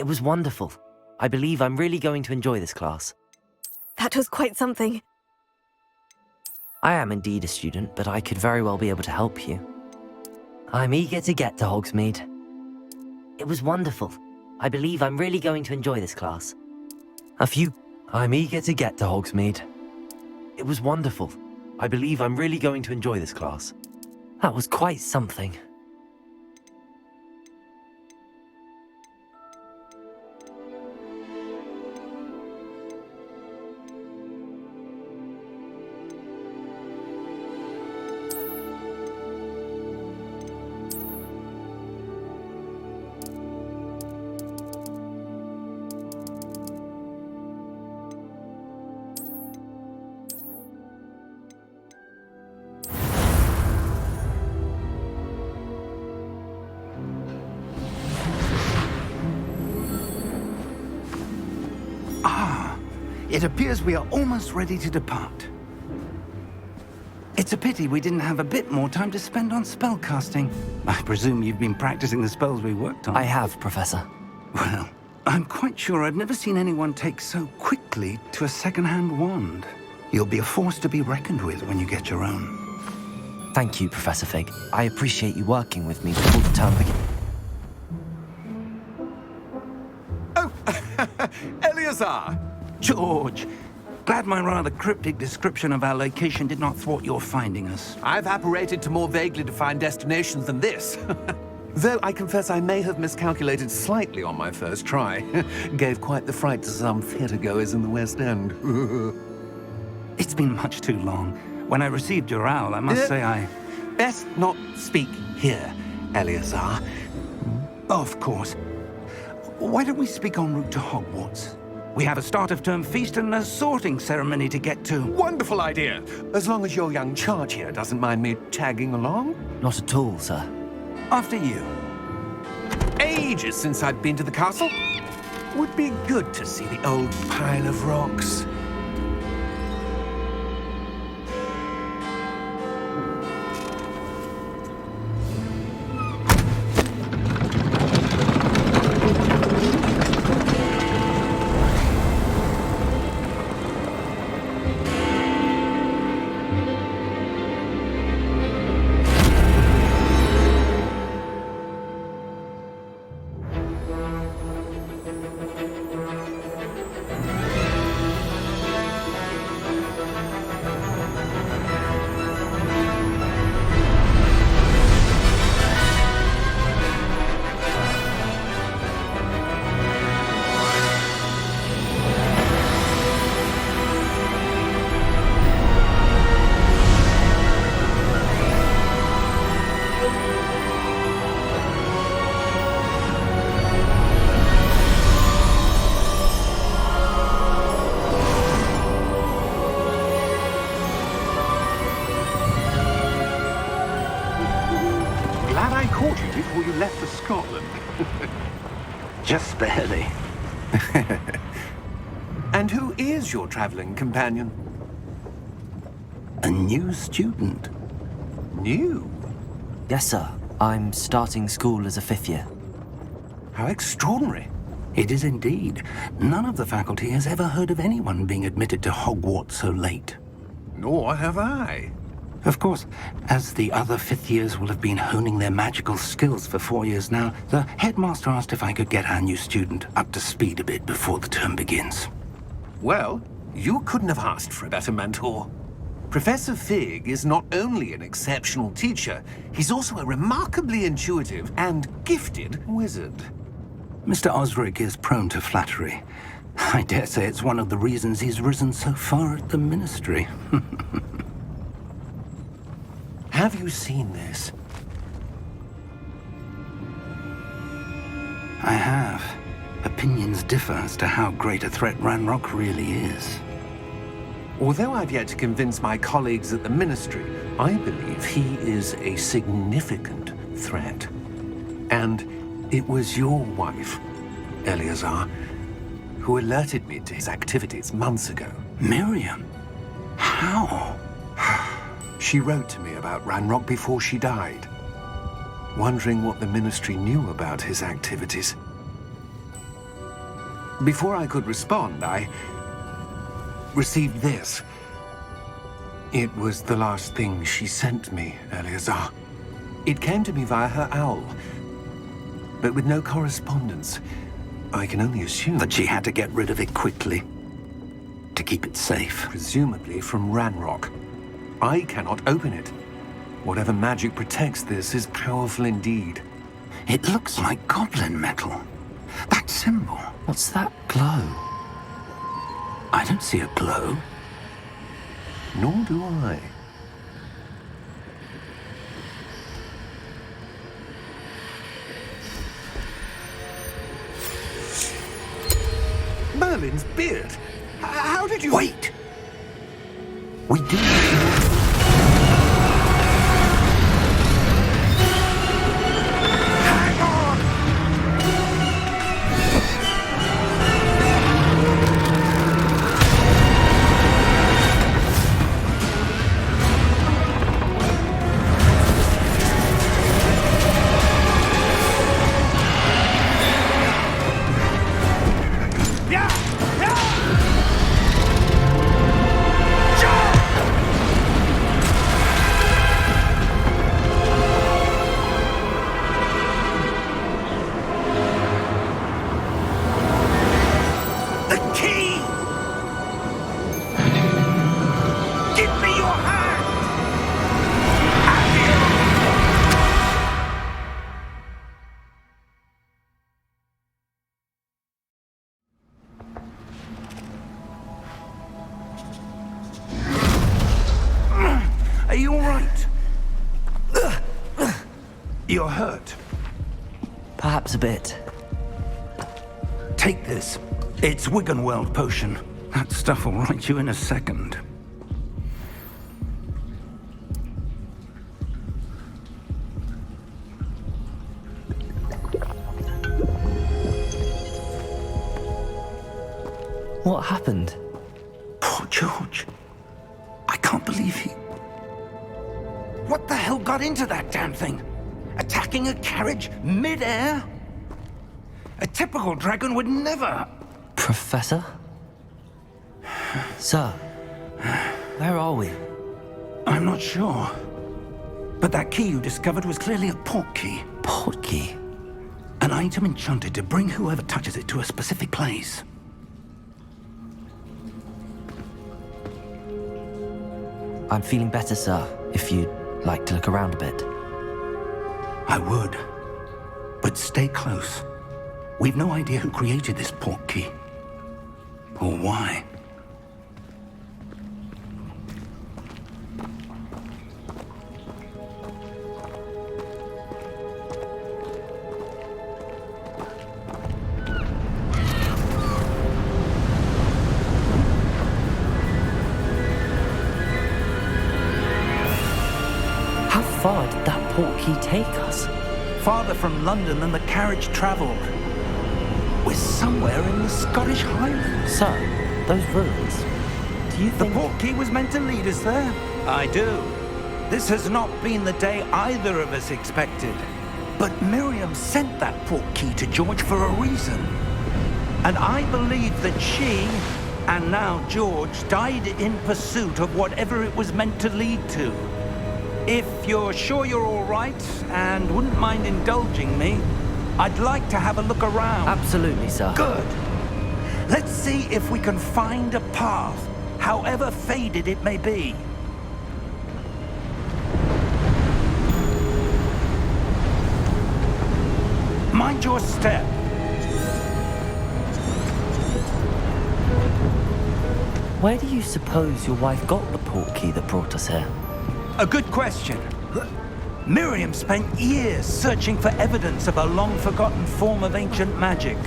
It was wonderful. I believe I'm really going to enjoy this class. That was quite something. I am indeed a student, but I could very well be able to help you. I'm eager to get to Hogsmeade. It was wonderful. I believe I'm really going to enjoy this class. I'm eager to get to Hogsmeade. It was wonderful. I believe I'm really going to enjoy this class. That was quite something. It appears we are almost ready to depart. It's a pity we didn't have a bit more time to spend on spellcasting. I presume you've been practicing the spells we worked on. I have, Professor. Well, I'm quite sure I've never seen anyone take so quickly to a second-hand wand. You'll be a force to be reckoned with when you get your own. Thank you, Professor Fig. I appreciate you working with me before the term begins. Oh, Eleazar! George, glad my rather cryptic description of our location did not thwart your finding us. I've apparated to more vaguely defined destinations than this. Though I confess I may have miscalculated slightly on my first try. Gave quite the fright to some theatre-goers in the West End. It's been much too long. When I received your owl, I must say I... Best not speak here, Eleazar. Of course. Why don't we speak en route to Hogwarts? We have a start-of-term feast and a sorting ceremony to get to. Wonderful idea! As long as your young charge here doesn't mind me tagging along. Not at all, sir. After you. Ages since I've been to the castle. Would be good to see the old pile of rocks. Before you left for Scotland. Just barely. And who is your traveling companion? A new student. New? Yes, sir. I'm starting school as a 5th year. How extraordinary. It is indeed. None of the faculty has ever heard of anyone being admitted to Hogwarts so late. Nor have I. Of course, as the other 5th years will have been honing their magical skills for 4 years now, the headmaster asked if I could get our new student up to speed a bit before the term begins. Well, you couldn't have asked for a better mentor. Professor Fig is not only an exceptional teacher, he's also a remarkably intuitive and gifted wizard. Mr. Osric is prone to flattery. I dare say it's one of the reasons he's risen so far at the Ministry. Have you seen this? I have. Opinions differ as to how great a threat Ranrock really is. Although I've yet to convince my colleagues at the Ministry, I believe he is a significant threat. And it was your wife, Eleazar, who alerted me to his activities months ago. Miriam? How? She wrote to me about Ranrock before she died, wondering what the Ministry knew about his activities. Before I could respond, I received this. It was the last thing she sent me, Eleazar. It came to me via her owl, but with no correspondence. I can only assume That she had to get rid of it quickly to keep it safe. presumably from Ranrock. I cannot open it. Whatever magic protects this is powerful indeed. It looks like goblin metal. That symbol. What's that glow? I don't see a glow. Nor do I. Merlin's beard. How did you... Wait! We do. Hang on! Yeah! Yeah! The key! Give me your hand! Are you all right? You're hurt. Perhaps a bit. Take this. It's Wiggenweld potion. That stuff will right you in a second. What happened? Poor George. I can't believe he... What the hell got into that damn thing? Attacking a carriage mid-air? A typical dragon would never... Professor? Sir, where are we? I'm not sure. But that key you discovered was clearly a port key. Port key? An item enchanted to bring whoever touches it to a specific place. I'm feeling better, sir, if you'd like to look around a bit. I would. But stay close. We've no idea who created this port key. Or why. How far did that port key take us? Farther from London than the carriage traveled. We're somewhere in the Scottish Highlands. Sir, those ruins. Do you The think... port key was meant to lead us there? I do. This has not been the day either of us expected. But Miriam sent that port key to George for a reason. And I believe that she, and now George, died in pursuit of whatever it was meant to lead to. If you're sure you're all right and wouldn't mind indulging me, I'd like to have a look around. Absolutely, sir. Good. Let's see if we can find a path, however faded it may be. Mind your step. Where do you suppose your wife got the port key that brought us here? A good question. Miriam spent years searching for evidence of a long-forgotten form of ancient magic.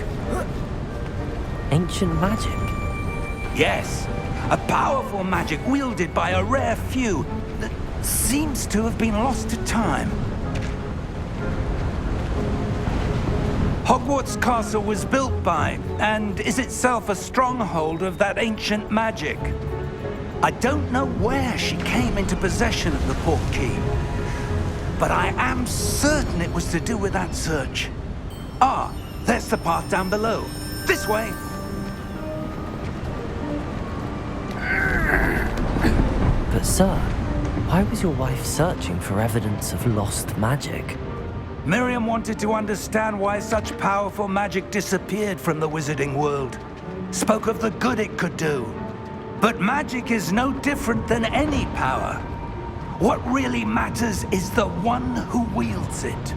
Ancient magic? Yes, a powerful magic wielded by a rare few that seems to have been lost to time. Hogwarts Castle was built by, and is itself a stronghold of that ancient magic. I don't know where she came into possession of the port key, but I am certain it was to do with that search. Ah, there's the path down below. This way. Sir, why was your wife searching for evidence of lost magic? Miriam wanted to understand why such powerful magic disappeared from the wizarding world. Spoke of the good it could do. But magic is no different than any power. What really matters is the one who wields it.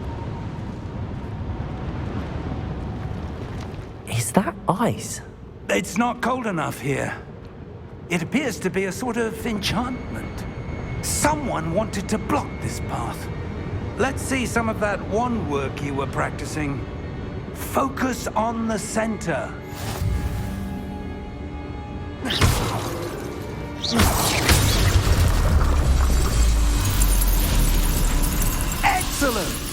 Is that ice? It's not cold enough here. It appears to be a sort of enchantment. Someone wanted to block this path. Let's see some of that wand work you were practicing. Focus on the center. Excellent!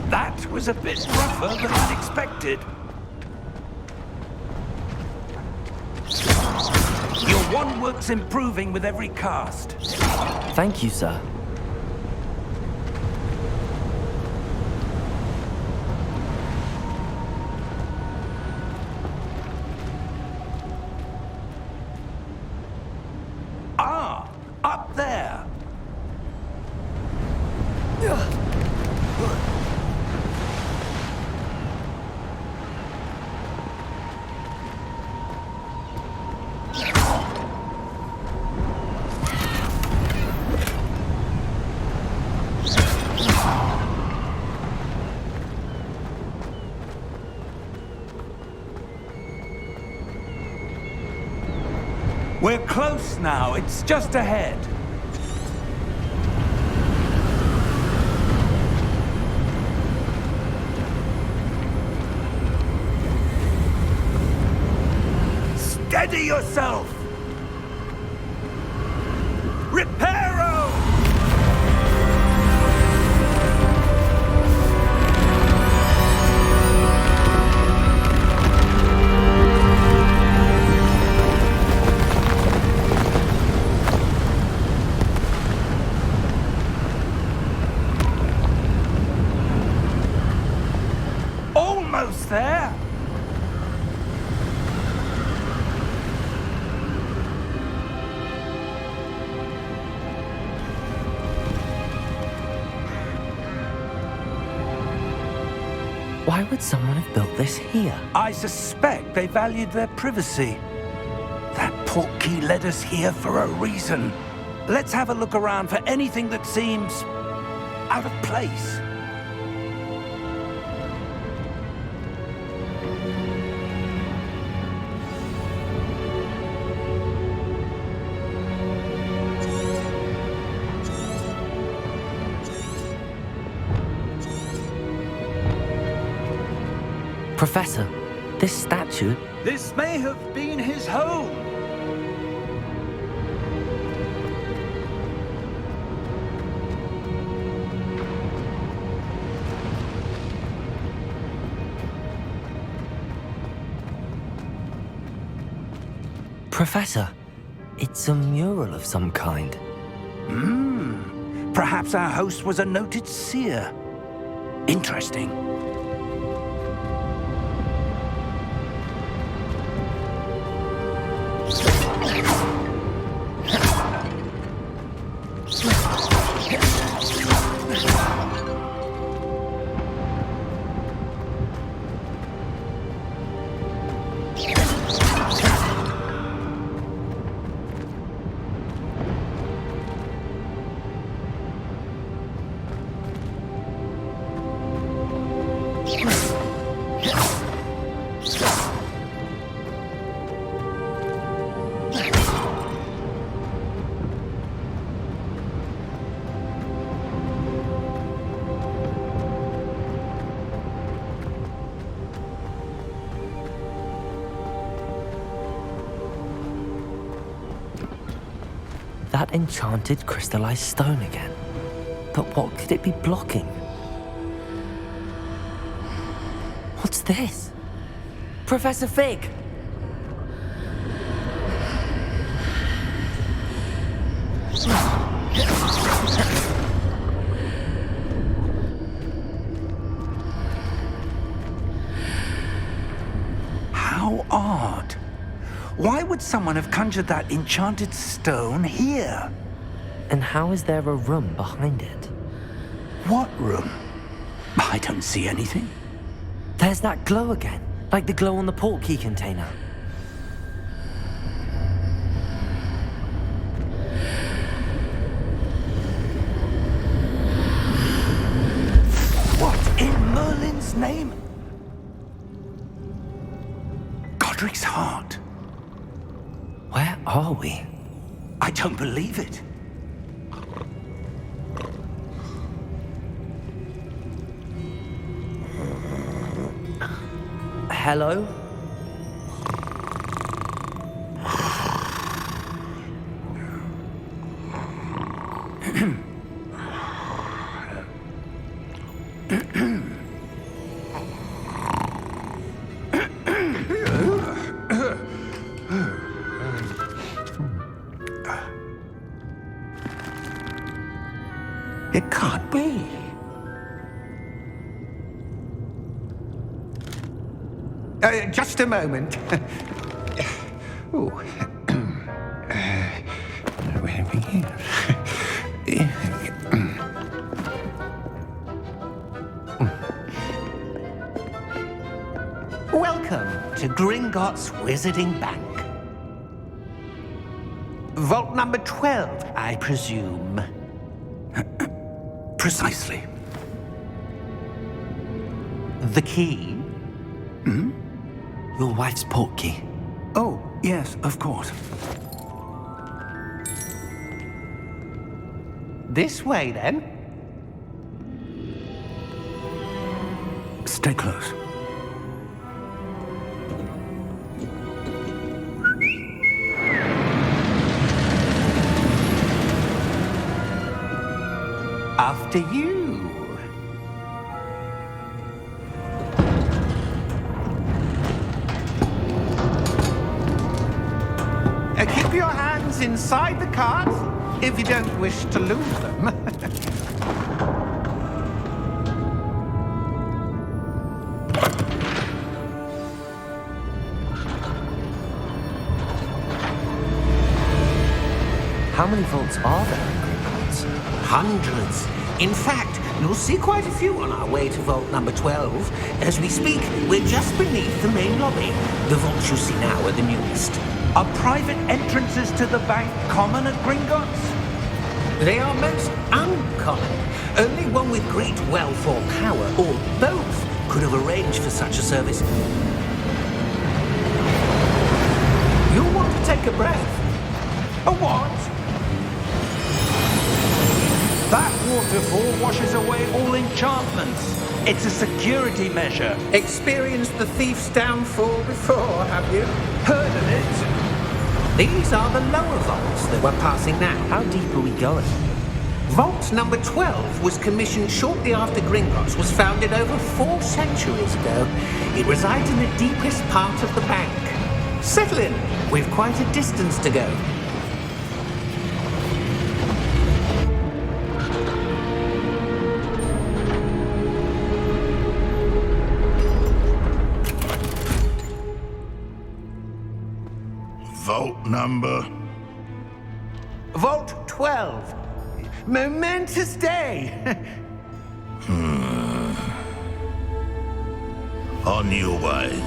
That was a bit rougher than I'd expected. Your wand work's improving with every cast. Thank you, sir. Ah, up there. We're close now. It's just ahead. Steady yourself! Reparo! Almost there! Why would someone have built this here? I suspect they valued their privacy. That portkey led us here for a reason. Let's have a look around for anything that seems out of place. Professor, this statue... This may have been his home. Professor, it's a mural of some kind. Perhaps our host was a noted seer. Interesting. That enchanted crystallized stone again. But what could it be blocking? What's this? Professor Fig! Why would someone have conjured that enchanted stone here? And how is there a room behind it? What room? I don't see anything. There's that glow again, like the glow on the portkey container. What in Merlin's name? Godric's heart. Where are we? I don't believe it. Hello? It can't be. Just a moment. Oh. Where are we here? Welcome to Gringotts Wizarding Bank. Vault number 12, I presume. Precisely. The key? Your wife's portkey. Oh, yes, of course. This way, then. Stay close. After you. Keep your hands inside the cart if you don't wish to lose them. How many vaults are there in Gringotts? Hundreds. In fact, you'll see quite a few on our way to vault number 12. As we speak, we're just beneath the main lobby. The vaults you see now are the newest. Are private entrances to the bank common at Gringotts? They are most uncommon. Only one with great wealth or power, or both, could have arranged for such a service. You'll want to take a breath. A what? That waterfall washes away all enchantments. It's a security measure. Experienced the thief's downfall before, have you? Heard of it? These are the lower vaults that we're passing now. How deep are we going? Vault number 12 was commissioned shortly after Gringotts was founded over 4 centuries ago. It resides in the deepest part of the bank. Settle in. We've quite a distance to go. Vault number? Vault 12. Momentous day. On your way.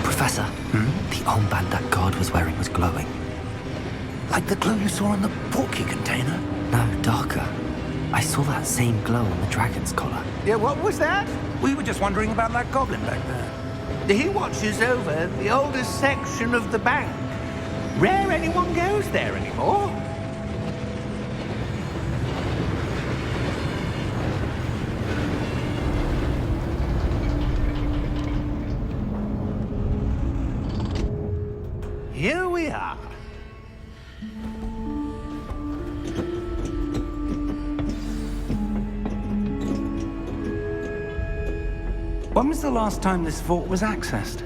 Professor, the armband that guard was wearing was glowing. Like the glow you saw in the portkey container? No, darker. I saw that same glow on the dragon's collar. Yeah, what was that? We were just wondering about that goblin back there. He watches over the oldest section of the bank. Rare anyone goes there anymore. Here we are. When was the last time this vault was accessed?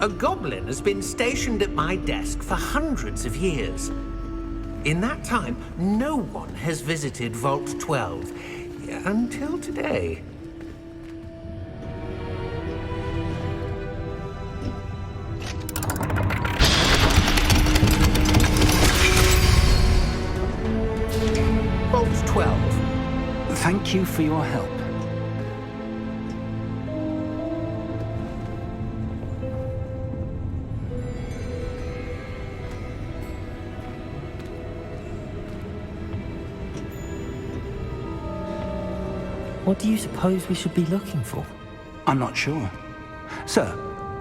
A goblin has been stationed at my desk for hundreds of years. In that time, no one has visited Vault 12 until today. Vault 12. Thank you for your help. What do you suppose we should be looking for? I'm not sure. Sir,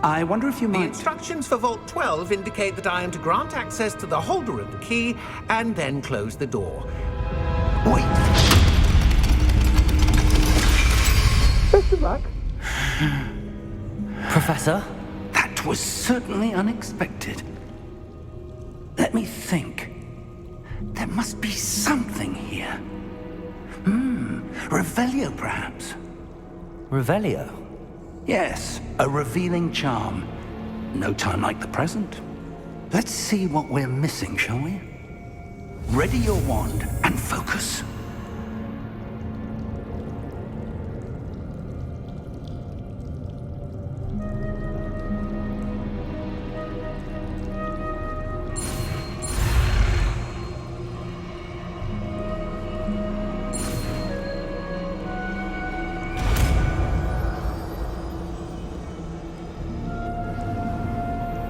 I wonder if you The might... instructions for Vault 12 indicate that I am to grant access to the holder of the key and then close the door. Wait. Best of luck. Professor? That was certainly unexpected. Let me think. There must be something here. Revelio, perhaps? Revelio? Yes, a revealing charm. No time like the present. Let's see what we're missing, shall we? Ready your wand and focus.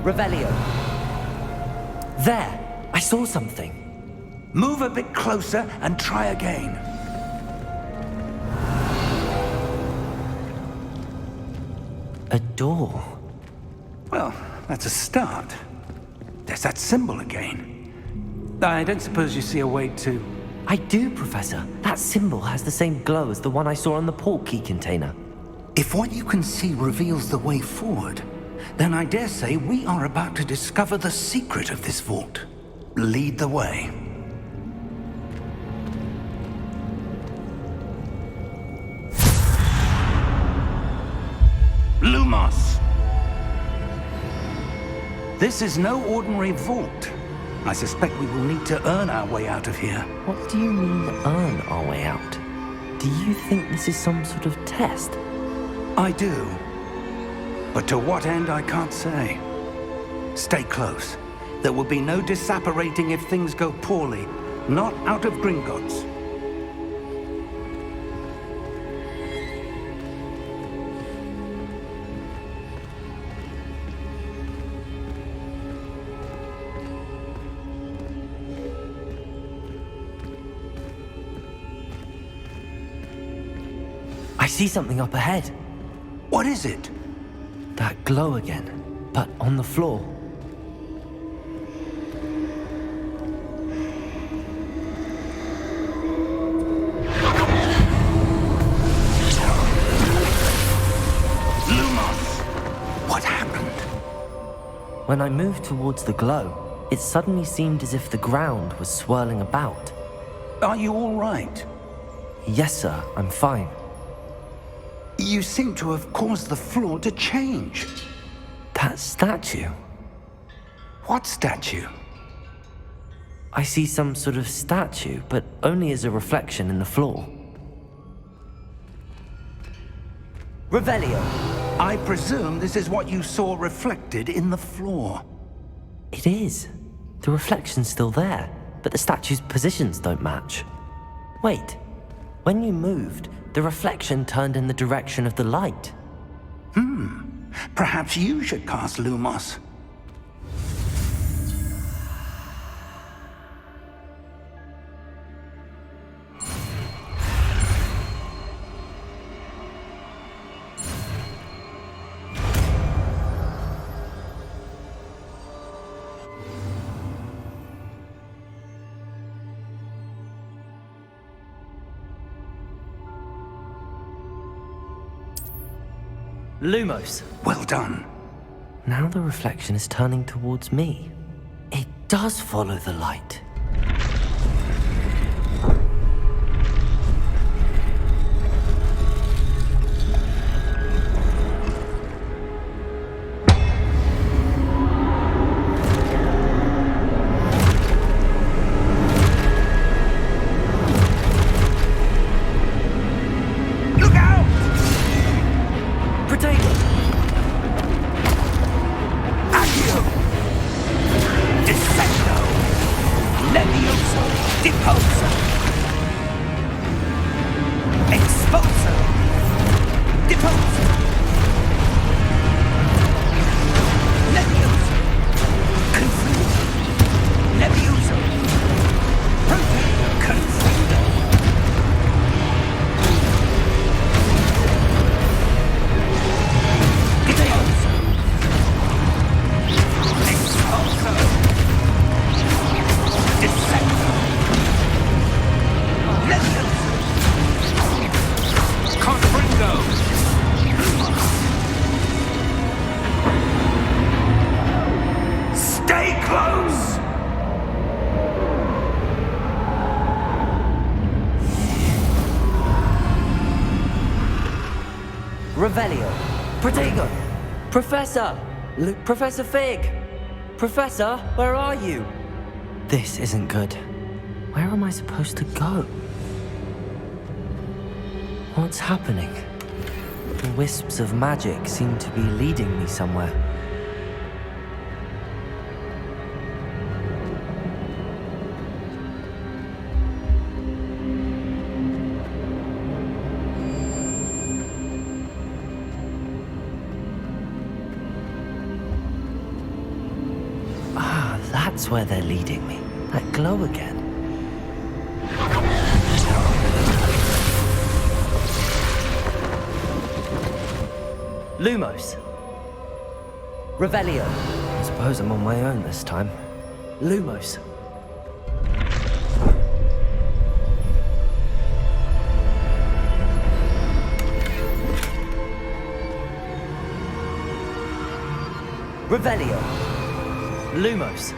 Revelio. There! I saw something. Move a bit closer and try again. A door. Well, that's a start. There's that symbol again. I don't suppose you see a way to... I do, Professor. That symbol has the same glow as the one I saw on the port key container. If what you can see reveals the way forward, then I dare say we are about to discover the secret of this vault. Lead the way. Lumos! This is no ordinary vault. I suspect we will need to earn our way out of here. What do you mean, earn our way out? Do you think this is some sort of test? I do. But to what end, I can't say. Stay close. There will be no disapparating if things go poorly. Not out of Gringotts. I see something up ahead. What is it? That glow again, but on the floor. Lumos! What happened? When I moved towards the glow, it suddenly seemed as if the ground was swirling about. Are you all right? Yes, sir, I'm fine. You seem to have caused the floor to change. That statue. What statue? I see some sort of statue, but only as a reflection in the floor. Revelio! I presume this is what you saw reflected in the floor. It is. The reflection's still there, but the statue's positions don't match. Wait, when you moved, the reflection turned in the direction of the light. Perhaps you should cast Lumos. Lumos! Well done. Now the reflection is turning towards me. It does follow the light. Professor! Professor Fig! Professor, where are you? This isn't good. Where am I supposed to go? What's happening? The wisps of magic seem to be leading me somewhere. Ah, that's where they're leading me. That glow again. Lumos. Revelio. I suppose I'm on my own this time. Lumos. Revelio. Lumos.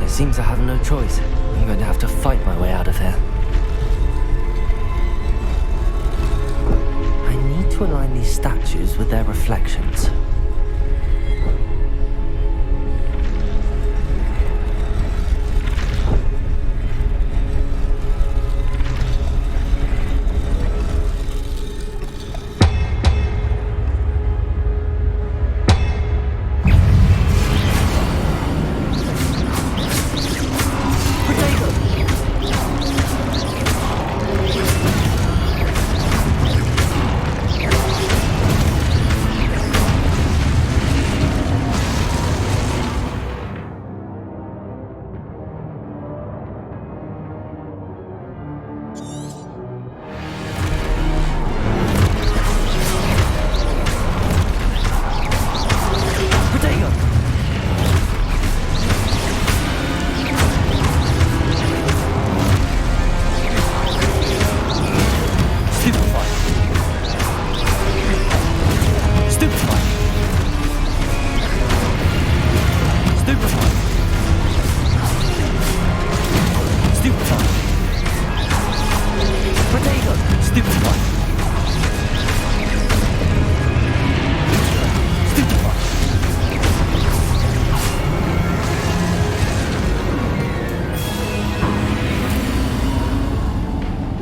It seems I have no choice. I'm going to have to fight my way out of here. I need to align these statues with their reflections.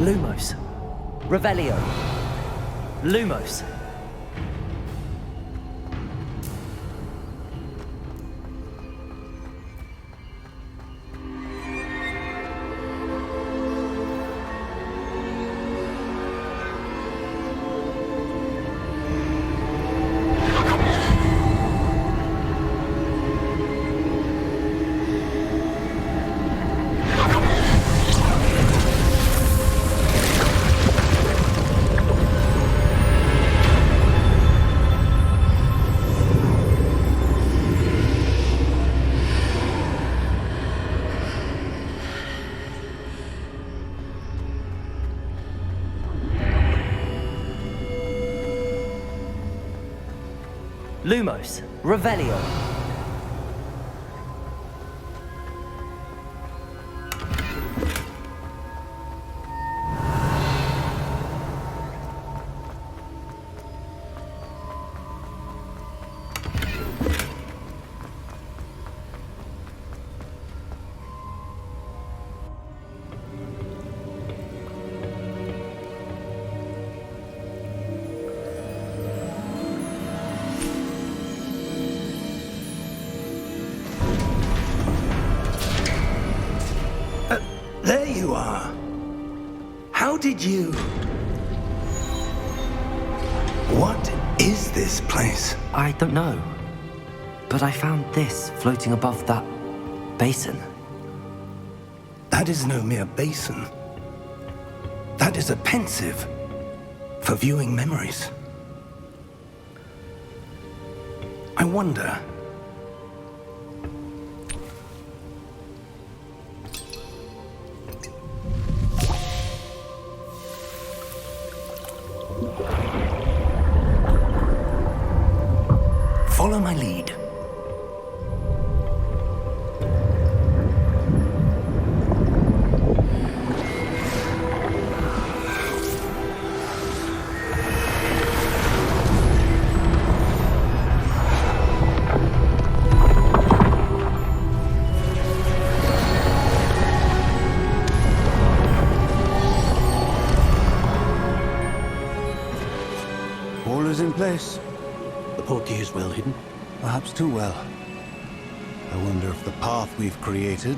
Lumos. Revelio. Lumos. Lumos. Revelio. There you are. How did you... What is this place? I don't know. But I found this floating above that basin. That is no mere basin. That is a pensive for viewing memories. I wonder... Follow my lead. All is in place. The portkey is well hidden. Perhaps too well. I wonder if the path we've created...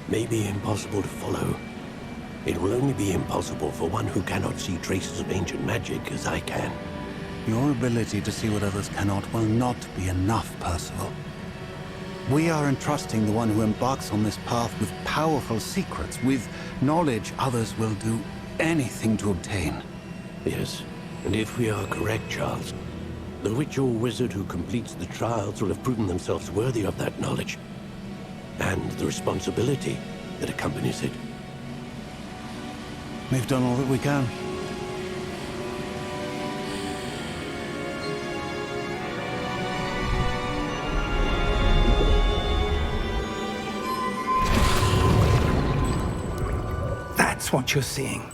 May be impossible to follow. It will only be impossible for one who cannot see traces of ancient magic as I can. Your ability to see what others cannot will not be enough, Percival. We are entrusting the one who embarks on this path with powerful secrets, with knowledge others will do anything to obtain. Yes, and if we are correct, Charles, the witch or wizard who completes the trials will have proven themselves worthy of that knowledge, and the responsibility that accompanies it. We've done all that we can. That's what you're seeing.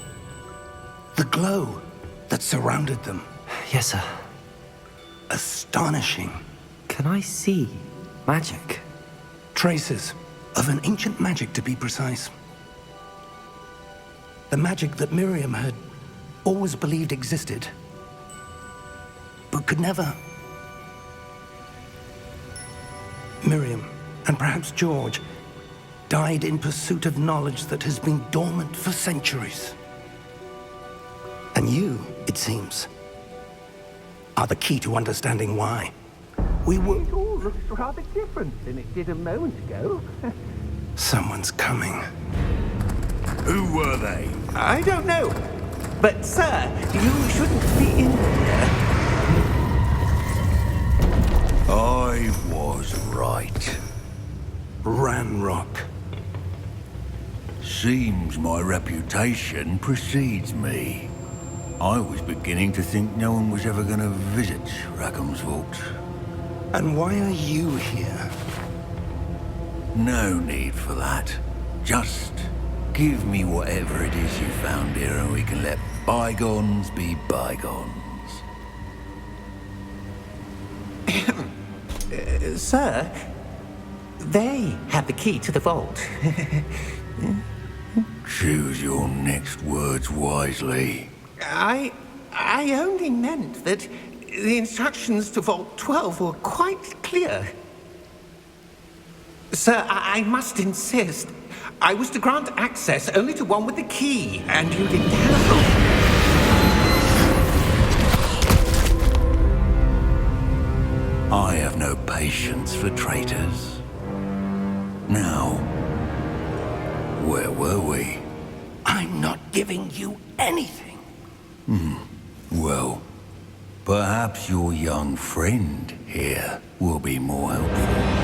The glow that surrounded them. Yes, sir. Astonishing. Can I see magic? Traces of an ancient magic, to be precise. The magic that Miriam had always believed existed, but could never. Miriam, and perhaps George, died in pursuit of knowledge that has been dormant for centuries. And you, it seems, are the key to understanding why. We were... It all looks rather different than it did a moment ago. Someone's coming. Who were they? I don't know. But, sir, you shouldn't be in here. I was right. Ranrock. Seems my reputation precedes me. I was beginning to think no one was ever going to visit Rackham's vault. And why are you here? No need for that. Just give me whatever it is you found here and we can let bygones be bygones. Sir, they have the key to the vault. Choose your next words wisely. I only meant that the instructions to Vault 12 were quite clear. Sir, I must insist. I was to grant access only to one with the key, and you didn't have I have no patience for traitors. Now, where were we? I'm not giving you anything. Well, perhaps your young friend here will be more helpful.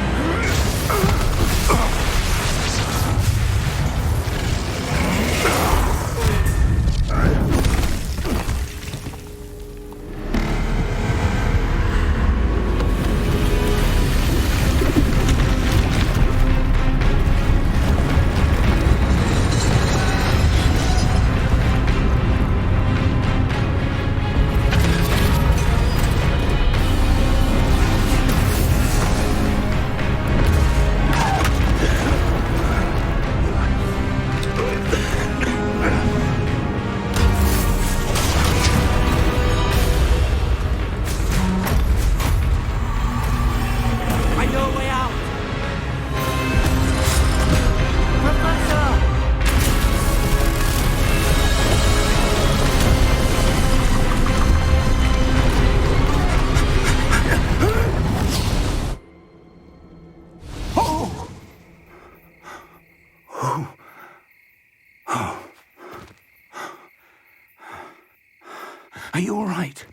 Are you all right?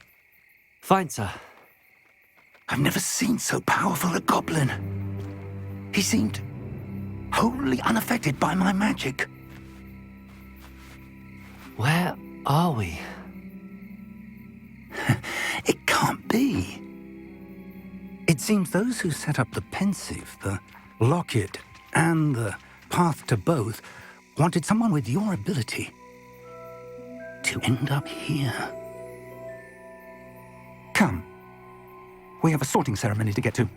Fine, sir. I've never seen so powerful a goblin. He seemed wholly unaffected by my magic. Where are we? It can't be. It seems those who set up the pensive, the locket, and the path to both wanted someone with your ability to end up here. Come. We have a sorting ceremony to get to.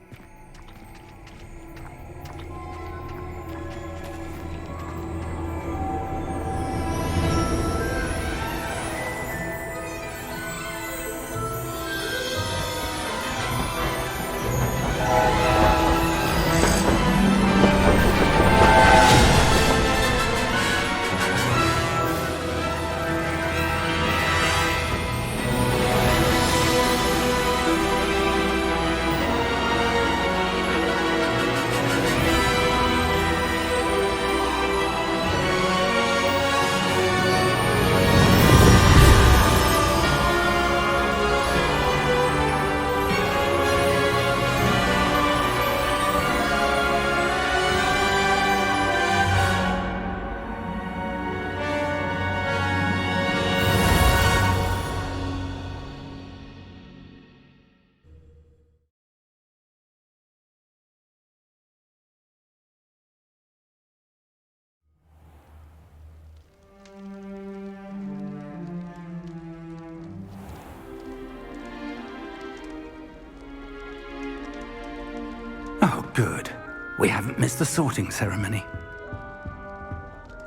Good. We haven't missed the sorting ceremony.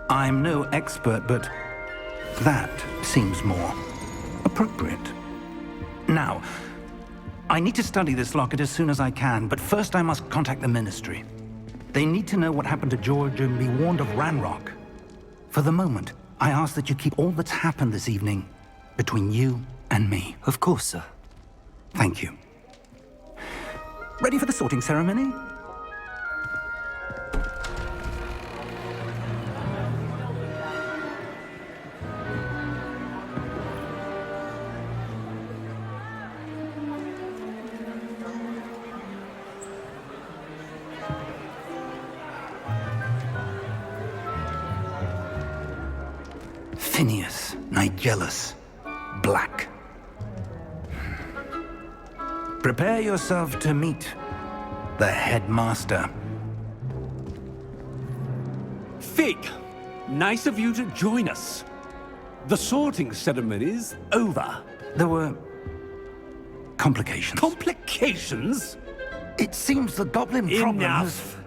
I'm no expert, but that seems more appropriate. Now, I need to study this locket as soon as I can, but first I must contact the Ministry. They need to know what happened to George and be warned of Ranrock. For the moment, I ask that you keep all that's happened this evening between you and me. Of course, sir. Thank you. Ready for the sorting ceremony? Phineas, Nigellus, Black. Prepare yourself to meet the headmaster. Fig, nice of you to join us. The sorting ceremony's over. There were complications. Complications? It seems the goblin problem Enough.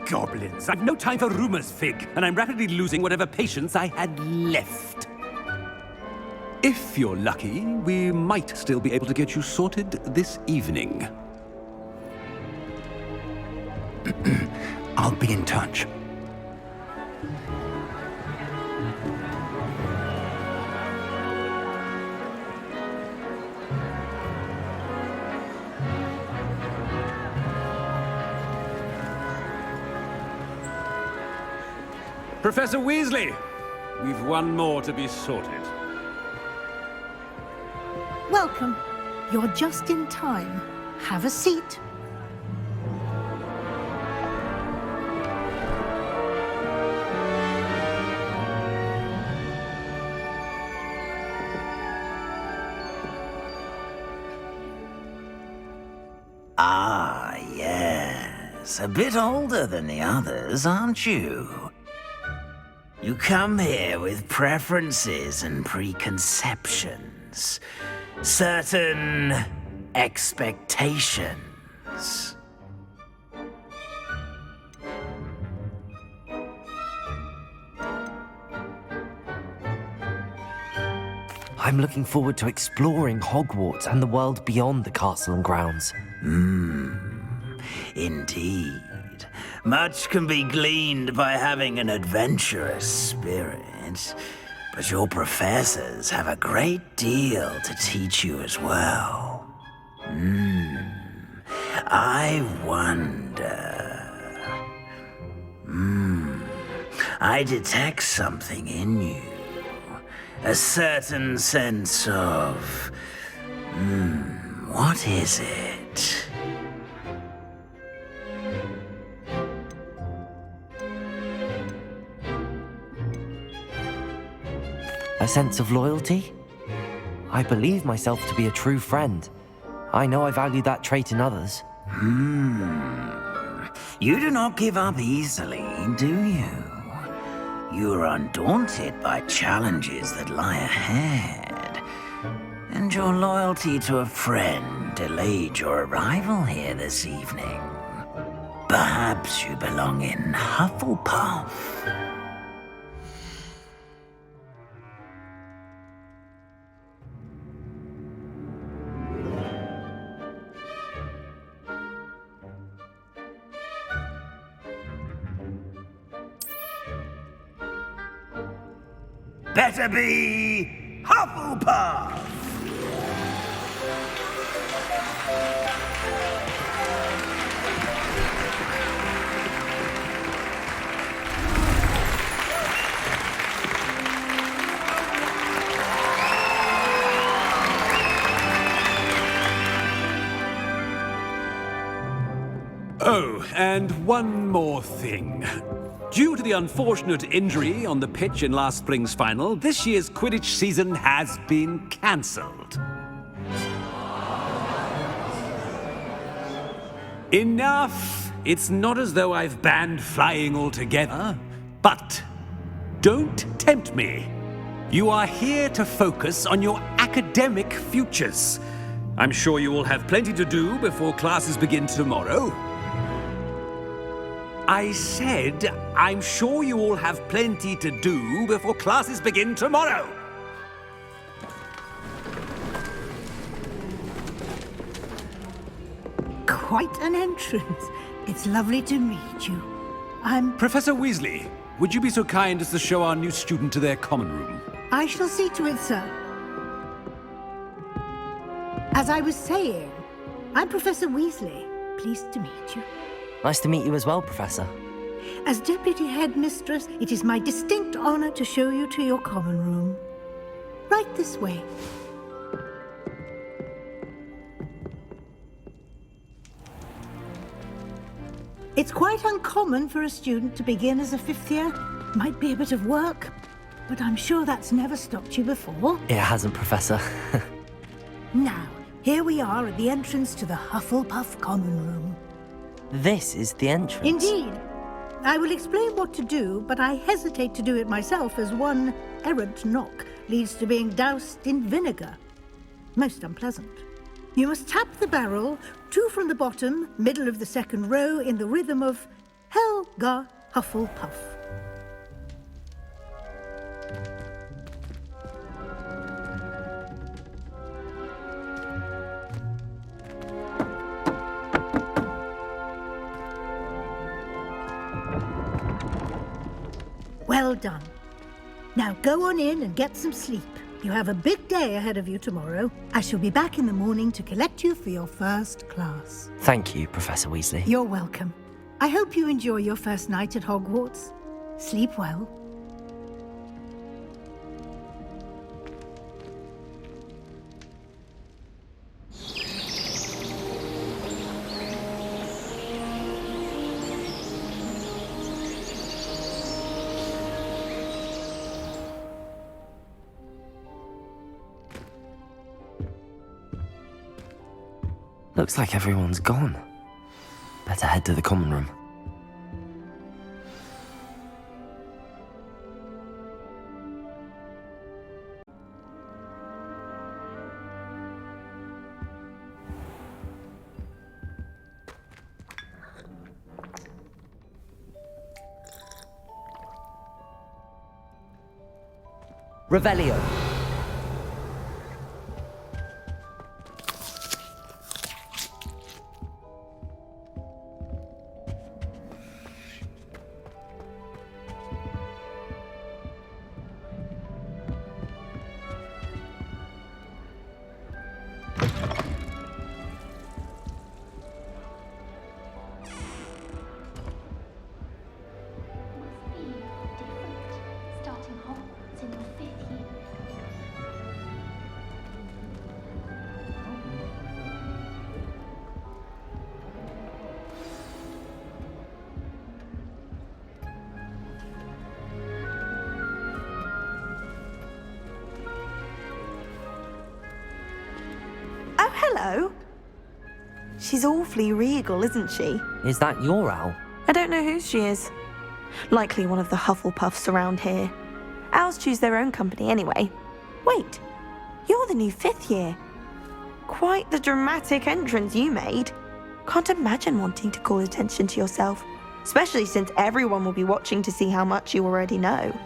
Goblins. I've no time for rumors, Fig, and I'm rapidly losing whatever patience I had left. If you're lucky, we might still be able to get you sorted this evening. I'll be in touch. Professor Weasley, we've one more to be sorted. Welcome. You're just in time. Have a seat. Ah, yes. A bit older than the others, aren't you? You come here with preferences and preconceptions. Certain expectations. I'm looking forward to exploring Hogwarts and the world beyond the castle and grounds. Indeed. Much can be gleaned by having an adventurous spirit, but your professors have a great deal to teach you as well. I wonder... I detect something in you. A certain sense of... what is it? A sense of loyalty? I believe myself to be a true friend. I know I value that trait in others. You do not give up easily, do you? You are undaunted by challenges that lie ahead. And your loyalty to a friend delayed your arrival here this evening. Perhaps you belong in Hufflepuff. Better be Hufflepuff! Oh, and one more thing. Due to the unfortunate injury on the pitch in last spring's final, this year's Quidditch season has been cancelled. Enough! It's not as though I've banned flying altogether, but don't tempt me. You are here to focus on your academic futures. I'm sure you will have plenty to do before classes begin tomorrow. I said, I'm sure you all have plenty to do before classes begin tomorrow. Quite an entrance. It's lovely to meet you. Professor Weasley, would you be so kind as to show our new student to their common room? I shall see to it, sir. As I was saying, I'm Professor Weasley. Pleased to meet you. Nice to meet you as well, Professor. As Deputy Headmistress, it is my distinct honor to show you to your common room. Right this way. It's quite uncommon for a student to begin as a fifth year. Might be a bit of work, but I'm sure that's never stopped you before. It hasn't, Professor. Now, here we are at the entrance to the Hufflepuff common room. This is the entrance. Indeed. I will explain what to do, but I hesitate to do it myself as one errant knock leads to being doused in vinegar. Most unpleasant. You must tap the barrel, 2 from the bottom, middle of the second row, in the rhythm of Helga Hufflepuff. Well done. Now go on in and get some sleep. You have a big day ahead of you tomorrow. I shall be back in the morning to collect you for your first class. Thank you, Professor Weasley. You're welcome. I hope you enjoy your first night at Hogwarts. Sleep well. Looks like everyone's gone. Better head to the common room. Revelio. Starting Hogwarts in your 5th year. Oh, hello. She's awfully regal, isn't she? Is that your owl? I don't know who she is. Likely one of the Hufflepuffs around here. Owls choose their own company anyway. Wait, you're the new 5th year. Quite the dramatic entrance you made. Can't imagine wanting to call attention to yourself, especially since everyone will be watching to see how much you already know.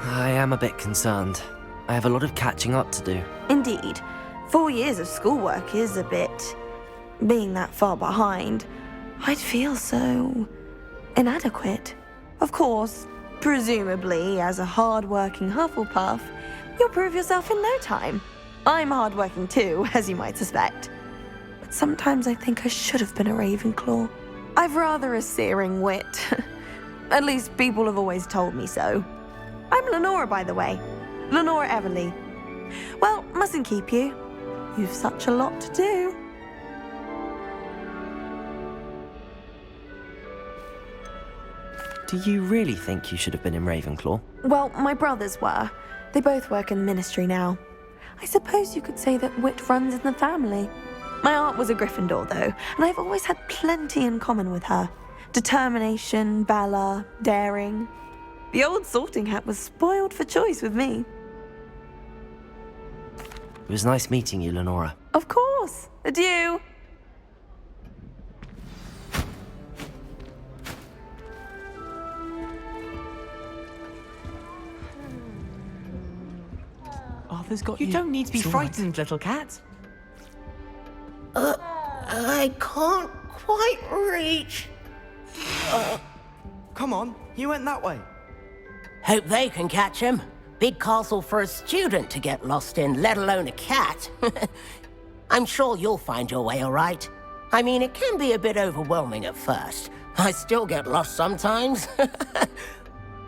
I am a bit concerned. I have a lot of catching up to do. Indeed, 4 years of schoolwork is a bit... Being that far behind, I'd feel so... inadequate. Of course, presumably, as a hard-working Hufflepuff, you'll prove yourself in no time. I'm hard-working too, as you might suspect. But sometimes I think I should have been a Ravenclaw. I've rather a searing wit. At least people have always told me so. I'm Lenora, by the way. Lenora Everly. Well, mustn't keep you. You've such a lot to do. Do you really think you should have been in Ravenclaw? Well, my brothers were. They both work in the ministry now. I suppose you could say that wit runs in the family. My aunt was a Gryffindor, though, and I've always had plenty in common with her. Determination, valor, daring. The old sorting hat was spoiled for choice with me. It was nice meeting you, Lenora. Of course. course. Adieu. Arthur's got You don't need to be It's all right. frightened, little cat. I can't quite reach. Come on, you went that way. Hope they can catch him. Big castle for a student to get lost in, let alone a cat. I'm sure you'll find your way all right. I mean, it can be a bit overwhelming at first. I still get lost sometimes.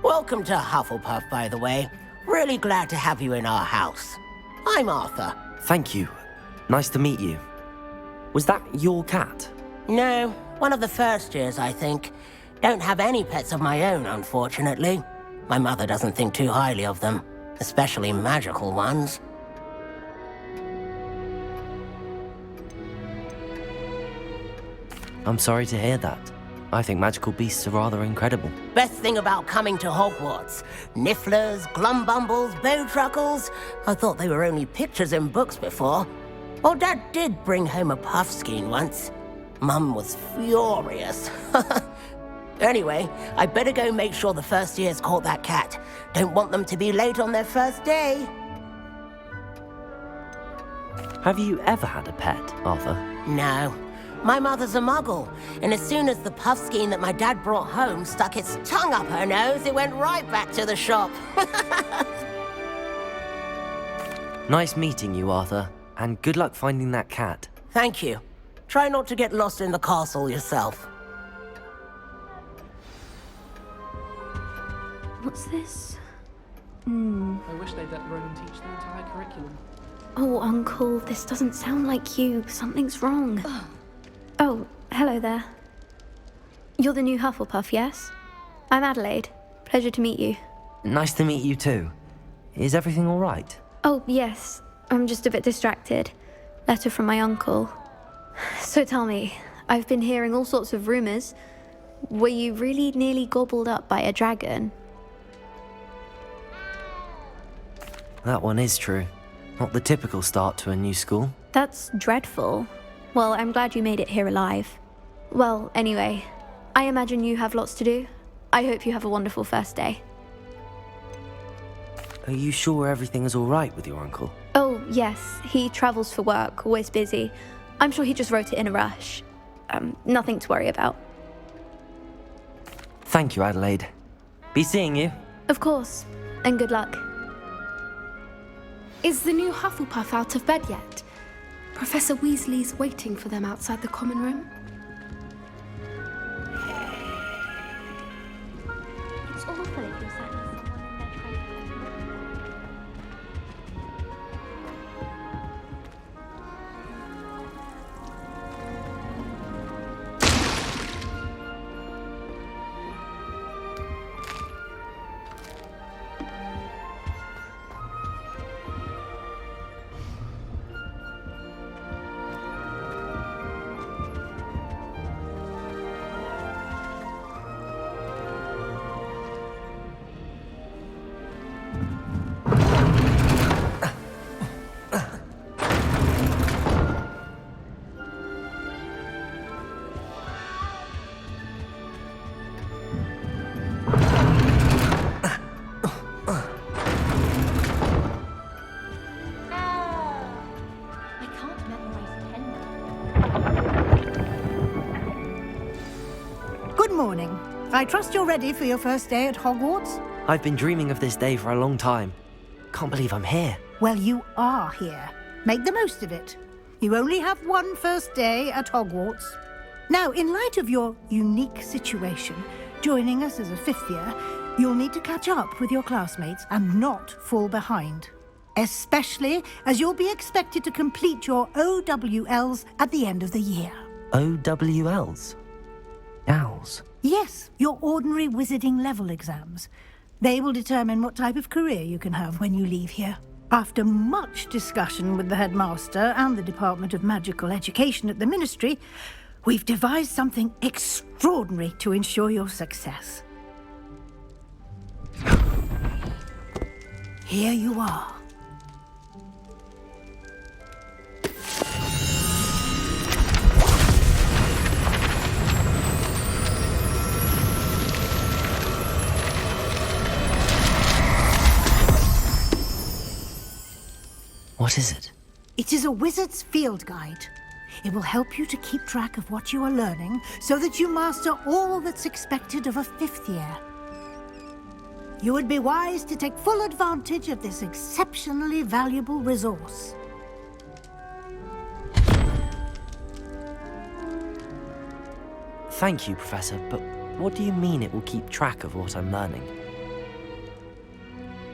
Welcome to Hufflepuff, by the way. Really glad to have you in our house. I'm Arthur. Thank you. Nice to meet you. Was that your cat? No, one of the first years, I think. Don't have any pets of my own, unfortunately. My mother doesn't think too highly of them, especially magical ones. I'm sorry to hear that. I think magical beasts are rather incredible. Best thing about coming to Hogwarts. Nifflers, glumbumbles, bowtruckles. I thought they were only pictures in books before. Well, Dad did bring home a puffskein once. Mum was furious. Anyway, I better go make sure the first years caught that cat. Don't want them to be late on their first day. Have you ever had a pet, Arthur? No. My mother's a muggle, and as soon as the puffskein that my dad brought home stuck its tongue up her nose, it went right back to the shop. Nice meeting you, Arthur, and good luck finding that cat. Thank you. Try not to get lost in the castle yourself. What's this? I wish they'd let Ronan teach the entire curriculum. Oh, Uncle, this doesn't sound like you. Something's wrong. Oh, hello there. You're the new Hufflepuff, yes? I'm Adelaide. Pleasure to meet you. Nice to meet you too. Is everything all right? Oh, yes. I'm just a bit distracted. Letter from my uncle. So tell me, I've been hearing all sorts of rumors. Were you really nearly gobbled up by a dragon? That one is true. Not the typical start to a new school. That's dreadful. Well, I'm glad you made it here alive. Well, anyway, I imagine you have lots to do. I hope you have a wonderful first day. Are you sure everything is all right with your uncle? Oh, yes. He travels for work, always busy. I'm sure he just wrote it in a rush. Nothing to worry about. Thank you, Adelaide. Be seeing you. Of course. And good luck. Is the new Hufflepuff out of bed yet? Professor Weasley's waiting for them outside the common room. It's awful if you're sat near someone and they're trying to... Good morning. I trust you're ready for your first day at Hogwarts? I've been dreaming of this day for a long time. Can't believe I'm here. Well, you are here. Make the most of it. You only have one first day at Hogwarts. Now, in light of your unique situation, joining us as a fifth year, you'll need to catch up with your classmates and not fall behind. Especially as you'll be expected to complete your OWLs at the end of the year. OWLs? Owls? Yes, your ordinary wizarding level exams. They will determine what type of career you can have when you leave here. After much discussion with the headmaster and the Department of Magical Education at the Ministry, we've devised something extraordinary to ensure your success. Here you are. What is it? It is a wizard's field guide. It will help you to keep track of what you are learning so that you master all that's expected of a 5th year. You would be wise to take full advantage of this exceptionally valuable resource. Thank you, Professor, but what do you mean it will keep track of what I'm learning?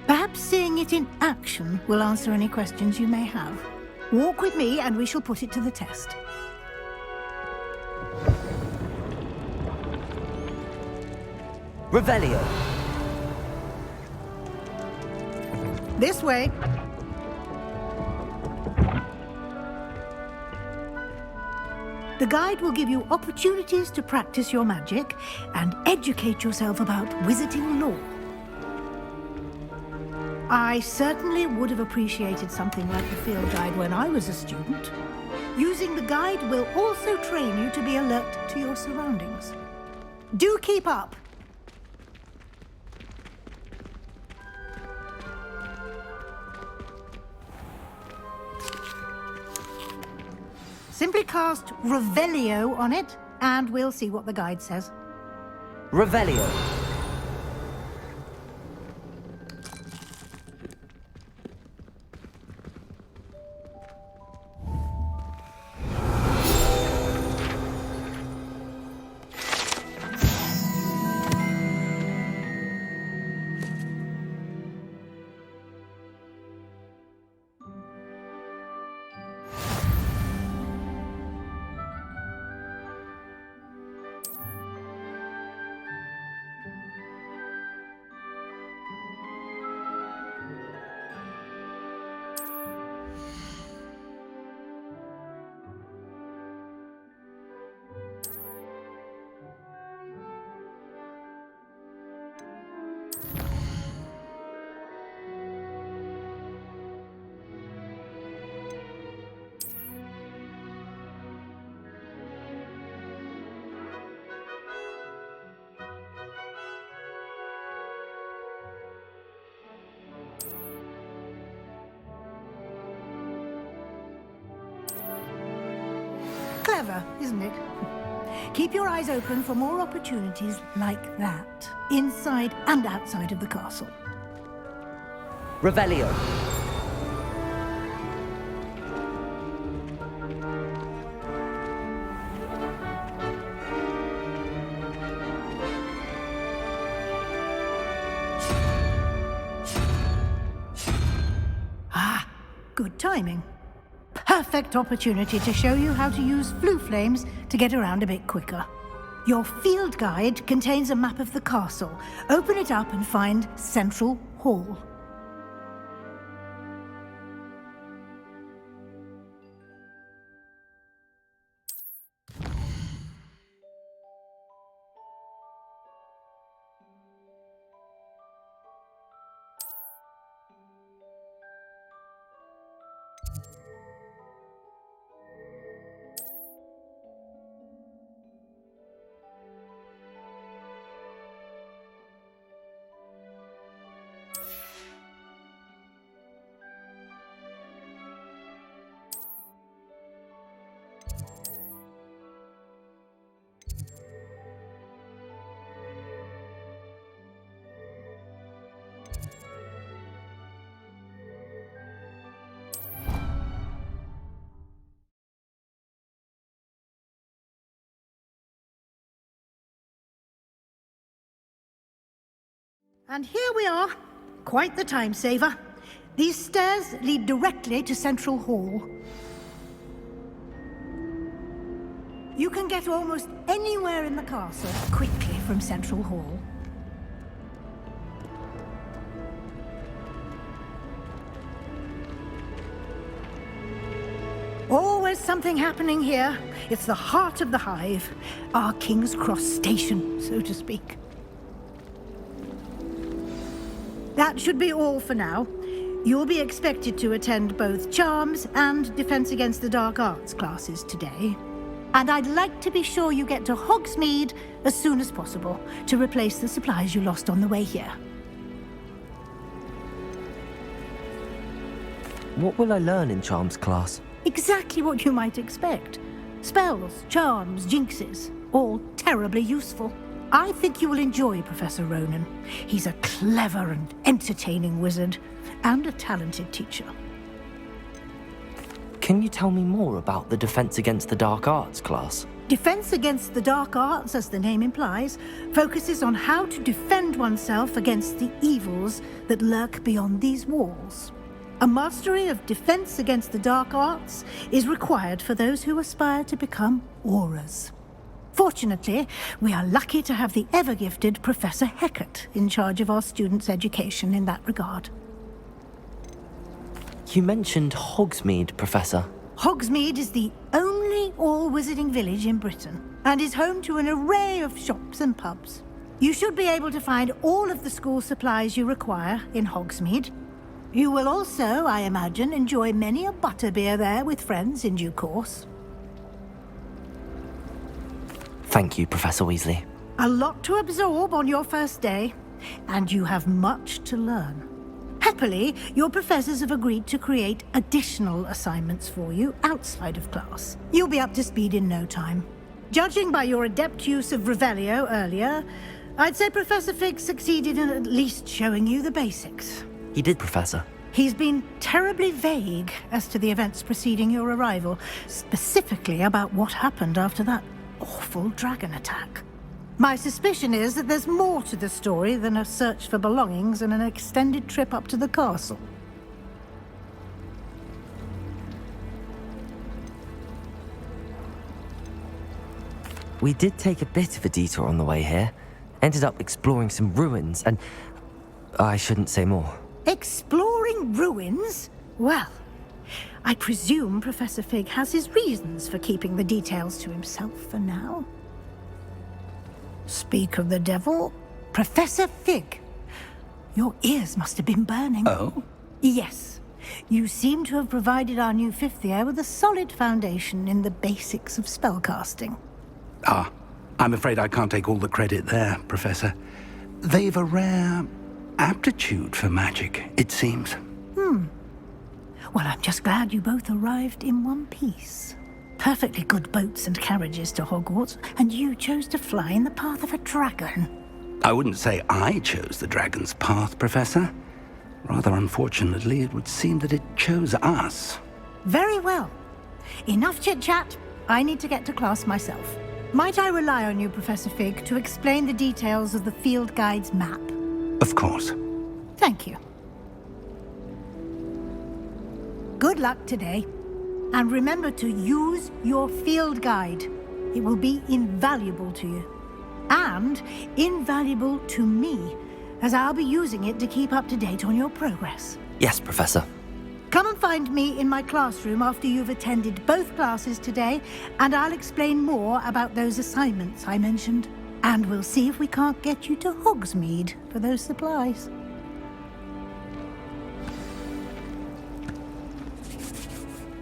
Perhaps seeing it in action will answer any questions you may have. Walk with me and we shall put it to the test. Revelio! This way. The guide will give you opportunities to practice your magic and educate yourself about wizarding lore. I certainly would have appreciated something like the field guide when I was a student. Using the guide will also train you to be alert to your surroundings. Do keep up! Simply cast Revelio on it, and we'll see what the guide says. Revelio! Clever, isn't it? Keep your eyes open for more opportunities like that, inside and outside of the castle. Revelio! Ah, good timing. Perfect opportunity to show you how to use flue flames to get around a bit quicker. Your field guide contains a map of the castle. Open it up and find Central Hall. And here we are. Quite the time saver. These stairs lead directly to Central Hall. You can get almost anywhere in the castle quickly from Central Hall. Always something happening here. It's the heart of the hive. Our King's Cross station, so to speak. That should be all for now. You'll be expected to attend both Charms and Defense Against the Dark Arts classes today. And I'd like to be sure you get to Hogsmeade as soon as possible to replace the supplies you lost on the way here. What will I learn in Charms class? Exactly what you might expect. Spells, charms, jinxes, all terribly useful. I think you will enjoy Professor Ronan. He's a clever and entertaining wizard, and a talented teacher. Can you tell me more about the Defense Against the Dark Arts class? Defense Against the Dark Arts, as the name implies, focuses on how to defend oneself against the evils that lurk beyond these walls. A mastery of Defense Against the Dark Arts is required for those who aspire to become auras. Fortunately, we are lucky to have the ever-gifted Professor Hecat in charge of our students' education in that regard. You mentioned Hogsmeade, Professor. Hogsmeade is the only all-wizarding village in Britain and is home to an array of shops and pubs. You should be able to find all of the school supplies you require in Hogsmeade. You will also, I imagine, enjoy many a butterbeer there with friends in due course. Thank you, Professor Weasley. A lot to absorb on your first day, and you have much to learn. Happily, your professors have agreed to create additional assignments for you outside of class. You'll be up to speed in no time. Judging by your adept use of Revelio earlier, I'd say Professor Fig succeeded in at least showing you the basics. He did, Professor. He's been terribly vague as to the events preceding your arrival, specifically about what happened after that awful dragon attack. My suspicion is that there's more to the story than a search for belongings and an extended trip up to the castle. We did take a bit of a detour on the way here. Ended up exploring some ruins and... I shouldn't say more. Exploring ruins? Well, I presume Professor Fig has his reasons for keeping the details to himself for now. Speak of the devil, Professor Fig. Your ears must have been burning. Oh? Yes. You seem to have provided our new fifth year with a solid foundation in the basics of spellcasting. Ah, I'm afraid I can't take all the credit there, Professor. They've a rare aptitude for magic, it seems. Well, I'm just glad you both arrived in one piece. Perfectly good boats and carriages to Hogwarts, and you chose to fly in the path of a dragon. I wouldn't say I chose the dragon's path, Professor. Rather unfortunately, it would seem that it chose us. Very well. Enough chit-chat. I need to get to class myself. Might I rely on you, Professor Fig, to explain the details of the field guide's map? Of course. Thank you. Good luck today. And remember to use your field guide. It will be invaluable to you. And invaluable to me, as I'll be using it to keep up to date on your progress. Yes, Professor. Come and find me in my classroom after you've attended both classes today, and I'll explain more about those assignments I mentioned. And we'll see if we can't get you to Hogsmeade for those supplies.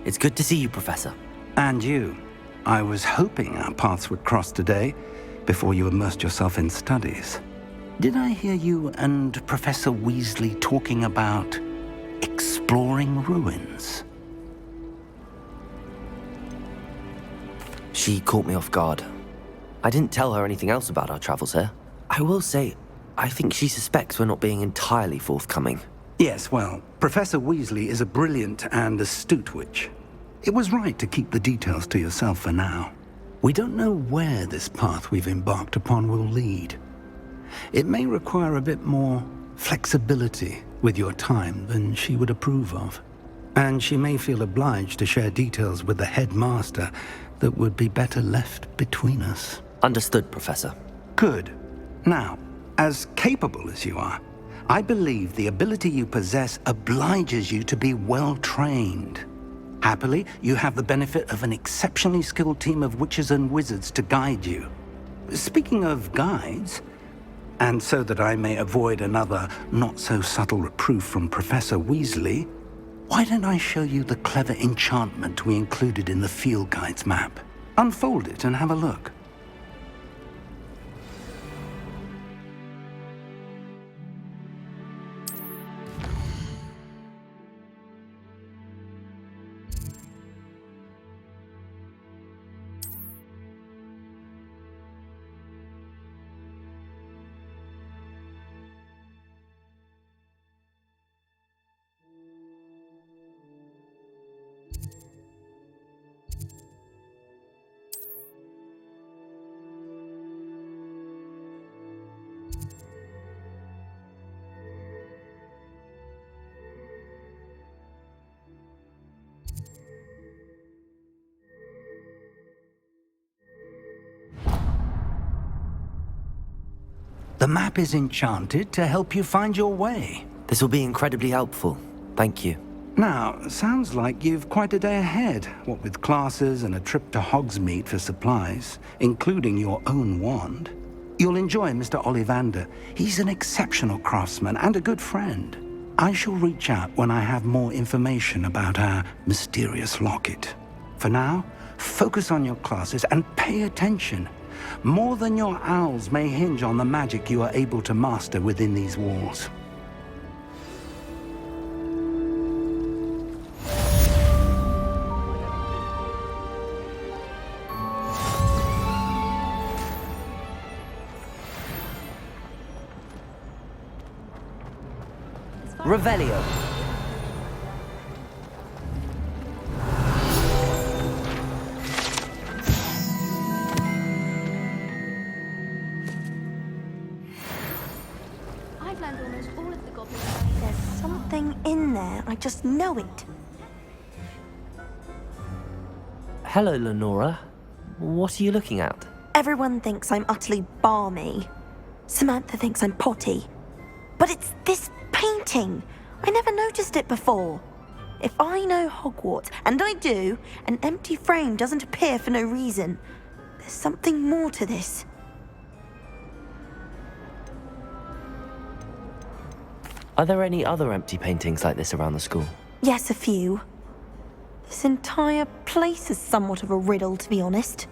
It's good to see you, Professor. And you. I was hoping our paths would cross today, before you immersed yourself in studies. Did I hear you and Professor Weasley talking about exploring ruins? She caught me off guard. I didn't tell her anything else about our travels here. I will say, I think she suspects we're not being entirely forthcoming. Yes, well, Professor Weasley is a brilliant and astute witch. It was right to keep the details to yourself for now. We don't know where this path we've embarked upon will lead. It may require a bit more flexibility with your time than she would approve of. And she may feel obliged to share details with the headmaster that would be better left between us. Understood, Professor. Good. Now, as capable as you are, I believe the ability you possess obliges you to be well-trained. Happily, you have the benefit of an exceptionally skilled team of witches and wizards to guide you. Speaking of guides, and so that I may avoid another not-so-subtle reproof from Professor Weasley, why don't I show you the clever enchantment we included in the field guide's map? Unfold it and have a look. The map is enchanted to help you find your way. This will be incredibly helpful. Thank you. Now, sounds like you've quite a day ahead, what with classes and a trip to Hogsmeade for supplies, including your own wand. You'll enjoy Mr. Ollivander. He's an exceptional craftsman and a good friend. I shall reach out when I have more information about our mysterious locket. For now, focus on your classes and pay attention. More than your owls may hinge on the magic you are able to master within these walls. Revelio. I've learned almost all of the goblins. There's something in there. I just know it. Hello, Lenora. What are you looking at? Everyone thinks I'm utterly balmy. Samantha thinks I'm potty. But it's this painting. I never noticed it before. If I know Hogwarts, and I do, an empty frame doesn't appear for no reason. There's something more to this. Are there any other empty paintings like this around the school? Yes, a few. This entire place is somewhat of a riddle, to be honest.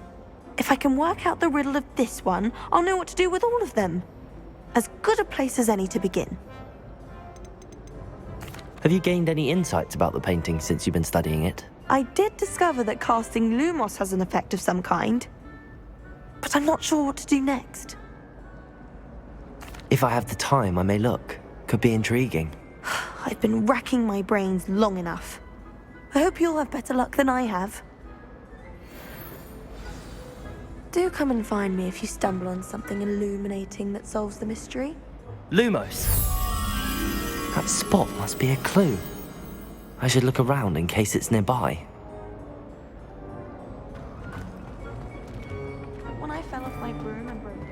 If I can work out the riddle of this one, I'll know what to do with all of them. As good a place as any to begin. Have you gained any insights about the painting since you've been studying it? I did discover that casting Lumos has an effect of some kind, but I'm not sure what to do next. If I have the time, I may look. Could be intriguing. I've been racking my brains long enough. I hope you'll have better luck than I have. Do come and find me if you stumble on something illuminating that solves the mystery. Lumos! That spot must be a clue. I should look around in case it's nearby. When I fell off my broom and broke it.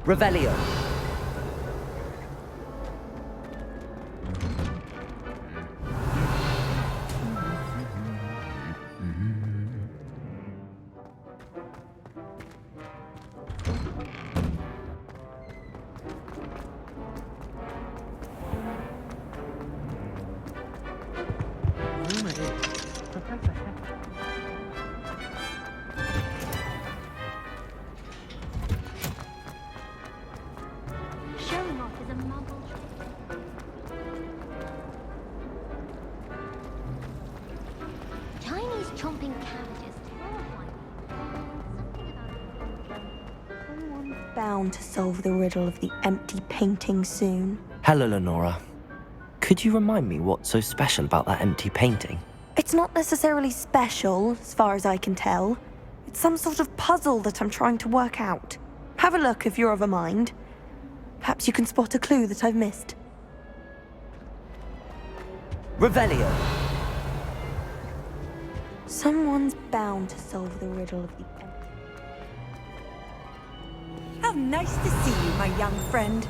Revelio. Chomping cabbages terrifying. Someone's bound to solve the riddle of the empty painting soon. Hello, Lenora. Could you remind me what's so special about that empty painting? It's not necessarily special, as far as I can tell. It's some sort of puzzle that I'm trying to work out. Have a look if you're of a mind. Perhaps you can spot a clue that I've missed. Revelio. Someone's bound to solve the riddle of the empty. How nice to see you, my young friend.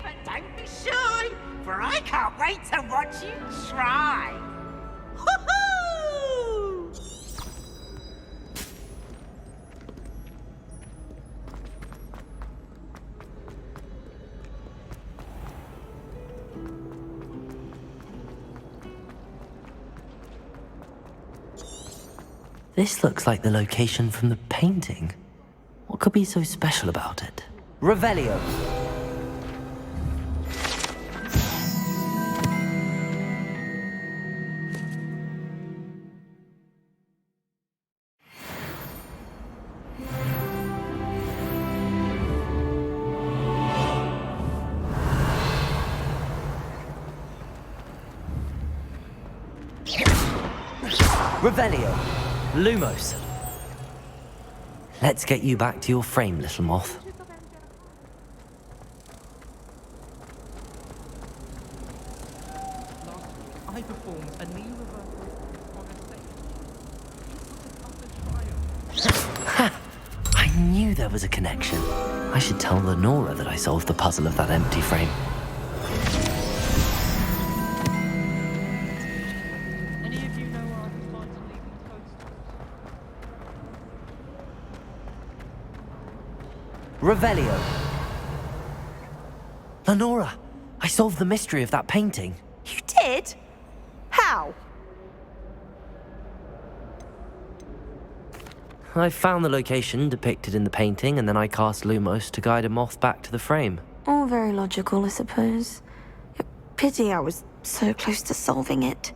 But don't be shy, for I can't wait to watch you try. Woohoo! This looks like the location from the painting. What could be so special about it? Revelio! Revelio! Lumos! Let's get you back to your frame, little moth. I performed a knee reversal on a stage. Ha! I knew there was a connection. I should tell Lenora that I solved the puzzle of that empty frame. Any of you know our response to leaving toasters? Revelio! Lenora! I solved the mystery of that painting. You did? How? I found the location depicted in the painting, and then I cast Lumos to guide a moth back to the frame. All very logical, I suppose. Pity I was so close to solving it.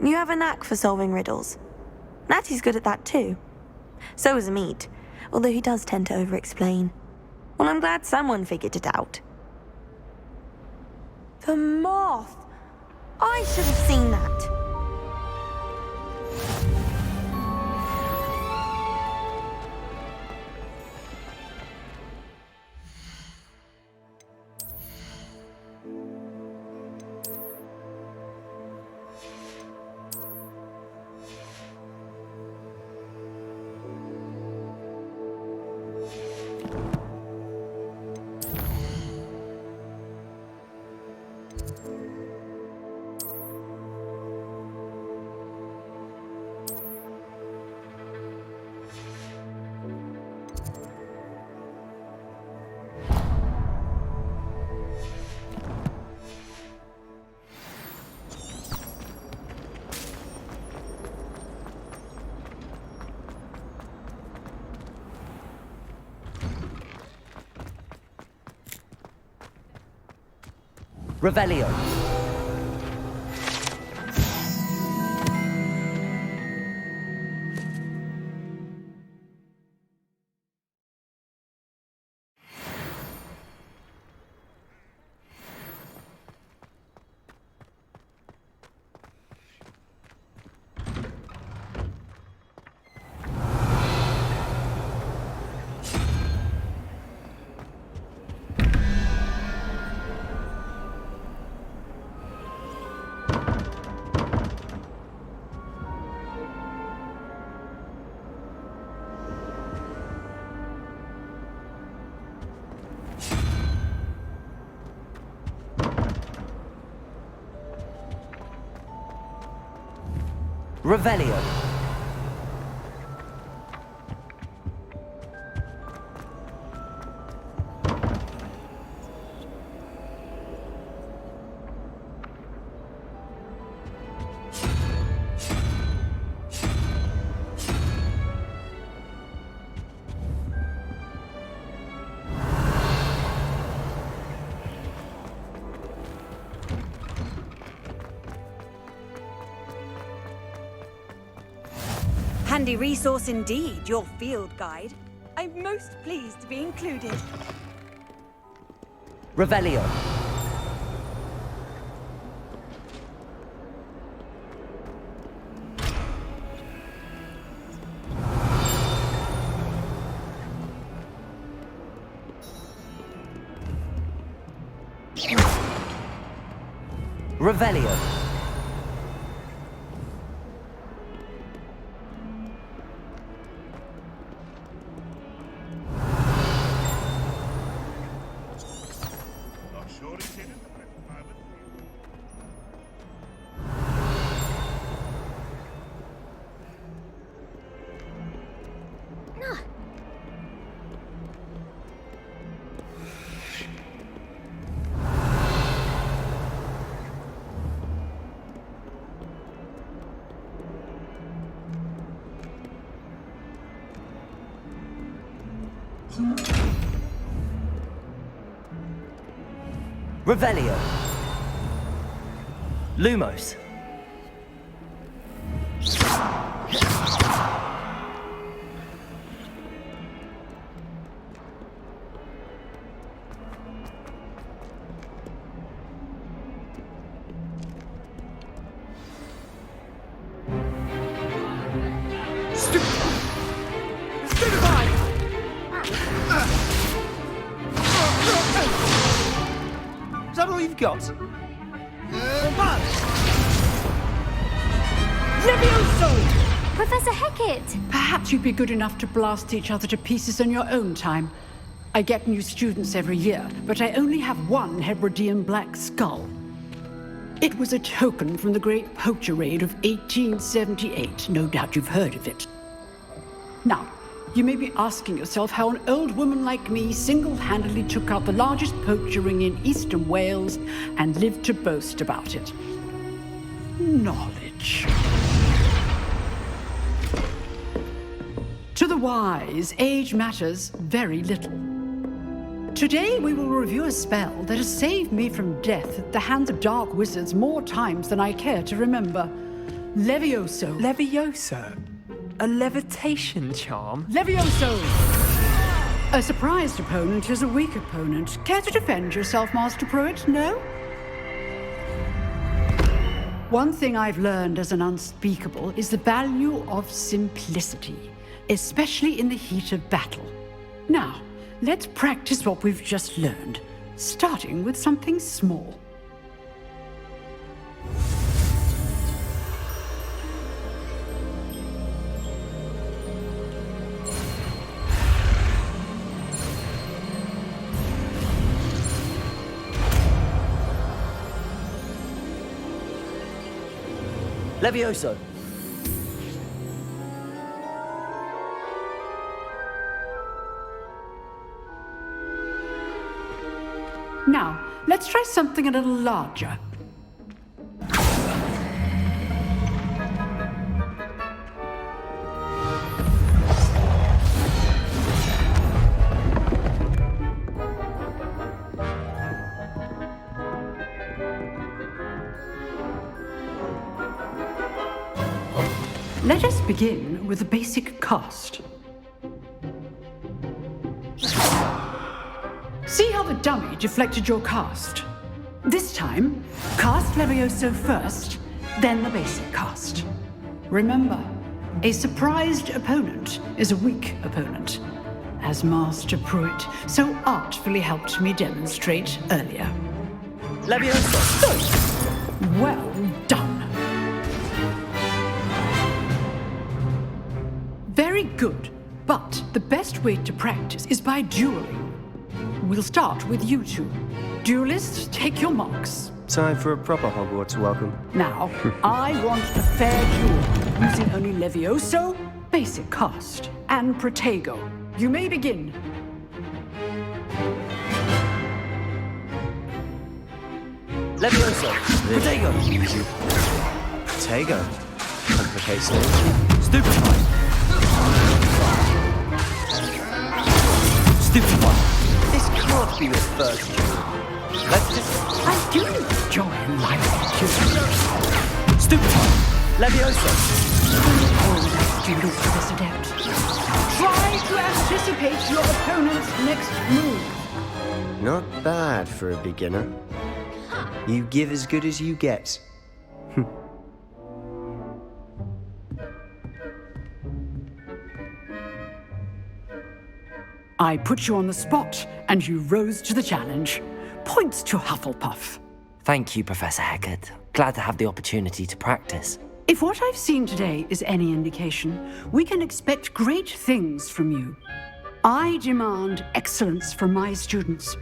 You have a knack for solving riddles. Natty's good at that too. So is Amit, although he does tend to over-explain. Well, I'm glad someone figured it out. The moth! I should have seen that. Revelio! Revelio! Handy resource indeed, your field guide. I'm most pleased to be included. Revelio! Revelio! Revelio. Lumos. Is that all you've got? Professor Hecat! Perhaps you'd be good enough to blast each other to pieces on your own time. I get new students every year, but I only have one Hebridean black skull. It was a token from the Great Poacher Raid of 1878. No doubt you've heard of it. Now, you may be asking yourself how an old woman like me single-handedly took out the largest poacher ring in eastern Wales and lived to boast about it. Knowledge. To the wise, age matters very little. Today we will review a spell that has saved me from death at the hands of dark wizards more times than I care to remember. Levioso. Levioso? A levitation charm? Levioso! A surprised opponent is a weak opponent. Care to defend yourself, Master Pruitt? No? One thing I've learned as an unspeakable is the value of simplicity, especially in the heat of battle. Now, let's practice what we've just learned, starting with something small. Levioso. Now, let's try something a little larger. Let us begin with the basic cast. See how the dummy deflected your cast? This time, cast Levioso first, then the basic cast. Remember, a surprised opponent is a weak opponent, as Master Pruitt so artfully helped me demonstrate earlier. Levioso! Good. Well done. Very good, but the best way to practice is by dueling. We'll start with you two. Duelists, take your marks. Time for a proper Hogwarts welcome. Now, I want a fair duel, using only Levioso, basic cast, and Protego. You may begin. Levioso. Protego. Protego. Complicates things. Stupefy. Stupefy. This can't be your first duel. Let's just... I do enjoy life duels. Stupefy. Levioso. All that students for this adept. Try to anticipate your opponent's next move. Not bad for a beginner. You give as good as you get. I put you on the spot, and you rose to the challenge. Points to Hufflepuff. Thank you, Professor Hecat. Glad to have the opportunity to practice. If what I've seen today is any indication, we can expect great things from you. I demand excellence from my students.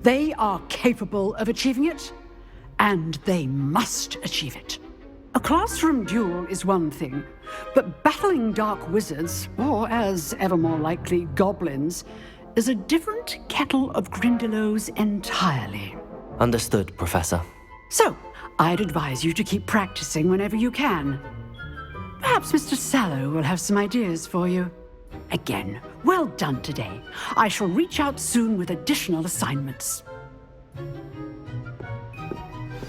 They are capable of achieving it, and they must achieve it. A classroom duel is one thing, but battling dark wizards, or as ever more likely, goblins, is a different kettle of Grindylows entirely. Understood, Professor. So, I'd advise you to keep practicing whenever you can. Perhaps Mr. Sallow will have some ideas for you. Again, well done today. I shall reach out soon with additional assignments.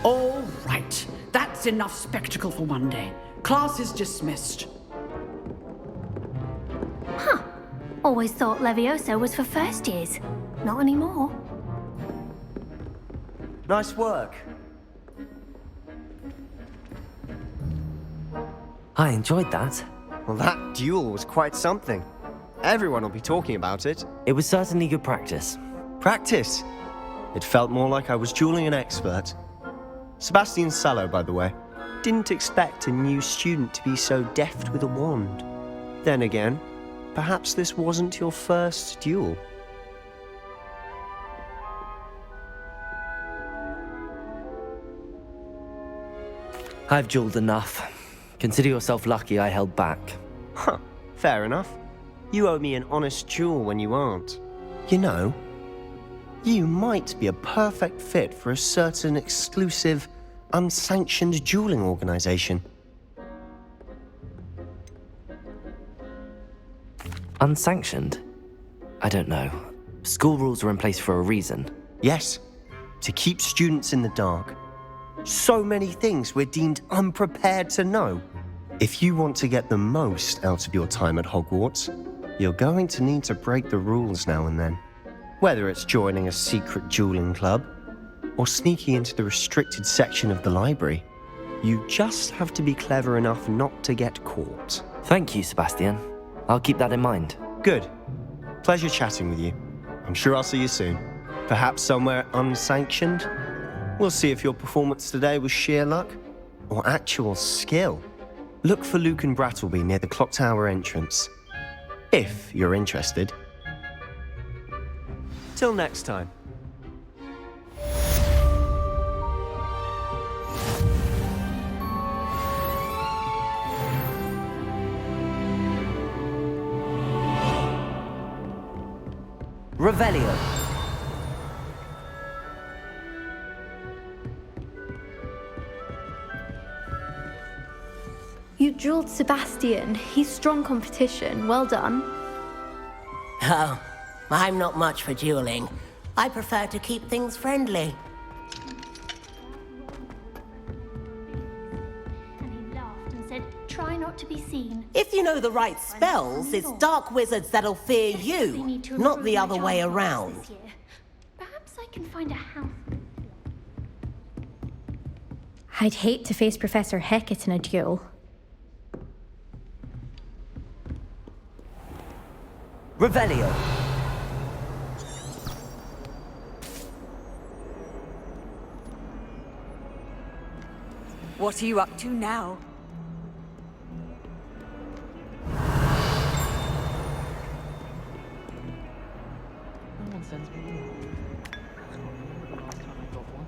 All right, that's enough spectacle for one day. Class is dismissed. Huh. Always thought Levioso was for first years. Not anymore. Nice work. I enjoyed that. Well, that duel was quite something. Everyone will be talking about it. It was certainly good practice. Practice? It felt more like I was dueling an expert. Sebastian Sallow, by the way. Didn't expect a new student to be so deft with a wand. Then again, perhaps this wasn't your first duel. I've dueled enough. Consider yourself lucky I held back. Huh, fair enough. You owe me an honest duel when you aren't. You know, you might be a perfect fit for a certain exclusive, unsanctioned dueling organization. Unsanctioned? I don't know. School rules are in place for a reason. Yes, to keep students in the dark. So many things we're deemed unprepared to know. If you want to get the most out of your time at Hogwarts, you're going to need to break the rules now and then. Whether it's joining a secret dueling club, or sneaking into the restricted section of the library, you just have to be clever enough not to get caught. Thank you, Sebastian. I'll keep that in mind. Good. Pleasure chatting with you. I'm sure I'll see you soon. Perhaps somewhere unsanctioned? We'll see if your performance today was sheer luck or actual skill. Look for Luke and Brattleby near the clock tower entrance, if you're interested. Till next time. Revelio. You dueled Sebastian. He's strong competition. Well done. Oh, I'm not much for dueling. I prefer to keep things friendly. And he laughed and said, try not to be seen. If you know the right spells, it's dark wizards that'll fear you, not the other way around. Perhaps I can find a house. I'd hate to face Professor Hecat in a duel. Revelio. What are you up to now? No one sends me email. Last time I got one.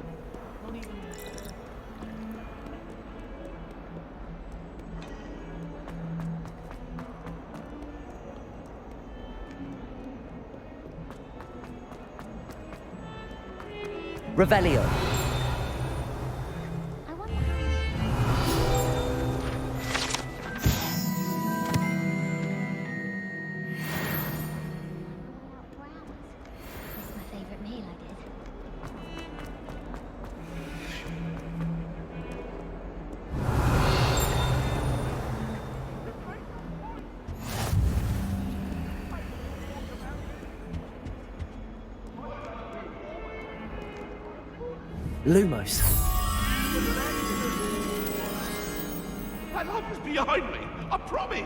Not even... Revelio. Lumos. That light was behind me, I promise!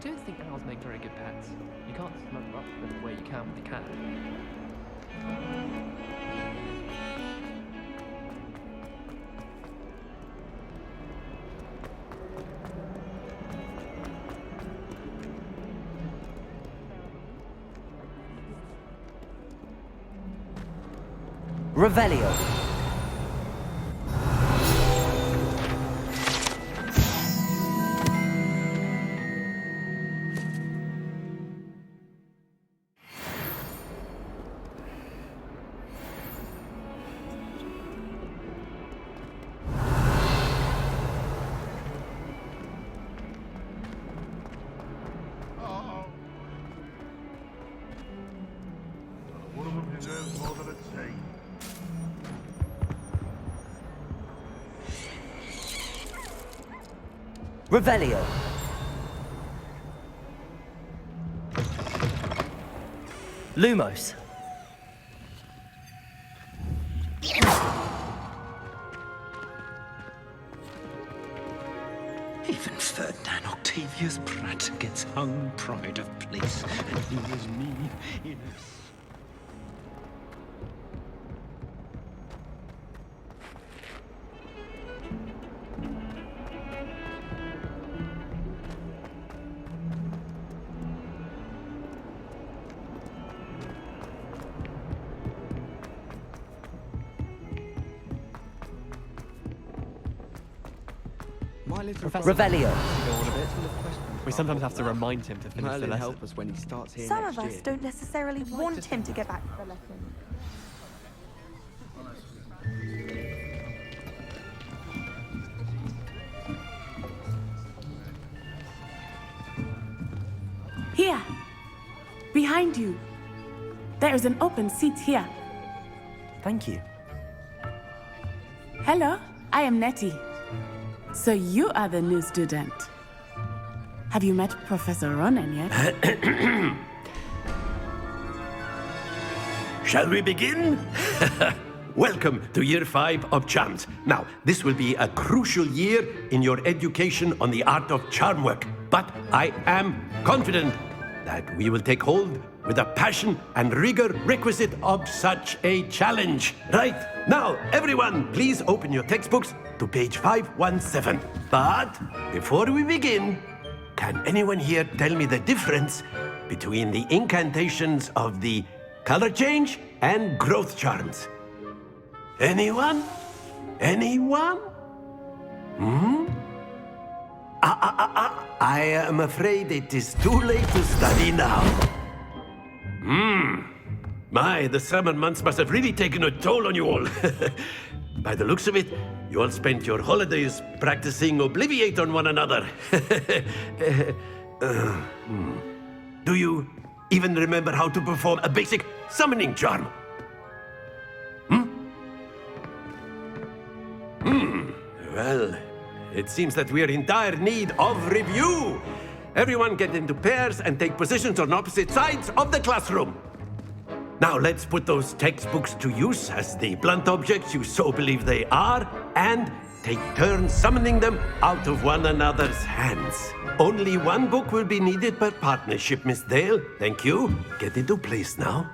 don't think owls make very good pets. You can't smother up them the way you can with a cat. Revelio. One of them deserves more than a tea. Revelio. Lumos. Even Ferdinand Octavius Pratt gets hung pride of place, and here's me in a... Professor, Revelio. go on a bit. We sometimes have to remind him to finish the lesson. Help us when he starts here Some of us don't necessarily want him to get back to the lesson. Here, behind you. There is an open seat here. Thank you. Hello, I am Nettie. So you are the new student. Have you met Professor Ronan yet? Shall we begin? Welcome to Year 5 of Charms. Now, this will be a crucial year in your education on the art of charm work. But I am confident that we will take hold with the passion and rigor requisite of such a challenge. Right, now, everyone, please open your textbooks to page 517. But before we begin, can anyone here tell me the difference between the incantations of the color change and growth charms? Anyone? Anyone? I am afraid it is too late to study now. My, the summer months must have really taken a toll on you all. By the looks of it, you all spent your holidays practicing Obliviate on one another. Do you even remember how to perform a basic summoning charm? Well, it seems that we are in dire need of review. Everyone get into pairs and take positions on opposite sides of the classroom. Now let's put those textbooks to use as the blunt objects you so believe they are, and take turns summoning them out of one another's hands. Only one book will be needed per partnership, Miss Dale. Thank you. Get into place now.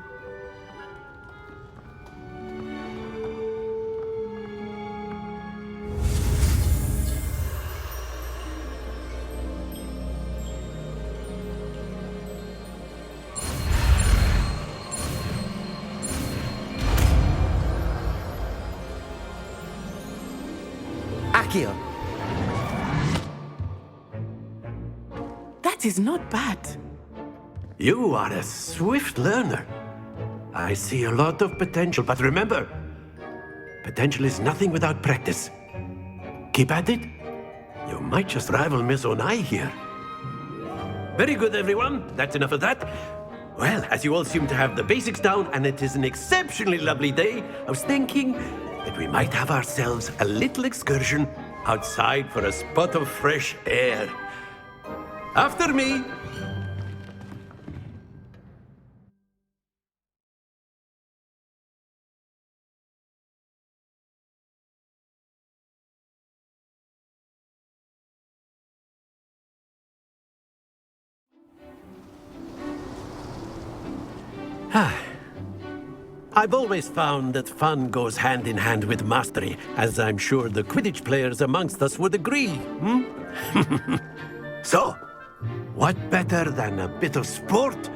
Accio. That is not bad. You are a swift learner. I see a lot of potential, but remember, potential is nothing without practice. Keep at it. You might just rival Miss Onai here. Very good, everyone. That's enough of that. Well, as you all seem to have the basics down, and it is an exceptionally lovely day, I was thinking that we might have ourselves a little excursion outside for a spot of fresh air. After me. I've always found that fun goes hand in hand with mastery, as I'm sure the Quidditch players amongst us would agree, So, what better than a bit of sport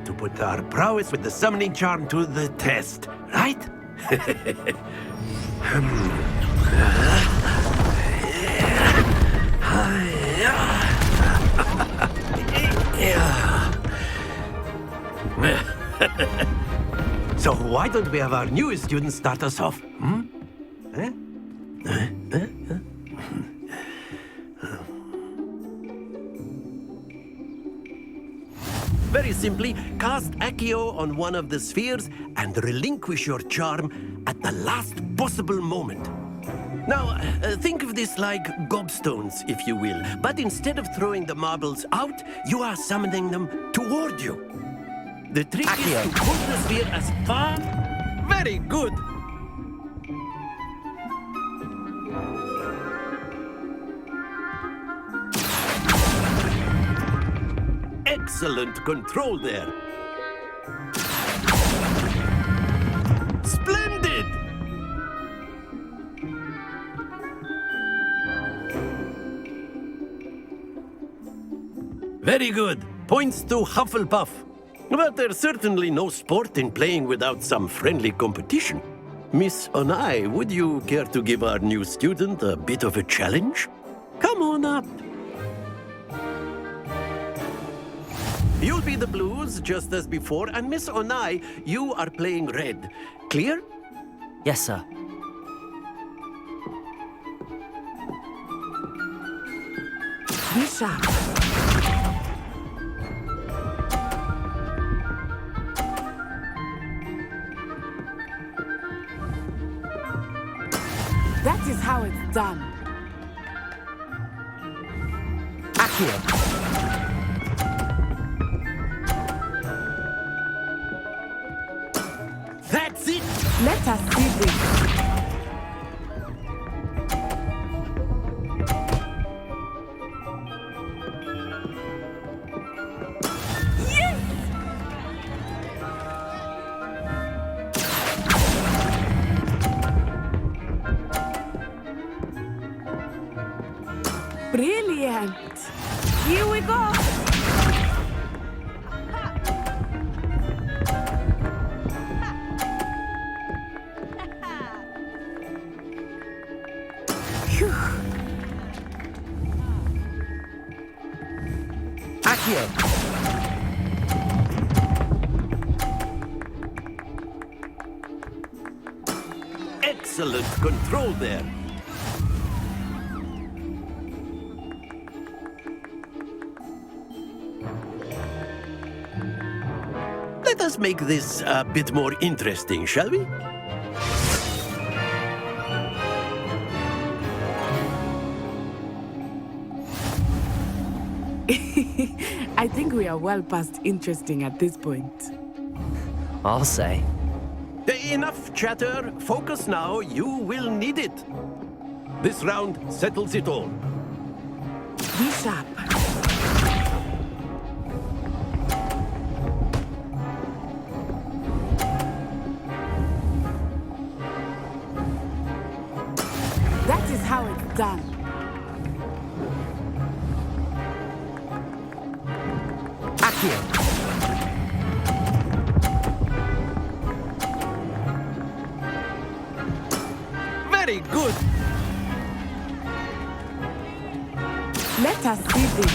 to put our prowess with the summoning charm to the test, right? So why don't we have our newest student start us off? Very simply, cast Accio on one of the spheres and relinquish your charm at the last possible moment. Now, think of this like gobstones, if you will, but instead of throwing the marbles out, you are summoning them toward you. The trick is to pull the sphere as far... Very good! Excellent control there. Splendid! Very good. Points to Hufflepuff. But there's certainly no sport in playing without some friendly competition. Miss Onai, would you care to give our new student a bit of a challenge? Come on up. You'll be the blues, just as before, and Miss Onai, you are playing red. Clear? Yes, sir. Bishop. That is how it's done. Accio. That's it! Let us see this. Brilliant! Here we go! Accio. Excellent control there. Let us make this a bit more interesting, shall we? I think we are well past interesting at this point. I'll say. Enough chatter. Focus now. You will need it. This round settles it all. Be sharp. That is how it's done. Accio. Very good. Let us see this.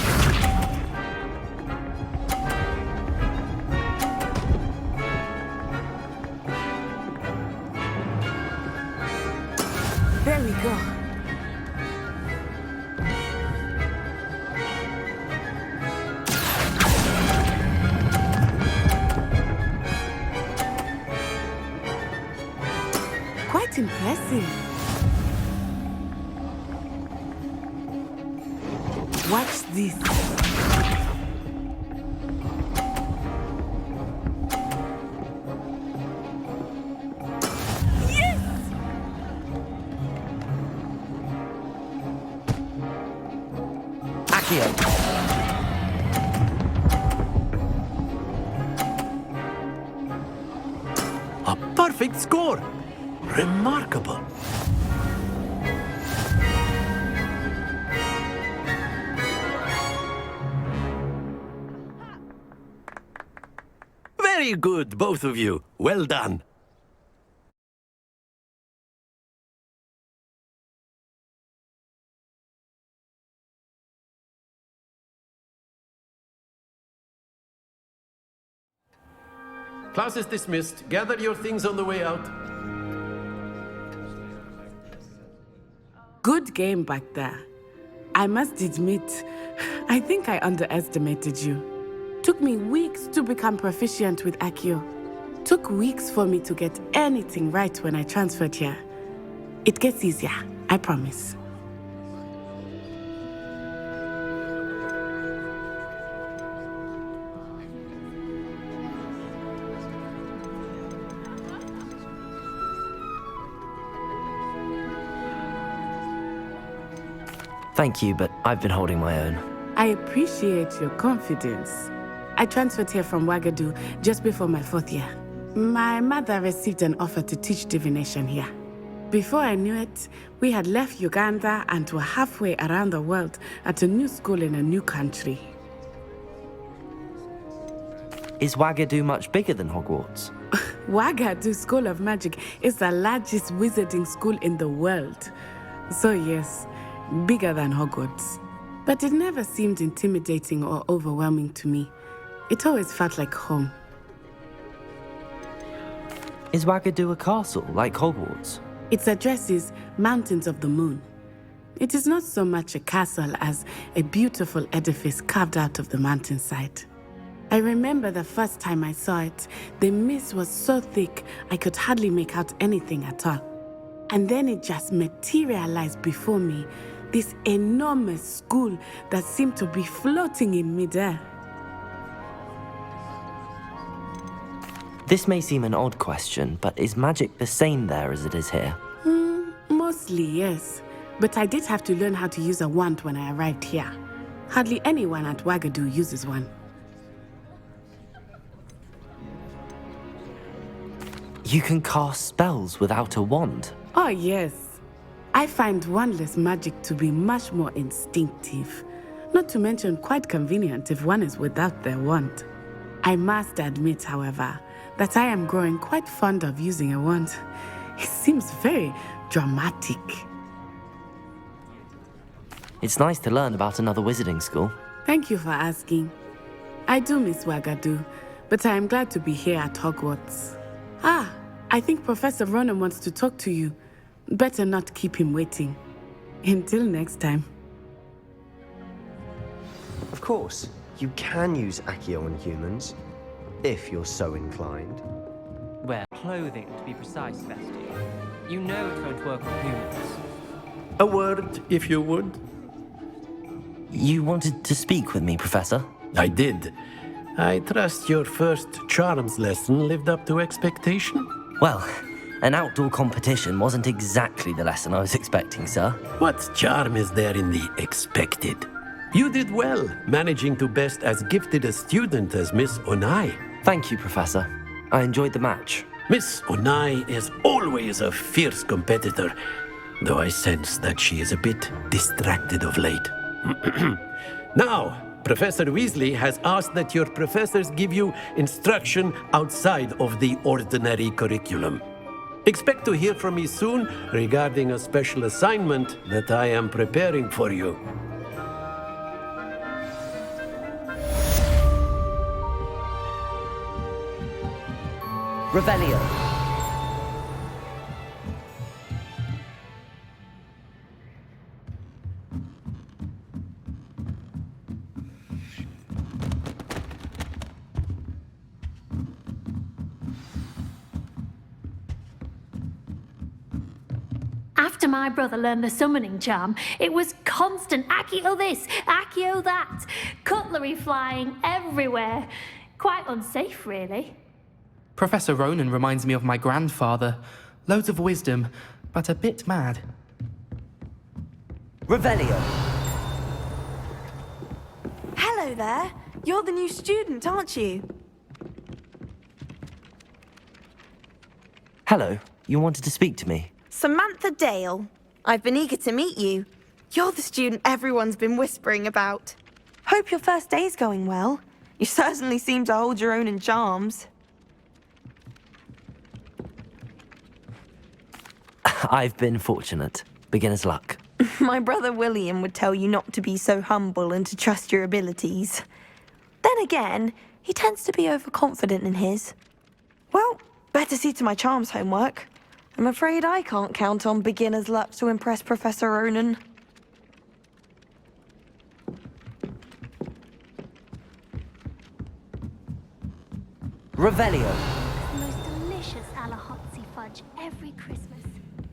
There we go. Quite impressive. Watch this. Yes! Accio. perfect score. Remarkable. Very good, both of you. Well done. Class is dismissed. Gather your things on the way out. Good game back there. I must admit, I think I underestimated you. Took me weeks to become proficient with Accio. Took weeks for me to get anything right when I transferred here. It gets easier, I promise. Thank you, but I've been holding my own. I appreciate your confidence. I transferred here from Wagadu just before my 4th year. My mother received an offer to teach divination here. Before I knew it, we had left Uganda and were halfway around the world at a new school in a new country. Is Wagadu much bigger than Hogwarts? Wagadu School of Magic is the largest wizarding school in the world. So yes, bigger than Hogwarts. But it never seemed intimidating or overwhelming to me. It always felt like home. Is Wagadu a castle, like Hogwarts? Its address is Mountains of the Moon. It is not so much a castle as a beautiful edifice carved out of the mountainside. I remember the first time I saw it, the mist was so thick I could hardly make out anything at all. And then it just materialized before me, this enormous school that seemed to be floating in midair. This may seem an odd question, but is magic the same there as it is here? Mostly, yes. But I did have to learn how to use a wand when I arrived here. Hardly anyone at Wagadu uses one. You can cast spells without a wand? Oh, yes. I find wandless magic to be much more instinctive. Not to mention quite convenient if one is without their wand. I must admit, however, that I am growing quite fond of using a wand. It seems very dramatic. It's nice to learn about another wizarding school. Thank you for asking. I do miss Wagadu, but I am glad to be here at Hogwarts. I think Professor Ronan wants to talk to you. Better not keep him waiting. Until next time. Of course, you can use Accio on humans, if you're so inclined. Wear clothing, to be precise, Bestie. You know it's going to work on humans. A word, if you would. You wanted to speak with me, Professor? I did. I trust your first charms lesson lived up to expectation? Well, an outdoor competition wasn't exactly the lesson I was expecting, sir. What charm is there in the expected? You did well, managing to best as gifted a student as Miss Onai. Thank you, Professor. I enjoyed the match. Miss Onai is always a fierce competitor, though I sense that she is a bit distracted of late. Now, Professor Weasley has asked that your professors give you instruction outside of the ordinary curriculum. Expect to hear from me soon regarding a special assignment that I am preparing for you. Revelio. After my brother learned the summoning charm, it was constant Accio this, Accio that, cutlery flying everywhere. Quite unsafe, really. Professor Ronan reminds me of my grandfather. Loads of wisdom, but a bit mad. Revelio. Hello there. You're the new student, aren't you? Hello, you wanted to speak to me? Samantha Dale. I've been eager to meet you. You're the student everyone's been whispering about. Hope your first day's going well. You certainly seem to hold your own in charms. I've been fortunate. Beginner's luck. My brother William would tell you not to be so humble and to trust your abilities. Then again, he tends to be overconfident in his. Well, better see to my charms homework. I'm afraid I can't count on beginner's luck to impress Professor Ronan. Revelio. The most delicious Alahotzi fudge every Christmas.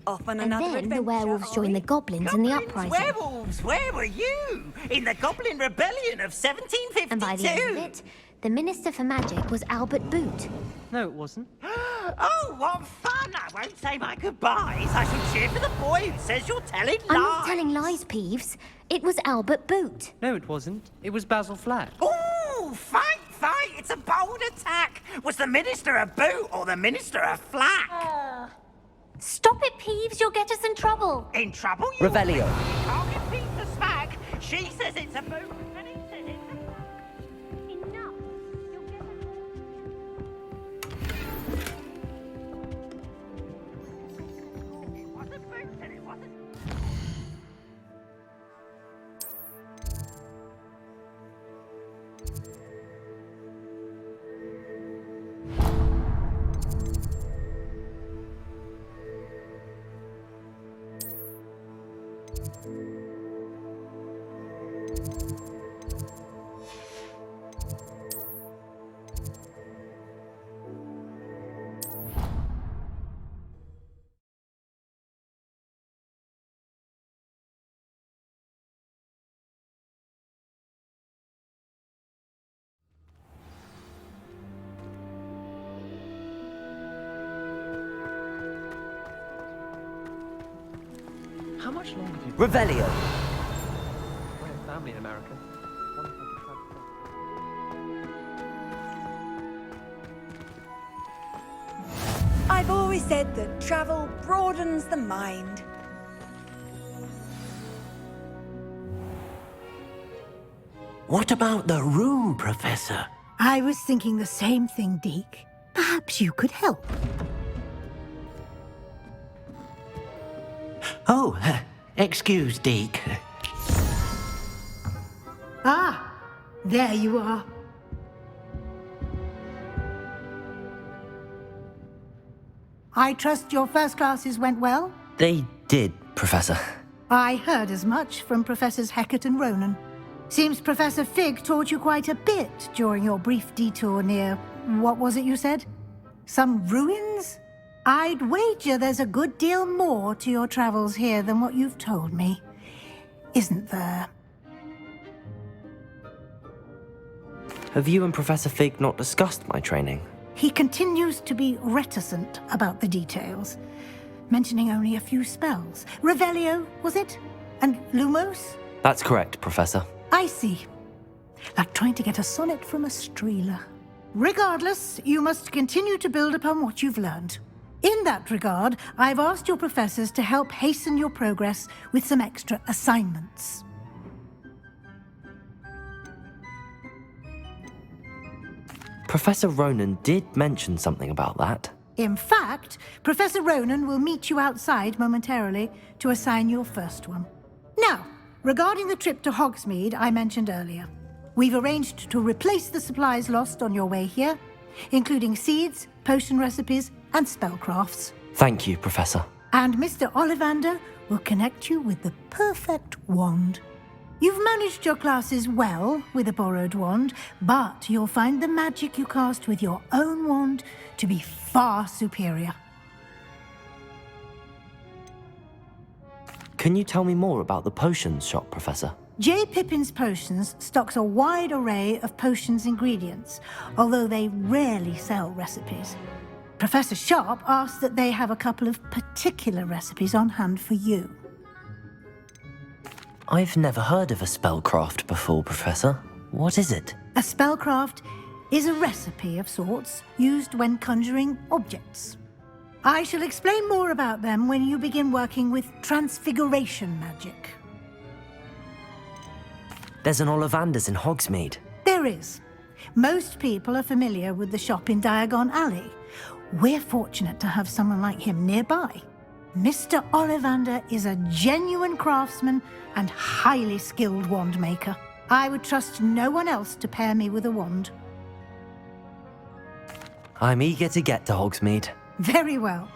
Off on And another then the adventure, werewolves are joined we? the goblins in the uprising. Werewolves, where were you? In the Goblin Rebellion of 1752? And by the end of it, the Minister for Magic was Albert Boot. No, it wasn't. Oh, what fun! I won't say my goodbyes. I shall cheer for the boy who says you're telling lies. I'm not telling lies, Peeves. It was Albert Boot. No, it wasn't. It was Basil Flack. Ooh, fight! It's a bold attack. Was the Minister a boot or the Minister a flack? Stop it, Peeves. You'll get us in trouble. In trouble? You Revelio. can't get Pete the smack. She says it's a boot and he says it's a... Enough. You'll get us... It wasn't boot and it wasn't... How much longer do you... Revelio. I have family in America. Wonder if I could travel. I've always said that travel broadens the mind. What about the room, Professor? I was thinking the same thing, Deke. Perhaps you could help. Oh, excuse, Deke. Ah, there you are. I trust your first classes went well? They did, Professor. I heard as much from Professors Hecat and Ronan. Seems Professor Fig taught you quite a bit during your brief detour near... what was it you said? Some ruins? I'd wager there's a good deal more to your travels here than what you've told me. Isn't there? Have you and Professor Fig not discussed my training? He continues to be reticent about the details, mentioning only a few spells. Revelio, was it? And Lumos? That's correct, Professor. I see. Like trying to get a sonnet from a streeler. Regardless, you must continue to build upon what you've learned. In that regard, I've asked your professors to help hasten your progress with some extra assignments. Professor Ronan did mention something about that. In fact, Professor Ronan will meet you outside momentarily to assign your first one. Now, regarding the trip to Hogsmeade I mentioned earlier, we've arranged to replace the supplies lost on your way here, including seeds, potion recipes, and spellcrafts. Thank you, Professor. And Mr. Ollivander will connect you with the perfect wand. You've managed your classes well with a borrowed wand, but you'll find the magic you cast with your own wand to be far superior. Can you tell me more about the potions shop, Professor? J. Pippin's Potions stocks a wide array of potions ingredients, although they rarely sell recipes. Professor Sharp asks that they have a couple of particular recipes on hand for you. I've never heard of a spellcraft before, Professor. What is it? A spellcraft is a recipe of sorts used when conjuring objects. I shall explain more about them when you begin working with transfiguration magic. There's an Ollivander's in Hogsmeade. There is. Most people are familiar with the shop in Diagon Alley. We're fortunate to have someone like him nearby. Mr. Ollivander is a genuine craftsman and highly skilled wand maker. I would trust no one else to pair me with a wand. I'm eager to get to Hogsmeade. Very well.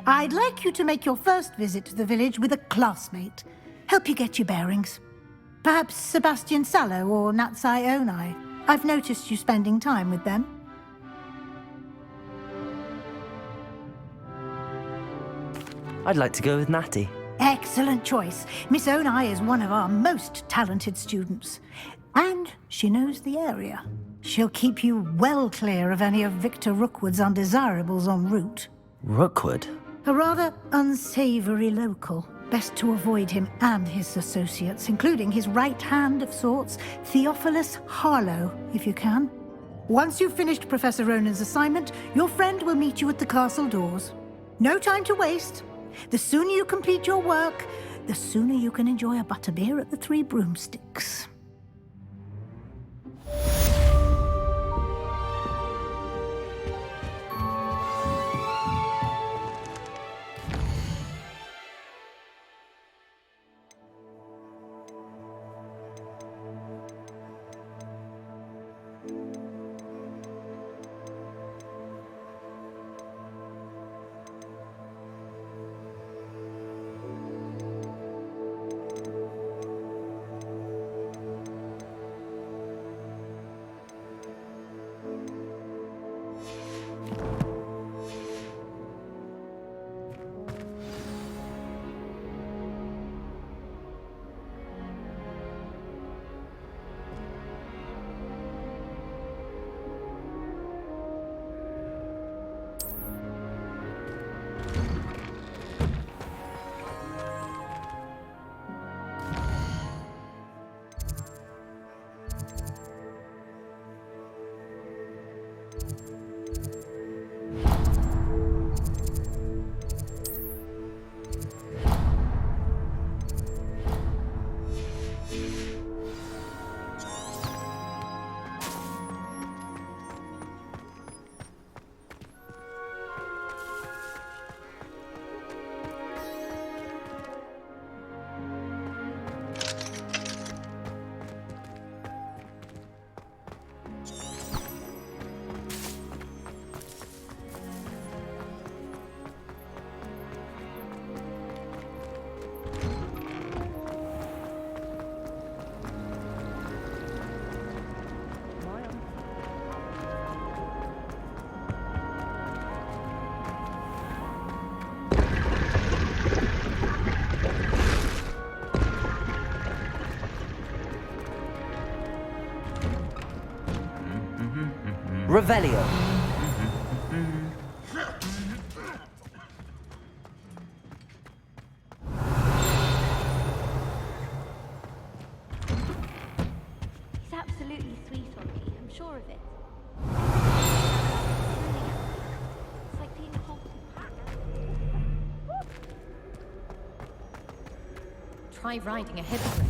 I'd like you to make your first visit to the village with a classmate. Help you get your bearings. Perhaps Sebastian Sallow or Natsai Onai. I've noticed you spending time with them. I'd like to go with Natty. Excellent choice. Miss Onai is one of our most talented students. And she knows the area. She'll keep you well clear of any of Victor Rookwood's undesirables en route. Rookwood? A rather unsavory local. Best to avoid him and his associates, including his right hand of sorts, Theophilus Harlow, if you can. Once you've finished Professor Ronan's assignment, your friend will meet you at the castle doors. No time to waste. The sooner you complete your work, the sooner you can enjoy a butterbeer at the Three Broomsticks. Revelio. He's absolutely sweet on me, I'm sure of it. It's like being haunted. Try riding a hippogriff.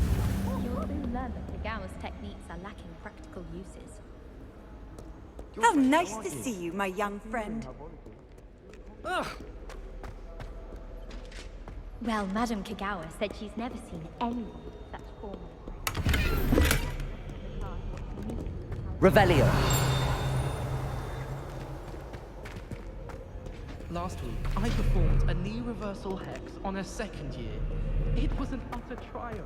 You'll soon learn that Kagawa's techniques are lacking practical uses. How nice to see you, my young friend. Well, Madame Kagawa said she's never seen anyone with such form. Revelio. Last week, I performed a knee reversal hex on a second year. It was an utter triumph.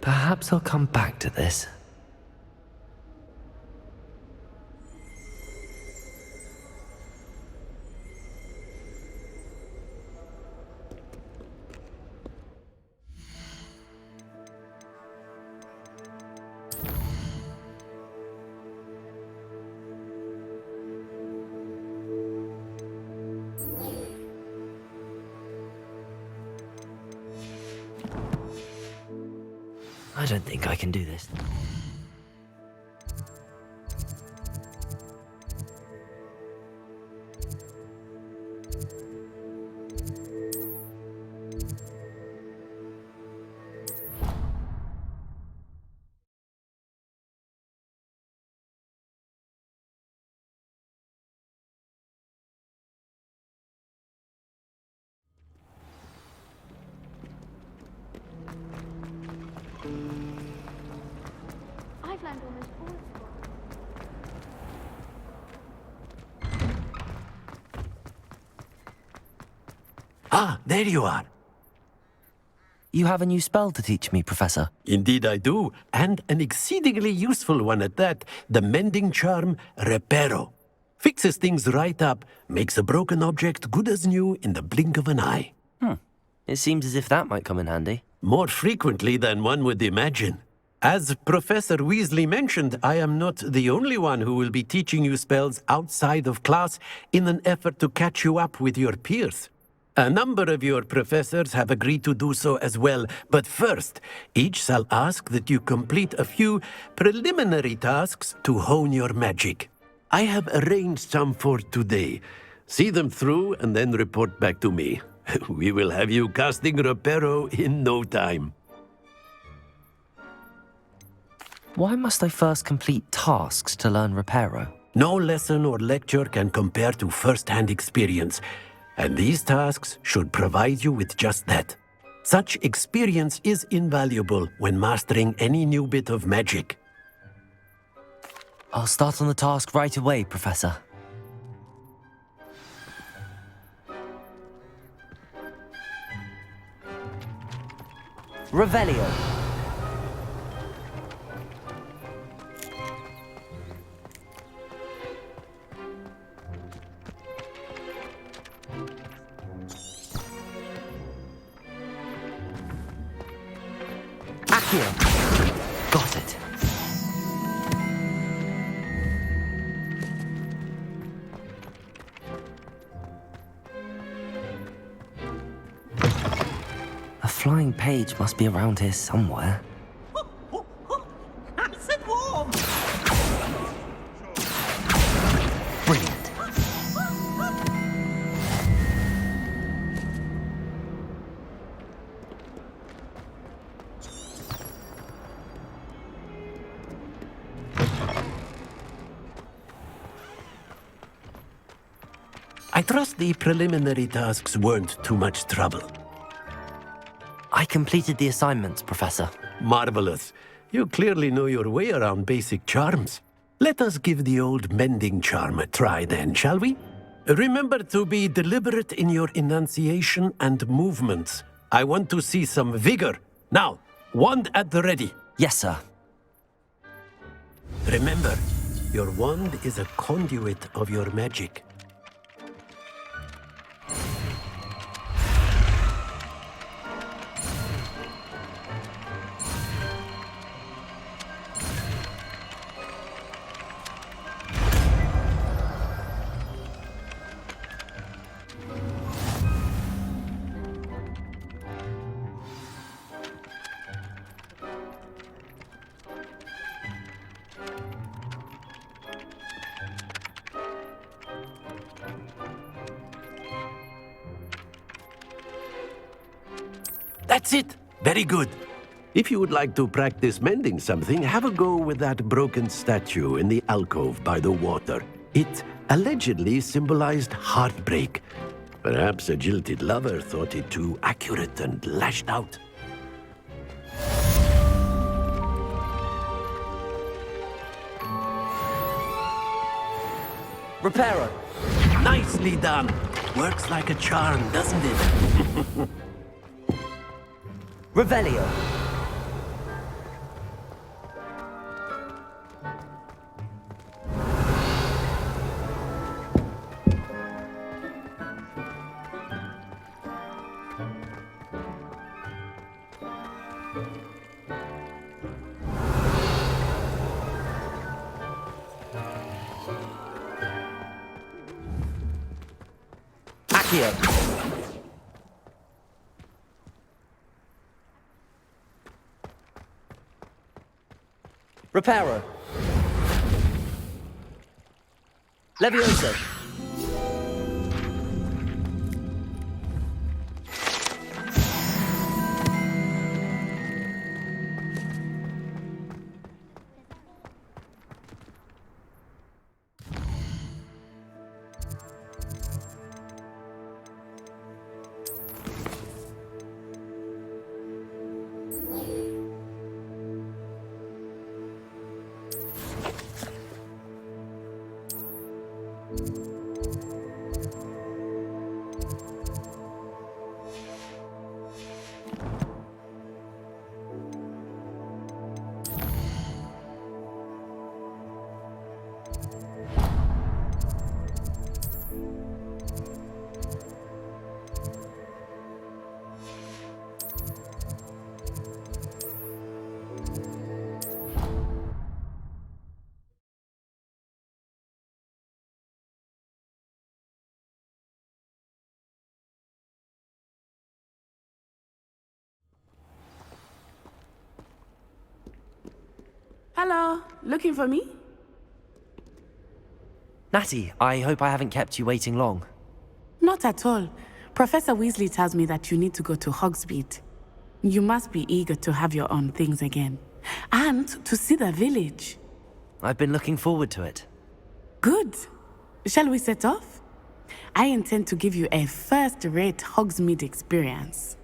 Perhaps I'll come back to this. I don't think I can do this. I've learned almost all of Ah, there you are. You have a new spell to teach me, Professor. Indeed I do, and an exceedingly useful one at that. The mending charm, Reparo. Fixes things right up, makes a broken object good as new in the blink of an eye. It seems as if that might come in handy. More frequently than one would imagine. As Professor Weasley mentioned, I am not the only one who will be teaching you spells outside of class in an effort to catch you up with your peers. A number of your professors have agreed to do so as well, but first, each shall ask that you complete a few preliminary tasks to hone your magic. I have arranged some for today. See them through and then report back to me. We will have you casting Reparo in no time. Why must I first complete tasks to learn Reparo? No lesson or lecture can compare to first-hand experience, and these tasks should provide you with just that. Such experience is invaluable when mastering any new bit of magic. I'll start on the task right away, Professor. Revelio. Accio. Got it. A flying page must be around here somewhere. Nice and warm. Brilliant. I trust the preliminary tasks weren't too much trouble. I completed the assignments, Professor. Marvelous. You clearly know your way around basic charms. Let us give the old mending charm a try then, shall we? Remember to be deliberate in your enunciation and movements. I want to see some vigor. Now, wand at the ready. Yes, sir. Remember, your wand is a conduit of your magic. That's it! Very good. If you would like to practice mending something, have a go with that broken statue in the alcove by the water. It allegedly symbolized heartbreak. Perhaps a jilted lover thought it too accurate and lashed out. Reparo. Nicely done. Works like a charm, doesn't it? Revelio. Accio. Reparo. Levioso. Hello, looking for me? Natty, I hope I haven't kept you waiting long. Not at all. Professor Weasley tells me that you need to go to Hogsmeade. You must be eager to have your own things again. And to see the village. I've been looking forward to it. Good. Shall we set off? I intend to give you a first-rate Hogsmeade experience.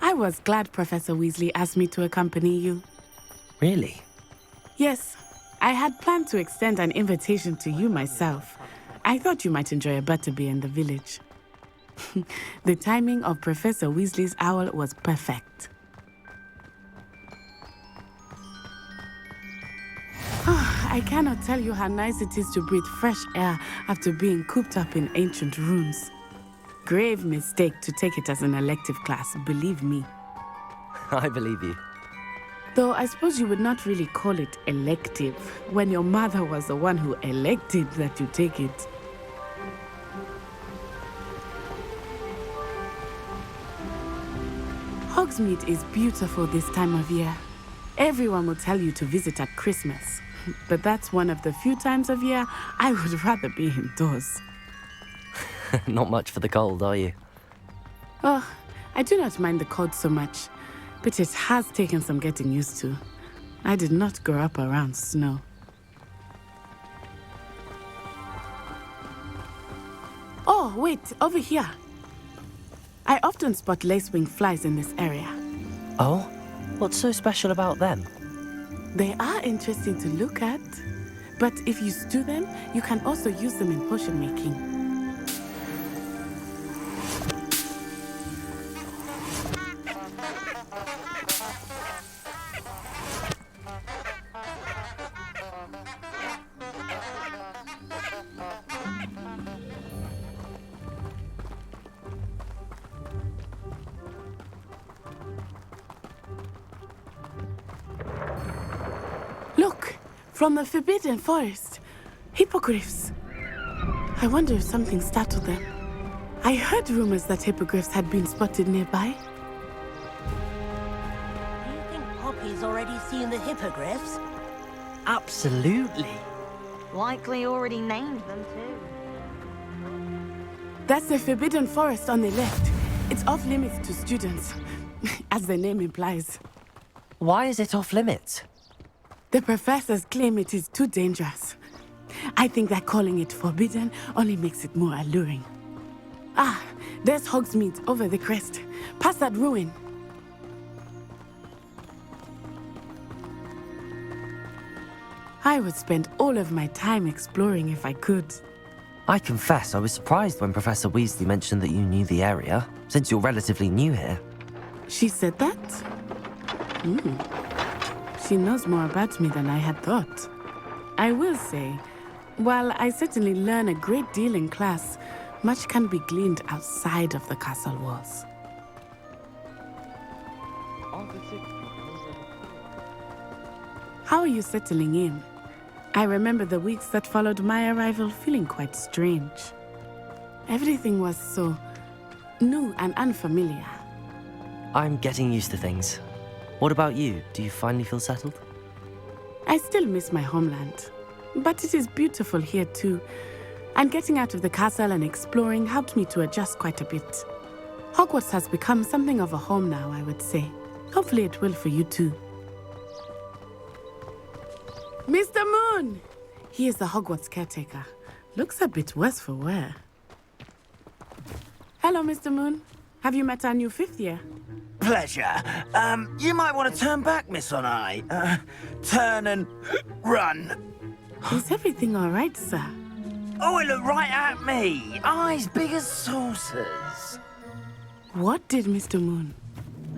I was glad Professor Weasley asked me to accompany you. Really? Yes, I had planned to extend an invitation to you myself. I thought you might enjoy a butterbeer in the village. The timing of Professor Weasley's owl was perfect. I cannot tell you how nice it is to breathe fresh air after being cooped up in ancient rooms. Grave mistake to take it as an elective class, believe me. I believe you. Though I suppose you would not really call it elective when your mother was the one who elected that you take it. Hogsmeade is beautiful this time of year. Everyone will tell you to visit at Christmas, but that's one of the few times of year I would rather be indoors. Not much for the cold, are you? Oh, I do not mind the cold so much, but it has taken some getting used to. I did not grow up around snow. Oh, wait, over here. I often spot lacewing flies in this area. Oh? What's so special about them? They are interesting to look at, but if you stew them, you can also use them in potion making. Look, from the Forbidden Forest. Hippogriffs. I wonder if something startled them. I heard rumors that hippogriffs had been spotted nearby. Do you think Poppy's already seen the hippogriffs? Absolutely. Likely already named them too. That's the Forbidden Forest on the left. It's off limits to students, as the name implies. Why is it off limits? The professors claim it is too dangerous. I think that calling it forbidden only makes it more alluring. Ah, there's Hogsmeade over the crest. Past that ruin. I would spend all of my time exploring if I could. I confess I was surprised when Professor Weasley mentioned that you knew the area, since you're relatively new here. She said that? She knows more about me than I had thought. I will say, while I certainly learn a great deal in class, much can be gleaned outside of the castle walls. How are you settling in? I remember the weeks that followed my arrival feeling quite strange. Everything was so new and unfamiliar. I'm getting used to things. What about you? Do you finally feel settled? I still miss my homeland, but it is beautiful here too. And getting out of the castle and exploring helped me to adjust quite a bit. Hogwarts has become something of a home now, I would say. Hopefully it will for you too. Mr. Moon! He is the Hogwarts caretaker. Looks a bit worse for wear. Hello, Mr. Moon. Have you met our new fifth year? Pleasure. You might want to turn back, Miss Onai. Turn and run. Is everything all right, sir? Oh, it looked right at me. Eyes big as saucers. What did Mr. Moon?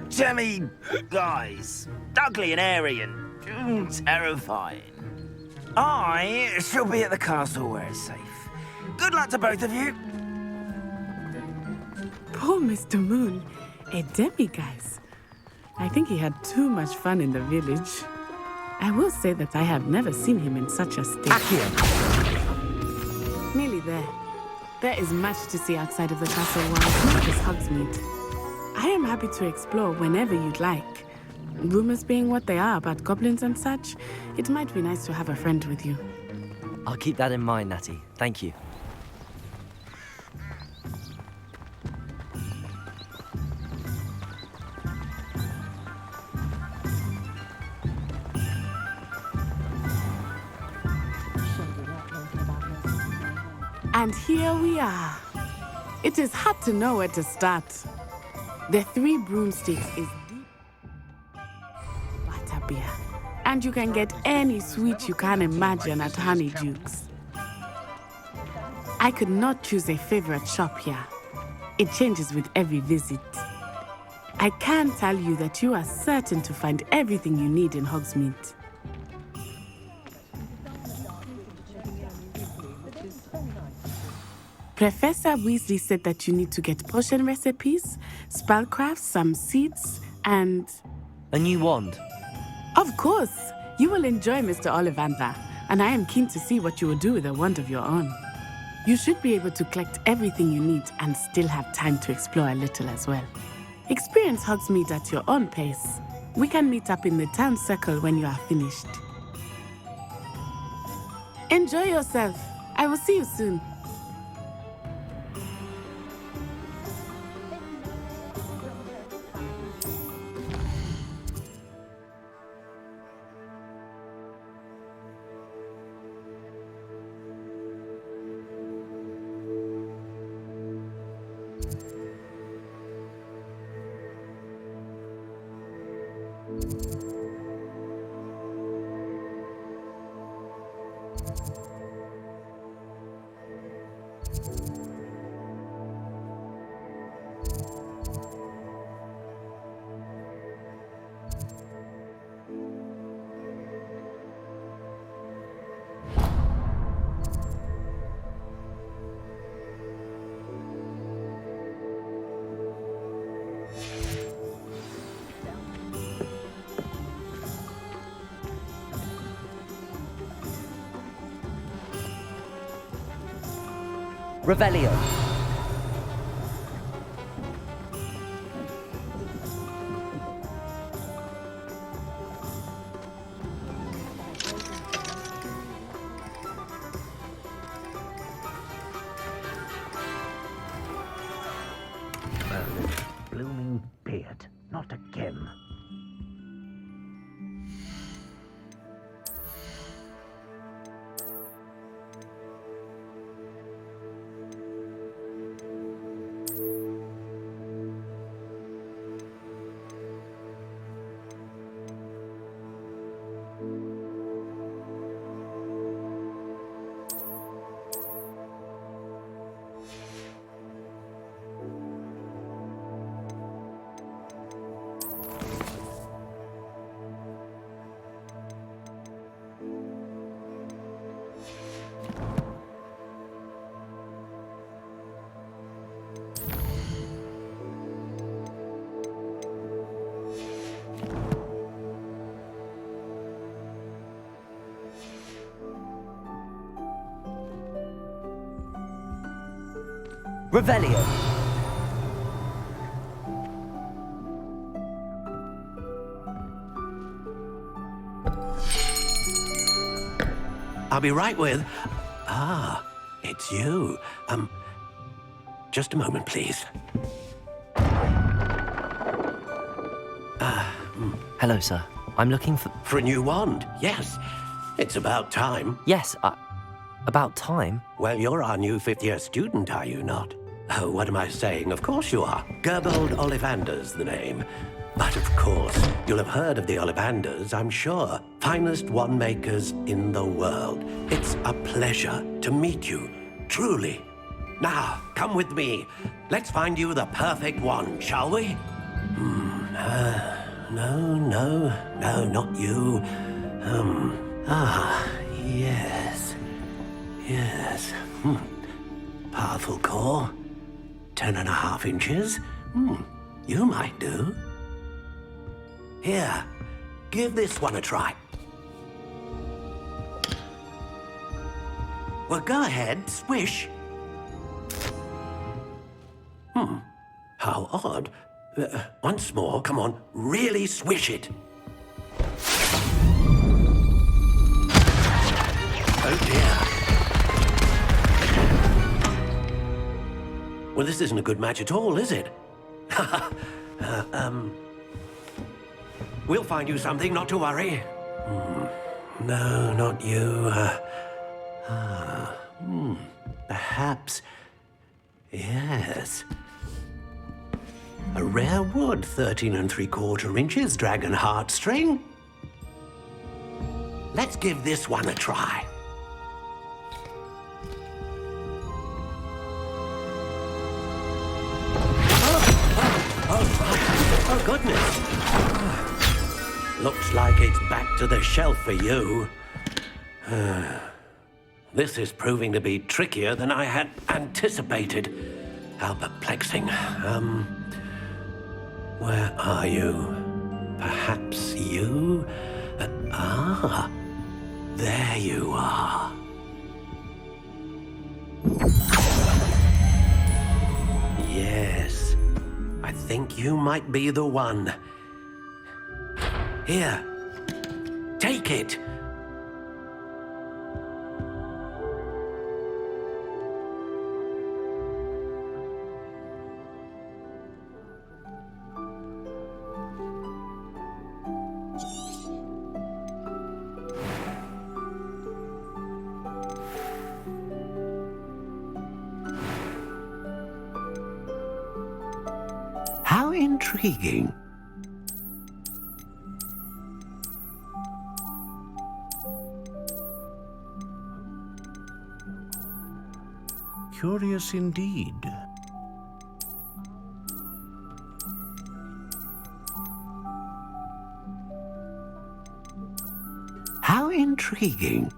Jemmy, guys. Ugly and airy and terrifying. I shall be at the castle where it's safe. Good luck to both of you. Poor Mr. Moon. A demiguise. I think he had too much fun in the village. I will say that I have never seen him in such a state. Nearly there. There is much to see outside of the castle walls, not just Hogsmeade. I am happy to explore whenever you'd like. Rumors being what they are about goblins and such, it might be nice to have a friend with you. I'll keep that in mind, Natty. Thank you. And here we are. It is hard to know where to start. The Three Broomsticks is deep butterbeer. And you can get any sweet you can imagine at Honeydukes. I could not choose a favorite shop here. It changes with every visit. I can tell you that you are certain to find everything you need in Hogsmeade. Professor Weasley said that you need to get potion recipes, spellcrafts, some seeds, and... A new wand. Of course! You will enjoy Mr. Ollivander, and I am keen to see what you will do with a wand of your own. You should be able to collect everything you need and still have time to explore a little as well. Experience Hogsmeade at your own pace. We can meet up in the town circle when you are finished. Enjoy yourself. I will see you soon. Revelio. Blooming beard, not again. Revelio. I'll be right with... Ah, it's you. Just a moment, please. Hello, sir. I'm looking for... For a new wand, yes. It's about time. Yes, about time? Well, you're our new fifth-year student, are you not? Oh, what am I saying? Of course you are. Gerbold Ollivander's the name. But of course, you'll have heard of the Ollivanders, I'm sure. Finest wand makers in the world. It's a pleasure to meet you, truly. Now, come with me. Let's find you the perfect wand, shall we? No, not you. Yes. Powerful core. 10.5 inches. You might do. Here, give this one a try. Well, go ahead, swish. How odd. Once more, come on, really swish it. Oh dear. Well, this isn't a good match at all, is it? We'll find you something, not to worry. No, not you. Perhaps... Yes. A rare wood, 13 3/4 inches, dragon heartstring. Let's give this one a try. Oh, goodness. Looks like it's back to the shelf for you. This is proving to be trickier than I had anticipated. How perplexing. Where are you? Perhaps you? There you are. Yes, I think you might be the one. Here, take it. How intriguing. Curious indeed. How intriguing.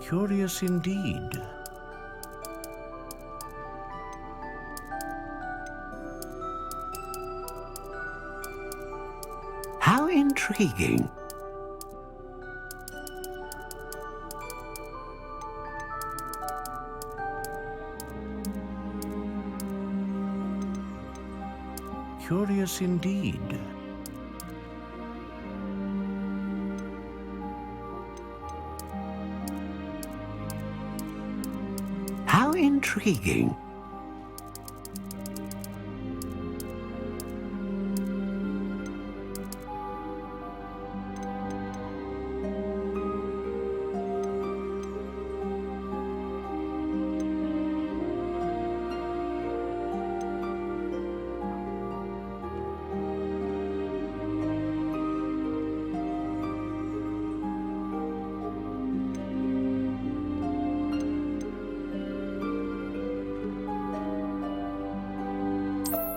Curious indeed. How intriguing. Curious indeed. How intriguing.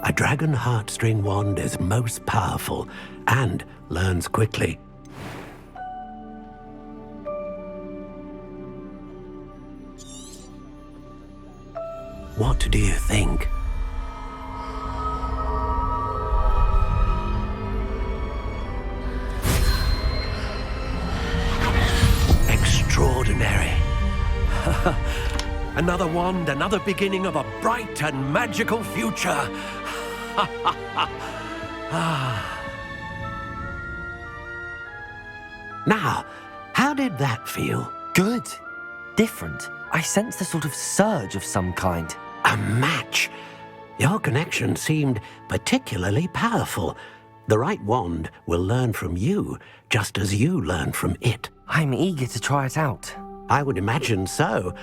A dragon heartstring wand is most powerful and learns quickly. What do you think? extraordinary. Another wand, another beginning of a bright and magical future. Now, how did that feel? Good. Different. I sensed a sort of surge of some kind. A match. Your connection seemed particularly powerful. The right wand will learn from you, just as you learn from it. I'm eager to try it out. I would imagine so.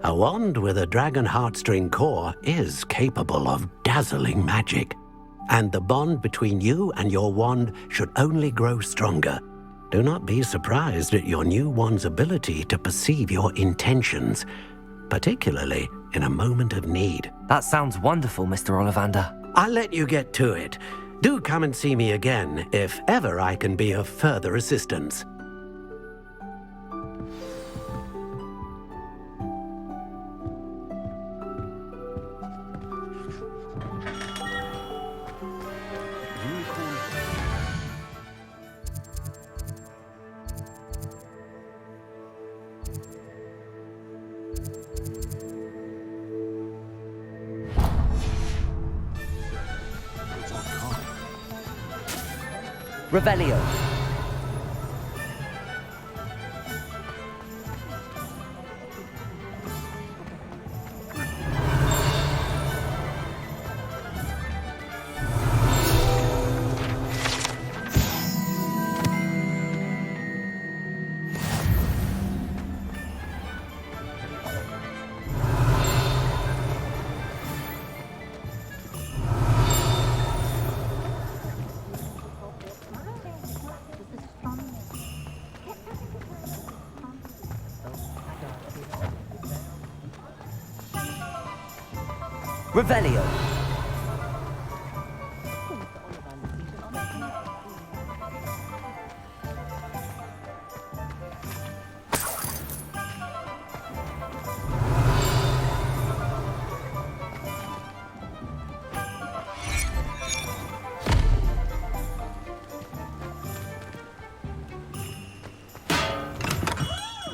A wand with a dragon heartstring core is capable of dazzling magic. And the bond between you and your wand should only grow stronger. Do not be surprised at your new wand's ability to perceive your intentions, particularly in a moment of need. That sounds wonderful, Mr. Ollivander. I'll let you get to it. Do come and see me again if ever I can be of further assistance. Revelio. Revelio.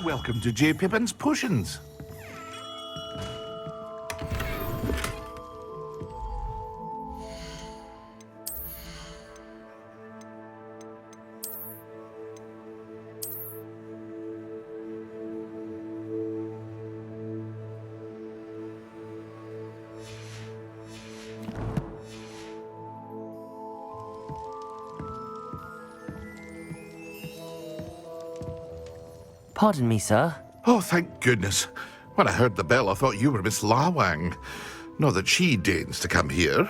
Welcome to J. Pippin's Potions. Pardon me, sir. Oh, thank goodness. When I heard the bell, I thought you were Miss Lawang. Not that she deigns to come here.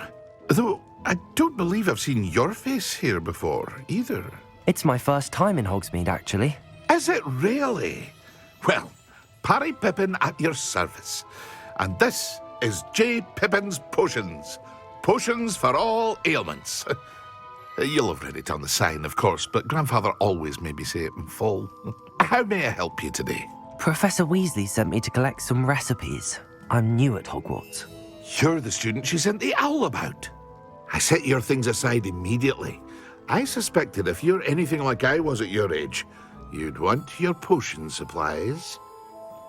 Though I don't believe I've seen your face here before, either. It's my first time in Hogsmeade, actually. Is it really? Well, Parry Pippin at your service. And this is J. Pippin's Potions. Potions for all ailments. You'll have read it on the sign, of course, but Grandfather always made me say it in full. How may I help you today? Professor Weasley sent me to collect some recipes. I'm new at Hogwarts. You're the student she sent the owl about. I set your things aside immediately. I suspected if you're anything like I was at your age, you'd want your potion supplies.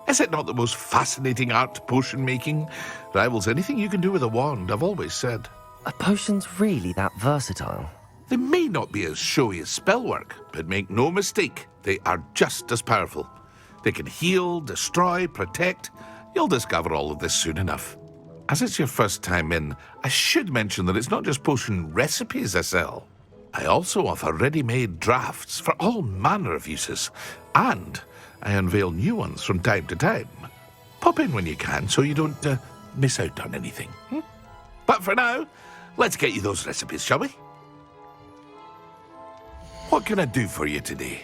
Is it not the most fascinating art, potion making? Rivals anything you can do with a wand, I've always said. Are potions really that versatile? They may not be as showy as spellwork, but make no mistake, they are just as powerful. They can heal, destroy, protect. You'll discover all of this soon enough. As it's your first time in, I should mention that it's not just potion recipes I sell. I also offer ready-made drafts for all manner of uses, and I unveil new ones from time to time. Pop in when you can so you don't miss out on anything. But for now, let's get you those recipes, shall we? What can I do for you today?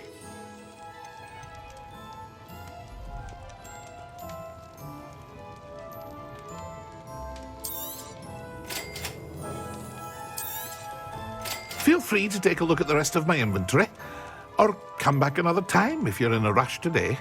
Feel free to take a look at the rest of my inventory, or come back another time if you're in a rush today.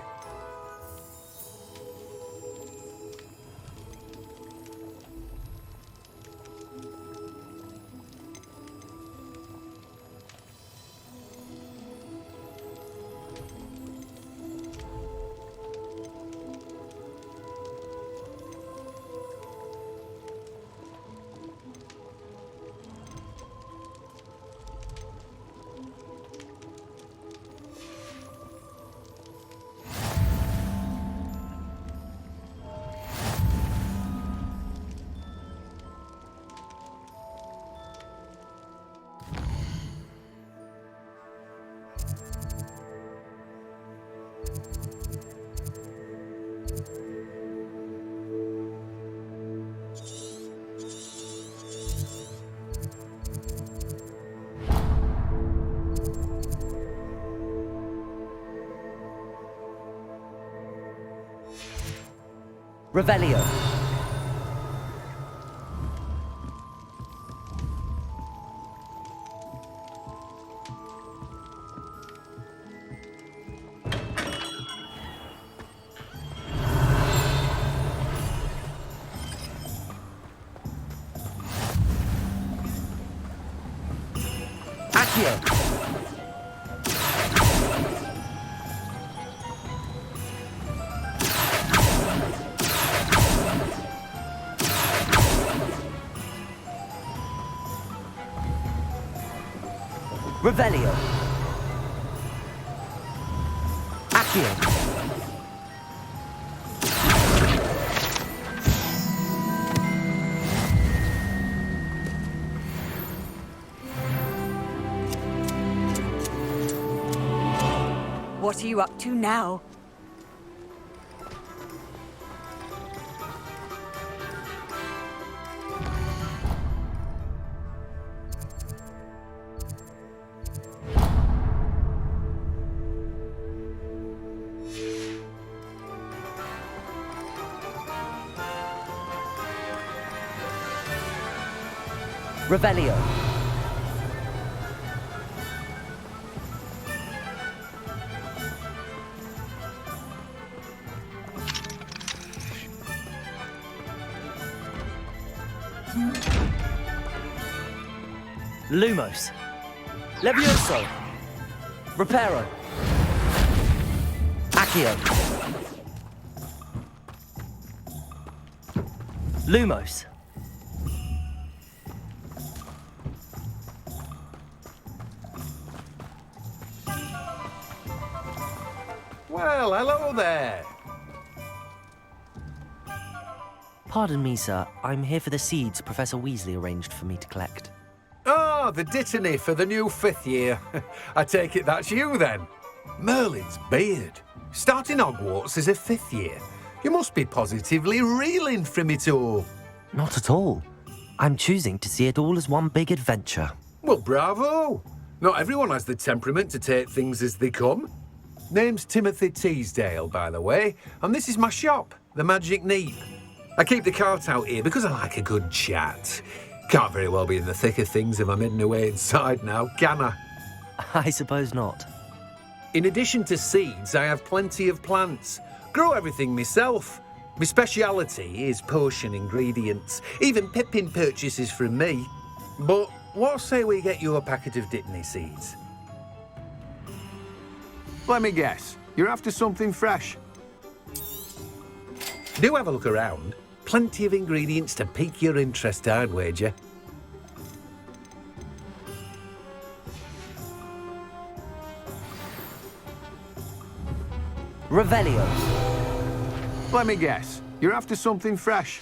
Revelio. Accio. Revelio. Accio. What are you up to now? Revelio. Lumos. Levioso. Reparo. Accio. Lumos. Well, hello there. Pardon me, sir. I'm here for the seeds Professor Weasley arranged for me to collect. Oh, the dittany for the new 5th year. I take it that's you then. Merlin's beard. Starting Hogwarts as a 5th year. You must be positively reeling from it all. Not at all. I'm choosing to see it all as one big adventure. Well, bravo. Not everyone has the temperament to take things as they come. Name's Timothy Teasdale, by the way, and this is my shop, the Magic Neep. I keep the cart out here because I like a good chat. Can't very well be in the thick of things if I'm hidden away inside now, can I? I suppose not. In addition to seeds, I have plenty of plants. Grow everything myself. My speciality is potion ingredients. Even Pippin purchases from me. But what say we get you a packet of Dittany seeds? Let me guess. You're after something fresh. Do have a look around. Plenty of ingredients to pique your interest, I'd wager. Revelio. Let me guess. You're after something fresh.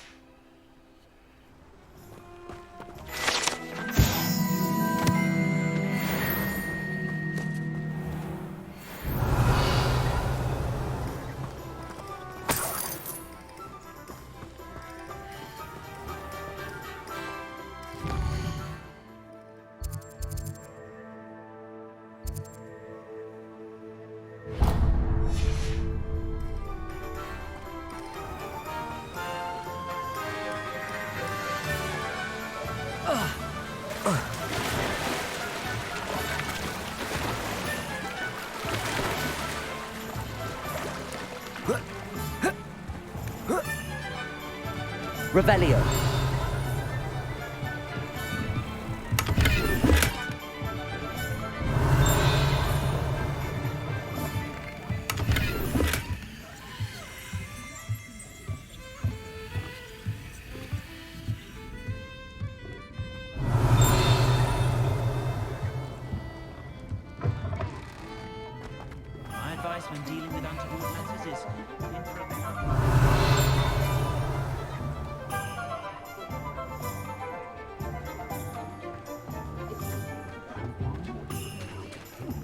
Revelio. My advice when dealing with untoward matters is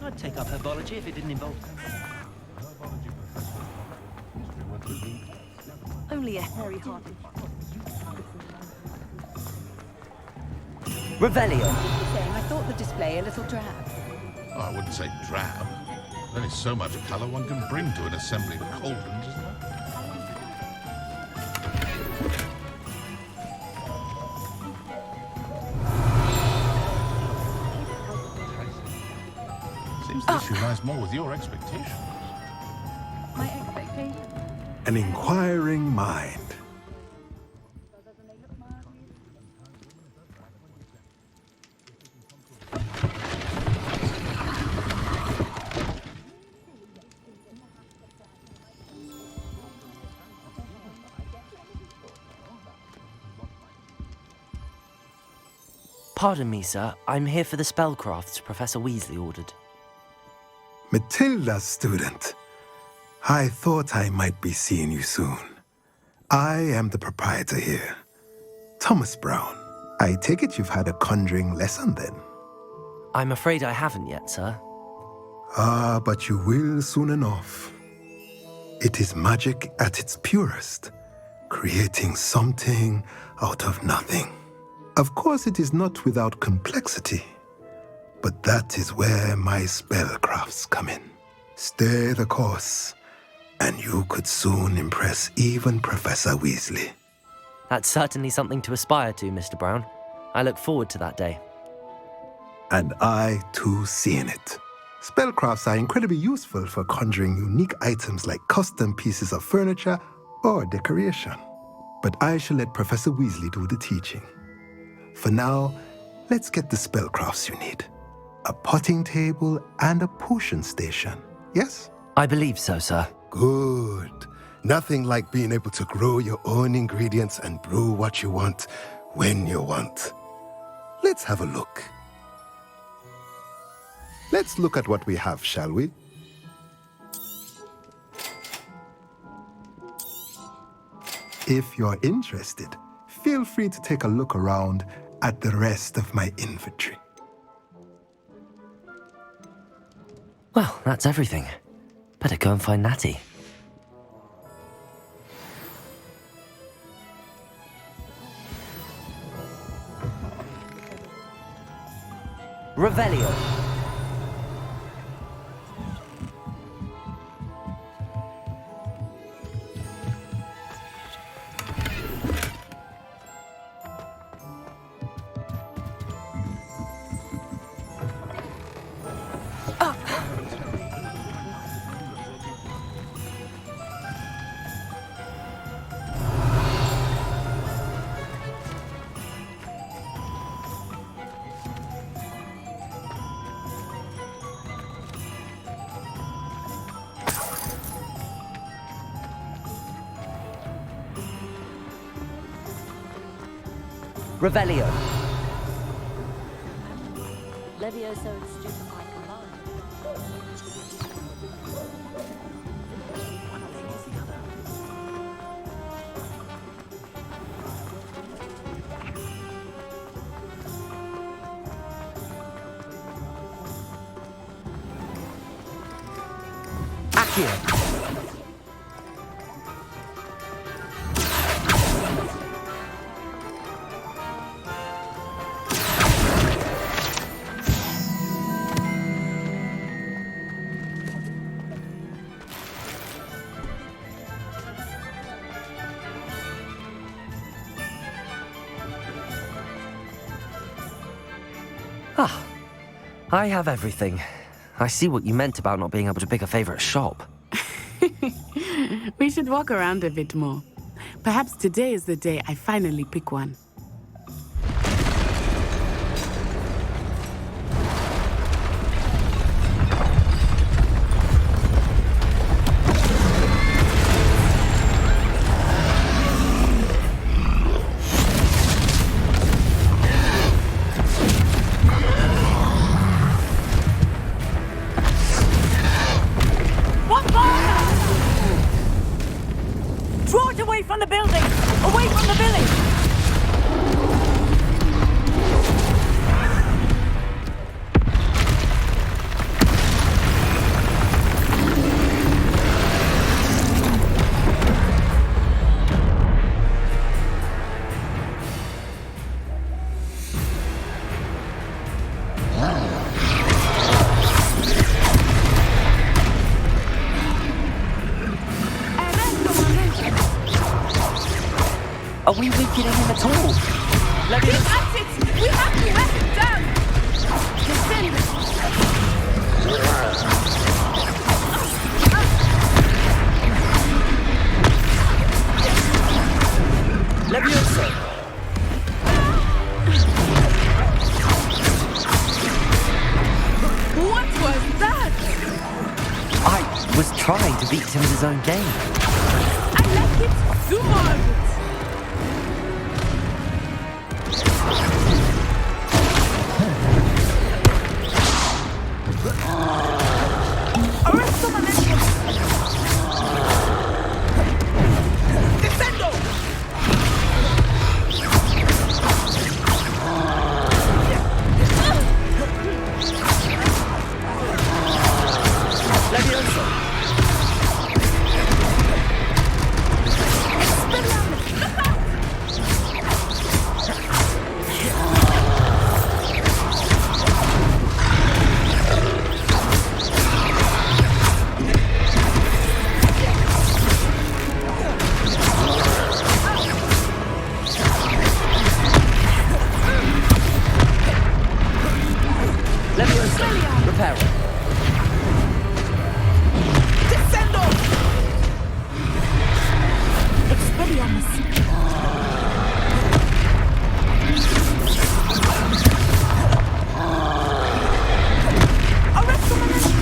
I'd take up herbology if it didn't involve. Only a hairy-hearted. Revelio. I thought the display a little drab. Oh, I wouldn't say drab. There's only so much colour one can bring to an assembly of cauldrons, isn't there? synchronize more with your expectations. My expectations. An inquiring mind. Pardon me, sir. I'm here for the spellcrafts Professor Weasley ordered. Matilda's student. I thought I might be seeing you soon. I am the proprietor here, Thomas Brown. I take it you've had a conjuring lesson then? I'm afraid I haven't yet, sir. Ah, but you will soon enough. It is magic at its purest, creating something out of nothing. Of course, it is not without complexity, but that is where my spellcrafts come in. Stay the course, and you could soon impress even Professor Weasley. That's certainly something to aspire to, Mr. Brown. I look forward to that day. And I, too, seeing it. Spellcrafts are incredibly useful for conjuring unique items like custom pieces of furniture or decoration. But I shall let Professor Weasley do the teaching. For now, let's get the spellcrafts you need. A potting table and a potion station, yes? I believe so, sir. Good. Nothing like being able to grow your own ingredients and brew what you want when you want. Let's have a look. Let's look at what we have, shall we? If you're interested, feel free to take a look around at the rest of my inventory. Well, that's everything. Better go and find Natty. Revelio. Revelio. Levioso stupefy command. Accio. Ah, I have everything. I see what you meant about not being able to pick a favorite shop. We should walk around a bit more. Perhaps today is the day I finally pick one. Draw it away from the building! Away from the village! Are we weakening him at all? Keep at it! We have to let him down! Descend! was trying to beat him at his own game. I like it so much! Arresto momentum! Descendo! Levioso! Levioso! Reparo! Descendo! Expelliarmus! Arresto momentum!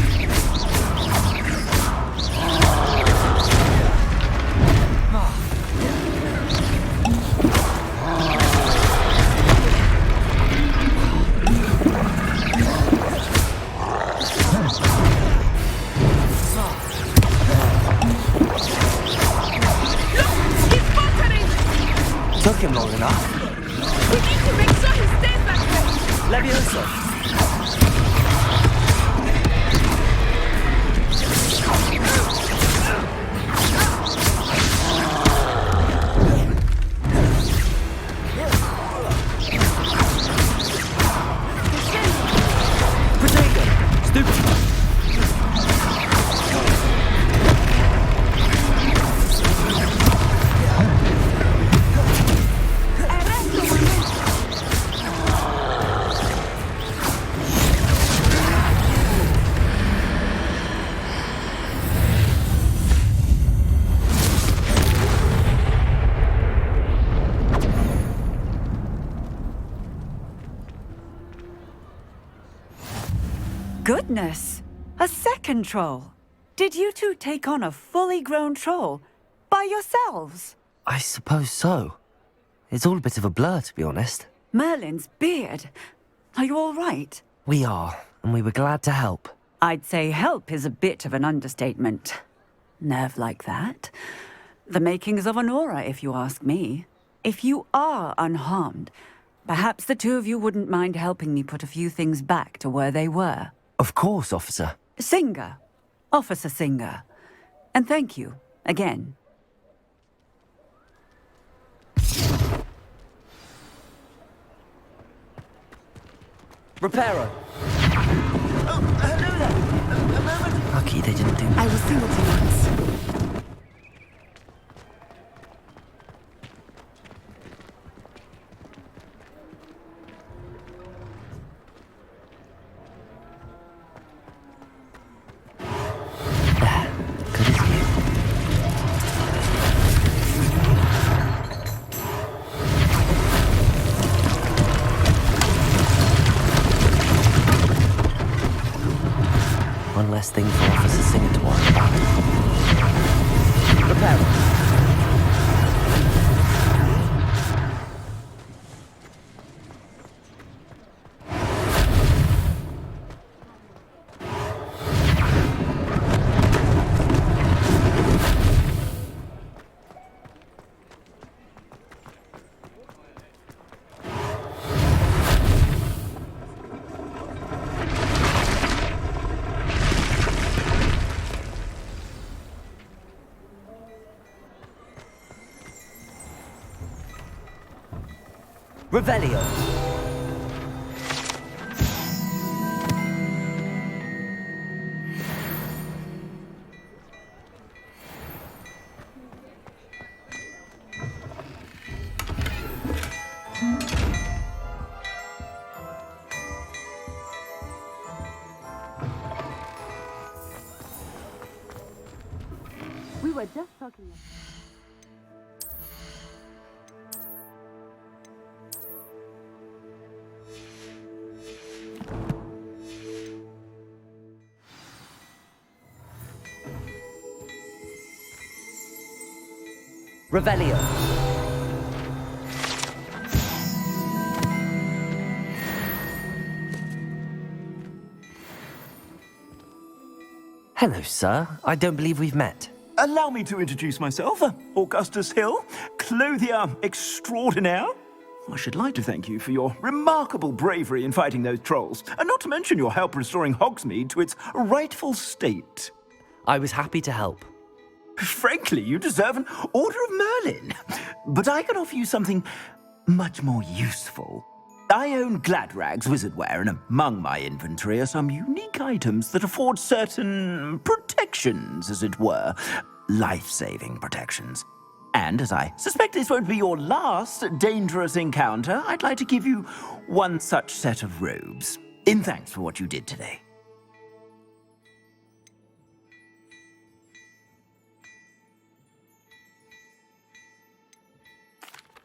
Took him long enough. We need to make sure he stays back there! Levioso! Protego! Stupid! Goodness! A second troll! Did you two take on a fully grown troll? By yourselves? I suppose so. It's all a bit of a blur, to be honest. Merlin's beard! Are you all right? We are, and we were glad to help. I'd say help is a bit of an understatement. Nerve like that? The makings of an aura, if you ask me. If you are unharmed, perhaps the two of you wouldn't mind helping me put a few things back to where they were. Of course, officer. Singer. Officer Singer. And thank you, again. Reparo! Lucky they didn't do I was single once. Good as you. One less thing for Officer Singer to worry about. Reparo! Revelio. We were just talking. Revelio. Hello, sir. I don't believe we've met. Allow me to introduce myself. Augustus Hill, clothier extraordinaire. I should like to thank you for your remarkable bravery in fighting those trolls, and not to mention your help restoring Hogsmeade to its rightful state. I was happy to help. Frankly, you deserve an Order of Merlin. But I can offer you something much more useful. I own Gladrag's wizardware, and among my inventory are some unique items that afford certain protections, as it were. Life-saving protections. And as I suspect this won't be your last dangerous encounter, I'd like to give you one such set of robes, in thanks for what you did today.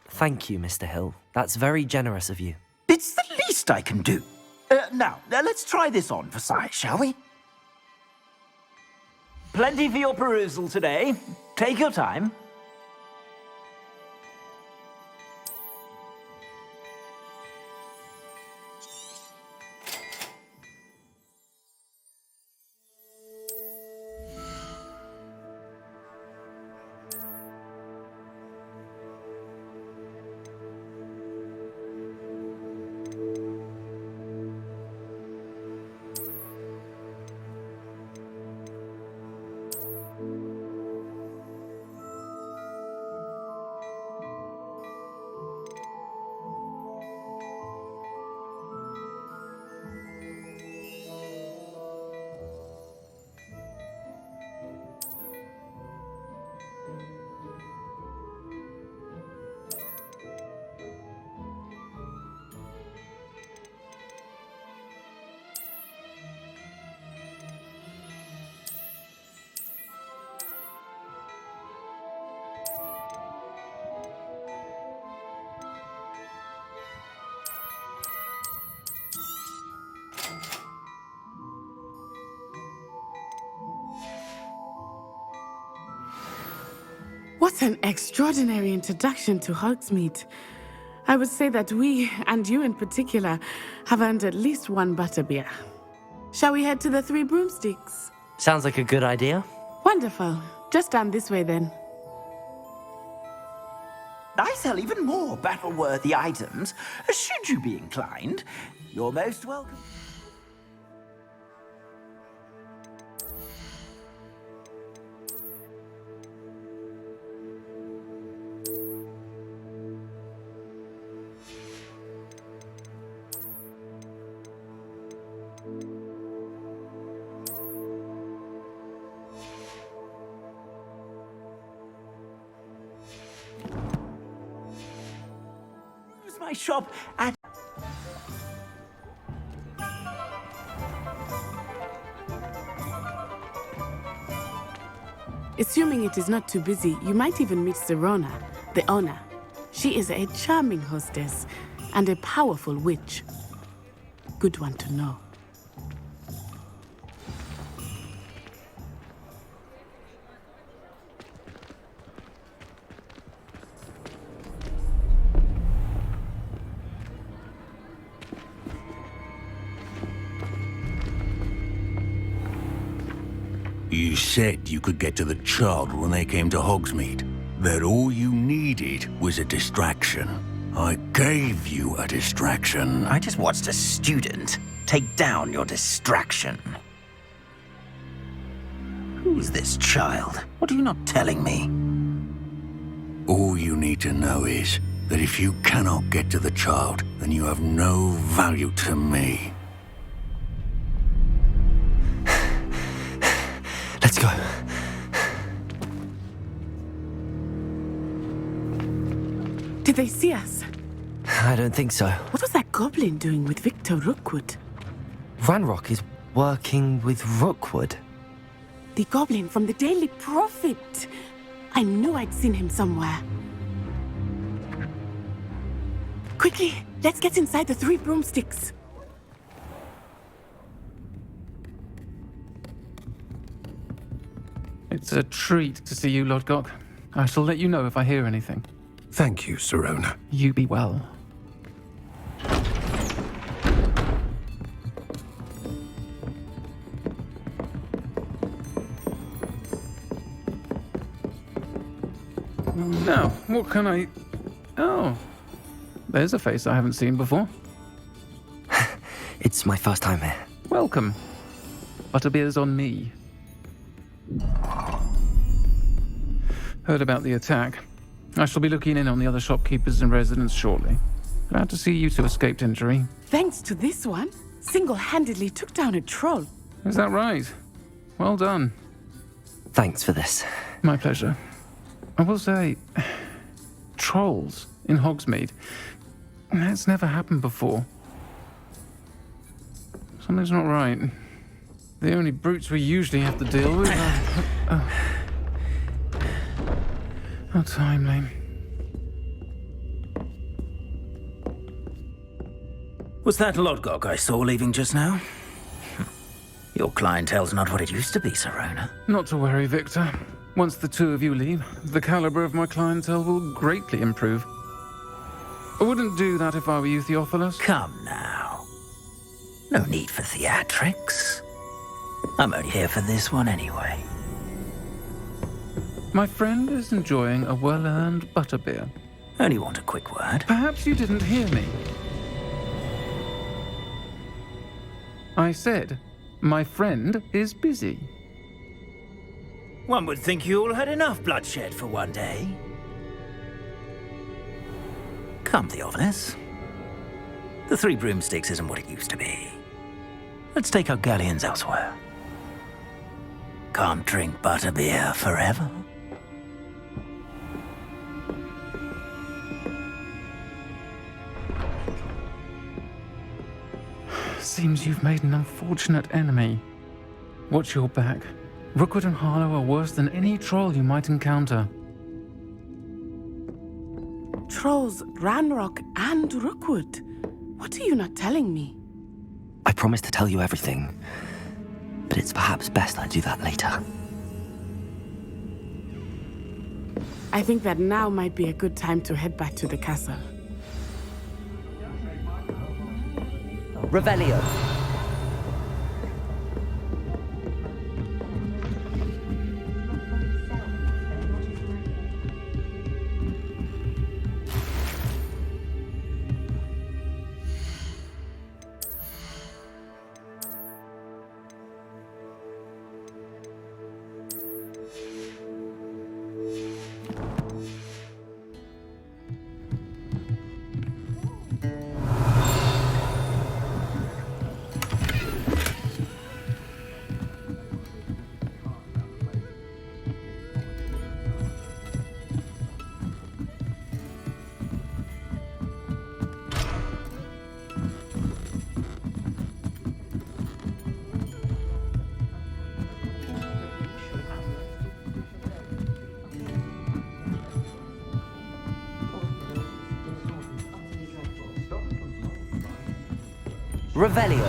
Thank you, Mr. Hill. That's very generous of you. It's the least I can do. Now, let's try this on for size, shall we? Plenty for your perusal today. Take your time. What an extraordinary introduction to Hogsmeade. I would say that we, and you in particular, have earned at least one butterbeer. Shall we head to the Three Broomsticks? Sounds like a good idea. Wonderful. Just down this way then. I sell even more battle-worthy items, should you be inclined. You're most welcome. My shop at... Assuming it is not too busy, you might even meet Serona, the owner. She is a charming hostess and a powerful witch. Good one to know. You said you could get to the child when they came to Hogsmeade. That all you needed was a distraction. I gave you a distraction. I just watched a student take down your distraction. Who's this child? What are you not telling me? All you need to know is that if you cannot get to the child, then you have no value to me. Let's go. Did they see us? I don't think so. What was that goblin doing with Victor Rookwood? Ranrock is working with Rookwood. The goblin from the Daily Prophet. I knew I'd seen him somewhere. Quickly, let's get inside the Three Broomsticks. It's a treat to see you, Lord Gok. I shall let you know if I hear anything. Thank you, Serona. You be well. Now, what can I... Oh, there's a face I haven't seen before. It's my first time here. Welcome. Butterbeer's on me. Heard about the attack. I shall be looking in on the other shopkeepers and residents shortly. Glad to see you two escaped injury. Thanks to this one, single-handedly took down a troll. Is that right? Well done. Thanks for this. My pleasure. I will say, trolls in Hogsmeade. That's never happened before. Something's not right. The only brutes we usually have to deal with are... How timely. Was that Lodgok I saw leaving just now? Your clientele's not what it used to be, Serona. Not to worry, Victor. Once the two of you leave, the caliber of my clientele will greatly improve. I wouldn't do that if I were you, Theophilus. Come now. No need for theatrics. I'm only here for this one anyway. My friend is enjoying a well-earned butterbeer. Only want a quick word. Perhaps you didn't hear me. I said, my friend is busy. One would think you all had enough bloodshed for one day. Come, Theophilus. The Three Broomsticks isn't what it used to be. Let's take our galleons elsewhere. Can't drink butterbeer forever. Seems you've made an unfortunate enemy. Watch your back. Rookwood and Harlow are worse than any troll you might encounter. Trolls, Ranrock, and Rookwood. What are you not telling me? I promised to tell you everything, but it's perhaps best I do that later. I think that now might be a good time to head back to the castle. Revelio. Revelio.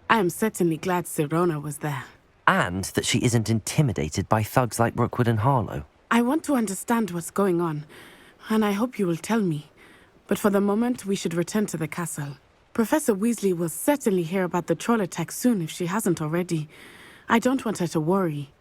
I am certainly glad Serona was there. And that she isn't intimidated by thugs like Rookwood and Harlow. I want to understand what's going on, and I hope you will tell me. But for the moment, we should return to the castle. Professor Weasley will certainly hear about the troll attack soon if she hasn't already. I don't want her to worry.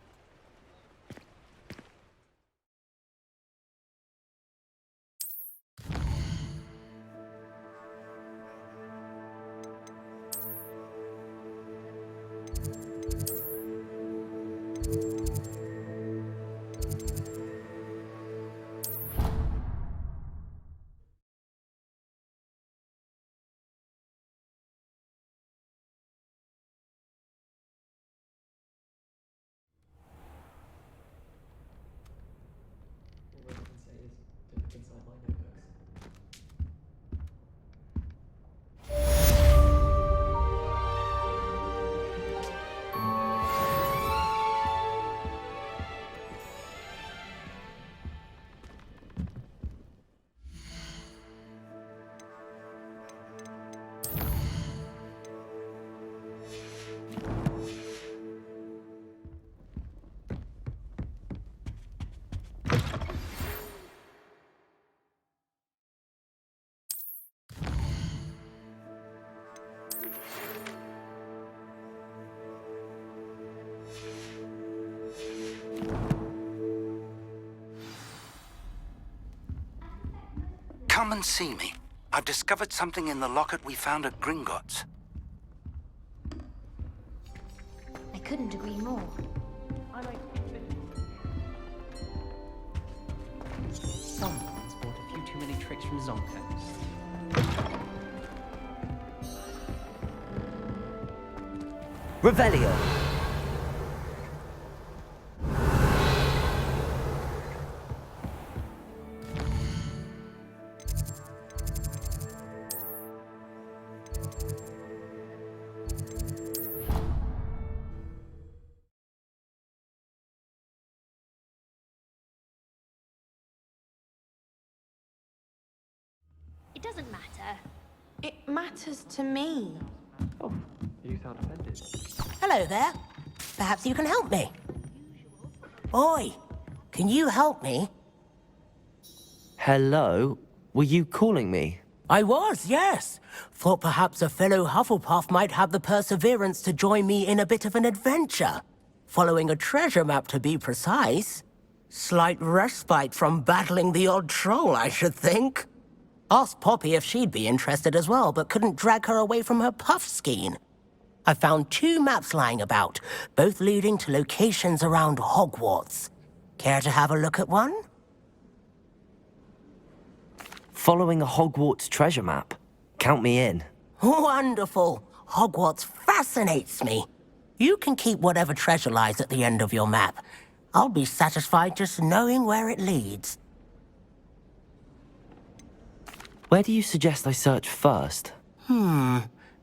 Come and see me. I've discovered something in the locket we found at Gringotts. I couldn't agree more. Someone's bought a few too many tricks from Zonko. Revelio. It doesn't matter. It matters to me. Oh, you sound offended. Hello there. Perhaps you can help me. Oi, can you help me? Hello? Were you calling me? I was, yes. Thought perhaps a fellow Hufflepuff might have the perseverance to join me in a bit of an adventure. Following a treasure map, to be precise. Slight respite from battling the odd troll, I should think. Asked Poppy if she'd be interested as well, but couldn't drag her away from her puff skein. I found 2 maps lying about, both leading to locations around Hogwarts. Care to have a look at one? Following a Hogwarts treasure map. Count me in. Wonderful. Hogwarts fascinates me. You can keep whatever treasure lies at the end of your map. I'll be satisfied just knowing where it leads. Where do you suggest I search first?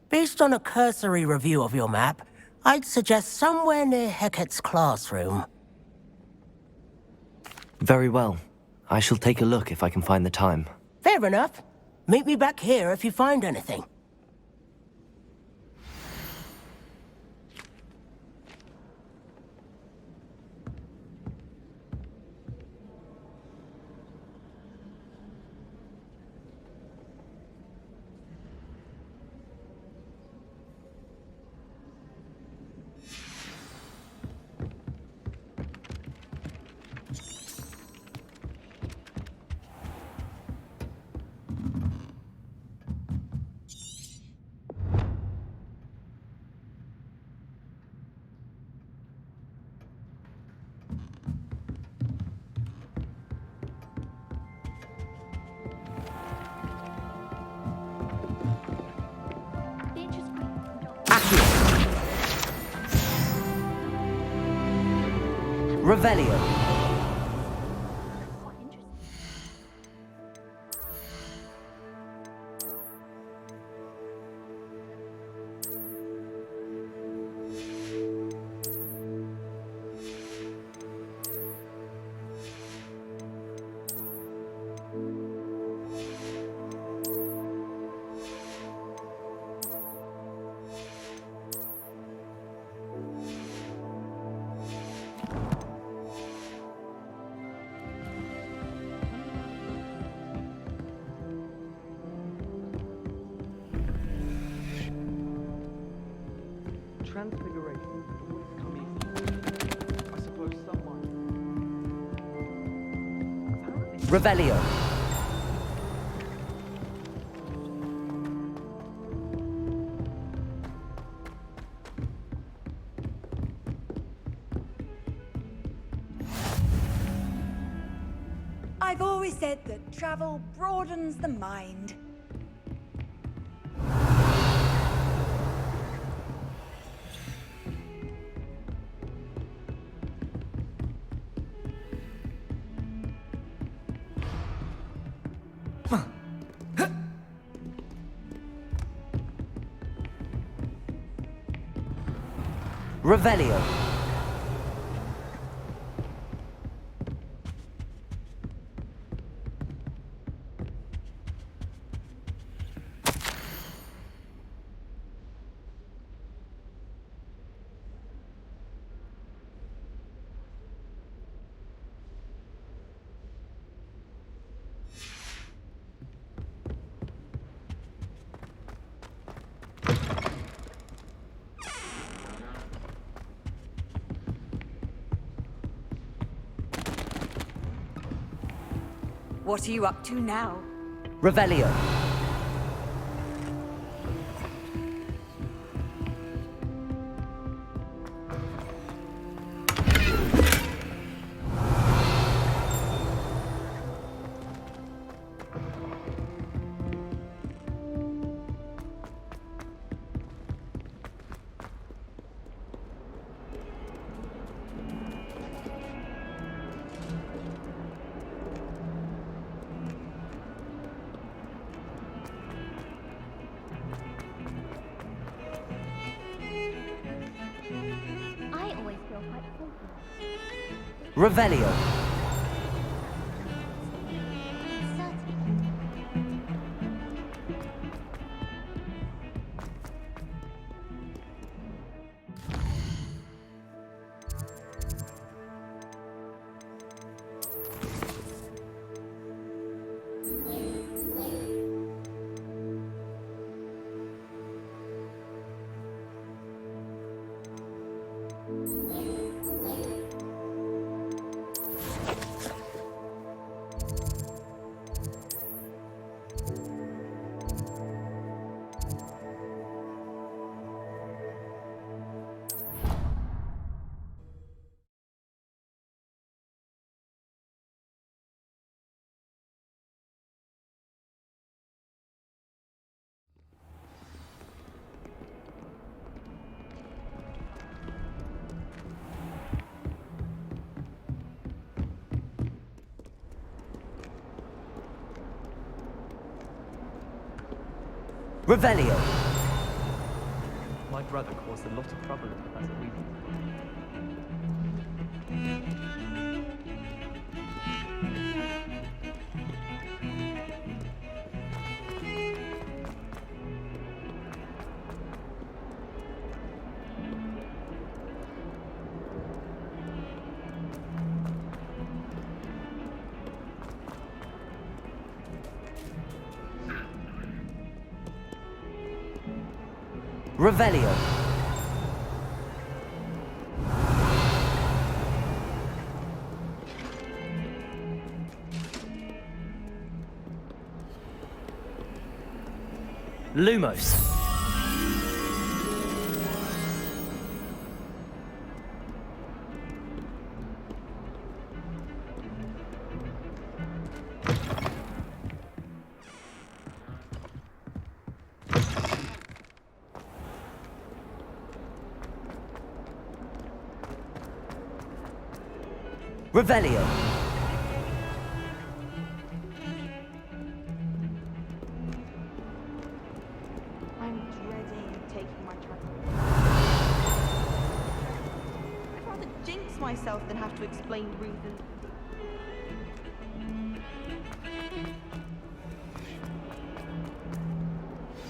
Based on a cursory review of your map, I'd suggest somewhere near Hecat's classroom. Very well. I shall take a look if I can find the time. Fair enough. Meet me back here if you find anything. Revelio. Transfiguration always come easy. I suppose someone... Revelio. I've always said that travel broadens the mind. Revelio. What are you up to now? Revelio. I always feel quite safe. Revelio. Revelio. My brother caused a lot of trouble at Professor Weasley. Revelio. Lumos. Revelio. I'm dreading taking my chance. I'd rather jinx myself than have to explain reasons.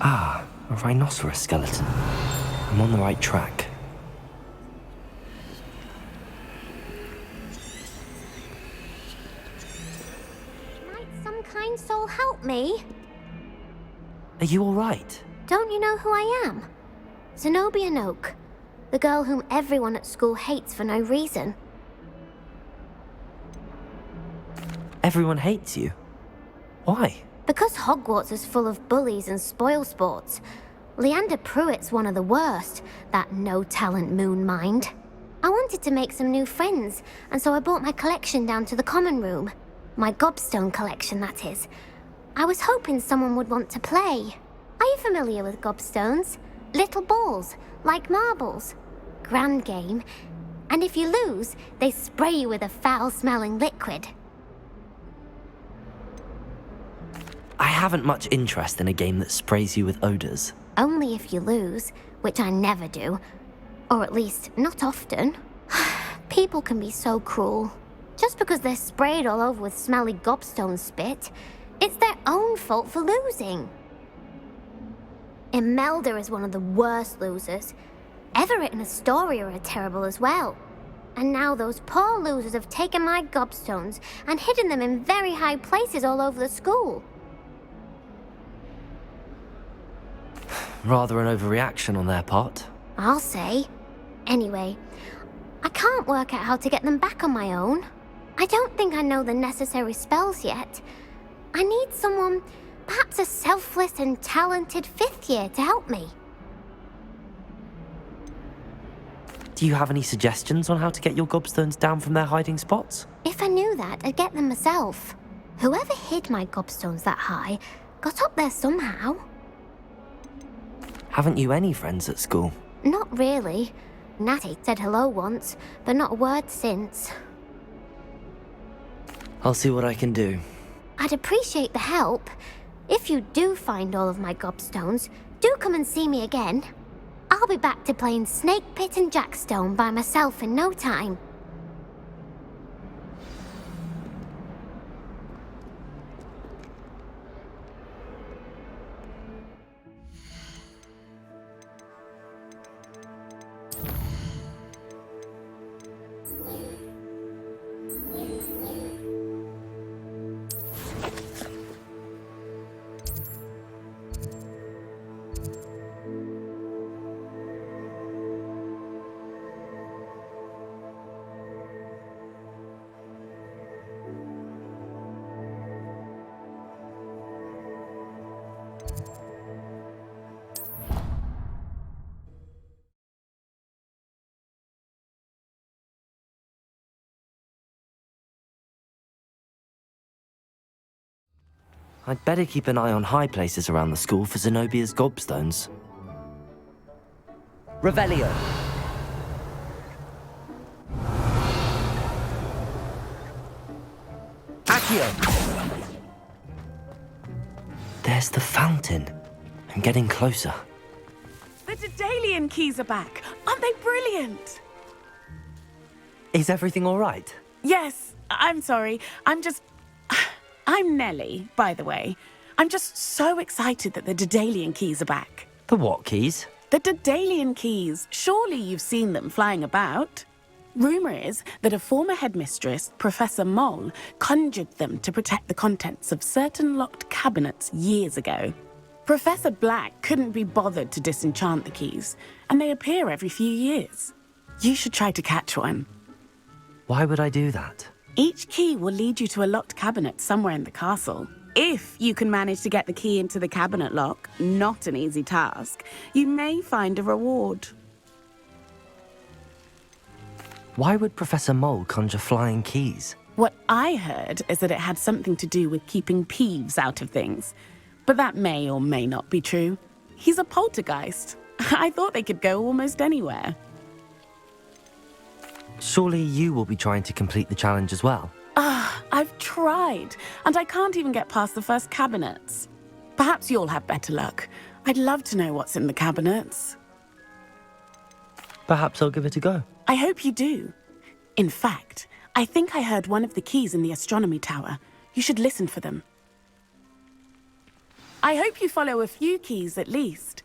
Ah, a rhinoceros skeleton. I'm on the right track. Might some kind soul help me? Are you alright? Don't you know who I am? Zenobia Noak, the girl whom everyone at school hates for no reason. Everyone hates you. Why? Because Hogwarts is full of bullies and spoilsports. Leander Pruitt's one of the worst, that no-talent moon mind. I wanted to make some new friends, and so I brought my collection down to the common room. My gobstone collection, that is. I was hoping someone would want to play. Are you familiar with gobstones? Little balls, like marbles. Grand game. And if you lose, they spray you with a foul-smelling liquid. I haven't much interest in a game that sprays you with odors. Only if you lose, which I never do. Or at least, not often. People can be so cruel. Just because they're sprayed all over with smelly gobstone spit, it's their own fault for losing. Imelda is one of the worst losers. Everett and Astoria are terrible as well. And now those poor losers have taken my gobstones and hidden them in very high places all over the school. Rather an overreaction on their part. I'll say. Anyway, I can't work out how to get them back on my own. I don't think I know the necessary spells yet. I need someone Perhaps a selfless and talented 5th year to help me. Do you have any suggestions on how to get your gobstones down from their hiding spots? If I knew that, I'd get them myself. Whoever hid my gobstones that high got up there somehow. Haven't you any friends at school? Not really. Natty said hello once, but not a word since. I'll see what I can do. I'd appreciate the help. If you do find all of my gobstones, do come and see me again. I'll be back to playing Snake Pit and Jackstone by myself in no time. I'd better keep an eye on high places around the school for Zenobia's gobstones. Revelio! Accio! There's the fountain. I'm getting closer. The Daedalian keys are back. Aren't they brilliant? Is everything all right? Yes, I'm sorry. I'm Nellie, by the way. I'm just so excited that the Daedalian keys are back. The what keys? The Daedalian keys. Surely you've seen them flying about. Rumour is that a former headmistress, Professor Moll, conjured them to protect the contents of certain locked cabinets years ago. Professor Black couldn't be bothered to disenchant the keys, and they appear every few years. You should try to catch one. Why would I do that? Each key will lead you to a locked cabinet somewhere in the castle. If you can manage to get the key into the cabinet lock, not an easy task, you may find a reward. Why would Professor Moll conjure flying keys? What I heard is that it had something to do with keeping Peeves out of things. But that may or may not be true. He's a poltergeist. I thought they could go almost anywhere. Surely you will be trying to complete the challenge as well. I've tried, and I can't even get past the first cabinets. Perhaps you'll have better luck. I'd love to know what's in the cabinets. Perhaps I'll give it a go. I hope you do. In fact, I think I heard one of the keys in the astronomy tower. You should listen for them. I hope you follow a few keys at least.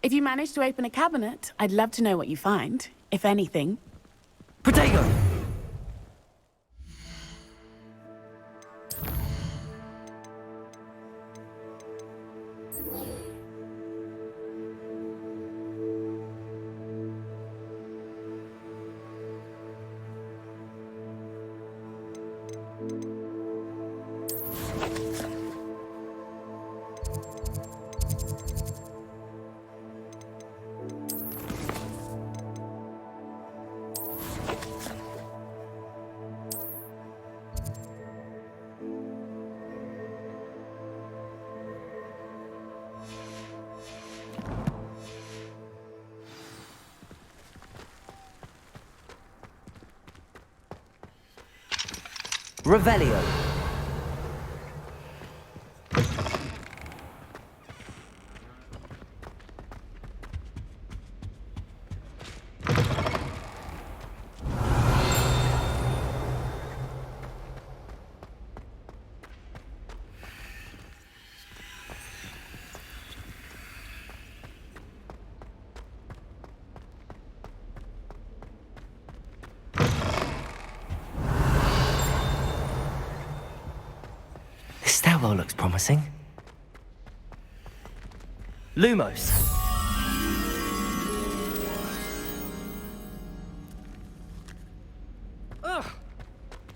If you manage to open a cabinet, I'd love to know what you find, if anything. Protego! Revelio. This stairwell looks promising. Lumos. Ugh!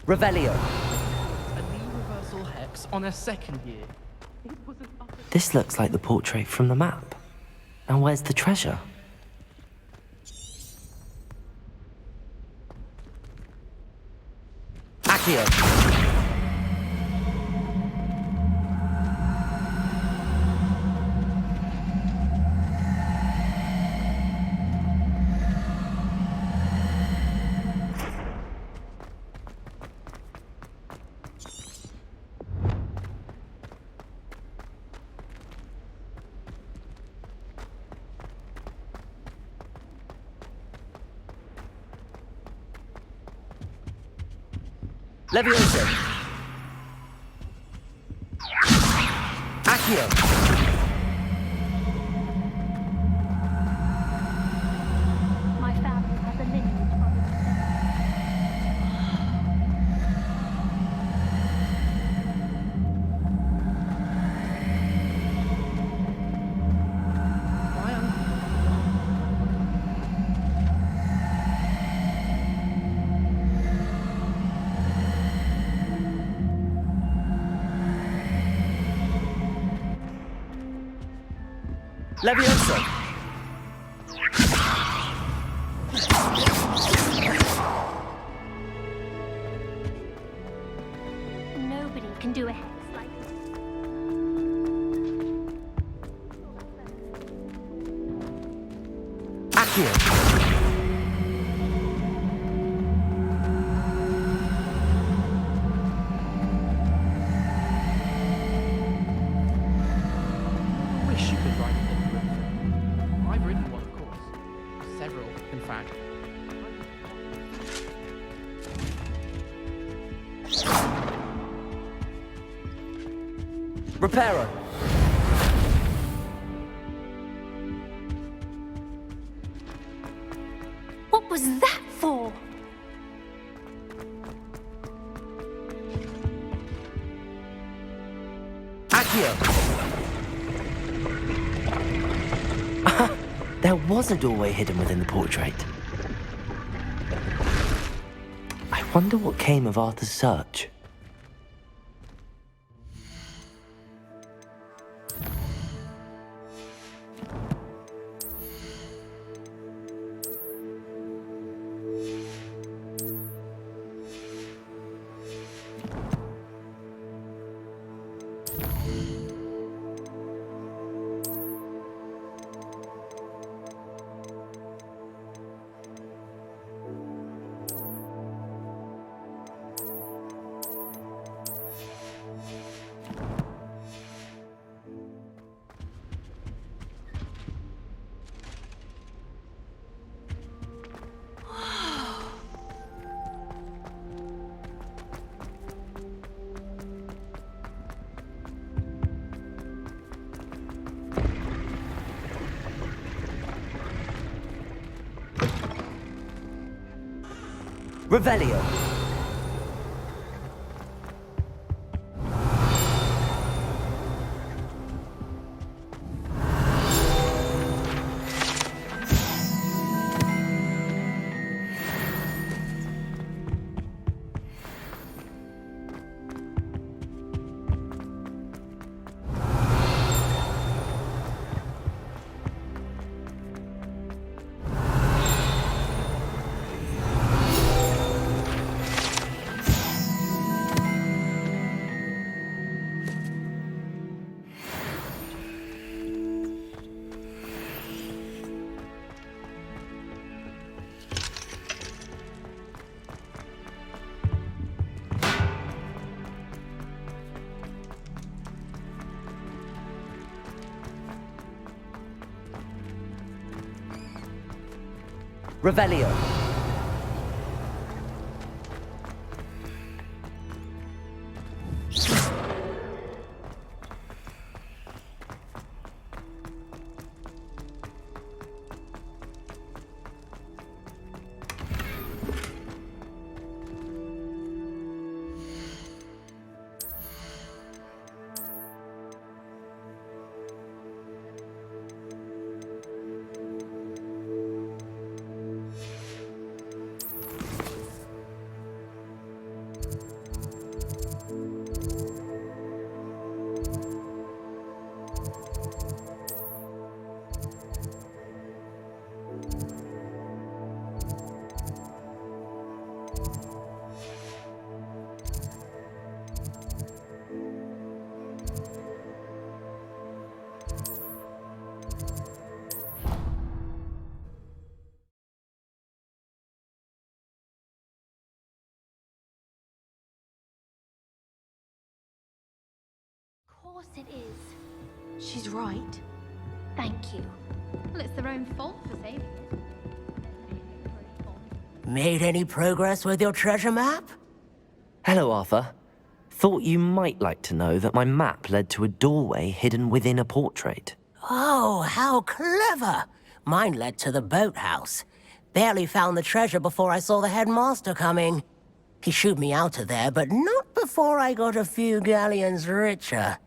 Revelio. A new reversal hex on a second year. This looks like the portrait from the map. And where's the treasure? Accio! Levioso! Accio! My family has a lineage from its Levioso! Nobody can do a hex like Accio! Wish you could write a book. I've written one, of course. Several, in fact. Reparo! What was that for? Accio! There was a doorway hidden within the portrait. I wonder what came of Arthur's search. Revelio! Revelio. course it is. She's right. Thank you. Well, it's their own fault for saving it. Made any progress with your treasure map? Hello, Arthur. Thought you might like to know that my map led to a doorway hidden within a portrait. Oh, how clever! Mine led to the boathouse. Barely found the treasure before I saw the headmaster coming. He shooed me out of there, but not before I got a few galleons richer.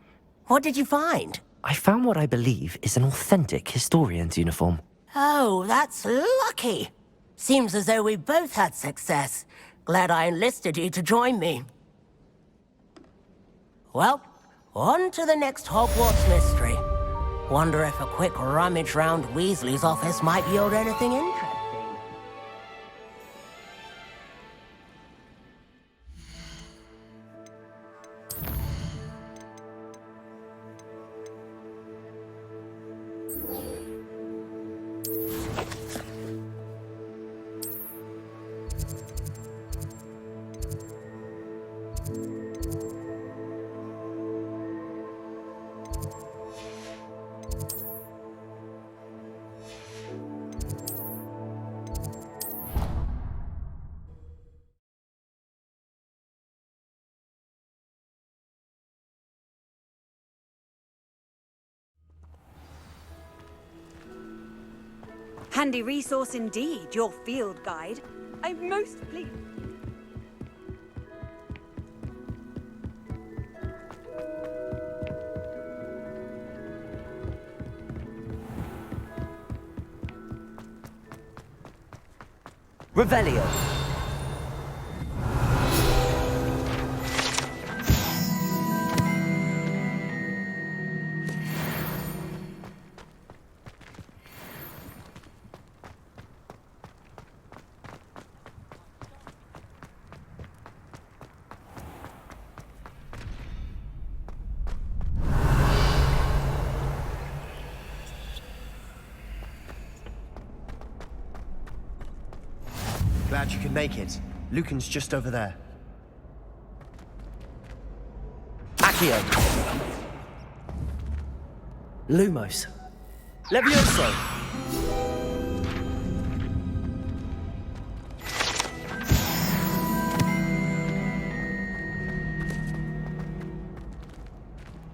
What did you find? I found what I believe is an authentic historian's uniform. Oh, that's lucky. Seems as though we both had success. Glad I enlisted you to join me. Well, on to the next Hogwarts mystery. Wonder if a quick rummage round Weasley's office might yield anything interesting. Handy resource indeed, your field guide. I'm most pleased. Revelio. Glad you could make it. Lucan's just over there. Accio. Lumos. Levioso.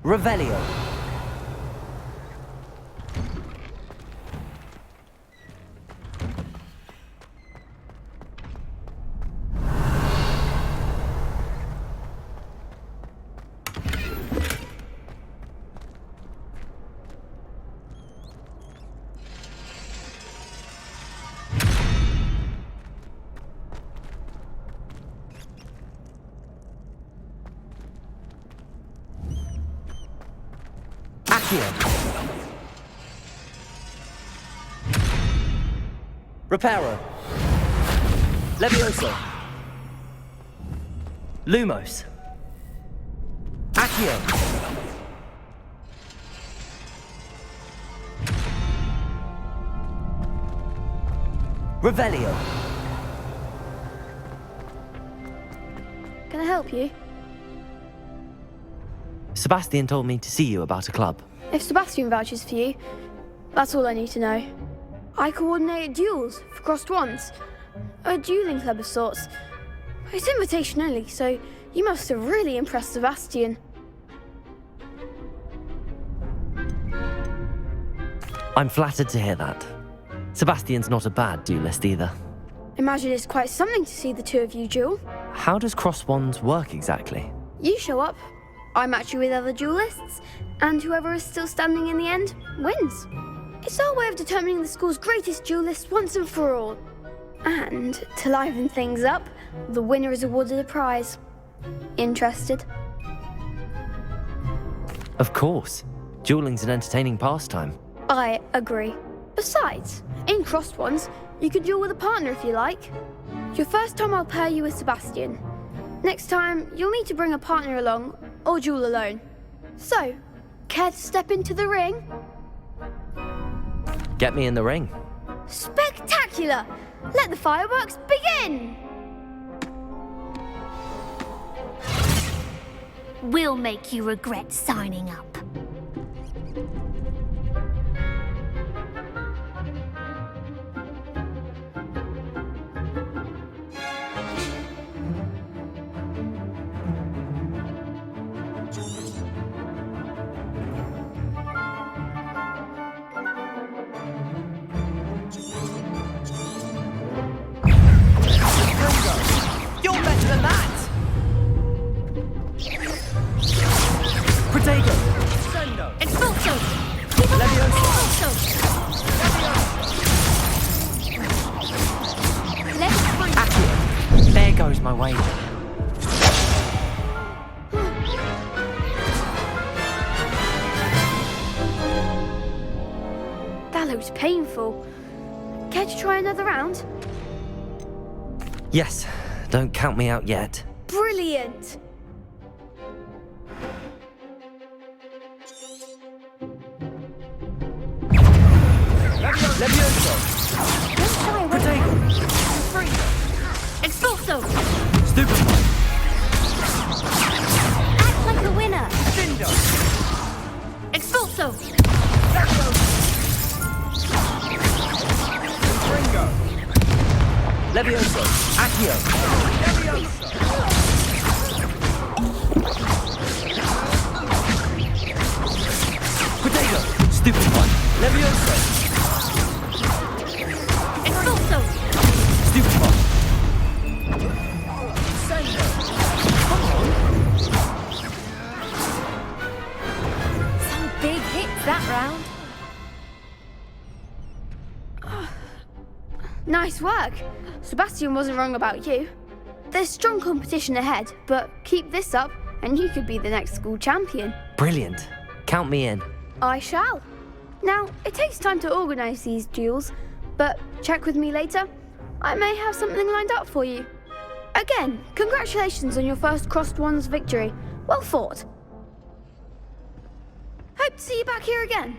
Revelio. Reparo. Levioso. Lumos. Accio. Revelio. Can I help you? Sebastian told me to see you about a club. If Sebastian vouches for you, that's all I need to know. I coordinate duels for crossed wands. A dueling club of sorts. It's invitation only, so you must have really impressed Sebastian. I'm flattered to hear that. Sebastian's not a bad duelist either. Imagine it's quite something to see the two of you duel. How does cross wands work exactly? You show up, I match you with other duelists, and whoever is still standing in the end wins. It's our way of determining the school's greatest duelist once and for all. And to liven things up, the winner is awarded a prize. Interested? Of course. Dueling's an entertaining pastime. I agree. Besides, in crossed ones, you can duel with a partner if you like. Your first time I'll pair you with Sebastian. Next time, you'll need to bring a partner along, or duel alone. So, care to step into the ring? Get me in the ring. Spectacular! Let the fireworks begin! We'll make you regret signing up. Protego! Expulso! Accio! There goes my wager. That looks painful. Care to try another round? Yes, don't count me out yet. Brilliant! Levioso! Protego! Expulso! Stupefy! Act like a winner! Cindo! Expulso! Levioso! Accio! Protego! Stupefy! Levioso! Expulso! Stupefy! Some big hits that round. Nice work. Sebastian wasn't wrong about you. There's strong competition ahead, but keep this up and you could be the next school champion. Brilliant. Count me in. I shall. Now, it takes time to organise these duels, but check with me later. I may have something lined up for you. Again, congratulations on your first Crossed Wands victory. Well fought. Hope to see you back here again.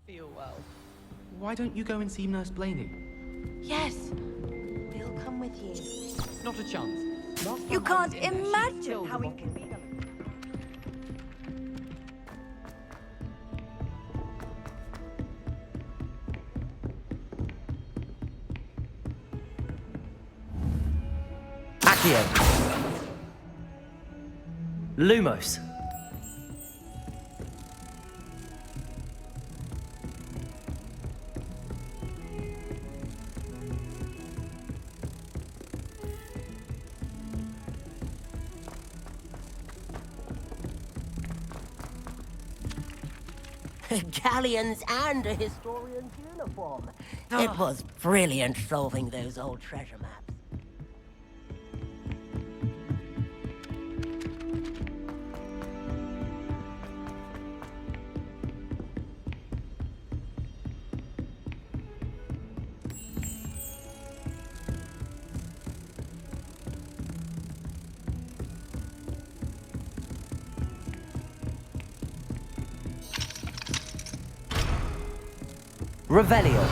Feel well. Why don't you go and see Nurse Blaney? Yes, we'll come with you. Not a chance. You can't imagine how inconvenient. Accio! Lumos! Galleons and a historian's uniform. It was brilliant solving those old treasure maps. Revelio.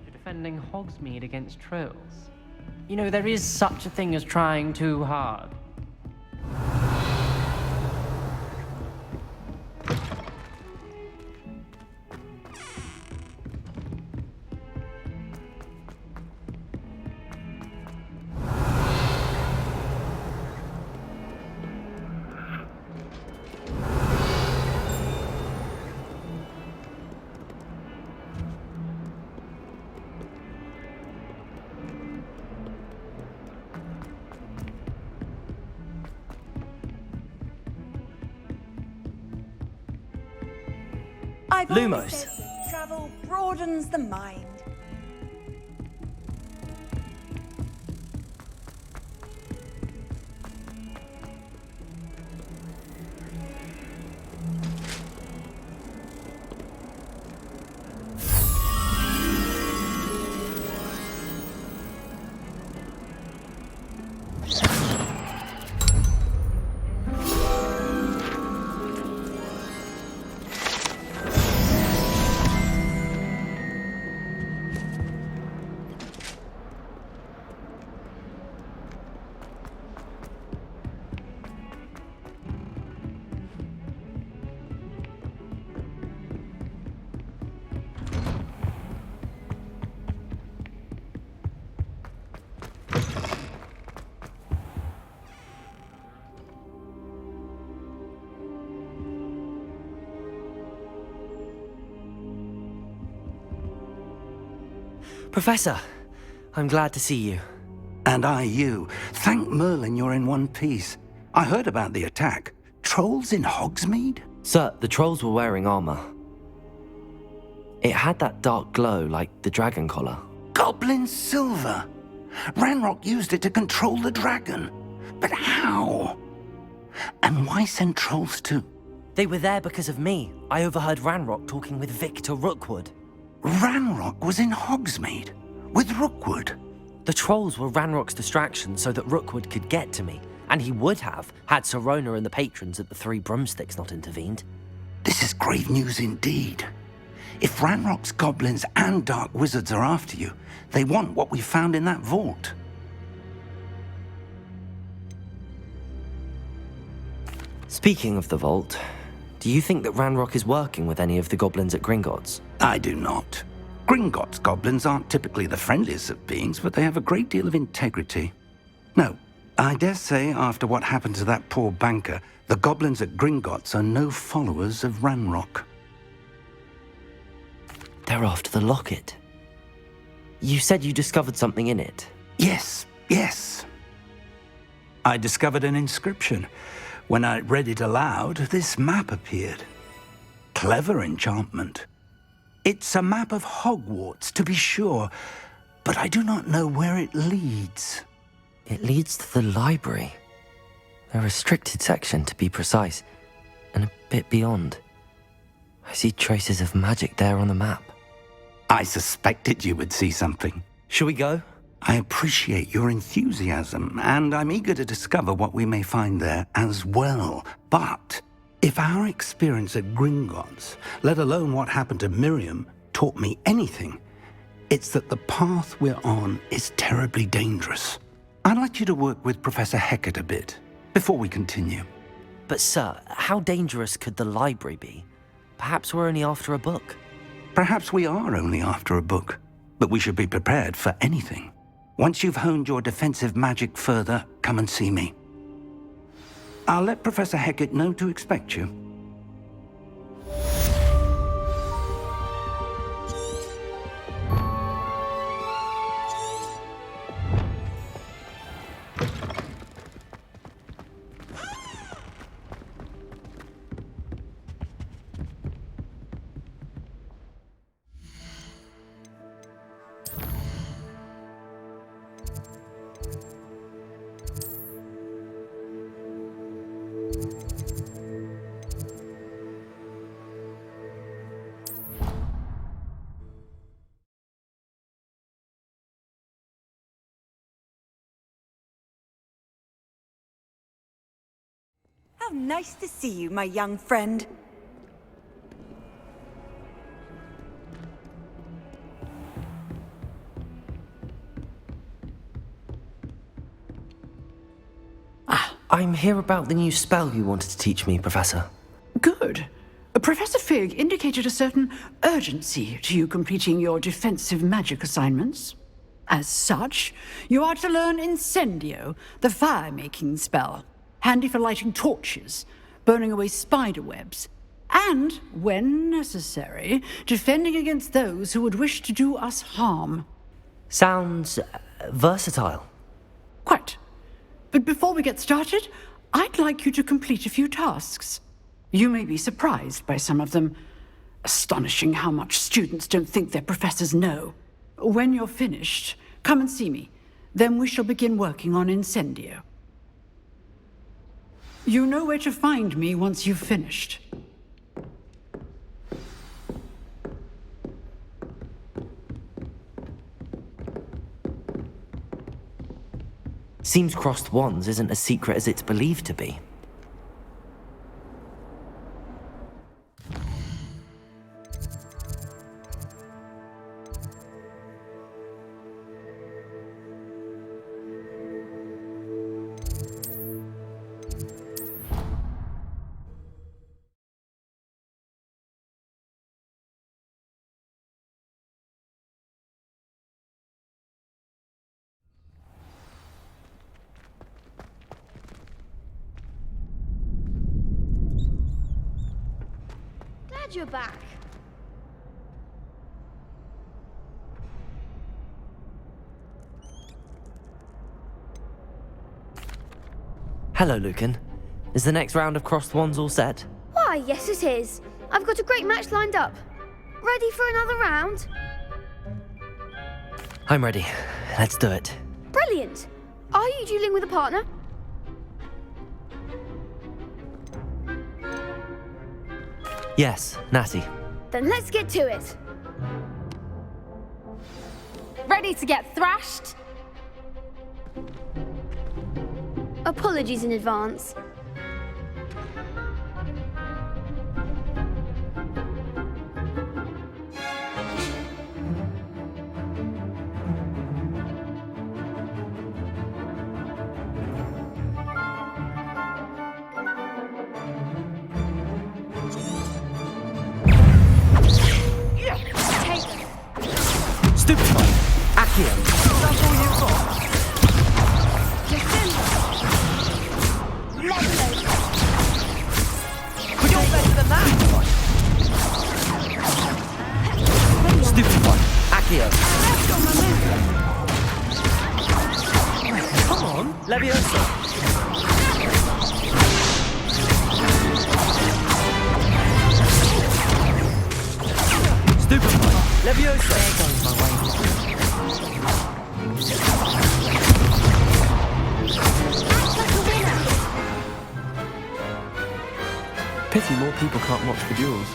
You're defending Hogsmeade against trolls. You know, there is such a thing as trying too hard. I've always Lumos. said travel broadens the mind. Professor, I'm glad to see you. And I you. Thank Merlin you're in one piece. I heard about the attack. Trolls in Hogsmeade? Sir, the trolls were wearing armor. It had that dark glow like the dragon collar. Goblin silver! Ranrock used it to control the dragon. But how? And why send trolls too? They were there because of me. I overheard Ranrock talking with Victor Rookwood. Ranrock was in Hogsmeade? With Rookwood? The trolls were Ranrock's distraction so that Rookwood could get to me. And he would have, had Sirona and the patrons at the Three Broomsticks not intervened. This is grave news indeed. If Ranrock's goblins and dark wizards are after you, they want what we found in that vault. Speaking of the vault, do you think that Ranrock is working with any of the goblins at Gringotts? I do not. Gringotts goblins aren't typically the friendliest of beings, but they have a great deal of integrity. No, I dare say after what happened to that poor banker, the goblins at Gringotts are no followers of Ranrock. They're after the locket. You said you discovered something in it. Yes. I discovered an inscription. When I read it aloud, this map appeared. Clever enchantment. It's a map of Hogwarts, to be sure, but I do not know where it leads. It leads to the library. A restricted section, to be precise, and a bit beyond. I see traces of magic there on the map. I suspected you would see something. Shall we go? I appreciate your enthusiasm, and I'm eager to discover what we may find there as well. But if our experience at Gringotts, let alone what happened to Miriam, taught me anything, it's that the path we're on is terribly dangerous. I'd like you to work with Professor Hecat a bit before we continue. But sir, how dangerous could the library be? Perhaps we're only after a book. Perhaps we are only after a book, but we should be prepared for anything. Once you've honed your defensive magic further, come and see me. I'll let Professor Hecat know to expect you. How nice to see you, my young friend. I'm here about the new spell you wanted to teach me, Professor. Good. Professor Fig indicated a certain urgency to you completing your defensive magic assignments. As such, you are to learn Incendio, the fire-making spell, handy for lighting torches, burning away spider webs, and, when necessary, defending against those who would wish to do us harm. Sounds versatile. Quite. But before we get started, I'd like you to complete a few tasks. You may be surprised by some of them. Astonishing how much students don't think their professors know. When you're finished, come and see me. Then we shall begin working on Incendio. You know where to find me once you've finished. Seems crossed wands isn't as secret as it's believed to be. Glad you're back. Hello, Lucan. Is the next round of crossed wands all set? Why, yes it is. I've got a great match lined up. Ready for another round? I'm ready. Let's do it. Brilliant. Are you dueling with a partner? Yes, Natty. Then let's get to it. Ready to get thrashed? Apologies in advance. Stupefy! Accio! That's all you've got? Listen! Level. You're better than that! Stupefy! Accio! Come on! Leviosa! Stupefy! Leviosa! There goes my way. Pity more people can't watch the duels.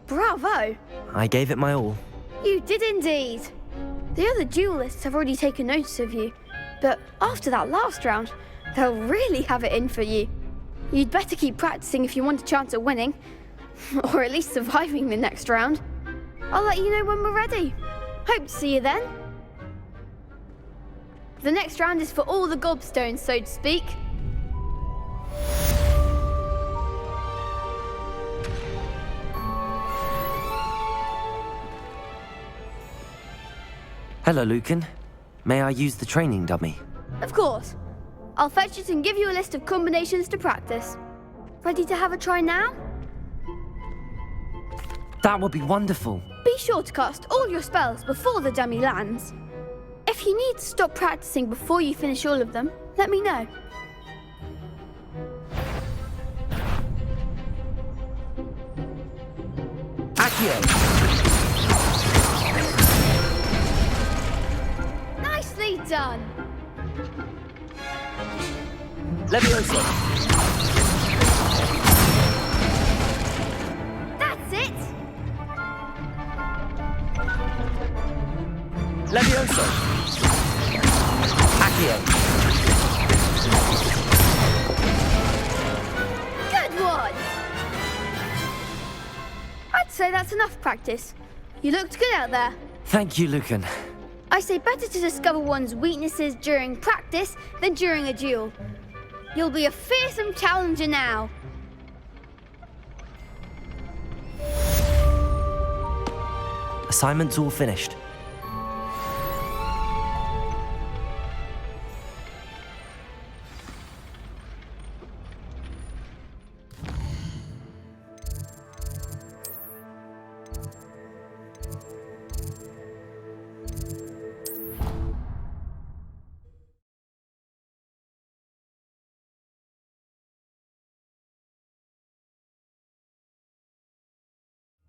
Bravo! I gave it my all. You did indeed. The other duelists have already taken notice of you, but after that last round, they'll really have it in for you. You'd better keep practicing if you want a chance at winning, or at least surviving the next round. I'll let you know when we're ready. Hope to see you then. The next round is for all the gobstones, so to speak. Hello, Lucan. May I use the training dummy? Of course. I'll fetch it and give you a list of combinations to practice. Ready to have a try now? That would be wonderful. Be sure to cast all your spells before the dummy lands. If you need to stop practicing before you finish all of them, let me know. Accio! Nicely done! Leviosa! That's it! Leviosa! Accio! Good one! I'd say that's enough practice. You looked good out there. Thank you, Lucan. I say better to discover one's weaknesses during practice than during a duel. You'll be a fearsome challenger now. Assignment's all finished.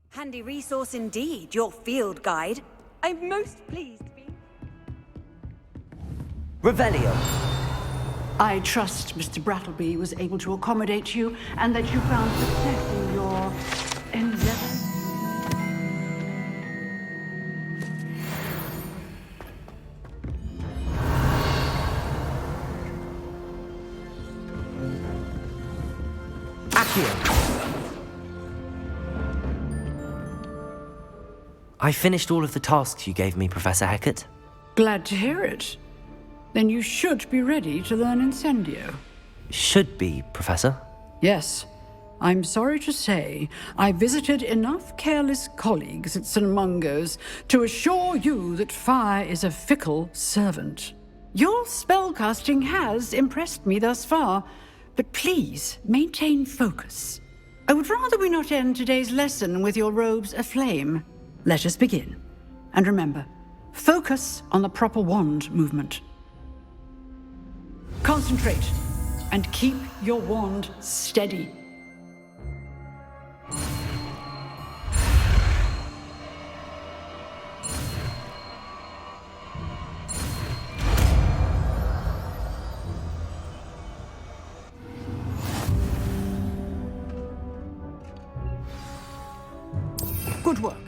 Handy resource indeed, your field guide. I'm most pleased to be... Revelio. I trust Mr. Brattleby was able to accommodate you and that you found success in your endeavors. Accio! I finished all of the tasks you gave me, Professor Hecat. Glad to hear it. Then you should be ready to learn Incendio. Should be, Professor. Yes. I'm sorry to say, I visited enough careless colleagues at St. Mungo's to assure you that fire is a fickle servant. Your spellcasting has impressed me thus far, but please maintain focus. I would rather we not end today's lesson with your robes aflame. Let us begin. And remember, focus on the proper wand movement. Concentrate and keep your wand steady. Good work.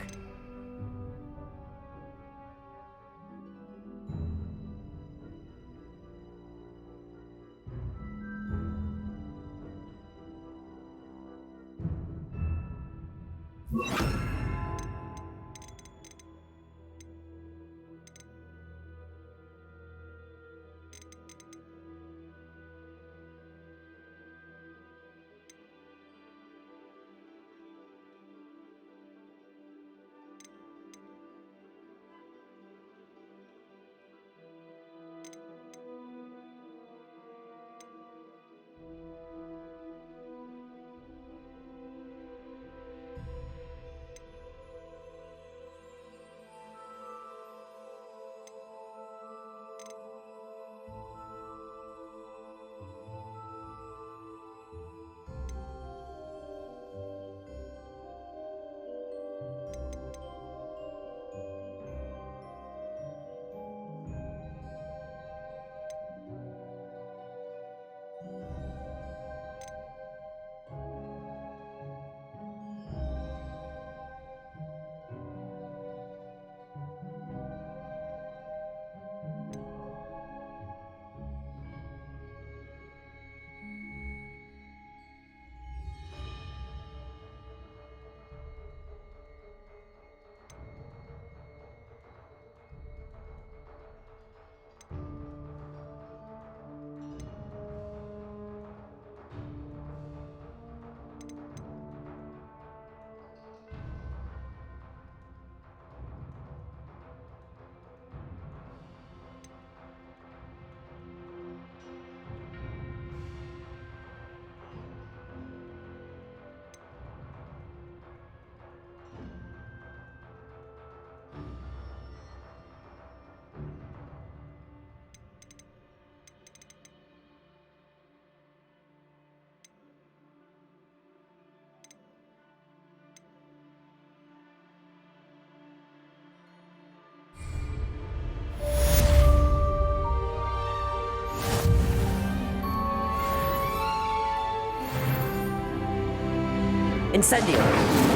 Incendio!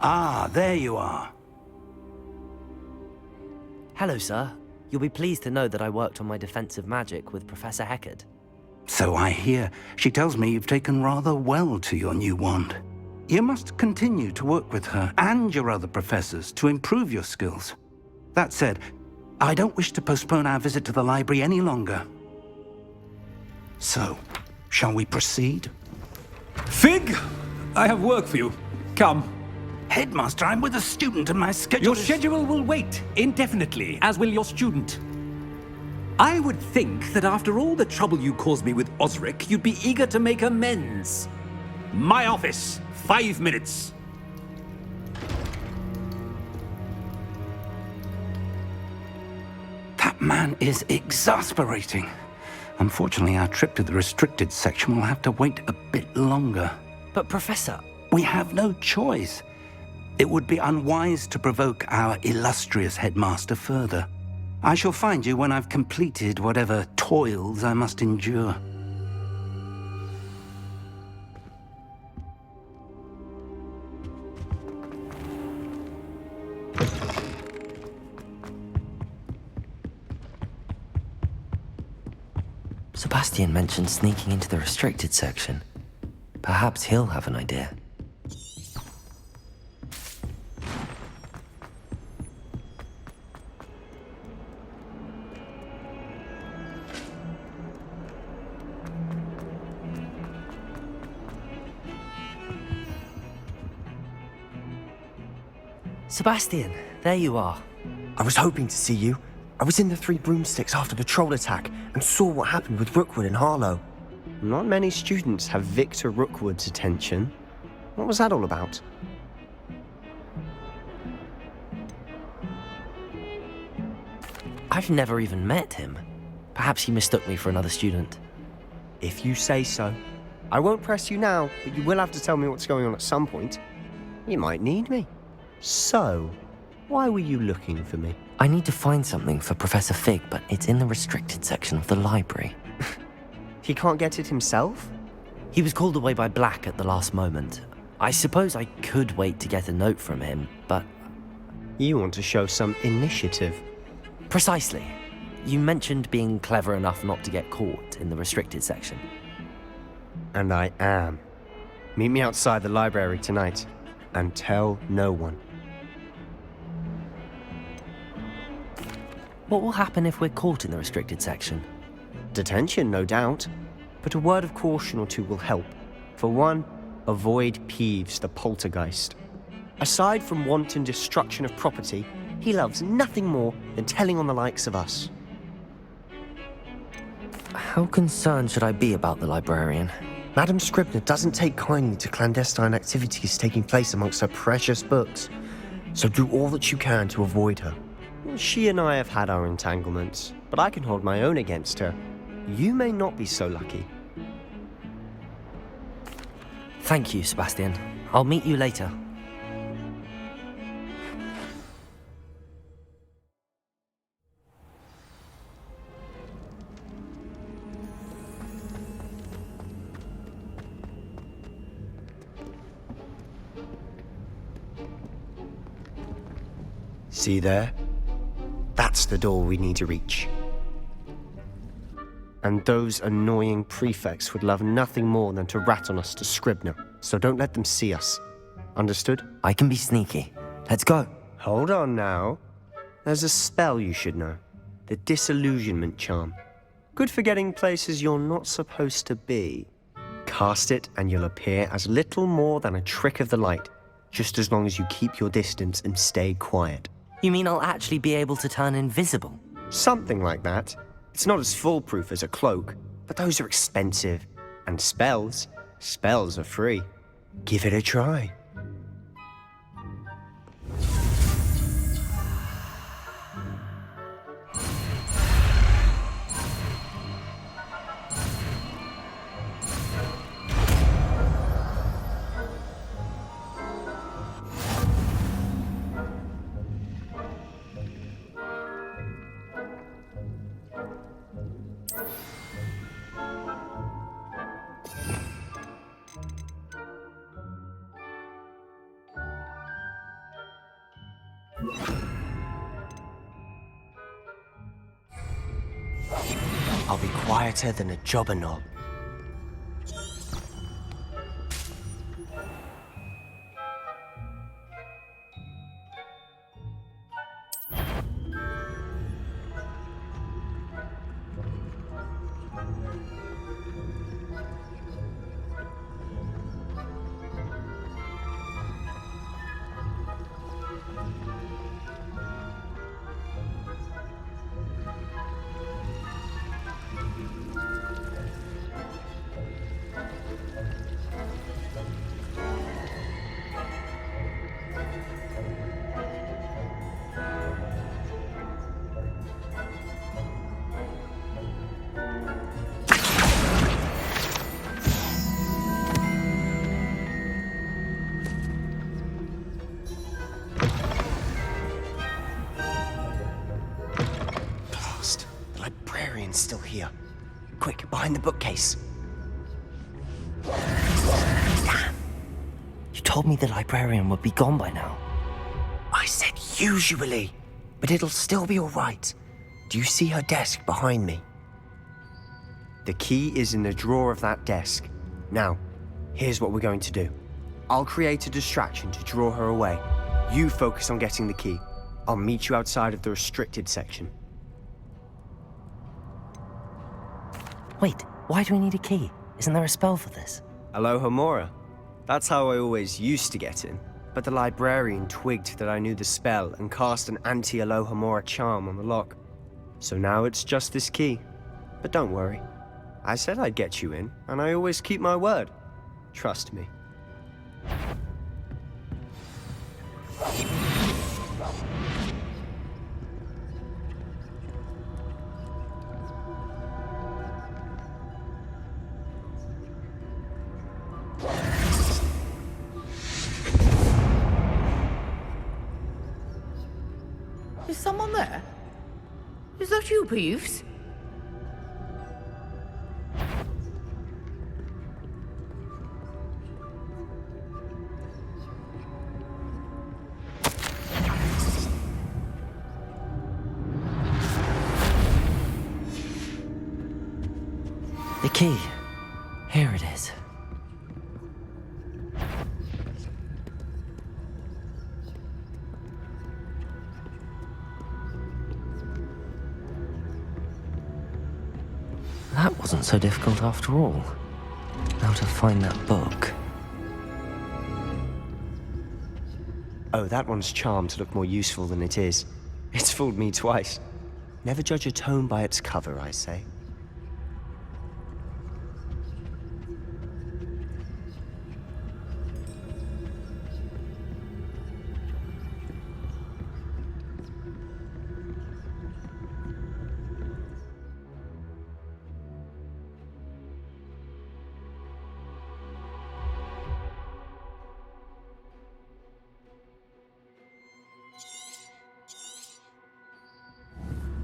Ah, there you are. Hello, sir. You'll be pleased to know that I worked on my defensive magic with Professor Heckard. So I hear. She tells me you've taken rather well to your new wand. You must continue to work with her and your other professors to improve your skills. That said, I don't wish to postpone our visit to the library any longer. So, shall we proceed? Fig! I have work for you. Come. Headmaster, I'm with a student and my schedule Your schedule will wait indefinitely, as will your student. I would think that after all the trouble you caused me with Osric, you'd be eager to make amends. My office, 5 minutes. That man is exasperating. Unfortunately, our trip to the restricted section will have to wait a bit longer. But Professor... We have no choice. It would be unwise to provoke our illustrious headmaster further. I shall find you when I've completed whatever toils I must endure. Sebastian mentioned sneaking into the restricted section. Perhaps he'll have an idea. Sebastian, there you are. I was hoping to see you. I was in the Three Broomsticks after the troll attack and saw what happened with Rookwood and Harlow. Not many students have Victor Rookwood's attention. What was that all about? I've never even met him. Perhaps he mistook me for another student. If you say so. I won't press you now, but you will have to tell me what's going on at some point. You might need me. So, why were you looking for me? I need to find something for Professor Fig, but it's in the restricted section of the library. He can't get it himself? He was called away by Black at the last moment. I suppose I could wait to get a note from him, but... You want to show some initiative. Precisely. You mentioned being clever enough not to get caught in the restricted section. And I am. Meet me outside the library tonight, and tell no one. What will happen if we're caught in the restricted section? Detention, no doubt. But a word of caution or two will help. For one, avoid Peeves, the poltergeist. Aside from wanton destruction of property, he loves nothing more than telling on the likes of us. How concerned should I be about the librarian? Madam Scribner doesn't take kindly to clandestine activities taking place amongst her precious books, so do all that you can to avoid her. She and I have had our entanglements, but I can hold my own against her. You may not be so lucky. Thank you, Sebastian. I'll meet you later. See there? That's the door we need to reach. And those annoying prefects would love nothing more than to rat on us to Scribner, so don't let them see us. Understood? I can be sneaky. Let's go. Hold on now. There's a spell you should know. The Disillusionment Charm. Good for getting places you're not supposed to be. Cast it and you'll appear as little more than a trick of the light, just as long as you keep your distance and stay quiet. You mean I'll actually be able to turn invisible? Something like that. It's not as foolproof as a cloak, but those are expensive. And spells are free. Give it a try. I'll be quieter than a jobber knob. Still here. Quick, behind the bookcase. Damn. You told me the librarian would be gone by now. I said usually, but it'll still be all right. Do you see her desk behind me? The key is in the drawer of that desk. Now, here's what we're going to do. I'll create a distraction to draw her away. You focus on getting the key. I'll meet you outside of the restricted section. Wait, why do we need a key? Isn't there a spell for this? Alohomora. That's how I always used to get in. But the librarian twigged that I knew the spell and cast an anti-Alohomora charm on the lock. So now it's just this key. But don't worry. I said I'd get you in, and I always keep my word. Trust me. Is someone there? Is that you, Peeves? The key. Here it is. That wasn't so difficult after all. Now to find that book. Oh, that one's charmed to look more useful than it is. It's fooled me twice. Never judge a tome by its cover, I say.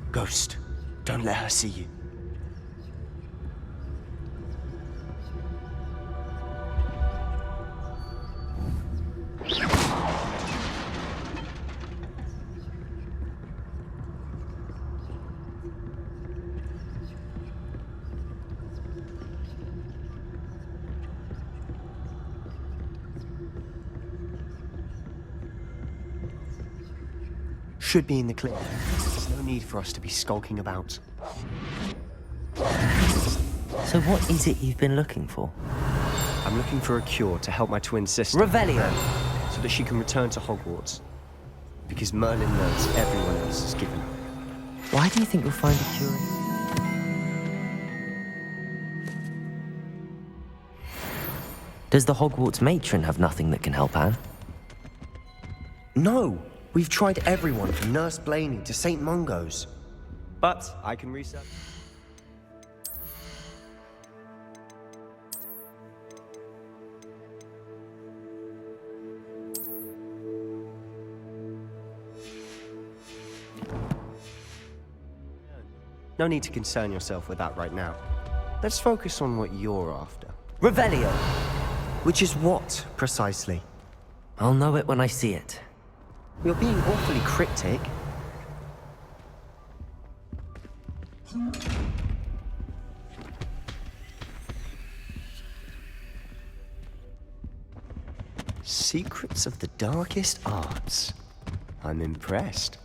Ghost, don't let her see you. Should be in the clear. There's no need for us to be skulking about. So what is it you've been looking for? I'm looking for a cure to help my twin sister. Revelio! So that she can return to Hogwarts. Because Merlin knows everyone else has given up. Why do you think you'll find a cure? Does the Hogwarts matron have nothing that can help Anne? No! We've tried everyone from Nurse Blaney to St. Mungo's. But I can research. No need to concern yourself with that right now. Let's focus on what you're after. Revelio! Which is what, precisely? I'll know it when I see it. You're being awfully cryptic. Secrets of the darkest arts. I'm impressed.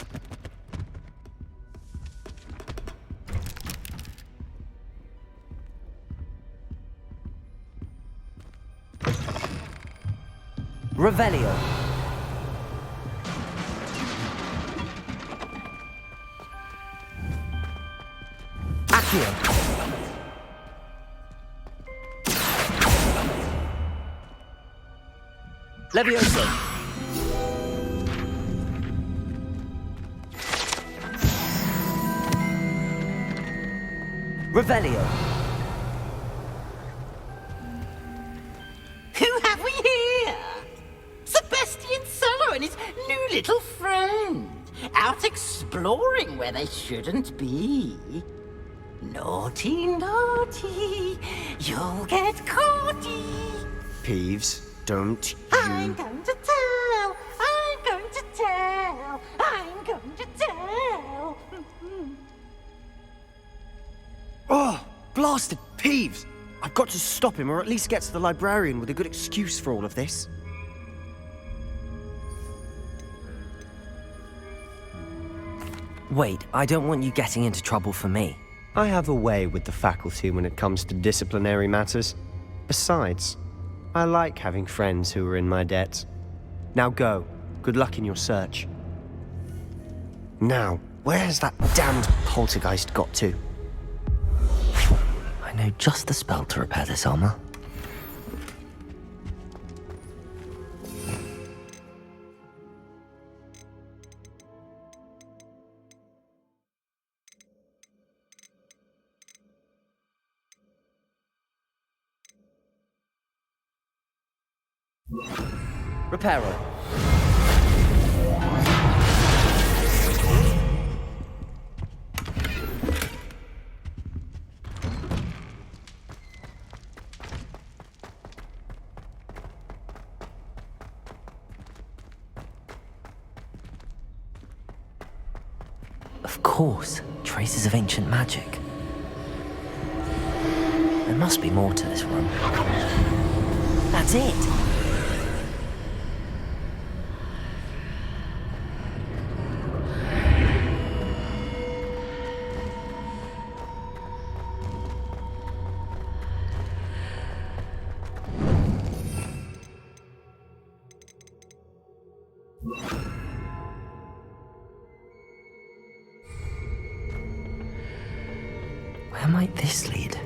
Revelio! Levioso! Revelio! Who have we here? Sebastian Solo and his new little friend. Out exploring where they shouldn't be. Naughty, naughty, you'll get caughty. Peeves, don't you... I'm going to tell, I'm going to tell, I'm going to tell. Oh, blasted Peeves! I've got to stop him, or at least get to the librarian with a good excuse for all of this. Wait, I don't want you getting into trouble for me. I have a way with the faculty when it comes to disciplinary matters. Besides, I like having friends who are in my debt. Now go. Good luck in your search. Now, where has that damned poltergeist got to? I know just the spell to repair this armor. Reparo. Of course, traces of ancient magic. There must be more to this room. That's it! Where might this lead?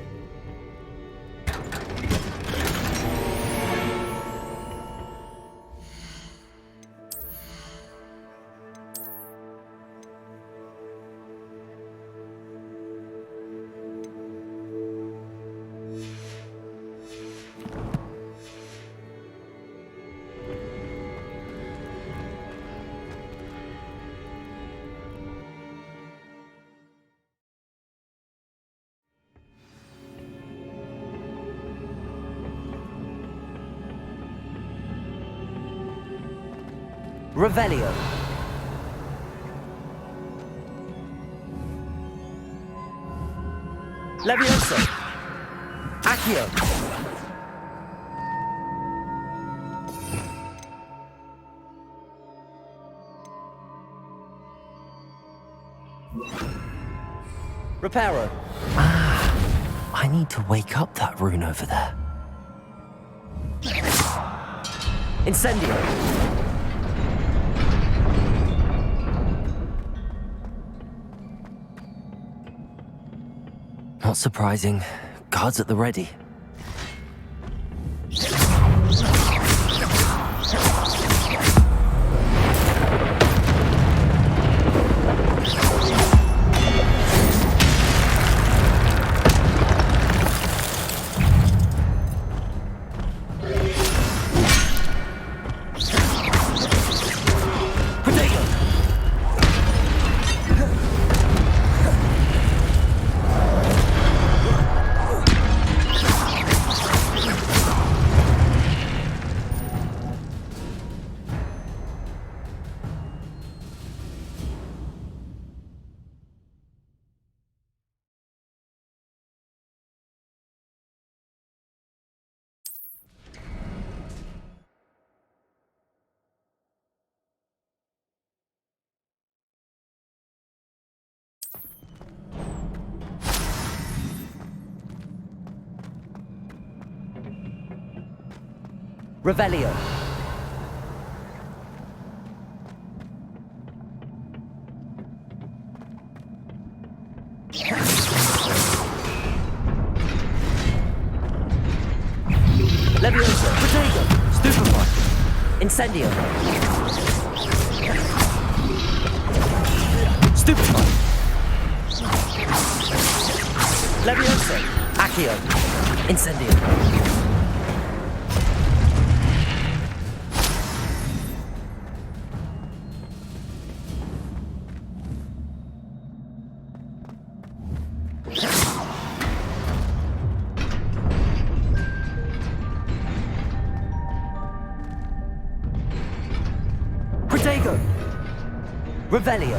Revelio. Levioso. Accio. Reparo. Ah, I need to wake up that rune over there. Incendio. Not surprising. Guards at the ready. Revelio. Levioso. Protego. Stupefy. Incendio. Stupefy. Levioso. Accio. Incendio. Protego. Revelio.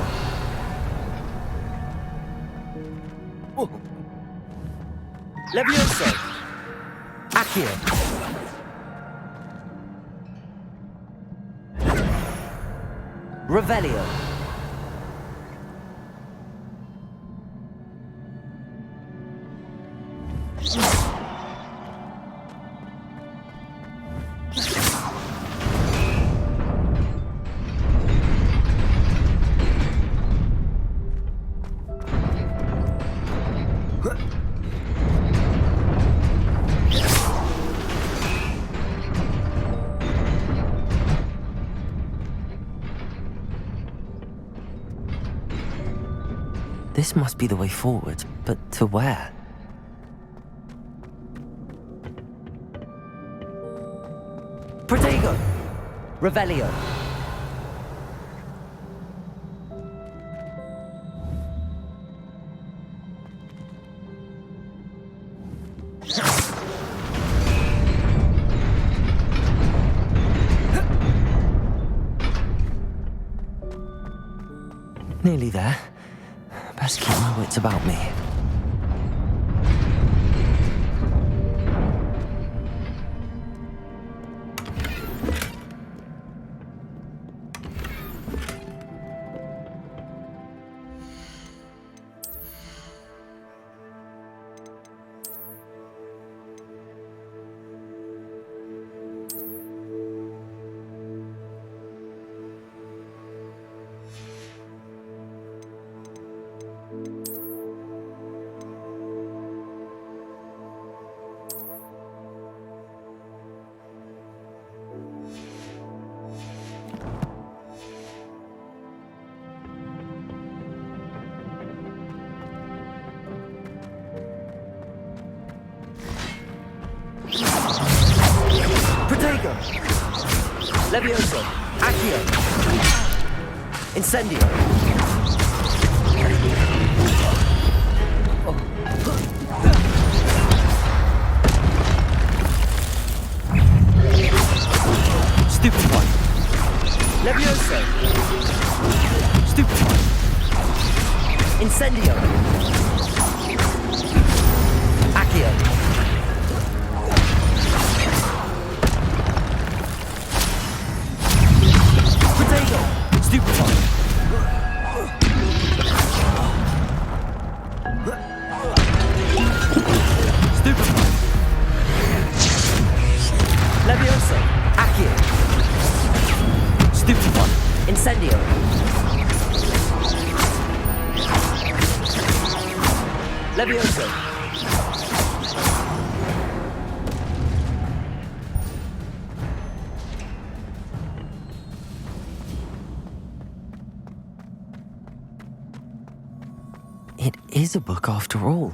Levioso! Accio! Revelio! This must be the way forward, but to where? Protego! Revelio! Nearly there. Best keep my wits about me. Protego! Levioso! Accio! Incendio! Stupefy! Levioso! Stupefy! Incendio! Accio! Stupefy! Stupefy! Levioso! Accio! Stupefy! Incendio! Levioso! It is a book after all.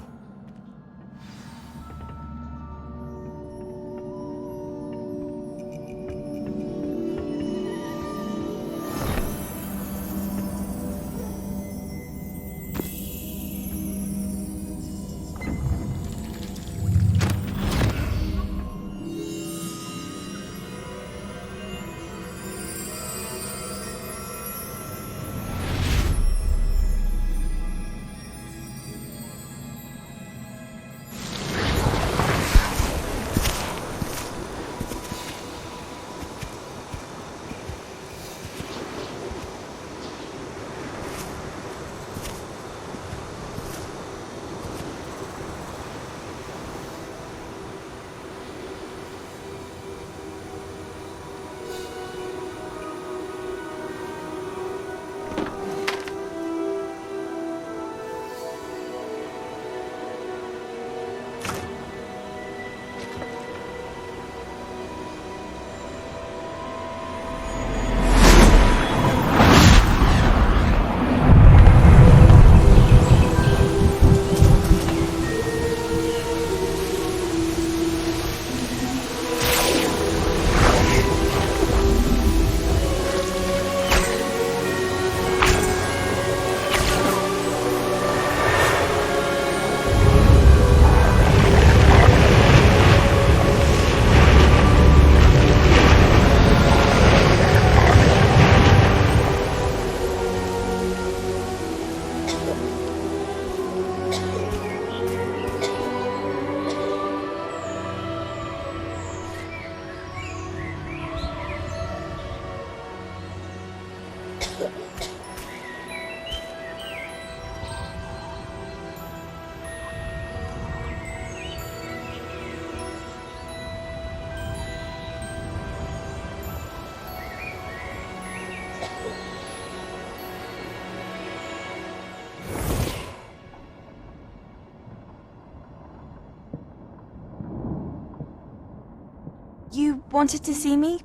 You wanted to see me?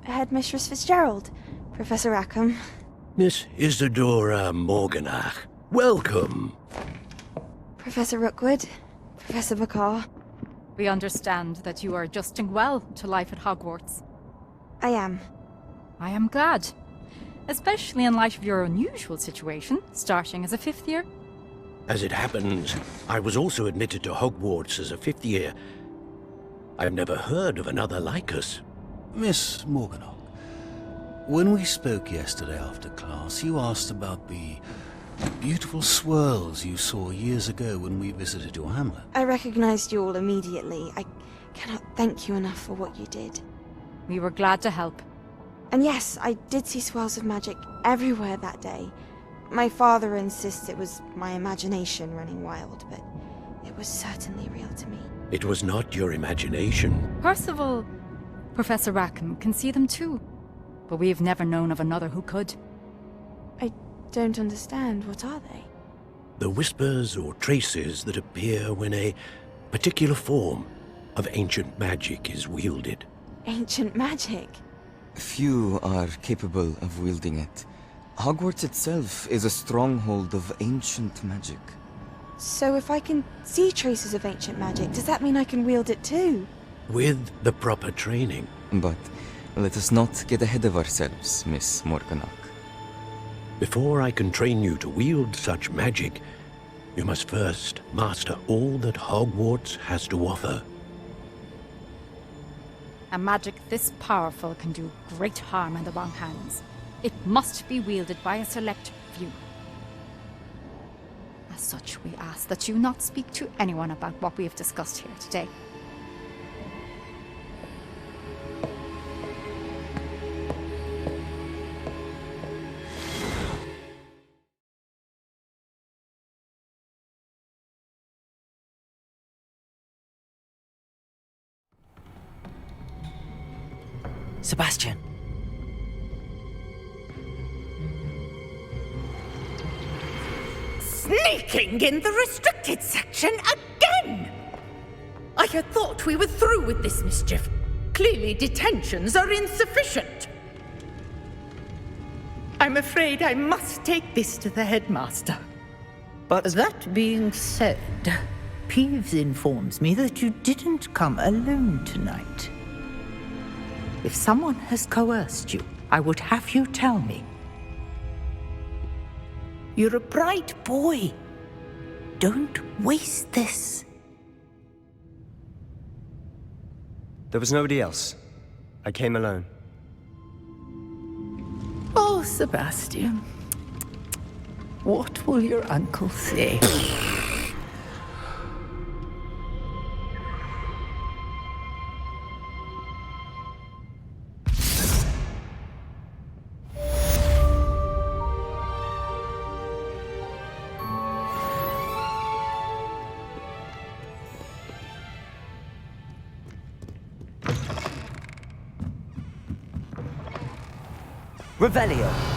Headmistress Fitzgerald, Professor Rackham. Miss Isadora Morganach, welcome. Professor Rookwood, Professor Bakar. We understand that you are adjusting well to life at Hogwarts. I am. I am glad. Especially in light of your unusual situation, starting as a 5th year. As it happens, I was also admitted to Hogwarts as a 5th year. I've never heard of another like us. Miss Morganach, when we spoke yesterday after class, you asked about the beautiful swirls you saw years ago when we visited your hamlet. I recognized you all immediately. I cannot thank you enough for what you did. We were glad to help. And yes, I did see swirls of magic everywhere that day. My father insists it was my imagination running wild, but it was certainly real to me. It was not your imagination. Percival, Professor Rackham can see them too. But we've never known of another who could. I don't understand. What are they? The whispers or traces that appear when a particular form of ancient magic is wielded. Ancient magic? Few are capable of wielding it. Hogwarts itself is a stronghold of ancient magic. So if I can see traces of ancient magic, does that mean I can wield it too? With the proper training. But let us not get ahead of ourselves, Miss Morganach. Before I can train you to wield such magic, you must first master all that Hogwarts has to offer. A magic this powerful can do great harm in the wrong hands. It must be wielded by a select few. As such, we ask that you not speak to anyone about what we have discussed here today. Sebastian. Sneaking in the restricted section again! I had thought we were through with this mischief. Clearly detentions are insufficient. I'm afraid I must take this to the headmaster. But that being said, Peeves informs me that you didn't come alone tonight. If someone has coerced you, I would have you tell me. You're a bright boy. Don't waste this. There was nobody else. I came alone. Oh, Sebastian. What will your uncle say? Revelio.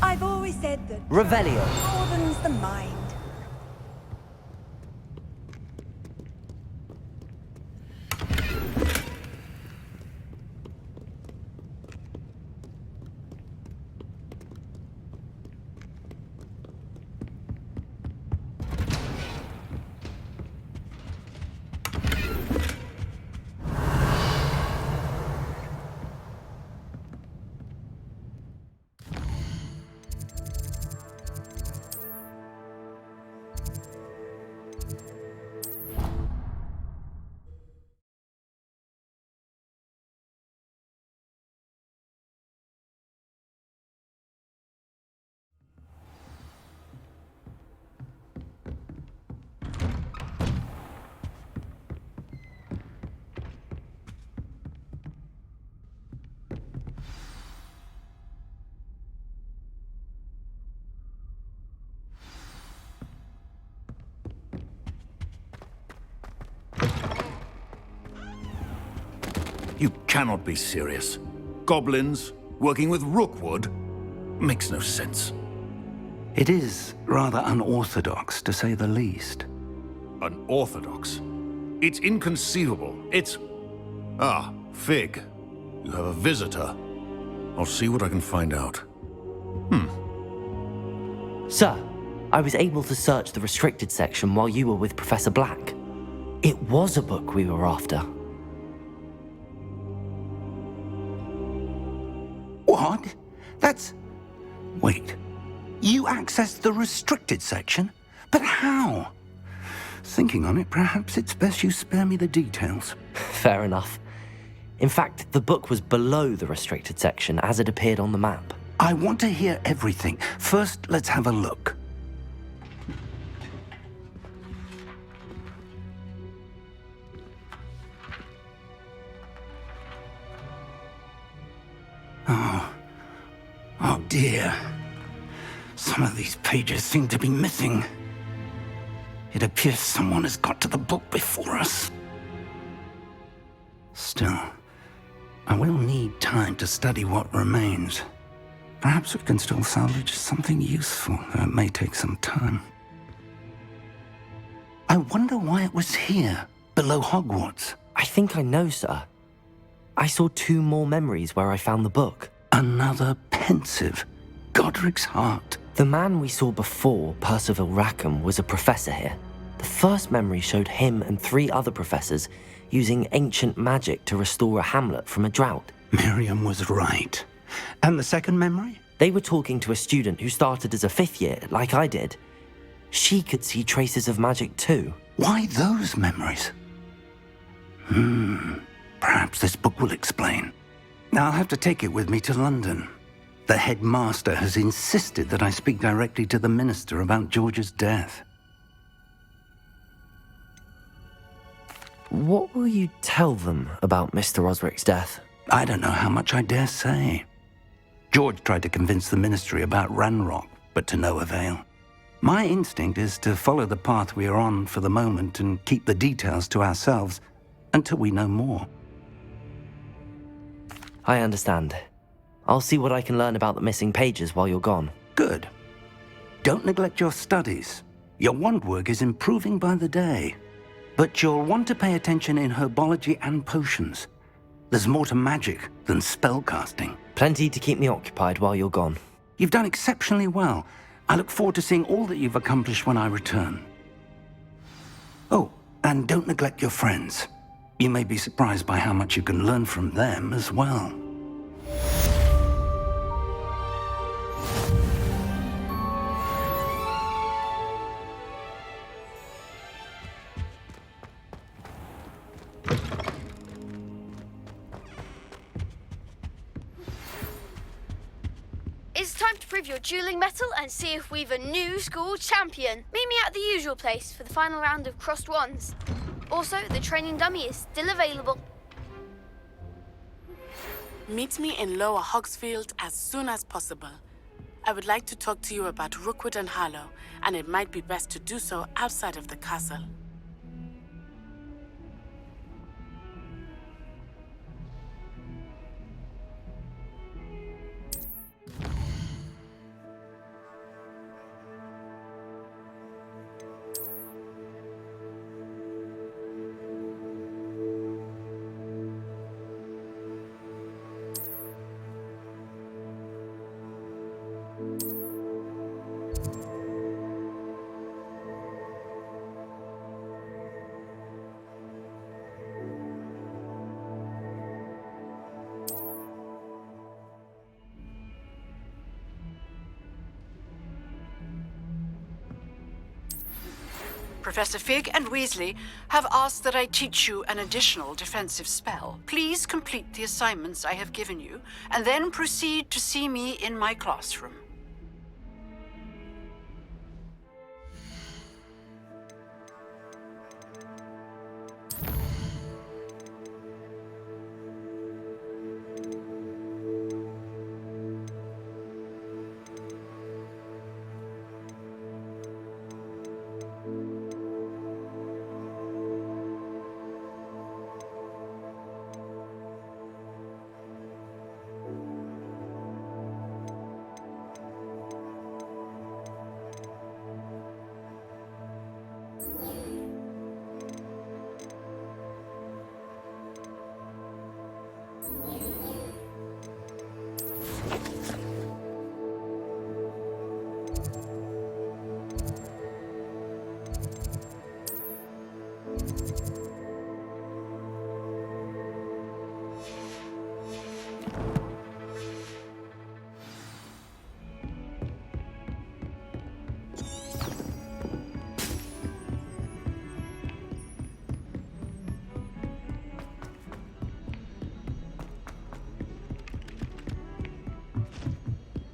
I've always said that Revelio. broadens the mind. You cannot be serious. Goblins working with Rookwood makes no sense. It is rather unorthodox, to say the least. Unorthodox? It's inconceivable. It's... Ah, Fig. You have a visitor. I'll see what I can find out. Sir, I was able to search the restricted section while you were with Professor Black. It was a book we were after. What? That's... Wait. You accessed the restricted section? But how? Thinking on it, perhaps it's best you spare me the details. Fair enough. In fact, the book was below the restricted section as it appeared on the map. I want to hear everything. First, let's have a look. Oh dear. Some of these pages seem to be missing. It appears someone has got to the book before us. Still, I will need time to study what remains. Perhaps we can still salvage something useful, though it may take some time. I wonder why it was here, below Hogwarts. I think I know, sir. I saw 2 more memories where I found the book. Another pensive. Godric's heart. The man we saw before, Percival Rackham, was a professor here. The first memory showed him and 3 other professors using ancient magic to restore a hamlet from a drought. Miriam was right. And the second memory? They were talking to a student who started as a 5th year, like I did. She could see traces of magic too. Why those memories? Perhaps this book will explain. I'll have to take it with me to London. The headmaster has insisted that I speak directly to the minister about George's death. What will you tell them about Mr. Osric's death? I don't know how much I dare say. George tried to convince the ministry about Ranrock, but to no avail. My instinct is to follow the path we are on for the moment and keep the details to ourselves until we know more. I understand. I'll see what I can learn about the missing pages while you're gone. Good. Don't neglect your studies. Your wand work is improving by the day. But you'll want to pay attention in herbology and potions. There's more to magic than spellcasting. Plenty to keep me occupied while you're gone. You've done exceptionally well. I look forward to seeing all that you've accomplished when I return. Oh, and don't neglect your friends. You may be surprised by how much you can learn from them as well. It's time to prove your dueling mettle and see if we've a new school champion. Meet me at the usual place for the final round of crossed wands. Also, the training dummy is still available. Meet me in Lower Hogsfield as soon as possible. I would like to talk to you about Rookwood and Harlow, and it might be best to do so outside of the castle. Professor Fig and Weasley have asked that I teach you an additional defensive spell. Please complete the assignments I have given you, and then proceed to see me in my classroom.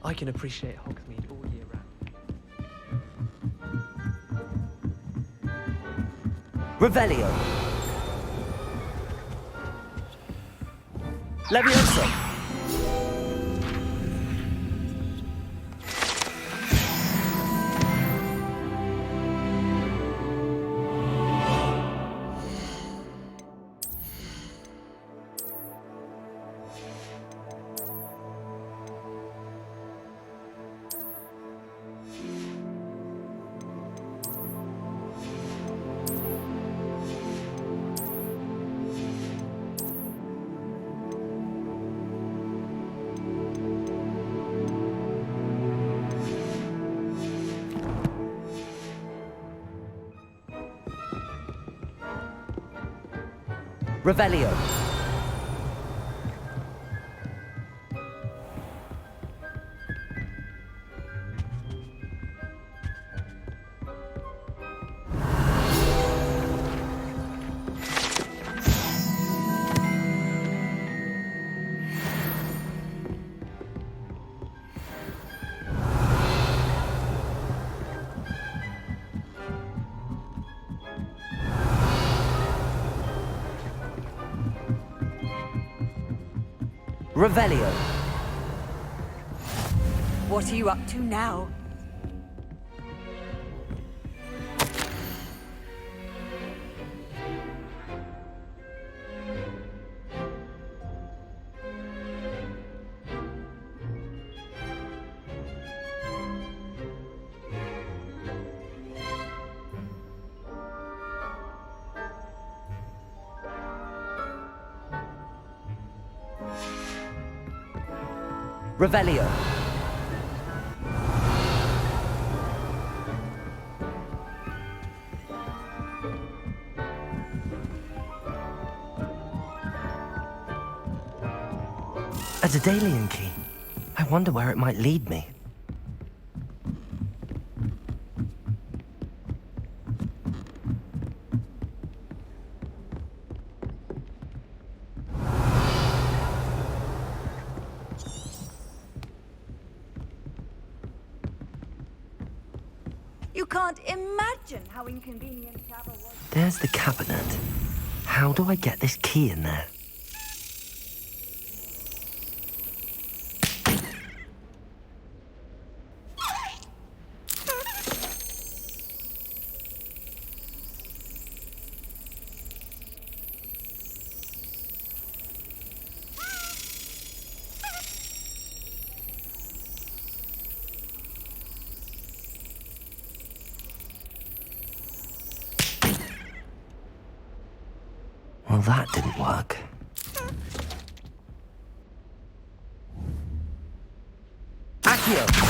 I can appreciate Hogsmeade all year round. Revelio. Levioso. Revelio. Revelio. What are you up to now? Revelio. A Daedalian key. I wonder where it might lead me. You can't imagine how inconvenient travel was. There's the cabinet. How do I get this key in there? Well, that didn't work. Accio!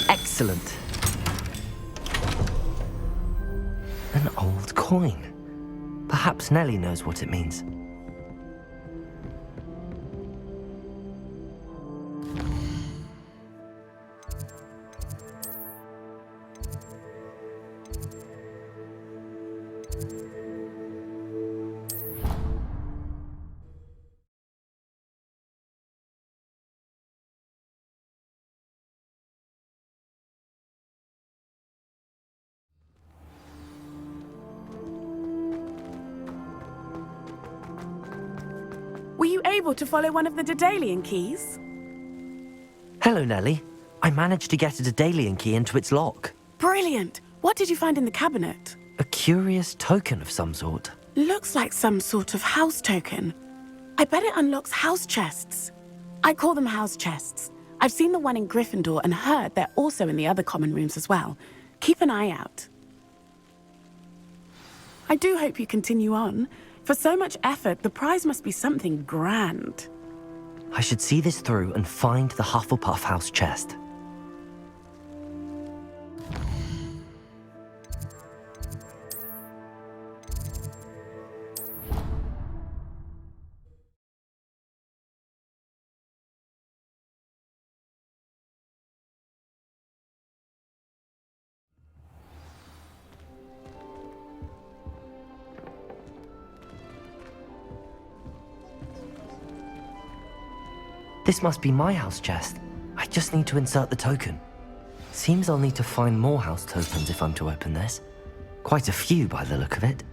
Excellent. An old coin. Perhaps Nellie knows what it means. you able to follow one of the Daedalian keys? Hello, Nellie. I managed to get a Daedalian key into its lock. Brilliant! What did you find in the cabinet? A curious token of some sort. Looks like some sort of house token. I bet it unlocks house chests. I call them house chests. I've seen the one in Gryffindor and heard they're also in the other common rooms as well. Keep an eye out. I do hope you continue on. For so much effort, the prize must be something grand. I should see this through and find the Hufflepuff house chest. This must be my house chest. I just need to insert the token. Seems I'll need to find more house tokens if I'm to open this. Quite a few by the look of it.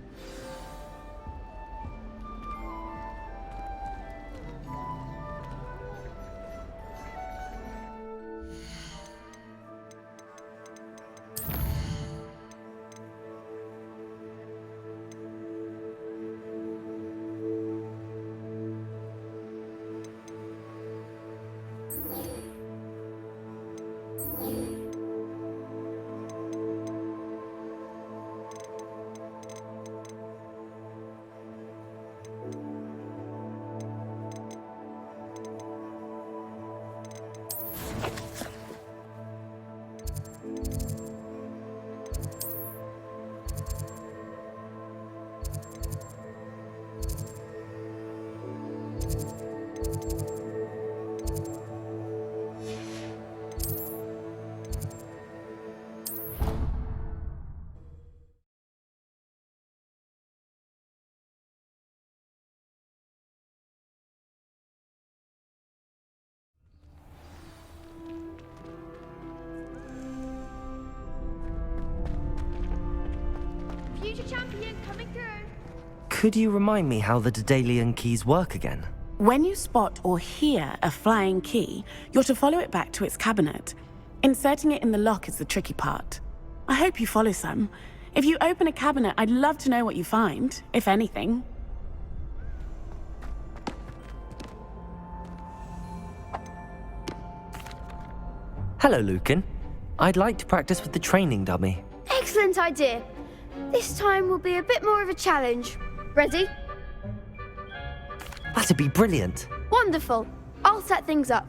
Future champion coming through. Could you remind me how the Daedalian keys work again? When you spot or hear a flying key, you're to follow it back to its cabinet. Inserting it in the lock is the tricky part. I hope you follow some. If you open a cabinet, I'd love to know what you find, if anything. Hello, Lucan. I'd like to practice with the training dummy. Excellent idea. This time will be a bit more of a challenge. Ready? That'd be brilliant. Wonderful. I'll set things up.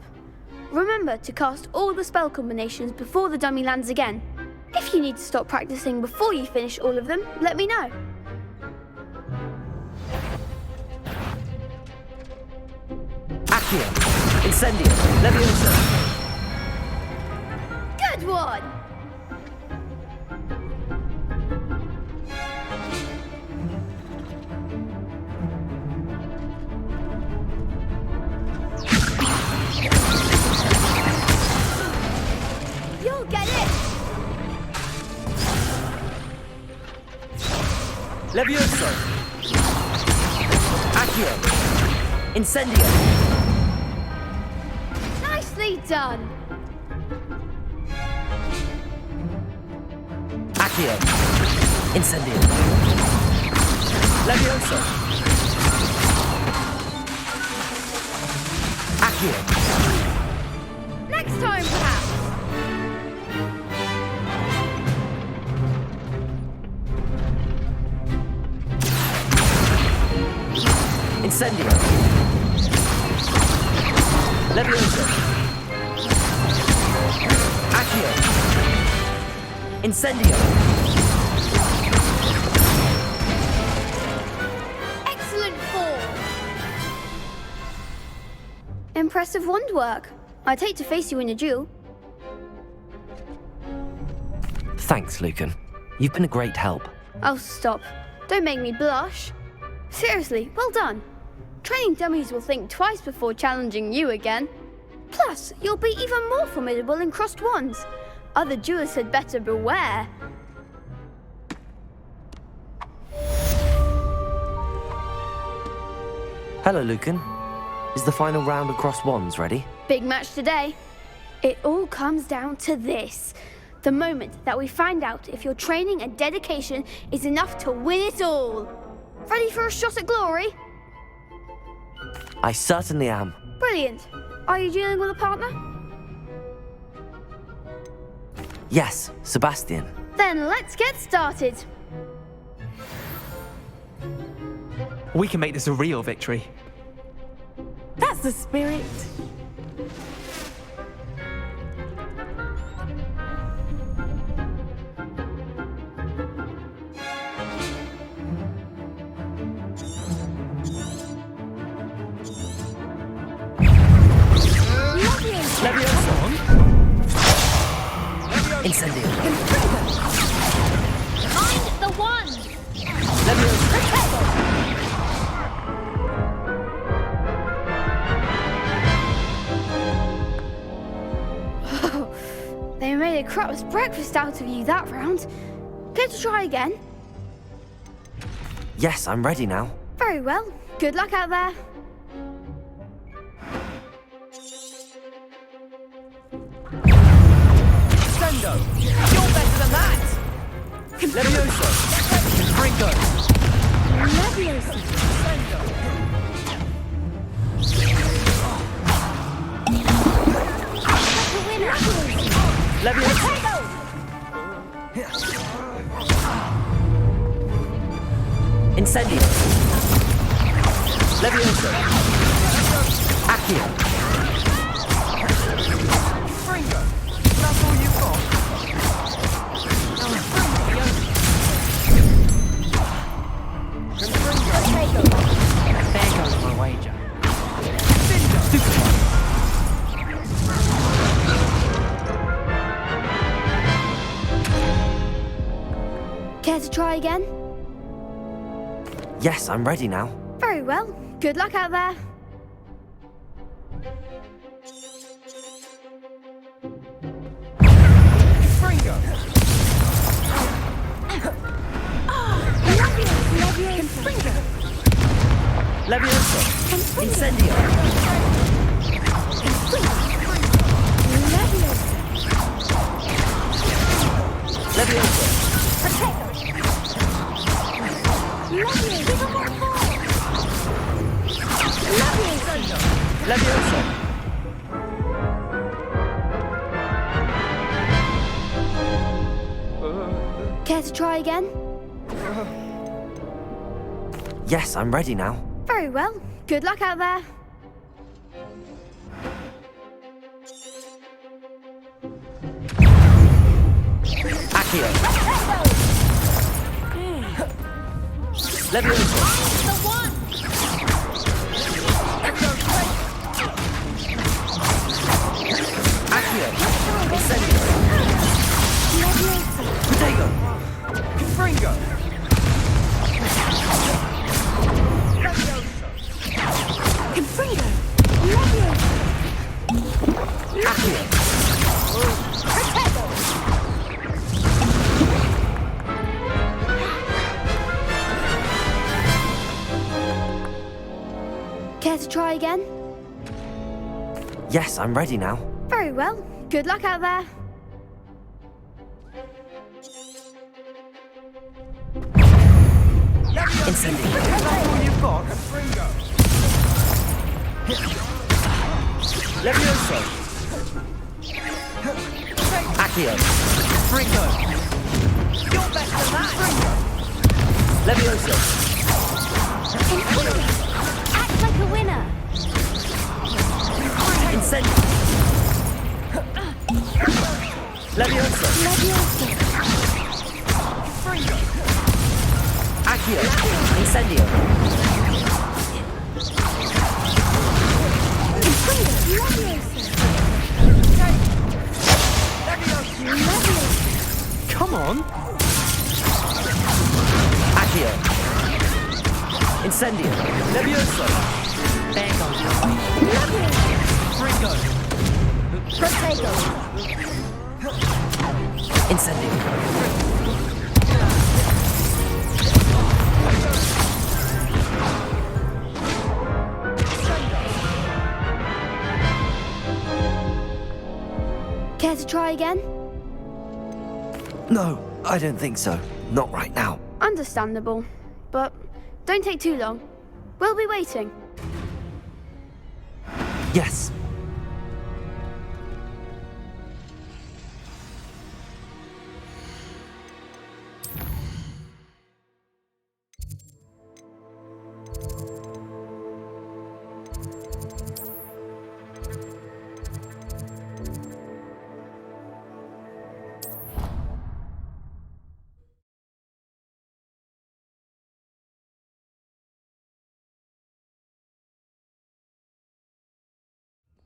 Remember to cast all the spell combinations before the dummy lands again. If you need to stop practicing before you finish all of them, let me know. Accio, Incendio, Leviosa. Good one! You'll get it! Levioso. Accio, Incendio. Nicely done! Accio, Incendio. Levioso. Accio. Next time, perhaps! Incendio. Levioso. Accio. Incendio. Excellent form! Impressive wand work. I'd hate to face you in a duel. Thanks, Lucan. You've been a great help. Oh, stop. Don't make me blush. Seriously, well done. Training dummies will think twice before challenging you again. Plus, you'll be even more formidable in crossed wands. Other duelists had better beware. Hello, Lucan. Is the final round across wands ready? Big match today. It all comes down to this. The moment that we find out if your training and dedication is enough to win it all. Ready for a shot at glory? I certainly am. Brilliant. Are you dealing with a partner? Yes, Sebastian. Then let's get started. We can make this a real victory. That's the spirit. Incendio. Find the wand! They made a crap's breakfast out of you that round. Care to try again? Yes, I'm ready now. Very well. Good luck out there. Sendo! You're better than that! Levioso! Ringo! Levioso! Sendo! Levioso! Incendio! Levioso! Accio! Ringo! That's all you've got? There goes my wager. Care to try again? Yes, I'm ready now. Very well. Good luck out there. Ringo! Levioso! Incendio! Levioso! Levioso! Care to try again? Yes, I'm ready now. Very well. Good luck out there. Accio! Levioso! The wand! Accio! Incendio! Protego! Ringo! Accio! Care to try again? Yes, I'm ready now. Very well. Good luck out there. Incendio! That's all you've got? Ringo! Levioso! Accio! Ringo! You're better than that! Ringo! Levioso! Act like a winner! Incendio! Levioso! Ringo! Accio! Incendio! Come on! Accio! Incendio! Levioso! There goes Ringo! Protego! Incendio! to try again? No, I don't think so. Not right now. Understandable. But don't take too long. We'll be waiting. Yes.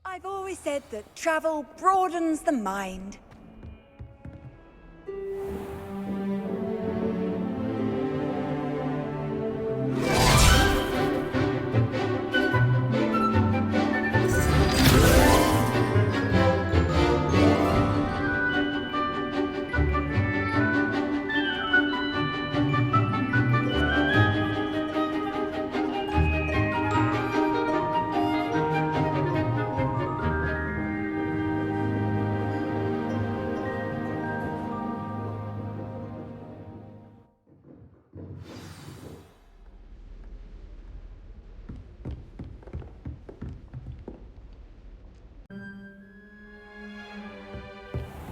I've always said that travel broadens the mind.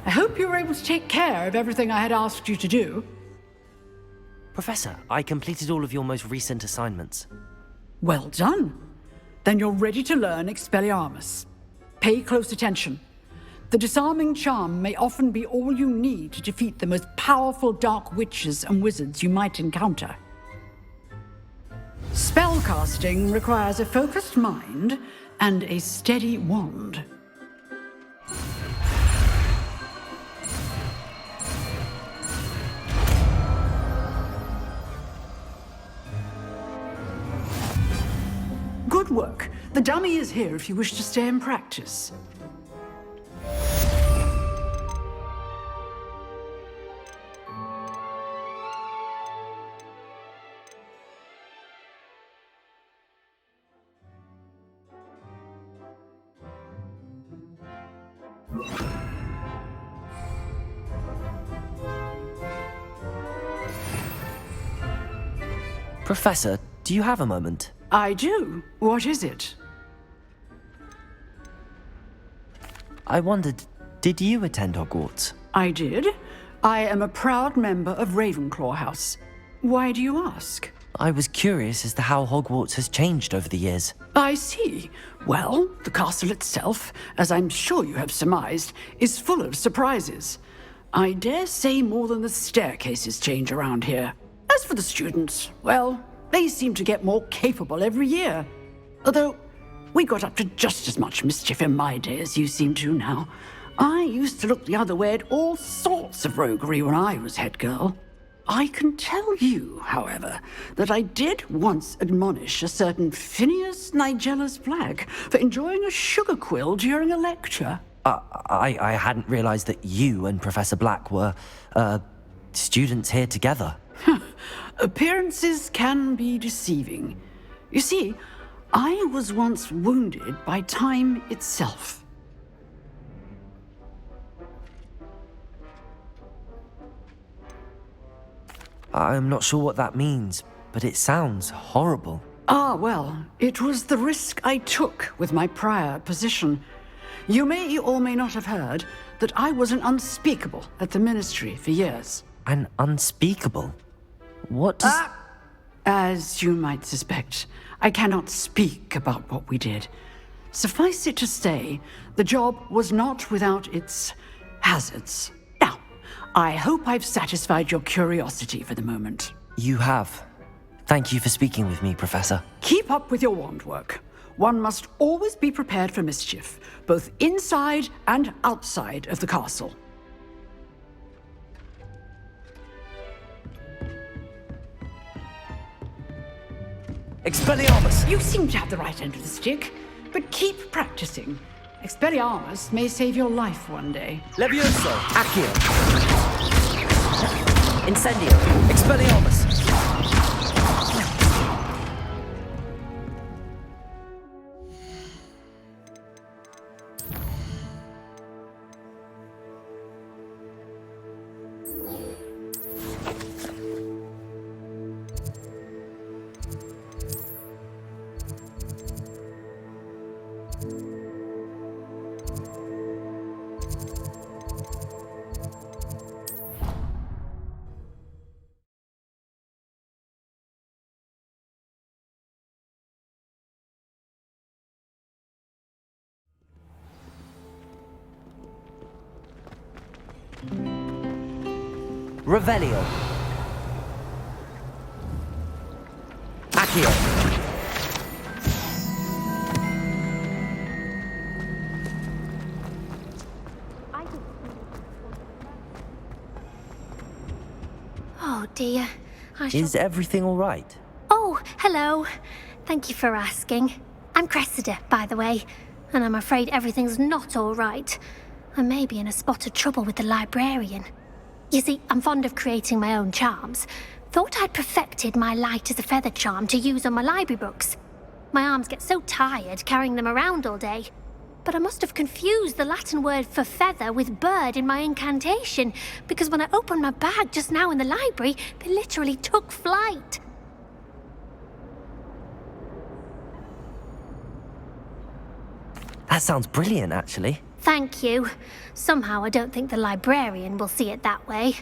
I hope you were able to take care of everything I had asked you to do. Professor, I completed all of your most recent assignments. Well done. Then you're ready to learn Expelliarmus. Pay close attention. The disarming charm may often be all you need to defeat the most powerful dark witches and wizards you might encounter. Spellcasting requires a focused mind and a steady wand. Good work. The dummy is here if you wish to stay and practice. Professor, do you have a moment? I do. What is it? I wondered, did you attend Hogwarts? I did. I am a proud member of Ravenclaw House. Why do you ask? I was curious as to how Hogwarts has changed over the years. I see. Well, the castle itself, as I'm sure you have surmised, is full of surprises. I dare say more than the staircases change around here. As for the students, well, they seem to get more capable every year. Although, we got up to just as much mischief in my day as you seem to now. I used to look the other way at all sorts of roguery when I was head girl. I can tell you, however, that I did once admonish a certain Phineas Nigellus Black for enjoying a sugar quill during a lecture. I hadn't realized that you and Professor Black were, students here together. Appearances can be deceiving. You see, I was once wounded by time itself. I'm not sure what that means, but it sounds horrible. Ah, well, it was the risk I took with my prior position. You may or may not have heard that I was an unspeakable at the Ministry for years. An unspeakable? What does... As you might suspect, I cannot speak about what we did. Suffice it to say, the job was not without its hazards. Now, I hope I've satisfied your curiosity for the moment. You have. Thank you for speaking with me, Professor. Keep up with your wand work. One must always be prepared for mischief, both inside and outside of the castle. Expelliarmus! You seem to have the right end of the stick, but keep practicing. Expelliarmus may save your life one day. Levioso! Accio! Incendio! Expelliarmus! Revelio. Accio. Oh dear. I shall... Is everything all right? Oh, hello. Thank you for asking. I'm Cressida, by the way, and I'm afraid everything's not all right. I may be in a spot of trouble with the librarian. You see, I'm fond of creating my own charms. Thought I'd perfected my light as a feather charm to use on my library books. My arms get so tired carrying them around all day. But I must have confused the Latin word for feather with bird in my incantation, because when I opened my bag just now in the library, they literally took flight. That sounds brilliant, actually. Thank you. Somehow I don't think the librarian will see it that way.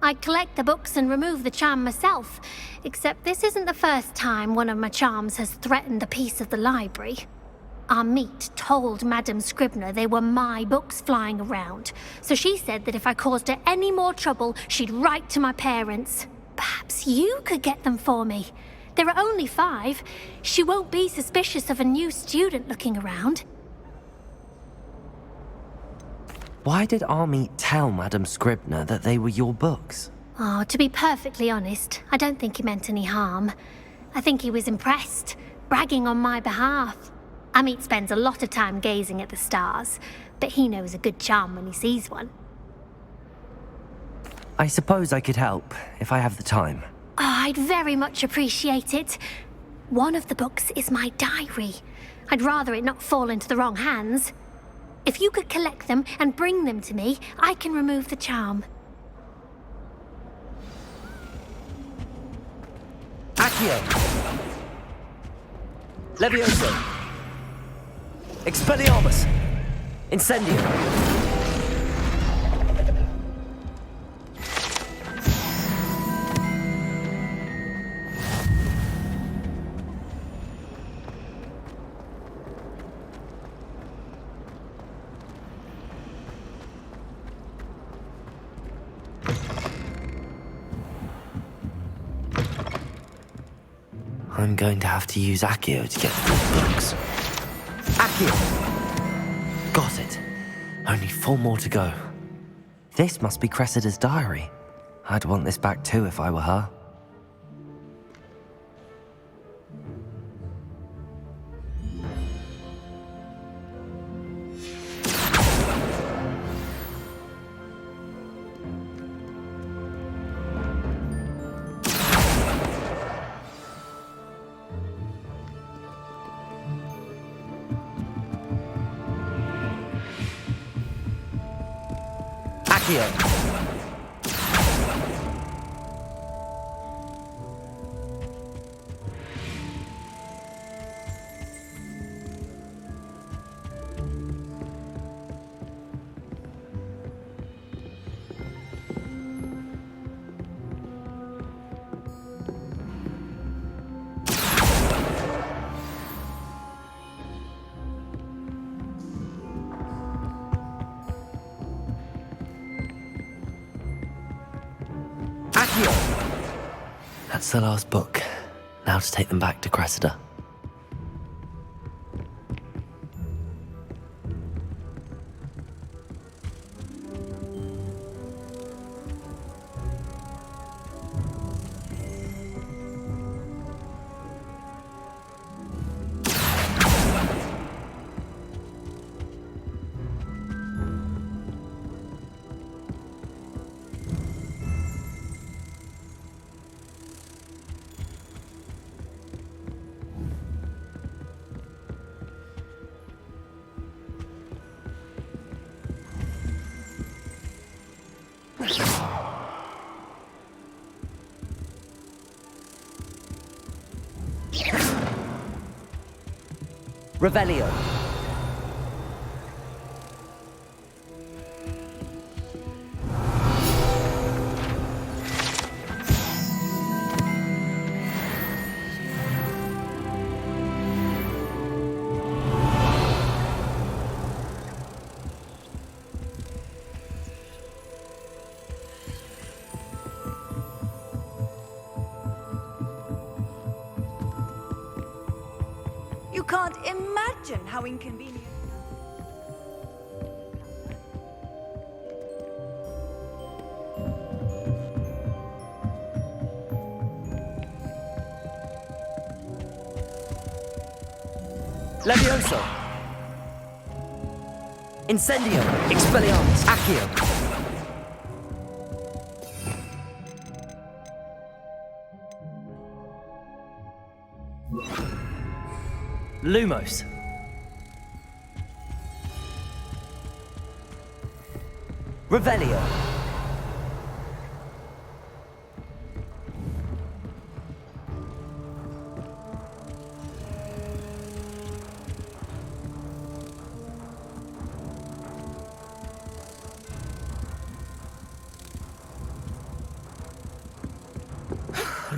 I collect the books and remove the charm myself, except this isn't the first time one of my charms has threatened the peace of the library. Our meet told Madame Scribner they were my books flying around, so she said that if I caused her any more trouble, she'd write to my parents. Perhaps you could get them for me. There are only 5. She won't be suspicious of a new student looking around. Why did Army tell Madame Scribner that they were your books? Oh, to be perfectly honest, I don't think he meant any harm. I think he was impressed, bragging on my behalf. Amit spends a lot of time gazing at the stars, but he knows a good charm when he sees one. I suppose I could help, if I have the time. Oh, I'd very much appreciate it. One of the books is my diary. I'd rather it not fall into the wrong hands. If you could collect them and bring them to me, I can remove the charm. Accio! Levioso! Expelliarmus! Incendio! I'm going to have to use Accio to get to these books. Accio! Got it. Only 4 more to go. This must be Cressida's diary. I'd want this back too if I were her. Accio! That's the last book. Now to take them back to Cressida. Revelio. can't imagine how inconvenient. Levioso! Incendio! Expelliarmus! Accio! Lumos! Revelio!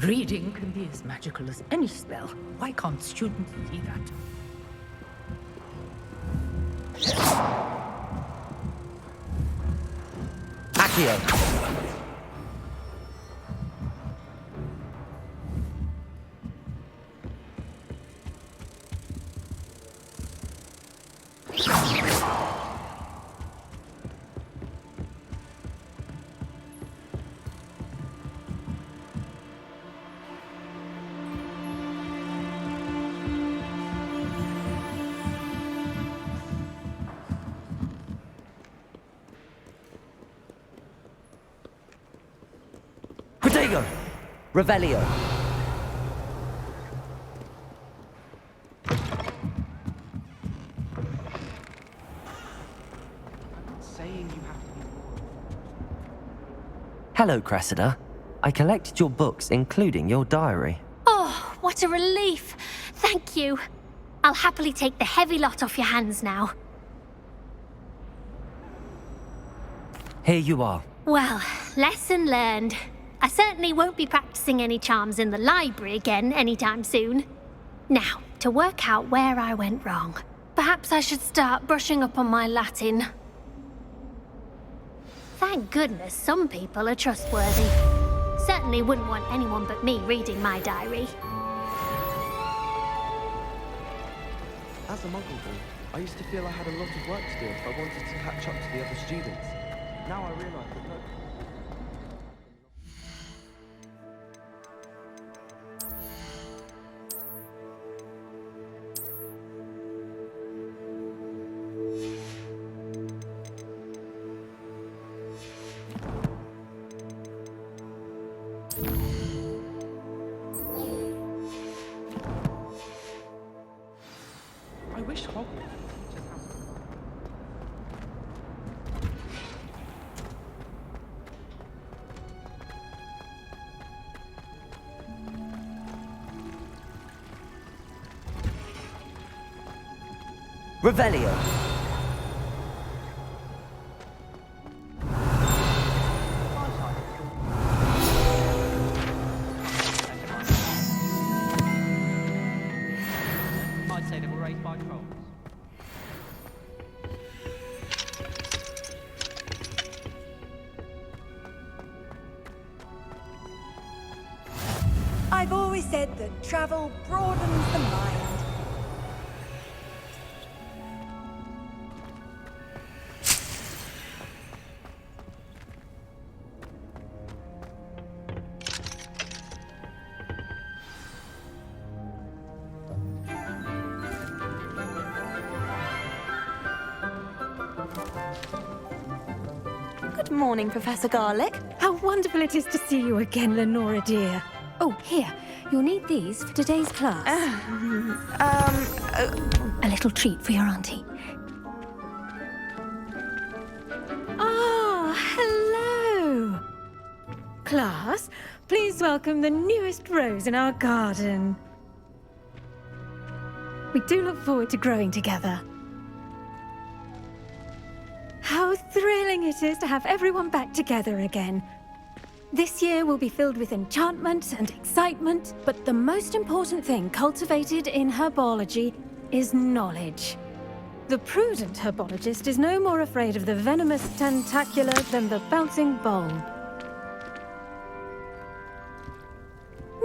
Reading can be as magical as any spell. Why can't students see that? Accio! Protego! Revelio! Hello, Cressida. I collected your books, including your diary. Oh, what a relief. Thank you. I'll happily take the heavy lot off your hands now. Here you are. Well, lesson learned. I certainly won't be practicing any charms in the library again anytime soon. Now, to work out where I went wrong. Perhaps I should start brushing up on my Latin. Thank goodness some people are trustworthy. Certainly wouldn't want anyone but me reading my diary. As a muggle boy, I used to feel I had a lot of work to do if I wanted to catch up to the other students. Now I realise that no... I wish Hogwarts would teach us how to... Revelio! Might say they were raised by trolls. I've always said that travel broadens the mind. Good morning, Professor Garlick. How wonderful it is to see you again, Lenora dear. Oh, here. You'll need these for today's class. A little treat for your auntie. Ah, hello. Class, please welcome the newest rose in our garden. We do look forward to growing together. How thrilling it is to have everyone back together again. This year will be filled with enchantment and excitement, but the most important thing cultivated in herbology is knowledge. The prudent herbologist is no more afraid of the venomous tentacular than the bouncing bulb.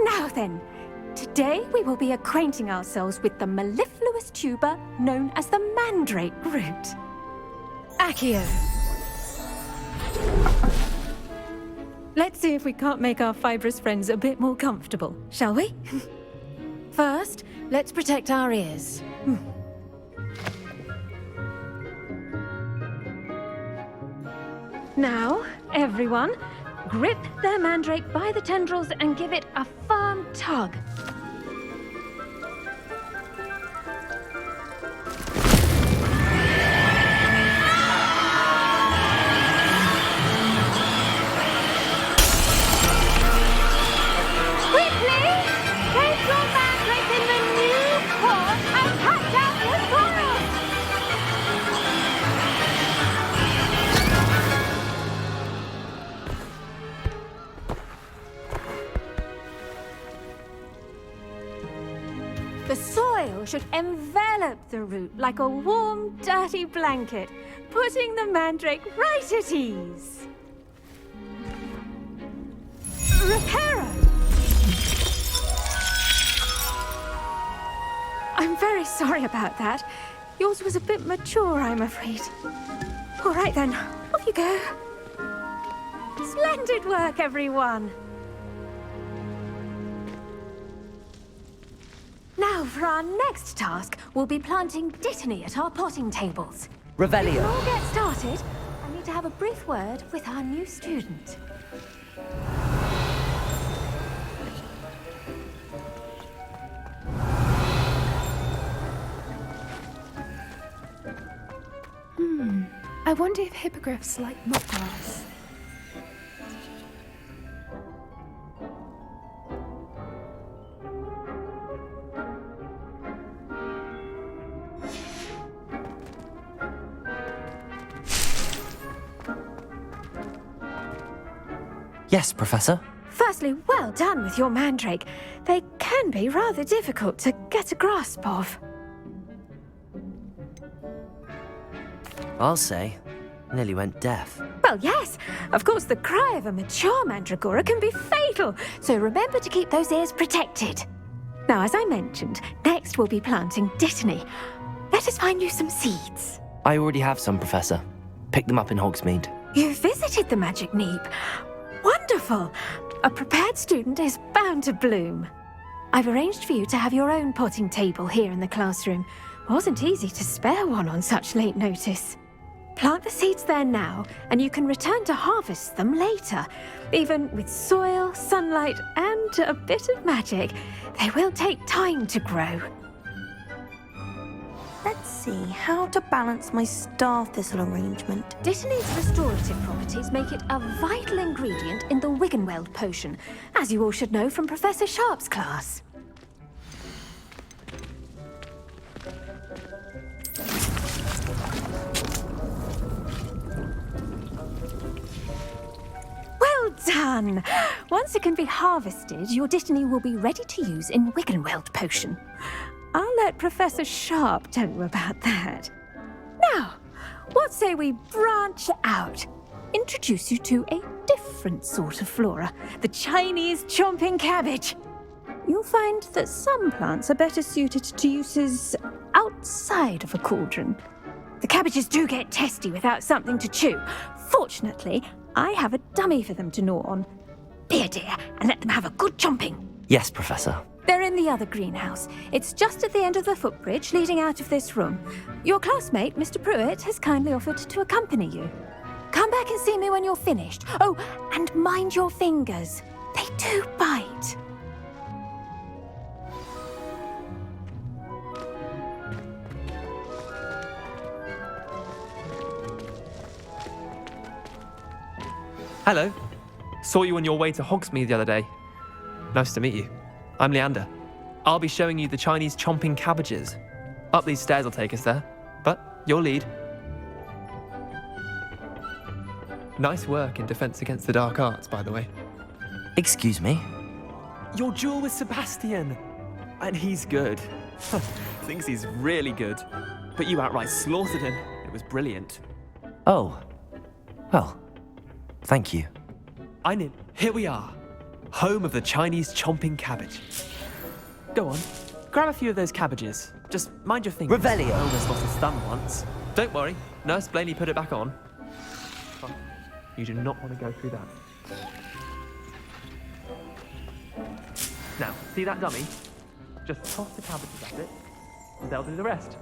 Now then, today we will be acquainting ourselves with the mellifluous poisonous tuber known as the mandrake root. Accio. Let's see if we can't make our fibrous friends a bit more comfortable, shall we? First, let's protect our ears. Now, everyone, grip their mandrake by the tendrils and give it a firm tug. Quickly, take your mandrake in the new pot and catch out the soil! The soil should envelop the root like a warm, dirty blanket, putting the mandrake right at ease. Reparo! I'm very sorry about that. Yours was a bit mature, I'm afraid. All right then, off you go. Splendid work, everyone. Now, for our next task, we'll be planting Dittany at our potting tables. Revelio. Before we all get started, I need to have a brief word with our new student. I wonder if hippogriffs like mock grass. Yes, Professor. Firstly, well done with your mandrake. They can be rather difficult to get a grasp of. I'll say. Nearly went deaf. Well, yes. Of course, the cry of a mature mandragora can be fatal, so remember to keep those ears protected. Now, as I mentioned, next we'll be planting Dittany. Let us find you some seeds. I already have some, Professor. Picked them up in Hogsmeade. You visited the Magic Neep. Wonderful! A prepared student is bound to bloom. I've arranged for you to have your own potting table here in the classroom. Wasn't easy to spare one on such late notice. Plant the seeds there now, and you can return to harvest them later. Even with soil, sunlight, and a bit of magic, they will take time to grow. Let's see how to balance my star thistle arrangement. Dittany's restorative properties make it a vital ingredient in the Wiggenweld potion, as you all should know from Professor Sharp's class. Well done! Once it can be harvested, your Dittany will be ready to use in Wiggenweld potion. I'll let Professor Sharp tell you about that. Now, what say we branch out? Introduce you to a different sort of flora, the Chinese chomping cabbage. You'll find that some plants are better suited to uses outside of a cauldron. The cabbages do get testy without something to chew. Fortunately, I have a dummy for them to gnaw on. Be a dear and let them have a good chomping. Yes, Professor. They're in the other greenhouse. It's just at the end of the footbridge leading out of this room. Your classmate, Mr. Pruitt, has kindly offered to accompany you. Come back and see me when you're finished. Oh, and mind your fingers. They do bite. Hello. Saw you on your way to Hogsmeade the other day. Nice to meet you. I'm Leander. I'll be showing you the Chinese chomping cabbages. Up these stairs will take us there, but your lead. Nice work in Defense Against the Dark Arts, by the way. Excuse me? Your duel with Sebastian. And he's good. Thinks he's really good. But you outright slaughtered him. It was brilliant. Oh. Well, thank you. Here we are. Home of the Chinese chomping cabbage. Go on, grab a few of those cabbages. Just mind your fingers. Revelio. I almost lost his thumb once. Don't worry, Nurse Blaney put it back on. Oh, you do not want to go through that. Now, see that dummy? Just toss the cabbages at it, and they'll do the rest.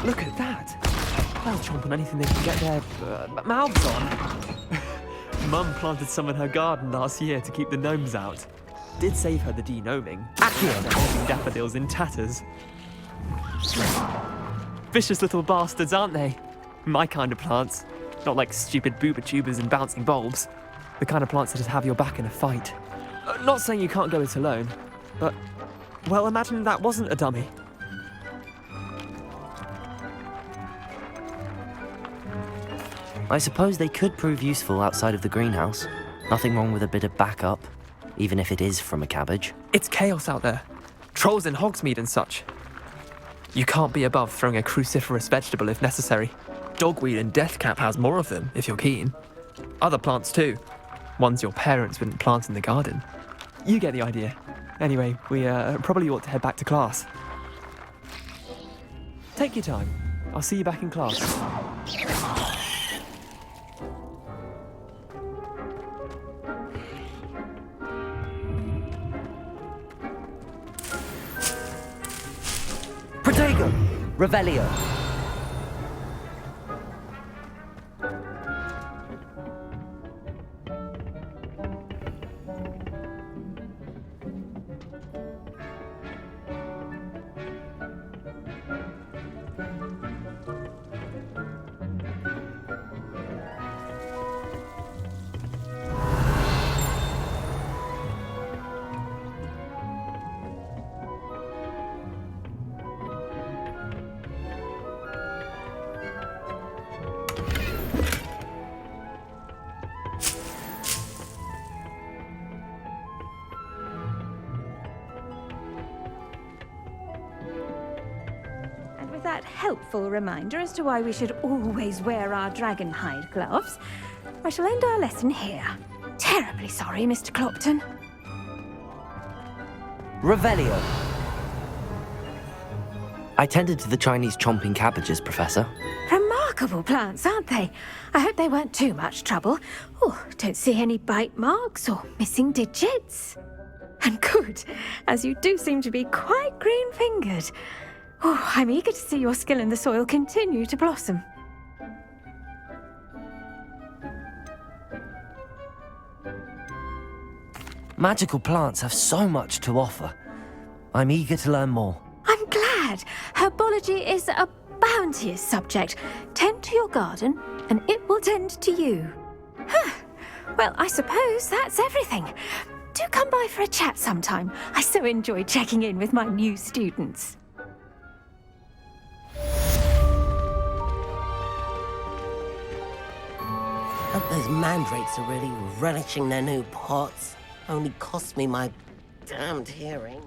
Look at that! They'll chomp on anything they can get their mouths on. Mum planted some in her garden last year to keep the gnomes out. Did save her the denoming. Accio! Daffodils in tatters. Vicious little bastards, aren't they? My kind of plants. Not like stupid booba tubers and bouncing bulbs. The kind of plants that'd have your back in a fight. Not saying you can't go it alone, but, well, imagine that wasn't a dummy. I suppose they could prove useful outside of the greenhouse. Nothing wrong with a bit of backup, even if it is from a cabbage. It's chaos out there. Trolls in Hogsmeade and such. You can't be above throwing a cruciferous vegetable if necessary. Dogweed and deathcap has more of them, if you're keen. Other plants too. Ones your parents wouldn't plant in the garden. You get the idea. Anyway, we probably ought to head back to class. Take your time. I'll see you back in class. Protego! Revelio! That helpful reminder as to why we should always wear our dragon hide gloves, I shall end our lesson here. Terribly sorry, Mr. Clopton. Revelio. I tended to the Chinese chomping cabbages, Professor. Remarkable plants, aren't they? I hope they weren't too much trouble. Oh, don't see any bite marks or missing digits. And good, as you do seem to be quite green-fingered. Oh, I'm eager to see your skill in the soil continue to blossom. Magical plants have so much to offer. I'm eager to learn more. I'm glad. Herbology is a bounteous subject. Tend to your garden, and it will tend to you. Huh. Well, I suppose that's everything. Do come by for a chat sometime. I so enjoy checking in with my new students. Hope those mandrakes are really relishing their new pots. Only cost me my damned hearing.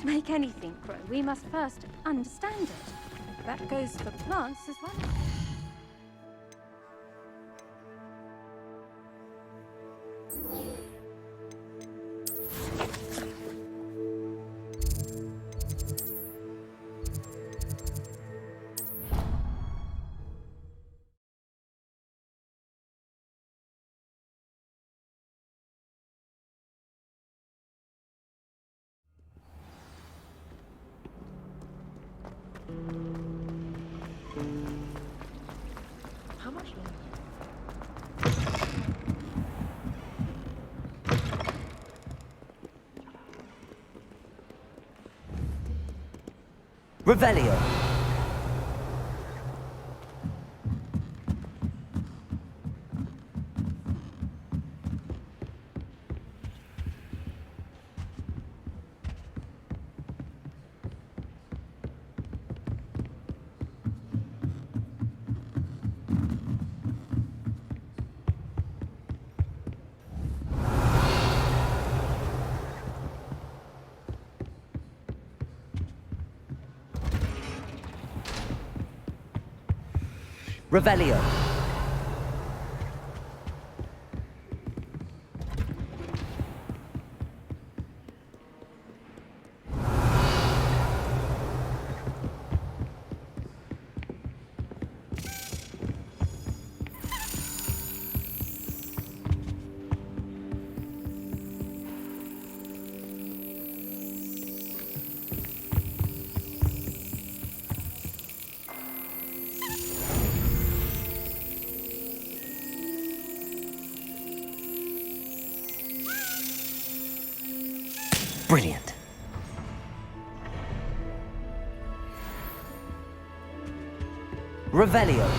To make anything grow, we must first understand it. That goes for plants as well. How much longer? Revelio. Revelio. Brilliant. Revelio.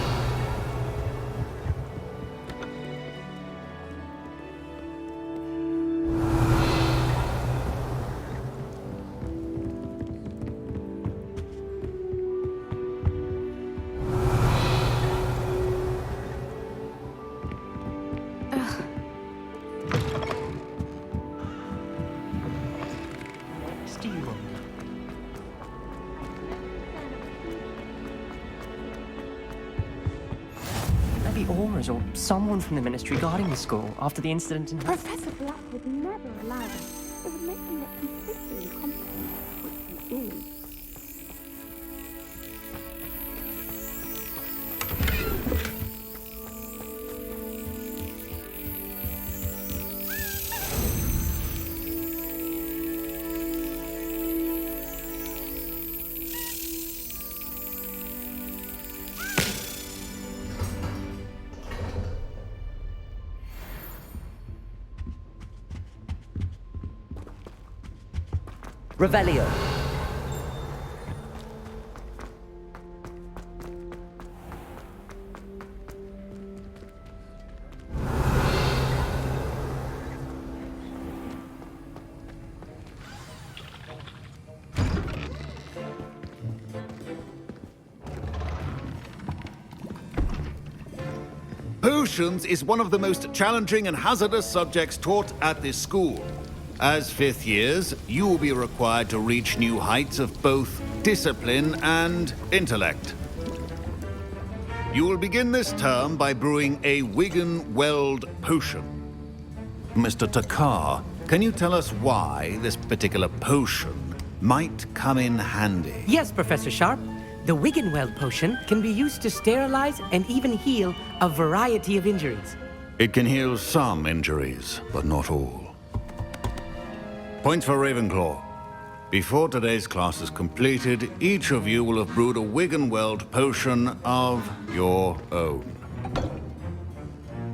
Maybe Auras or someone from the Ministry guarding the school after the incident in... Professor Black would never allow that. It would make him look completely incompetent, which he is. Revelio. Potions is one of the most challenging and hazardous subjects taught at this school. As fifth years, you will be required to reach new heights of both discipline and intellect. You will begin this term by brewing a Wigan-Weld potion. Mr. Takar, can you tell us why this particular potion might come in handy? Yes, Professor Sharp. The Wigan-Weld potion can be used to sterilize and even heal a variety of injuries. It can heal some injuries, but not all. Points for Ravenclaw. Before today's class is completed, each of you will have brewed a Wigan-Weld potion of your own.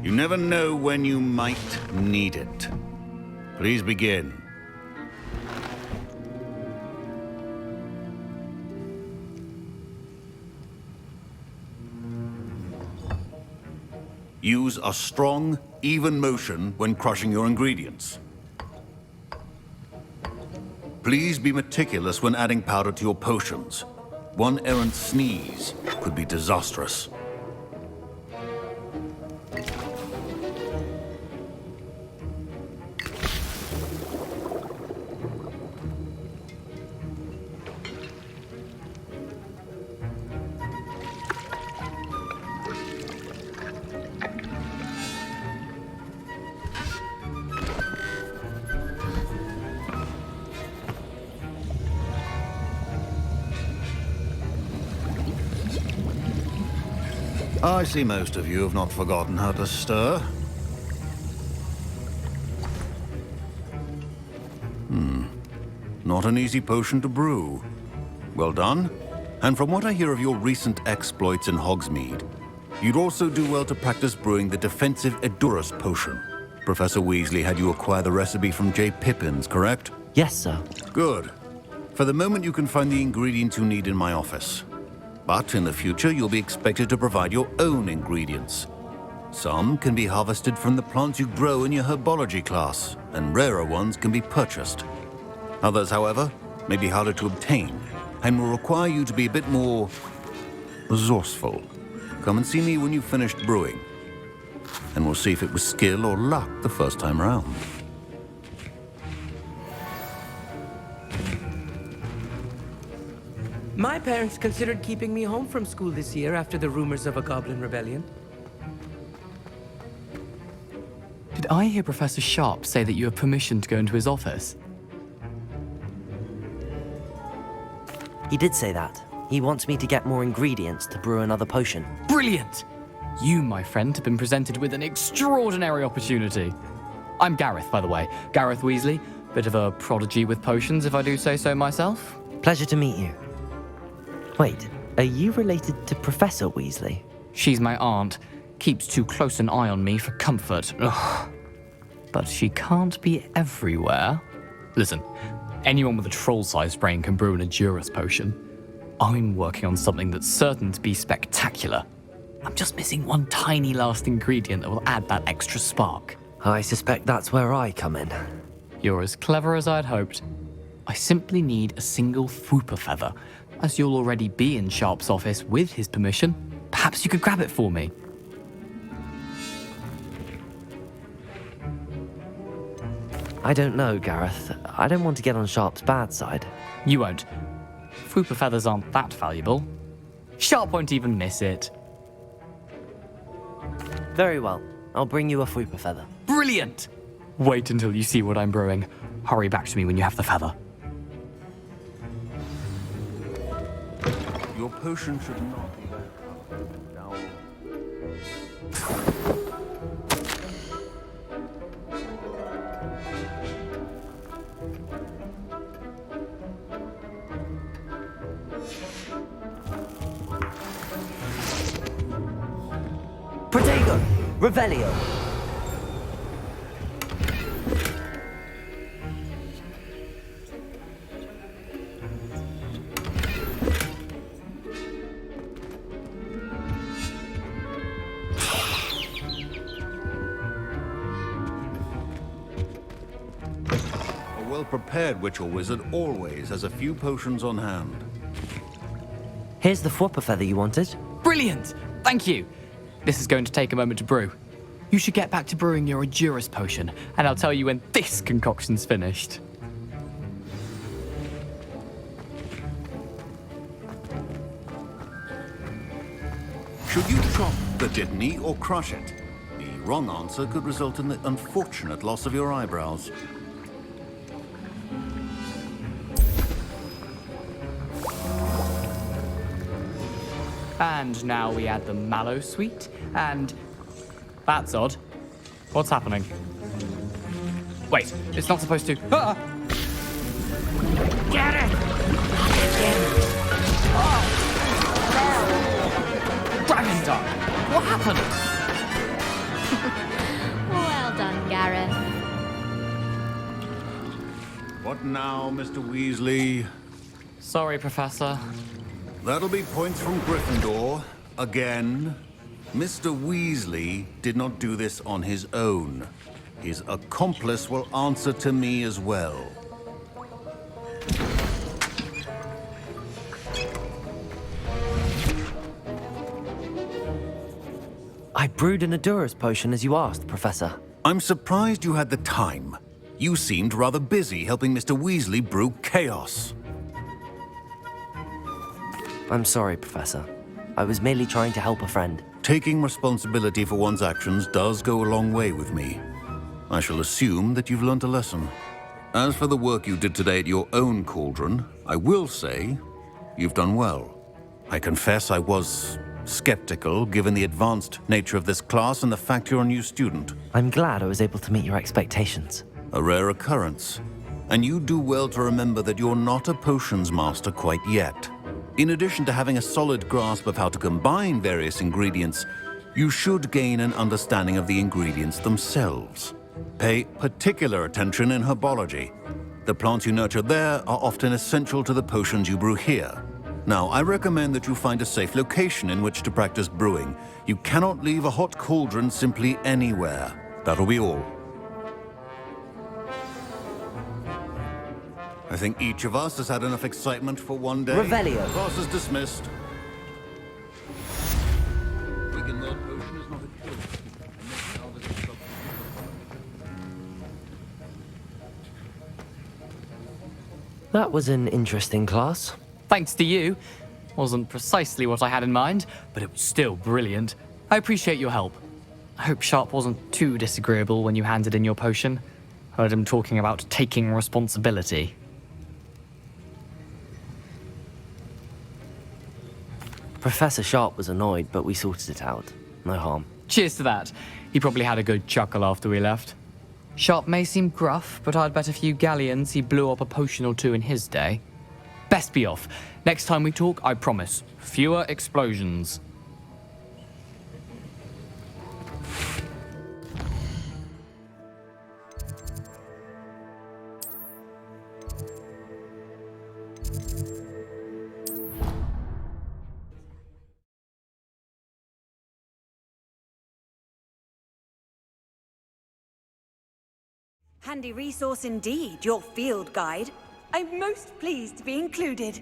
You never know when you might need it. Please begin. Use a strong, even motion when crushing your ingredients. Please be meticulous when adding powder to your potions. One errant sneeze could be disastrous. I see most of you have not forgotten how to stir. Not an easy potion to brew. Well done. And from what I hear of your recent exploits in Hogsmeade, you'd also do well to practice brewing the defensive Edurus potion. Professor Weasley had you acquire the recipe from J. Pippins, correct? Yes, sir. Good. For the moment, you can find the ingredients you need in my office. But in the future, you'll be expected to provide your own ingredients. Some can be harvested from the plants you grow in your herbology class, and rarer ones can be purchased. Others, however, may be harder to obtain, and will require you to be a bit more resourceful. Come and see me when you've finished brewing, and we'll see if it was skill or luck the first time round. My parents considered keeping me home from school this year after the rumors of a goblin rebellion. Did I hear Professor Sharp say that you have permission to go into his office? He did say that. He wants me to get more ingredients to brew another potion. Brilliant! You, my friend, have been presented with an extraordinary opportunity. I'm Gareth, by the way. Gareth Weasley. Bit of a prodigy with potions, if I do say so myself. Pleasure to meet you. Wait, are you related to Professor Weasley? She's my aunt. Keeps too close an eye on me for comfort. Ugh. But she can't be everywhere. Listen, anyone with a troll-sized brain can brew an Edurus potion. I'm working on something that's certain to be spectacular. I'm just missing one tiny last ingredient that will add that extra spark. I suspect that's where I come in. You're as clever as I'd hoped. I simply need a single Fwooper feather. As you'll already be in Sharp's office with his permission, perhaps you could grab it for me. I don't know, Gareth. I don't want to get on Sharp's bad side. You won't. Fwooper feathers aren't that valuable. Sharp won't even miss it. Very well. I'll bring you a Fwooper feather. Brilliant! Wait until you see what I'm brewing. Hurry back to me when you have the feather. Your potion should not be that now. Protego! Revelio! A well-prepared witch or wizard always has a few potions on hand. Here's the Fwooper feather you wanted. Brilliant! Thank you! This is going to take a moment to brew. You should get back to brewing your Edurus potion, and I'll tell you when this concoction's finished. Should you chop the Dittany or crush it? The wrong answer could result in the unfortunate loss of your eyebrows. And now we add the mallow sweet, and... That's odd. What's happening? Wait, it's not supposed to... Ah! Get it! Dragon Dart! What happened? Well done, Gareth. What now, Mr. Weasley? Sorry, Professor. That'll be points from Gryffindor. Again. Mr. Weasley did not do this on his own. His accomplice will answer to me as well. I brewed an Edurus potion as you asked, Professor. I'm surprised you had the time. You seemed rather busy helping Mr. Weasley brew chaos. I'm sorry, Professor. I was merely trying to help a friend. Taking responsibility for one's actions does go a long way with me. I shall assume that you've learnt a lesson. As for the work you did today at your own cauldron, I will say you've done well. I confess I was skeptical, given the advanced nature of this class and the fact you're a new student. I'm glad I was able to meet your expectations. A rare occurrence. And you do well to remember that you're not a potions master quite yet. In addition to having a solid grasp of how to combine various ingredients, you should gain an understanding of the ingredients themselves. Pay particular attention in herbology. The plants you nurture there are often essential to the potions you brew here. Now, I recommend that you find a safe location in which to practice brewing. You cannot leave a hot cauldron simply anywhere. That'll be all. I think each of us has had enough excitement for one day. Revelio. Class is dismissed. Wigan World Potion is not a cure. That was an interesting class. Thanks to you. Wasn't precisely what I had in mind, but it was still brilliant. I appreciate your help. I hope Sharp wasn't too disagreeable when you handed in your potion. Heard him talking about taking responsibility. Professor Sharp was annoyed, but we sorted it out. No harm. Cheers to that. He probably had a good chuckle after we left. Sharp may seem gruff, but I'd bet a few galleons he blew up a potion or two in his day. Best be off. Next time we talk, I promise, fewer explosions. Handy resource indeed, your field guide. I'm most pleased to be included.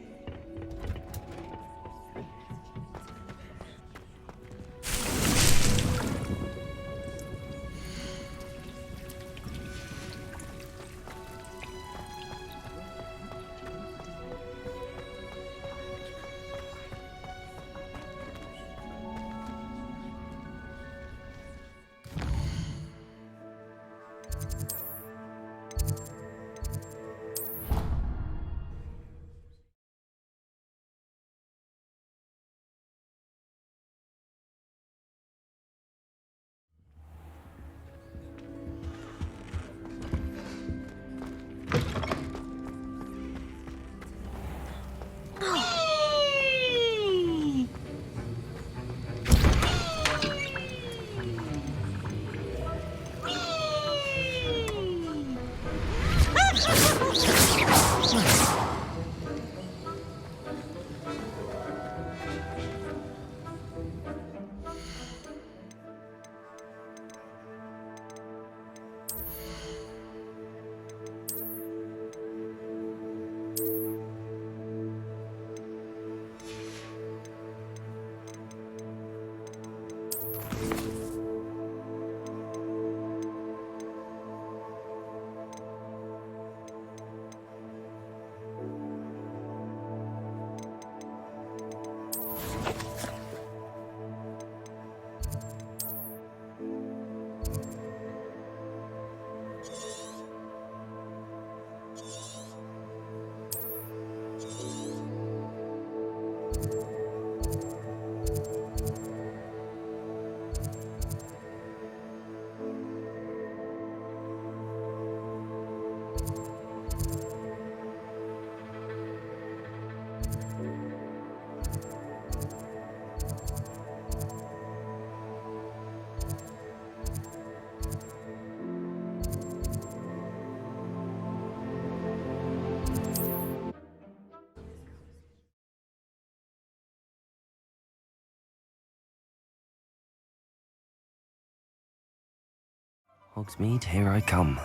Hogsmeade, here I come.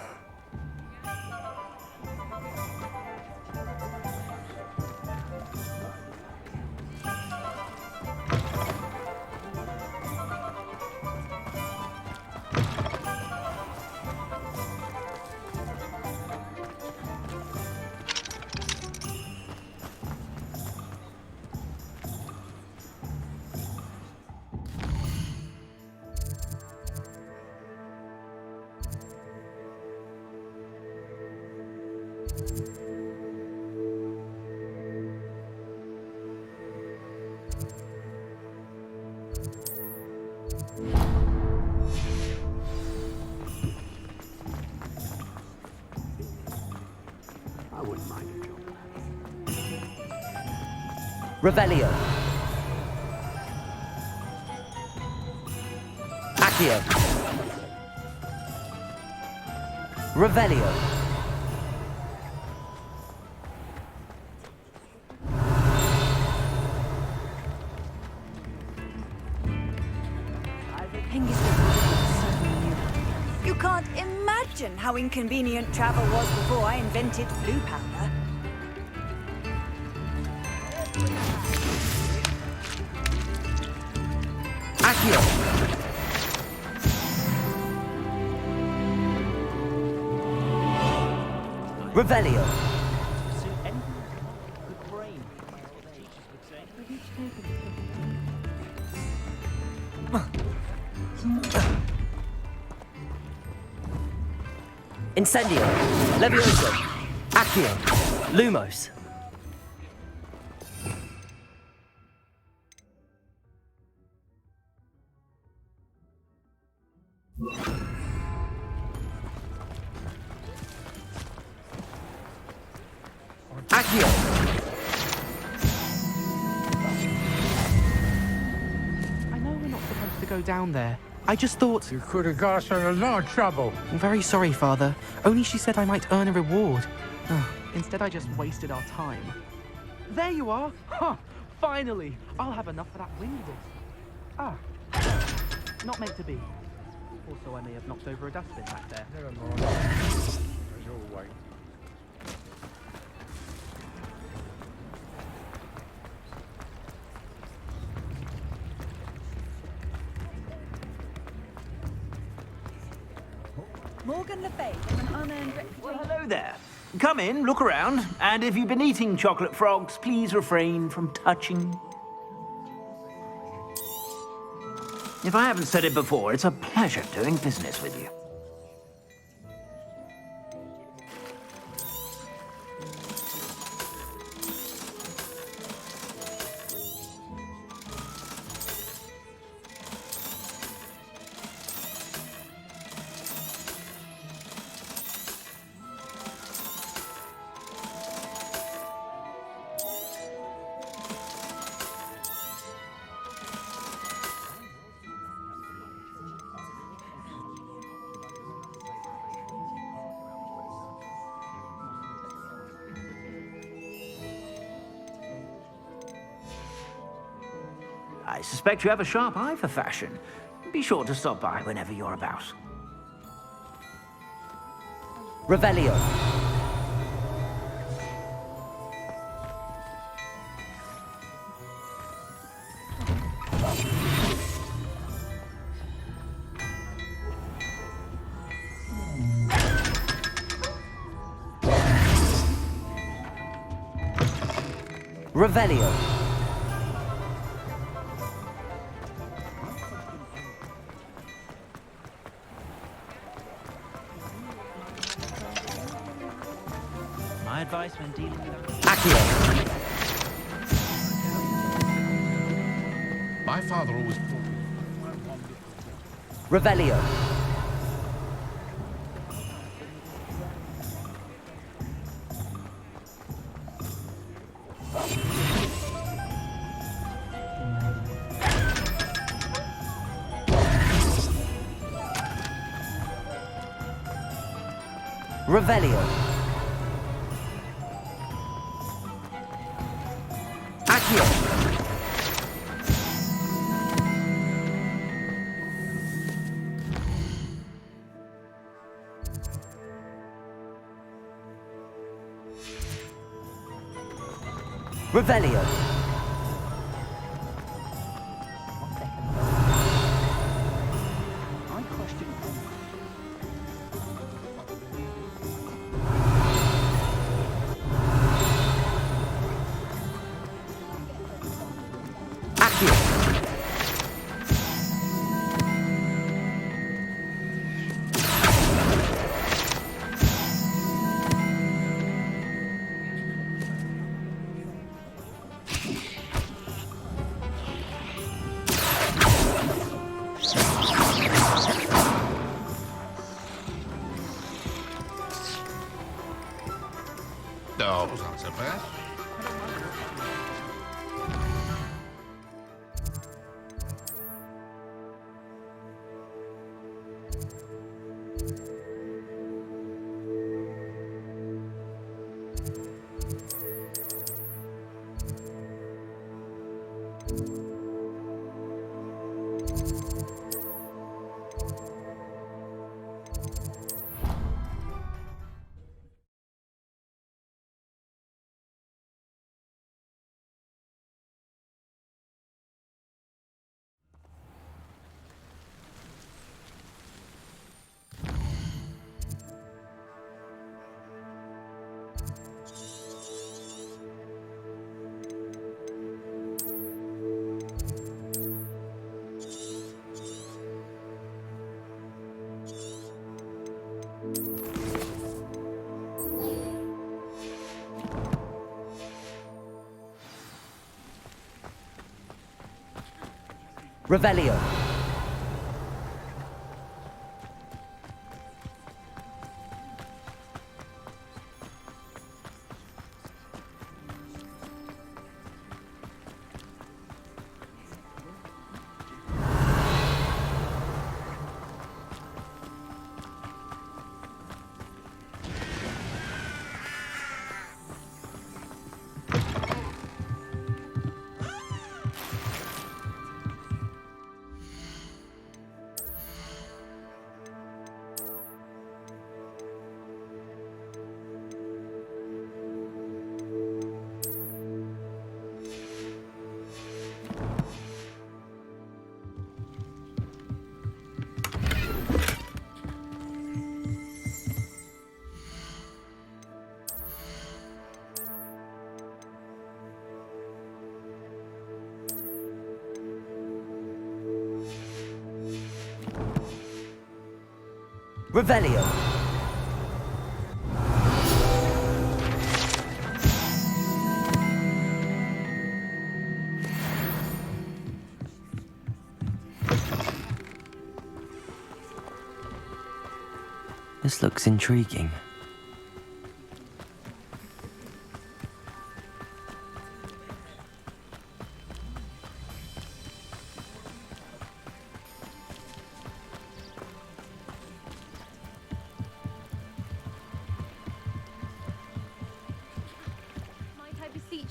I wouldn't mind a job. Revelio. Accio. Revelio. You can't imagine how inconvenient travel was before I invented blue powder. Accio. Revelio. Incendio. Levioso. Accio. Lumos. Accio. I know we're not supposed to go down there. I just thought... You could have got us in a lot of trouble. I'm very sorry, Father. Only she said I might earn a reward. Instead, I just wasted our time. There you are! Huh! Finally! I'll have enough for that winged disc. Ah. Not meant to be. Also, I may have knocked over a dustbin back there. Never mind. As always. Morgan Le Fay has an unearned reputation. Hello there. Come in, look around, and if you've been eating chocolate frogs, please refrain from touching. If I haven't said it before, it's a pleasure doing business with you. I suspect you have a sharp eye for fashion. Be sure to stop by whenever you're about. Revelio. Revelio. My advice when dealing with... Accio. My father always... Revelio. Revelio. Accio. Revelio. Oh, that was not so bad. Revelio. Revelio. This looks intriguing.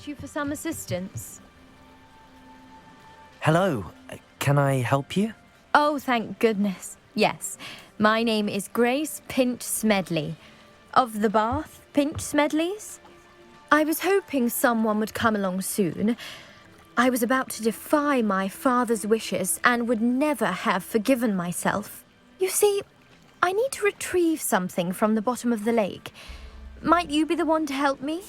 You for some assistance? Hello. Can I help you? Oh, thank goodness. Yes. My name is Grace Pinch Smedley. Of the Bath Pinch Smedleys? I was hoping someone would come along soon. I was about to defy my father's wishes and would never have forgiven myself. You see, I need to retrieve something from the bottom of the lake. Might you be the one to help me?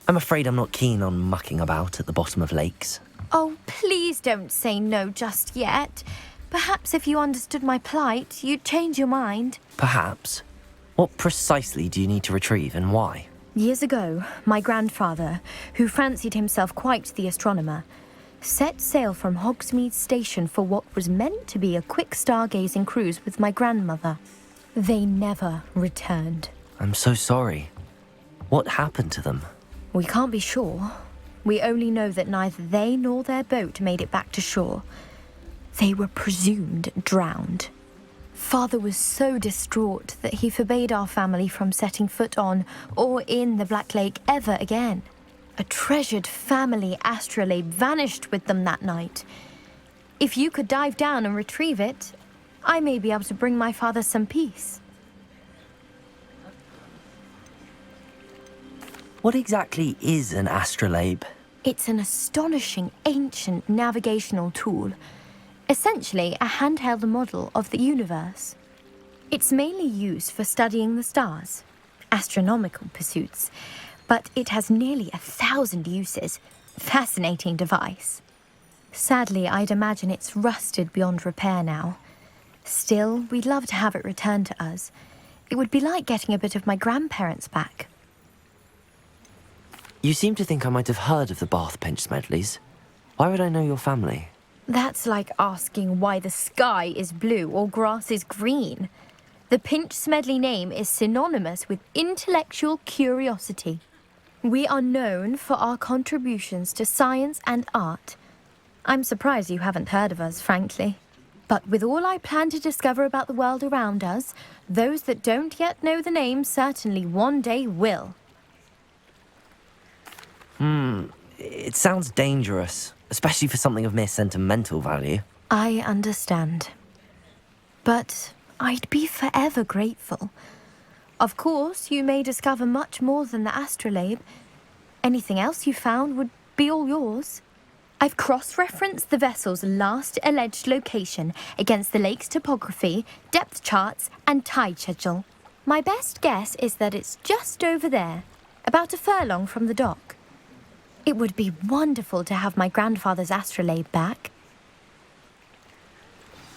I'm afraid I'm not keen on mucking about at the bottom of lakes. Oh, please don't say no just yet. Perhaps if you understood my plight, you'd change your mind. Perhaps. What precisely do you need to retrieve and why? Years ago, my grandfather, who fancied himself quite the astronomer, set sail from Hogsmeade Station for what was meant to be a quick stargazing cruise with my grandmother. They never returned. I'm so sorry. What happened to them? We can't be sure. We only know that neither they nor their boat made it back to shore. They were presumed drowned. Father was so distraught that he forbade our family from setting foot on or in the Black Lake ever again. A treasured family astrolabe vanished with them that night. If you could dive down and retrieve it, I may be able to bring my father some peace. What exactly is an astrolabe? It's an astonishing ancient navigational tool. Essentially, a handheld model of the universe. It's mainly used for studying the stars, astronomical pursuits, but it has nearly 1,000 uses. Fascinating device. Sadly, I'd imagine it's rusted beyond repair now. Still, we'd love to have it returned to us. It would be like getting a bit of my grandparents back. You seem to think I might have heard of the Bath Pinch Smedleys. Why would I know your family? That's like asking why the sky is blue or grass is green. The Pinch Smedley name is synonymous with intellectual curiosity. We are known for our contributions to science and art. I'm surprised you haven't heard of us, frankly. But with all I plan to discover about the world around us, those that don't yet know the name certainly one day will. It sounds dangerous, especially for something of mere sentimental value. I understand. But I'd be forever grateful. Of course, you may discover much more than the astrolabe. Anything else you found would be all yours. I've cross-referenced the vessel's last alleged location against the lake's topography, depth charts, and tide schedule. My best guess is that it's just over there, about a furlong from the dock. It would be wonderful to have my grandfather's astrolabe back.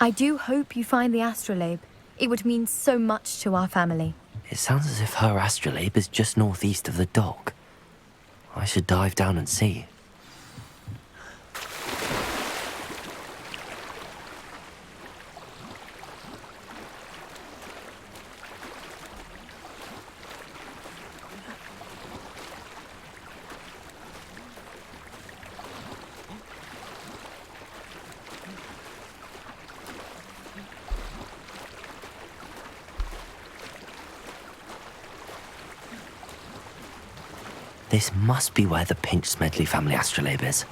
I do hope you find the astrolabe. It would mean so much to our family. It sounds as if her astrolabe is just northeast of the dock. I should dive down and see. This must be where the Pinch Smedley family astrolabe is.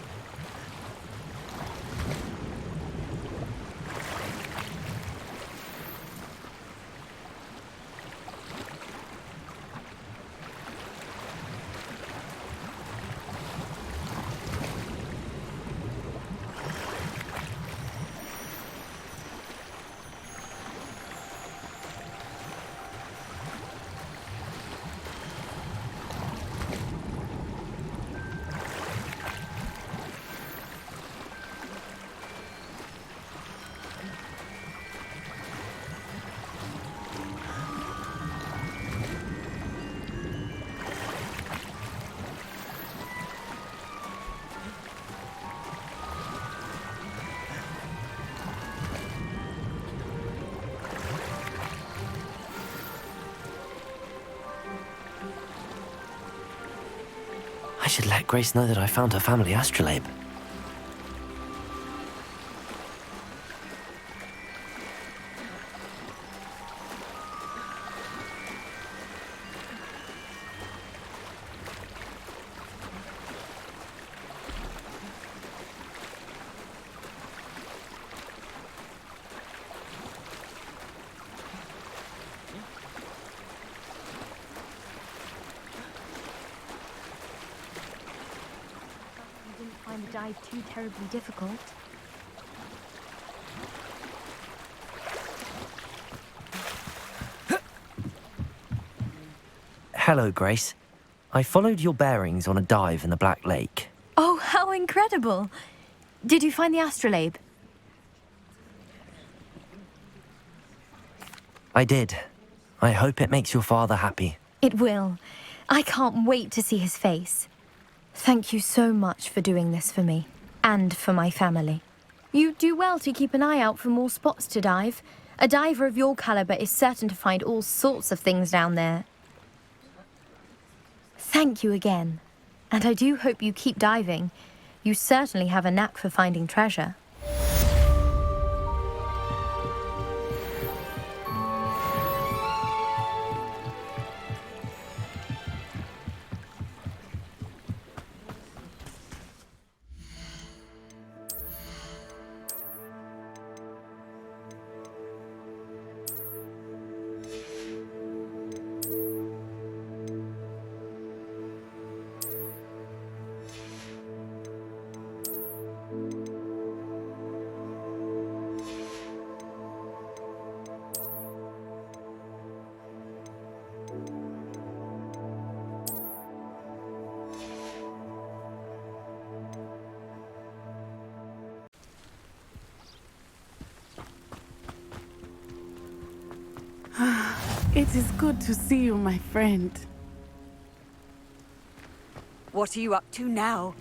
I should let Grace know that I found her family astrolabe. Find the dive too terribly difficult. Hello, Grace. I followed your bearings on a dive in the Black Lake. Oh, how incredible! Did you find the astrolabe? I did. I hope it makes your father happy. It will. I can't wait to see his face. Thank you so much for doing this for me, and for my family. You do well to keep an eye out for more spots to dive. A diver of your caliber is certain to find all sorts of things down there. Thank you again, and I do hope you keep diving. You certainly have a knack for finding treasure. It is good to see you, my friend. What are you up to now?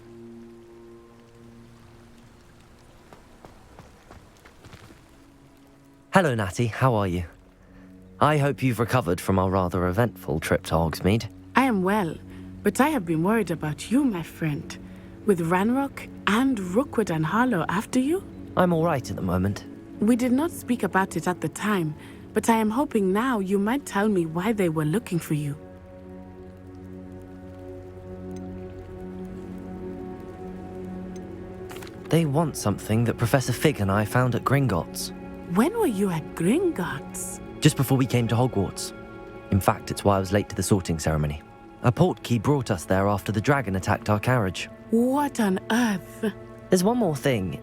Hello, Natty. How are you? I hope you've recovered from our rather eventful trip to Hogsmeade. I am well, but I have been worried about you, my friend. With Ranrock and Rookwood and Harlow after you? I'm all right at the moment. We did not speak about it at the time, but I am hoping now you might tell me why they were looking for you. They want something that Professor Fig and I found at Gringotts. When were you at Gringotts? Just before we came to Hogwarts. In fact, it's why I was late to the sorting ceremony. A portkey brought us there after the dragon attacked our carriage. What on earth? There's one more thing.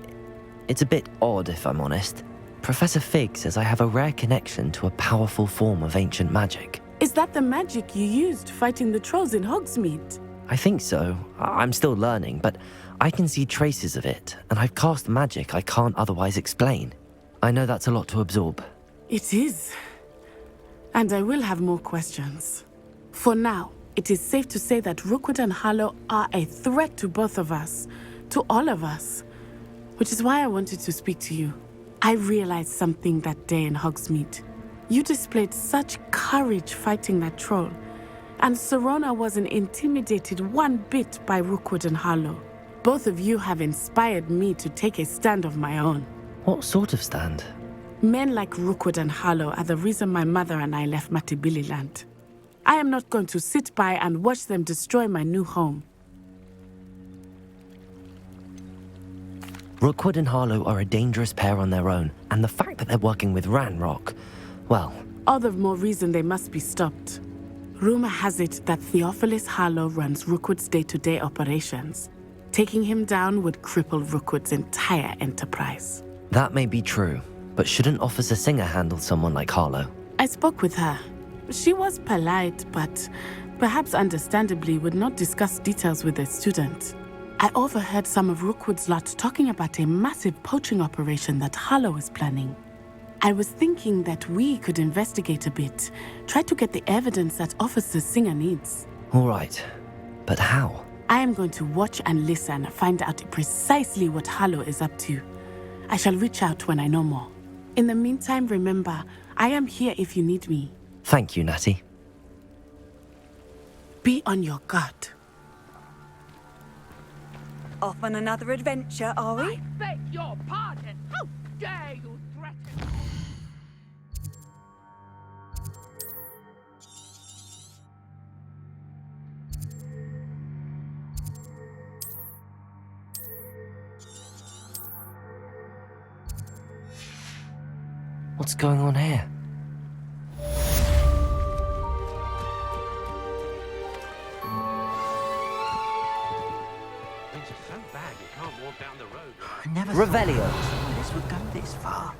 It's a bit odd, if I'm honest. Professor Fig says I have a rare connection to a powerful form of ancient magic. Is that the magic you used fighting the trolls in Hogsmeade? I think so. I'm still learning, but I can see traces of it, and I've cast magic I can't otherwise explain. I know that's a lot to absorb. It is. And I will have more questions. For now, it is safe to say that Rookwood and Harlow are a threat to both of us, to all of us, which is why I wanted to speak to you. I realized something that day in Hogsmeade. You displayed such courage fighting that troll, and Serona wasn't intimidated one bit by Rookwood and Harlow. Both of you have inspired me to take a stand of my own. What sort of stand? Men like Rookwood and Harlow are the reason my mother and I left Matabeleland. I am not going to sit by and watch them destroy my new home. Rookwood and Harlow are a dangerous pair on their own, and the fact that they're working with Ranrock, well... All the more reason they must be stopped. Rumor has it that Theophilus Harlow runs Rookwood's day-to-day operations. Taking him down would cripple Rookwood's entire enterprise. That may be true, but shouldn't Officer Singer handle someone like Harlow? I spoke with her. She was polite, but perhaps understandably would not discuss details with a student. I overheard some of Rookwood's lot talking about a massive poaching operation that Harlow is planning. I was thinking that we could investigate a bit, try to get the evidence that Officer Singer needs. All right, but how? I am going to watch and listen, find out precisely what Harlow is up to. I shall reach out when I know more. In the meantime, remember, I am here if you need me. Thank you, Natty. Be on your guard. Off on another adventure, are we? I beg your pardon. How dare you threaten? What's going on here? Things are so bad you can't walk down the road. I never Revelio. thought this would go this far.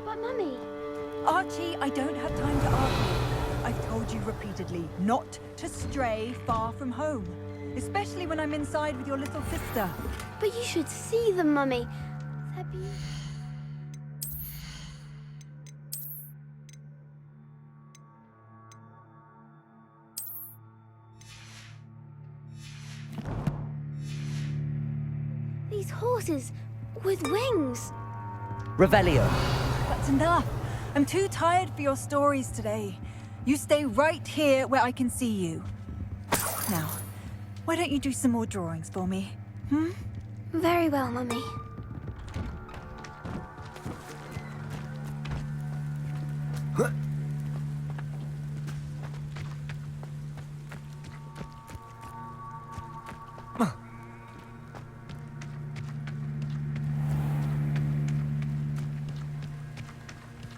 But Mummy... Archie, I don't have time to argue. I've told you repeatedly not to stray far from home, especially when I'm inside with your little sister. But you should see them, Mummy. They're beautiful. These horses with wings. Revelio. That's enough. I'm too tired for your stories today. You stay right here where I can see you. Now, why don't you do some more drawings for me? Very well, Mummy.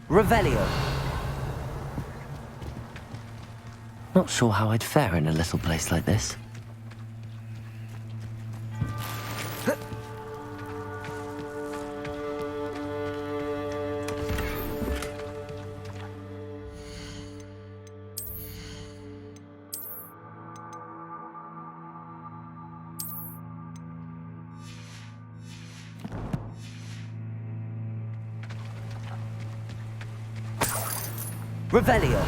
Revelio. Not sure how I'd fare in a little place like this. Revelio.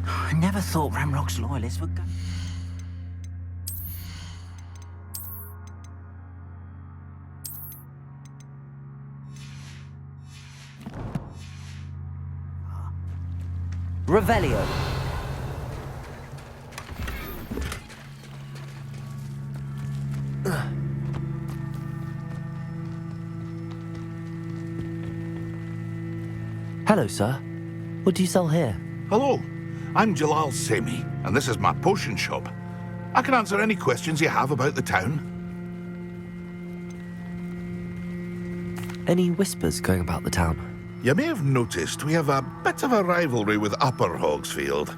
I never thought Ramrock's loyalists would go. Revelio. Hello, sir. What do you sell here? Hello, I'm Jalal Semi, and this is my potion shop. I can answer any questions you have about the town. Any whispers going about the town? You may have noticed we have a bit of a rivalry with Upper Hogsfield.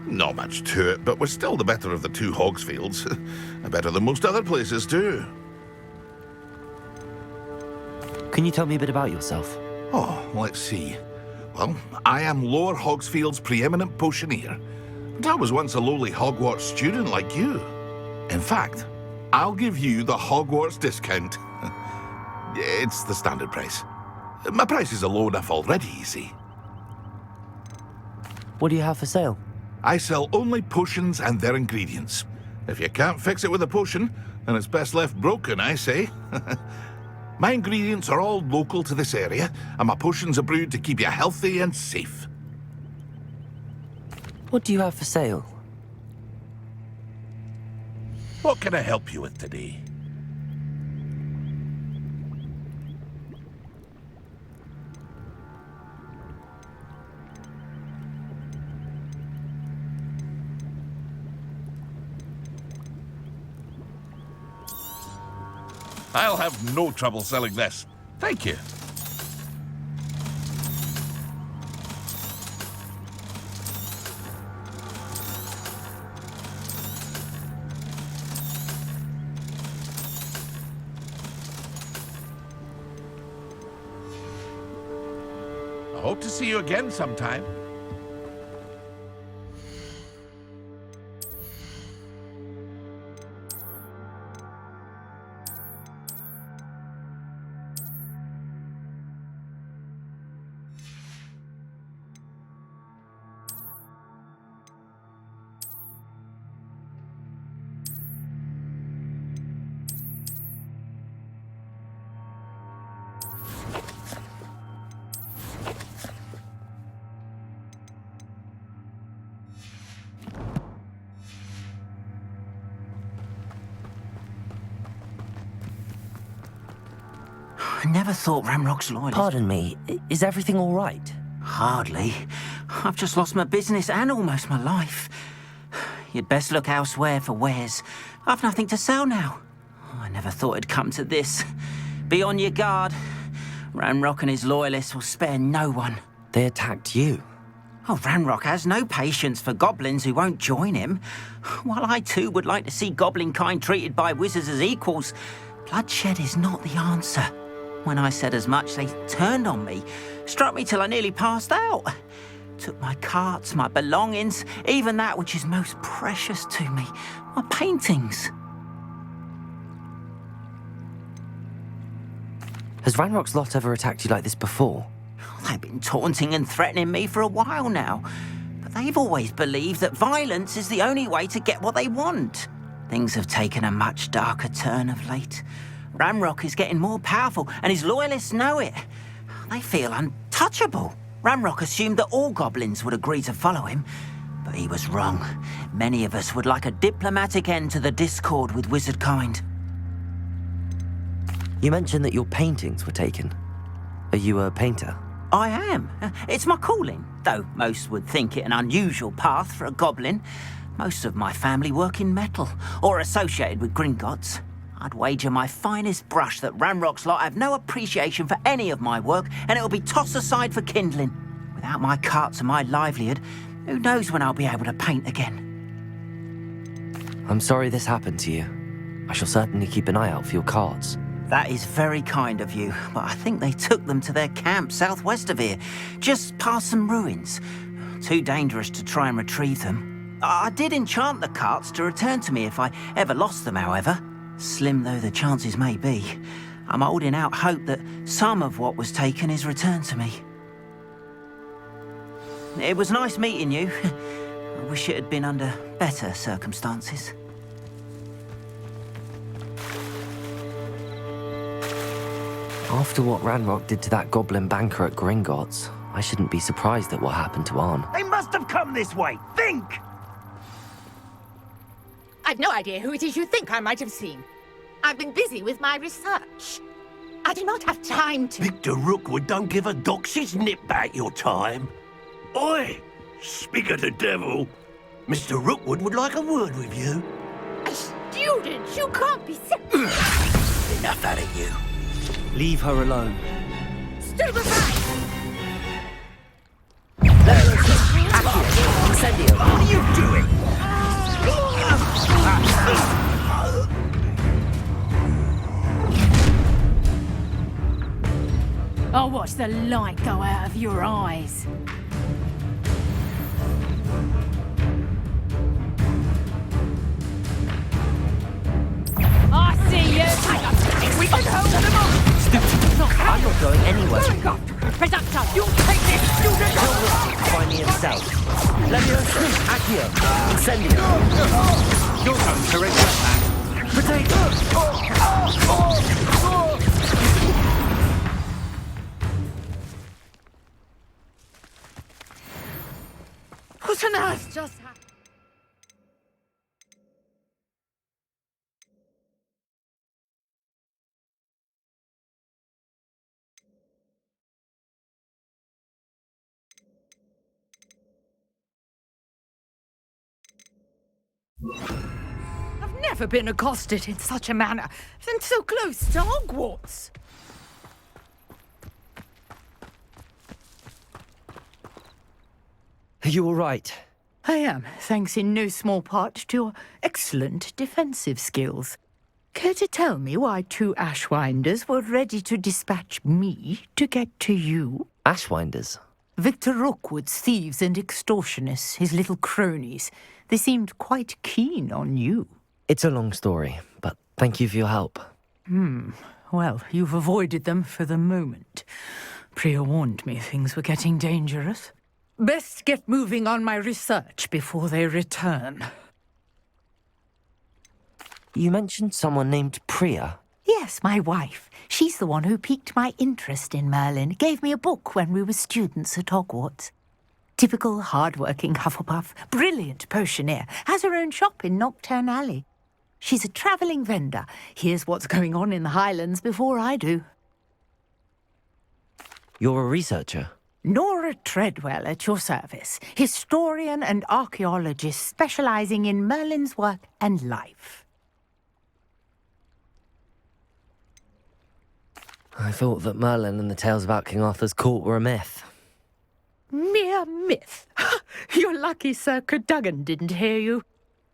Not much to it, but we're still the better of the two Hogsfields. Better than most other places, too. Can you tell me a bit about yourself? Oh, let's see. Well, I am Lower Hogsfield's preeminent potioneer. But I was once a lowly Hogwarts student like you. In fact, I'll give you the Hogwarts discount. It's the standard price. My prices are low enough already, you see. What do you have for sale? I sell only potions and their ingredients. If you can't fix it with a potion, then it's best left broken, I say. My ingredients are all local to this area, and my potions are brewed to keep you healthy and safe. What do you have for sale? What can I help you with today? I'll have no trouble selling this. Thank you. I hope to see you again sometime. I never thought Ramrock's loyalist... Pardon me, is everything all right? Hardly. I've just lost my business and almost my life. You'd best look elsewhere for wares. I've nothing to sell now. I never thought it'd come to this. Be on your guard. Ramrock and his loyalists will spare no one. They attacked you? Oh, Ramrock has no patience for goblins who won't join him. While I too would like to see goblin kind treated by wizards as equals, bloodshed is not the answer. When I said as much, they turned on me, struck me till I nearly passed out. Took my carts, my belongings, even that which is most precious to me, my paintings. Has Ranrock's lot ever attacked you like this before? They've been taunting and threatening me for a while now, but they've always believed that violence is the only way to get what they want. Things have taken a much darker turn of late. Ramrock is getting more powerful, and his loyalists know it. They feel untouchable. Ramrock assumed that all goblins would agree to follow him, but he was wrong. Many of us would like a diplomatic end to the discord with wizard kind. You mentioned that your paintings were taken. Are you a painter? I am. It's my calling, though most would think it an unusual path for a goblin. Most of my family work in metal, or associated with Gringotts. I'd wager my finest brush that Ramrock's lot have no appreciation for any of my work, and it'll be tossed aside for kindling. Without my carts and my livelihood, who knows when I'll be able to paint again. I'm sorry this happened to you. I shall certainly keep an eye out for your cards. That is very kind of you, but I think they took them to their camp southwest of here, just past some ruins. Too dangerous to try and retrieve them. I did enchant the carts to return to me if I ever lost them, however. Slim though the chances may be, I'm holding out hope that some of what was taken is returned to me. It was nice meeting you. I wish it had been under better circumstances. After what Ranrock did to that goblin banker at Gringotts, I shouldn't be surprised at what happened to Arn. They must have come this way. Think! I've no idea who it is you think I might have seen. I've been busy with my research. I do not have time to... Victor Rookwood don't give a doxy's nip back your time. Oi! Speak of the devil. Mr. Rookwood would like a word with you. A student? You can't be serious. Enough out of you. Leave her alone. Stupefy! Incendio. What are you doing? the light go out of your eyes. I see you! We can hold them up! Stupid. I'm not going anywhere. Reductor, you'll take this student! Find me himself. Leviosa, Accio, Incendio. Your turn to regret that. What on earth just happened? I've never been accosted in such a manner, and so close to Hogwarts. Are you all right? I am, thanks in no small part to your excellent defensive skills. Care to tell me why 2 Ashwinders were ready to dispatch me to get to you? Ashwinders? Victor Rookwood's thieves and extortionists, his little cronies. They seemed quite keen on you. It's a long story, but thank you for your help. Well, you've avoided them for the moment. Priya warned me things were getting dangerous. Best get moving on my research before they return. You mentioned someone named Priya. Yes, my wife. She's the one who piqued my interest in Merlin. Gave me a book when we were students at Hogwarts. Typical hard-working Hufflepuff, brilliant potioneer, has her own shop in Knockturn Alley. She's a travelling vendor. Hears what's going on in the Highlands before I do. You're a researcher? Nora Treadwell at your service, historian and archaeologist specialising in Merlin's work and life. I thought that Merlin and the tales about King Arthur's court were a myth. Mere myth. You're lucky Sir Cadogan didn't hear you.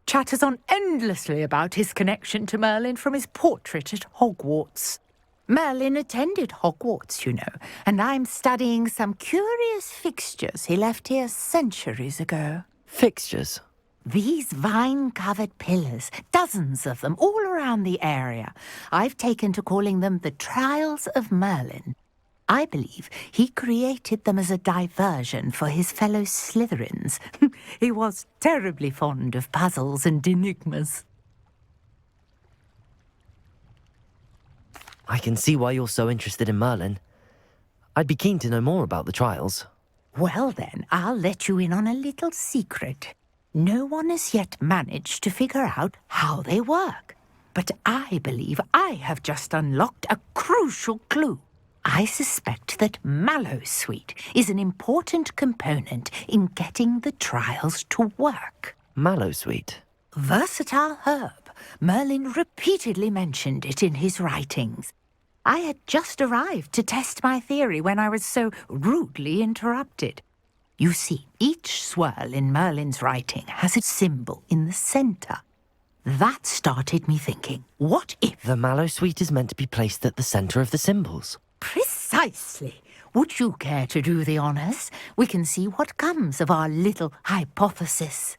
Chatters on endlessly about his connection to Merlin from his portrait at Hogwarts. Merlin attended Hogwarts, you know, and I'm studying some curious fixtures he left here centuries ago. Fixtures? These vine-covered pillars, dozens of them, all around the area. I've taken to calling them the Trials of Merlin. I believe he created them as a diversion for his fellow Slytherins. He was terribly fond of puzzles and enigmas. I can see why you're so interested in Merlin. I'd be keen to know more about the trials. Well then, I'll let you in on a little secret. No one has yet managed to figure out how they work. But I believe I have just unlocked a crucial clue. I suspect that Mallowsweet is an important component in getting the trials to work. Mallowsweet? Versatile herb. Merlin repeatedly mentioned it in his writings. I had just arrived to test my theory when I was so rudely interrupted. You see, each swirl in Merlin's writing has a symbol in the centre. That started me thinking, what if... The Mallowsweet is meant to be placed at the centre of the symbols. Precisely. Would you care to do the honours? We can see what comes of our little hypothesis.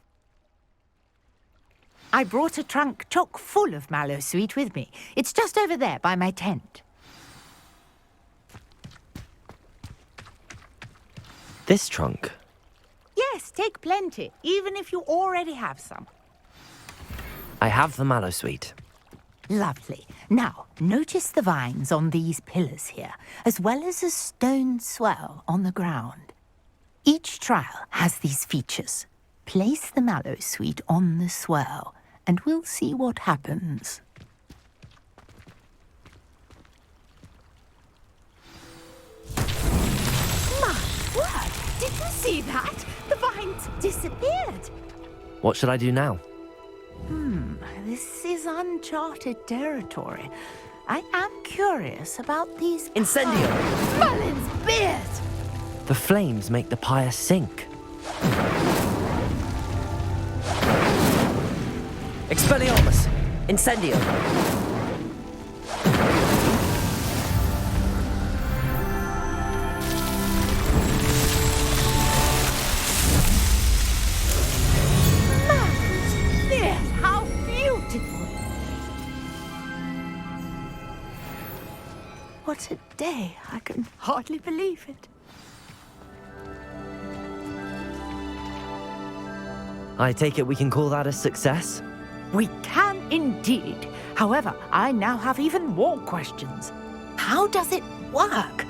I brought a trunk chock full of Mallowsweet with me. It's just over there by my tent. This trunk? Yes, take plenty, even if you already have some. I have the Mallowsweet. Lovely. Now, notice the vines on these pillars here, as well as a stone swell on the ground. Each trial has these features. Place the Mallowsweet on the swell, and we'll see what happens. My word! Did you see that? The vines disappeared. What should I do now? This is uncharted territory. I am curious about these... Incendio! Merlin's beard! The flames make the pyre sink. Expelliarmus! Incendio! What a day. I can hardly believe it. I take it we can call that a success? We can indeed. However, I now have even more questions. How does it work?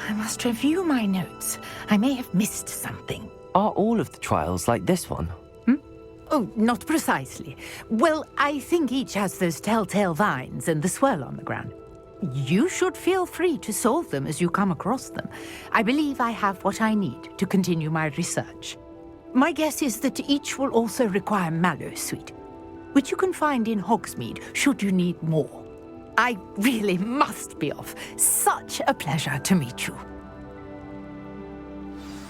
I must review my notes. I may have missed something. Are all of the trials like this one? Oh, not precisely. Well, I think each has those telltale vines and the swirl on the ground. You should feel free to solve them as you come across them. I believe I have what I need to continue my research. My guess is that each will also require Mallowsweet, which you can find in Hogsmeade should you need more. I really must be off. Such a pleasure to meet you.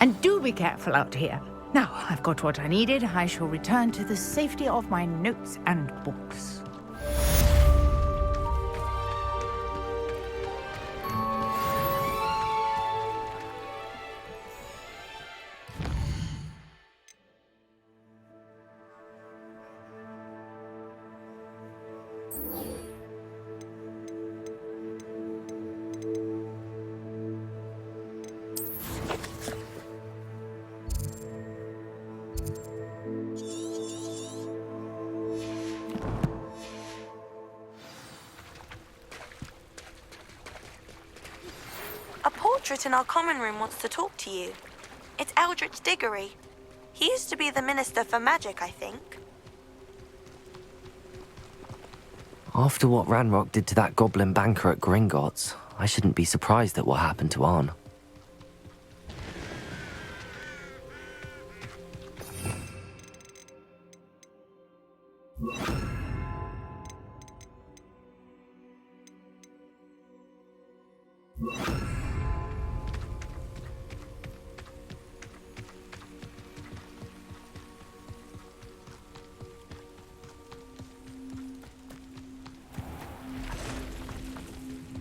And do be careful out here. Now, I've got what I needed. I shall return to the safety of my notes and books. A portrait in our common room wants to talk to you. It's Eldritch Diggory. He used to be the Minister for Magic, I think. After what Ranrock did to that goblin banker at Gringotts, I shouldn't be surprised at what happened to Arn.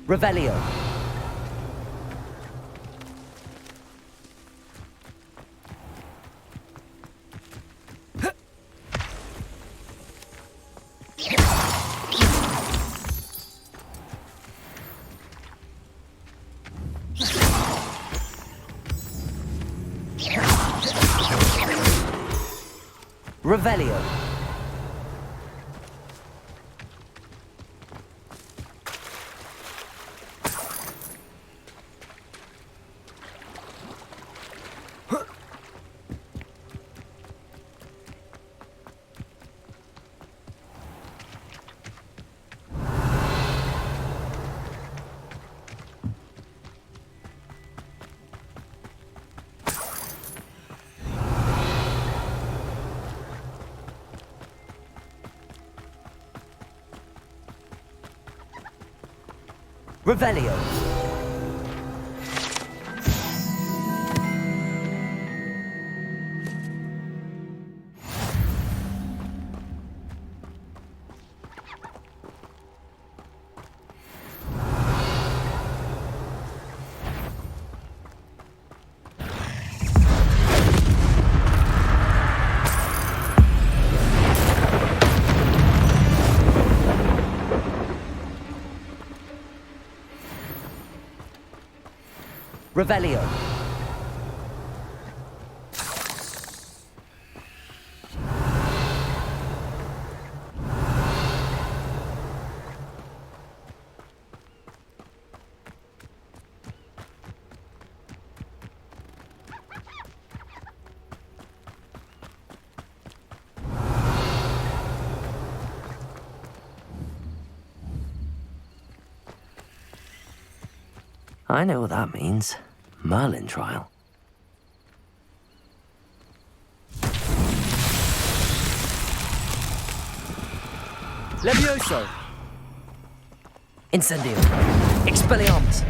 Revelio. Revelio. Revelio. Revelio. I know what that means. Merlin trial. Levioso! Incendio! Expelliarmus!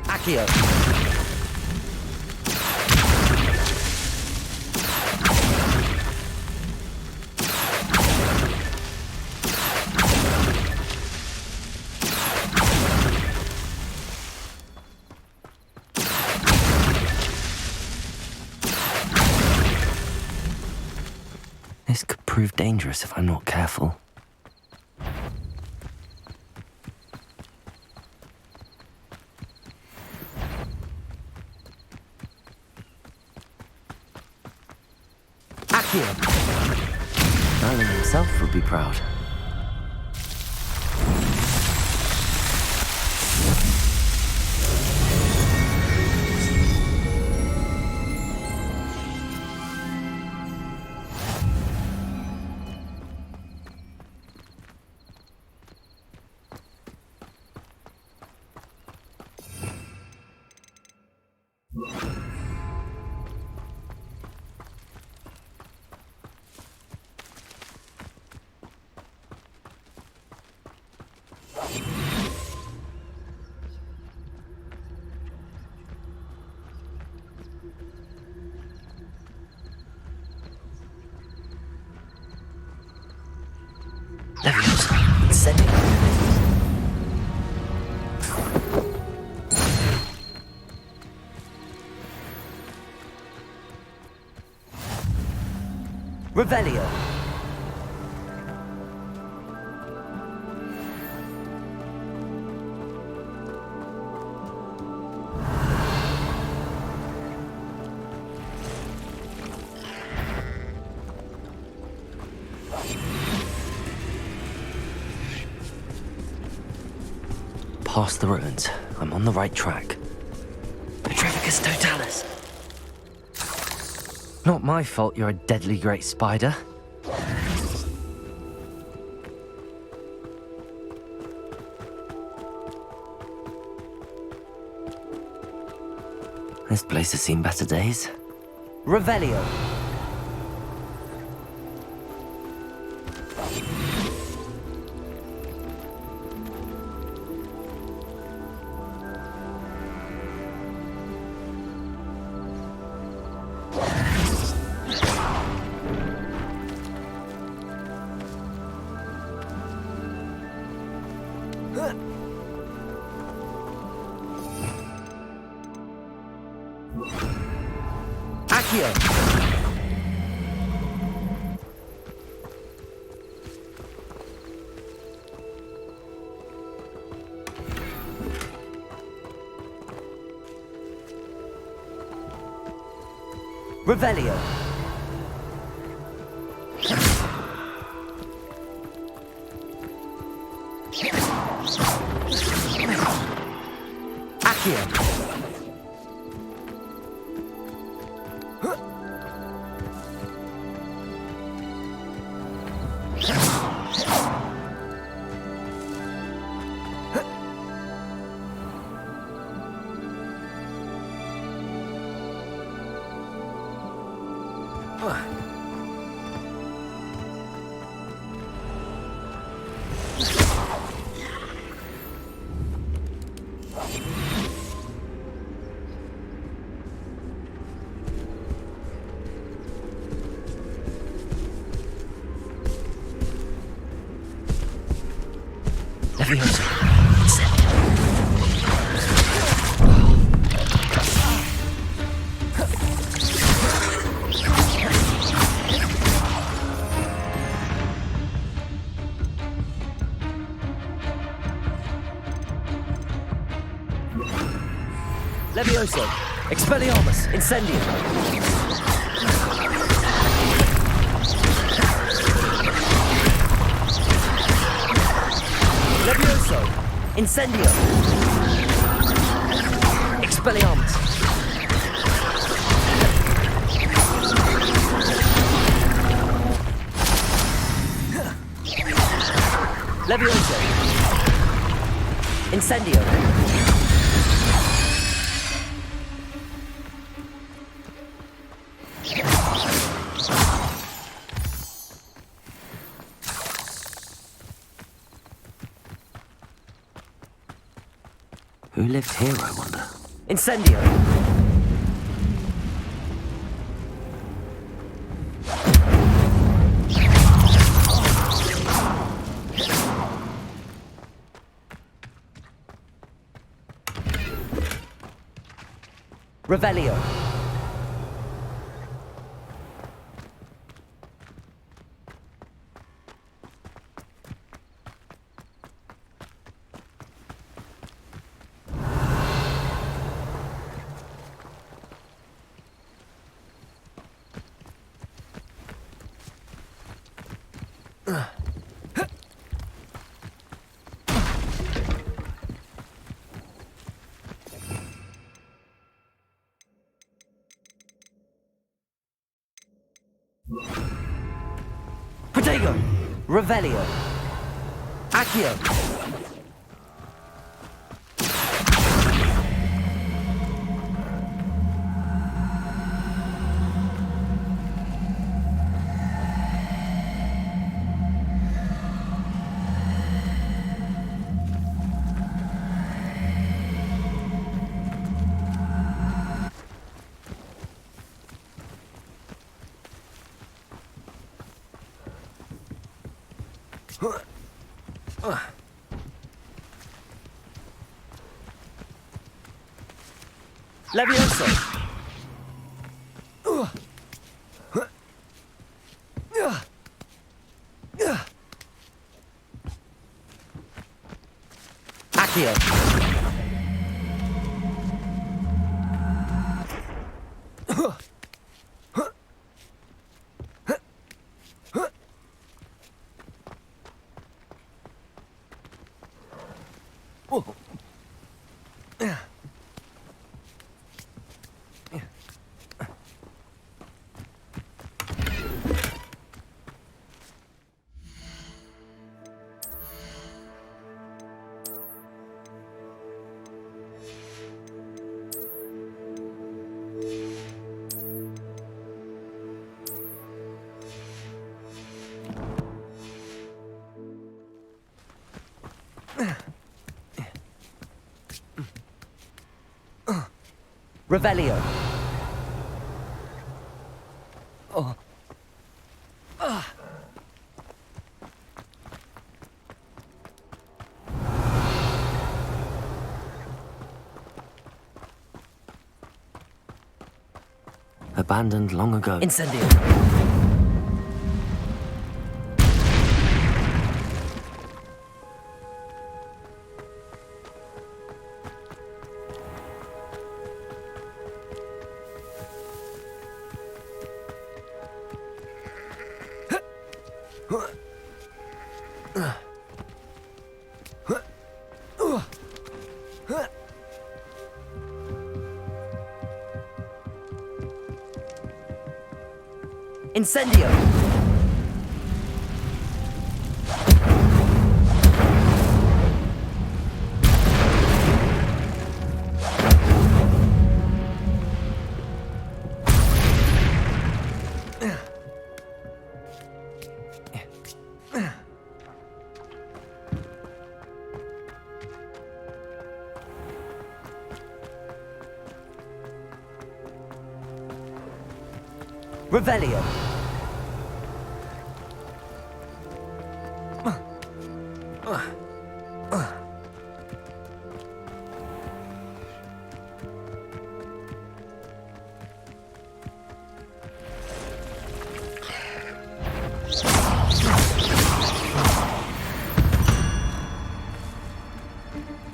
Accio! prove dangerous if I'm not careful. Accio! Merlin himself would be proud. Revelio. Past the ruins. I'm on the right track. Petrificus Totalis. Not my fault you're a deadly great spider. This place has seen better days. Revelio. Accio! Revelio! Accio! Levioso! Expelliarmus! Incendium! Levioso! Incendio! Expelliarmus! Levioso! Incendio! Who lived here, I wonder? Incendio! Revelio! Stego! Revelio! Accio! Levioso! Accio! Revelio. Oh. Abandoned long ago. Incendio. Incendio! Revelio.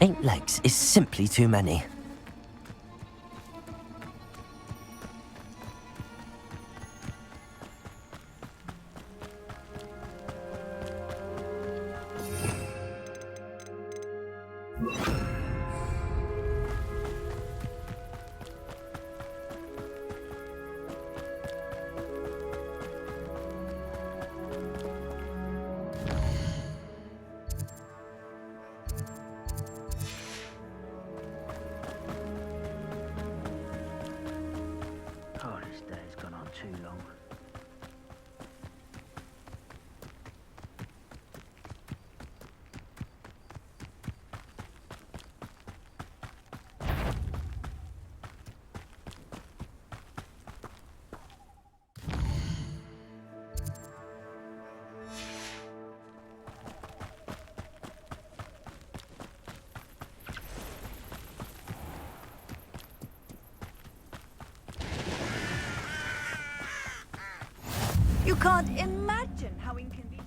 Eight legs is simply too many. Oh, this day's gone on too long. You can't imagine how inconvenient.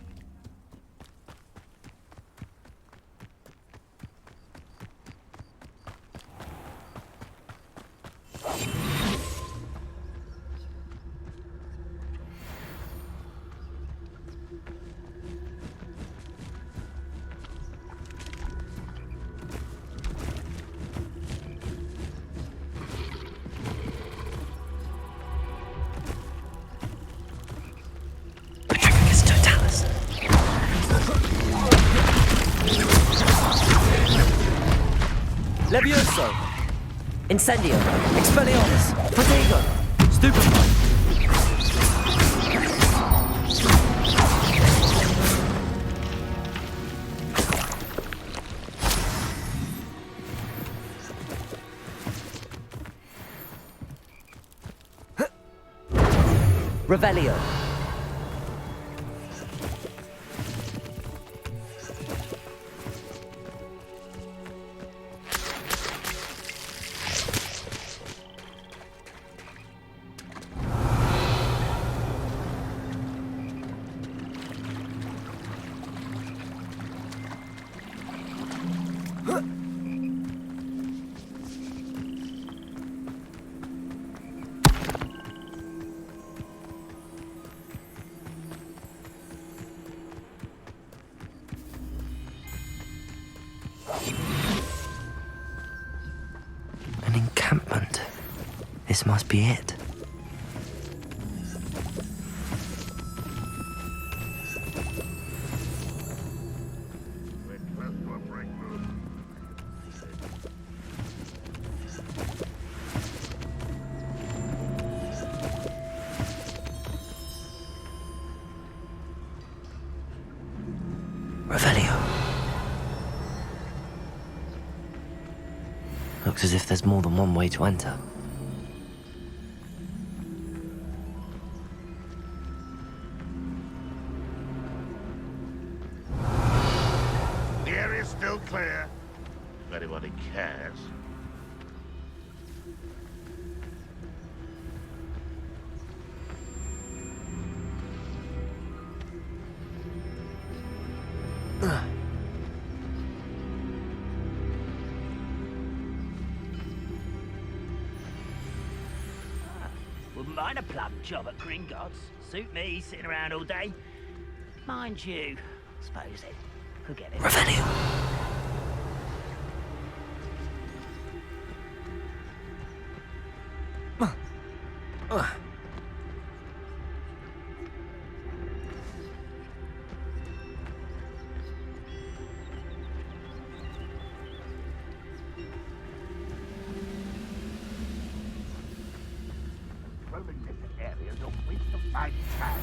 Levioso! Incendio! Expelliarmus! Protego! Stupefy! Revelio. An encampment. This must be it. Revelio. Looks as if there's more than one way to enter. The area's still clear. If anybody cares. Wouldn't mind a plum job at Gringotts. Suit me, sitting around all day. Mind you, suppose it could get it. Revelio. Roaming this area's a waste of my time.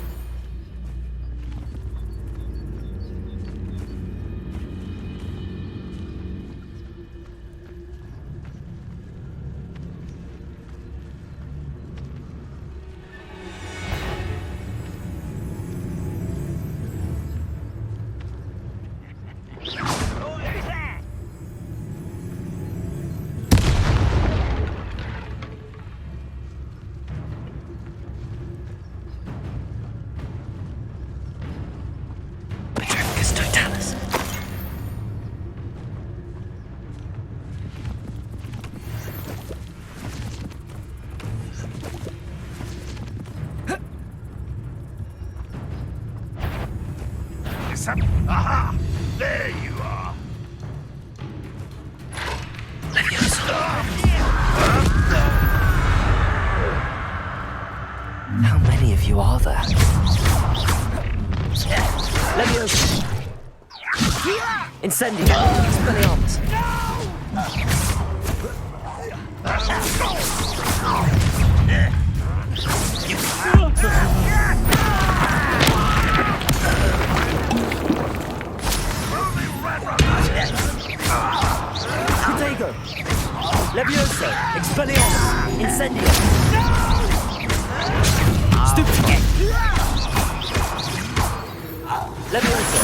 Aha! There you are! How many of you are there? Levioso! Incendio! Expelliarmus! Protego! Levioso! Expelliarmus! Incendio! Stupid! Levioso!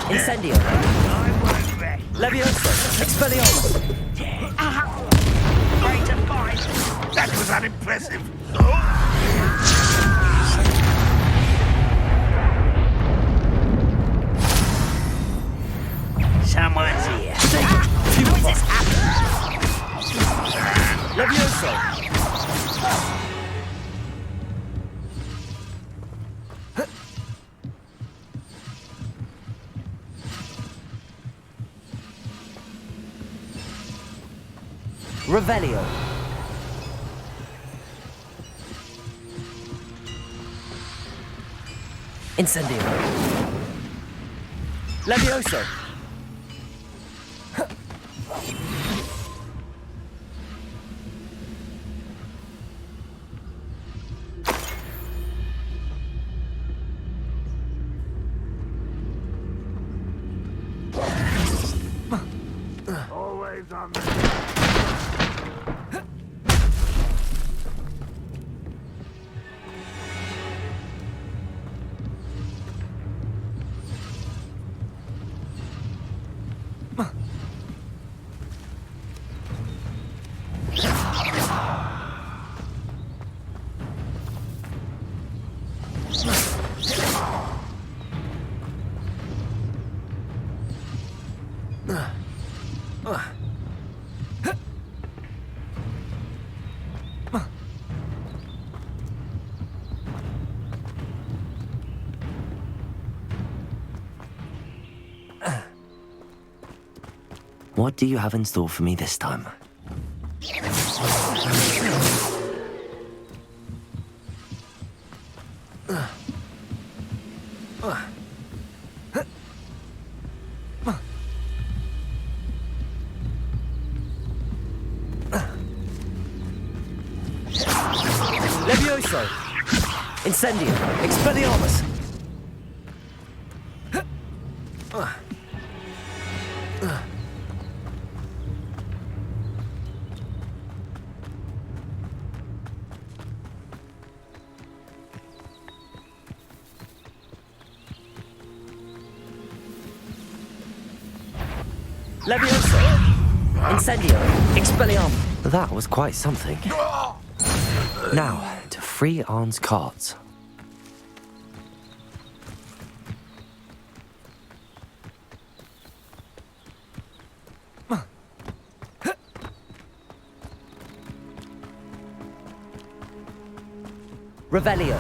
Incendio! Levioso! Expelliarmus! Great to find! That was unimpressive! Someone's here. How is this happening? Levioso! Revelio. Incendio. Levioso. Always on What do you have in store for me this time? Levioso! Incendio! Expelliarmus! Levioso! Incendio! Expelliarmus! That was quite something. Now, to free Arn's cards. Revelio.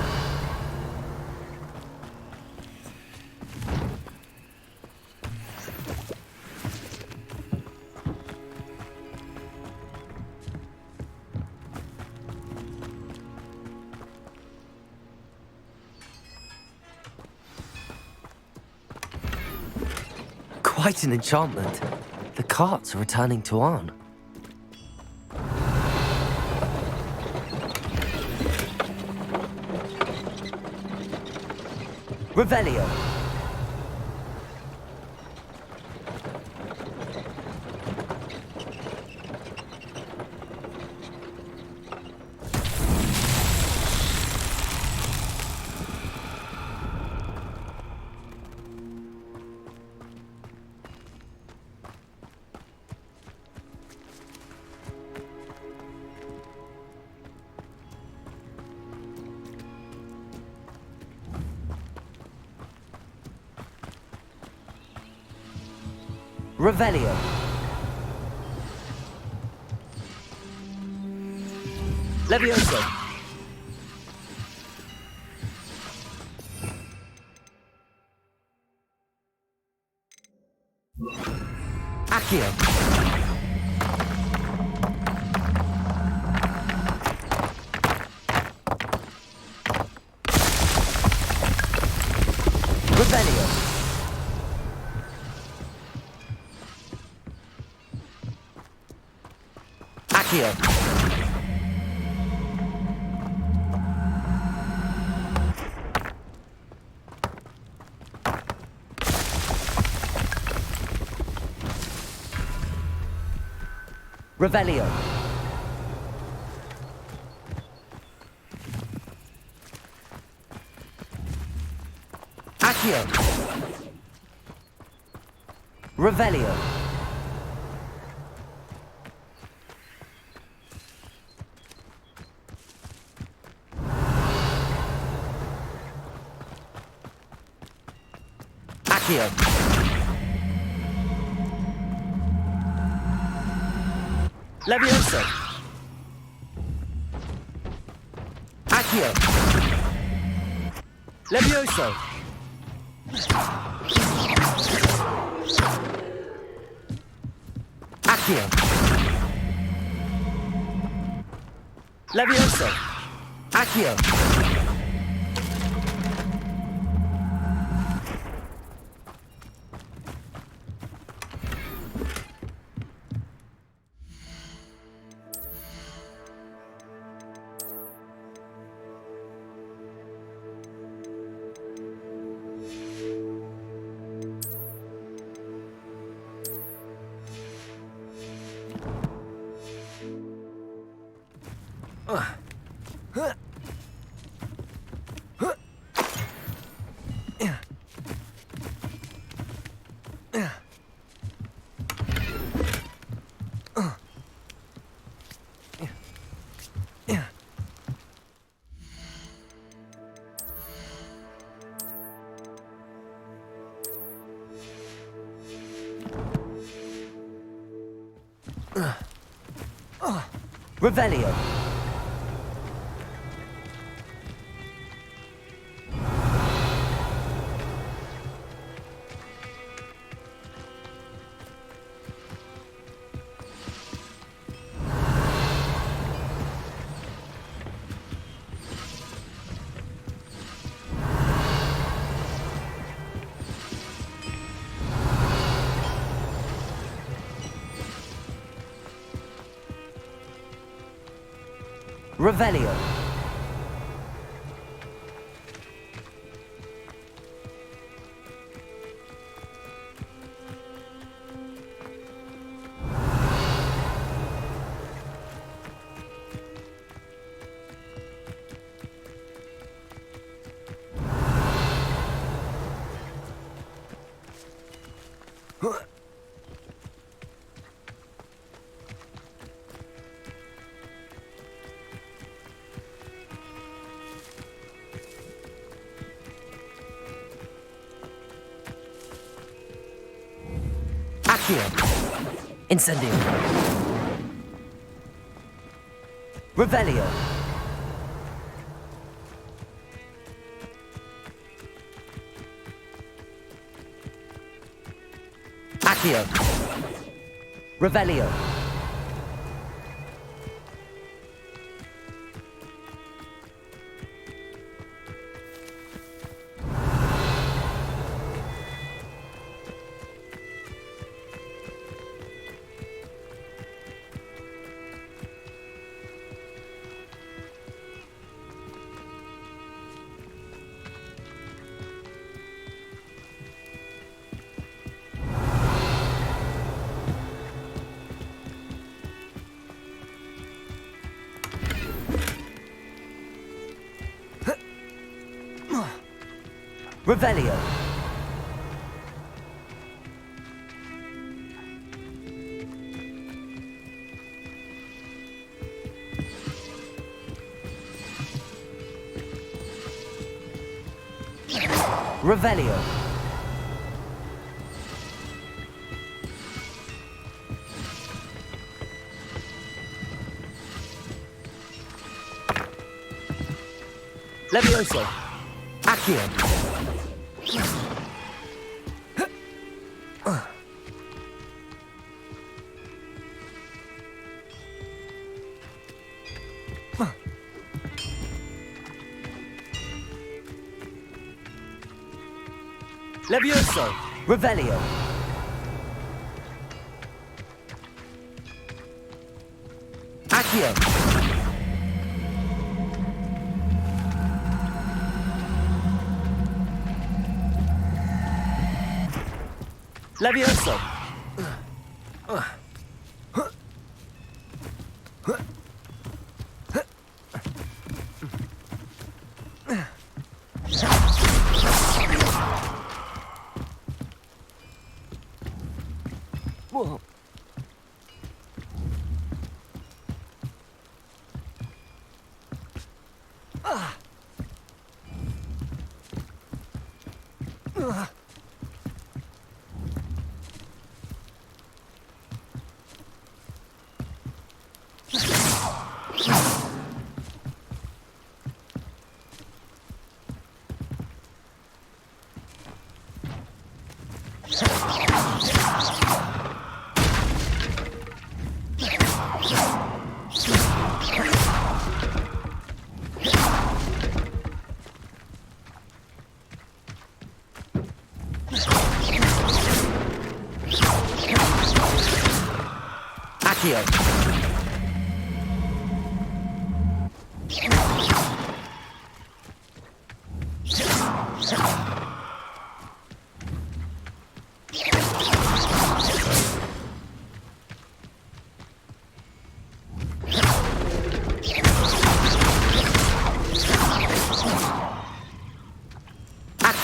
Quite an enchantment. The carts are returning to Arn. Revelio. Revelio. Levioso. Accio. Revelio. Accio. Revelio. Accio. Revelio. Accio. Levioso. Accio. Levioso. Accio. Levioso. Accio. Revelio. Revelio. Accio. Incendio. Revelio. Accio. Revelio. Revelio. Revelio. Levioso. Accio. Levioso. Revelio. Accio. Levioso. Whoa. Accio.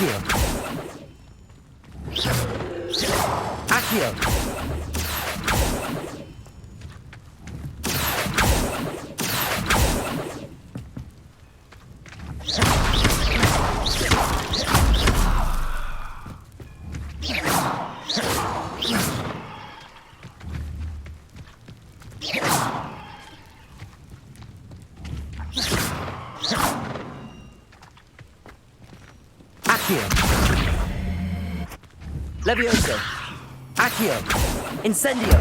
Accio. Accio. Accio. Levioso. Accio. Incendio.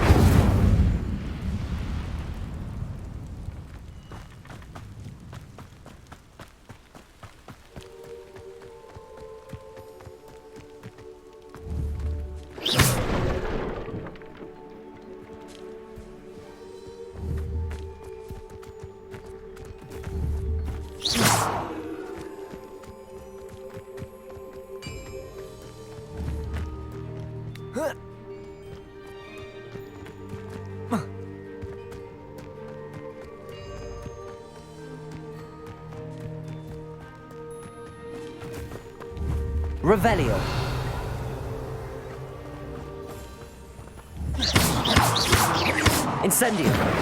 Revelio. Incendio.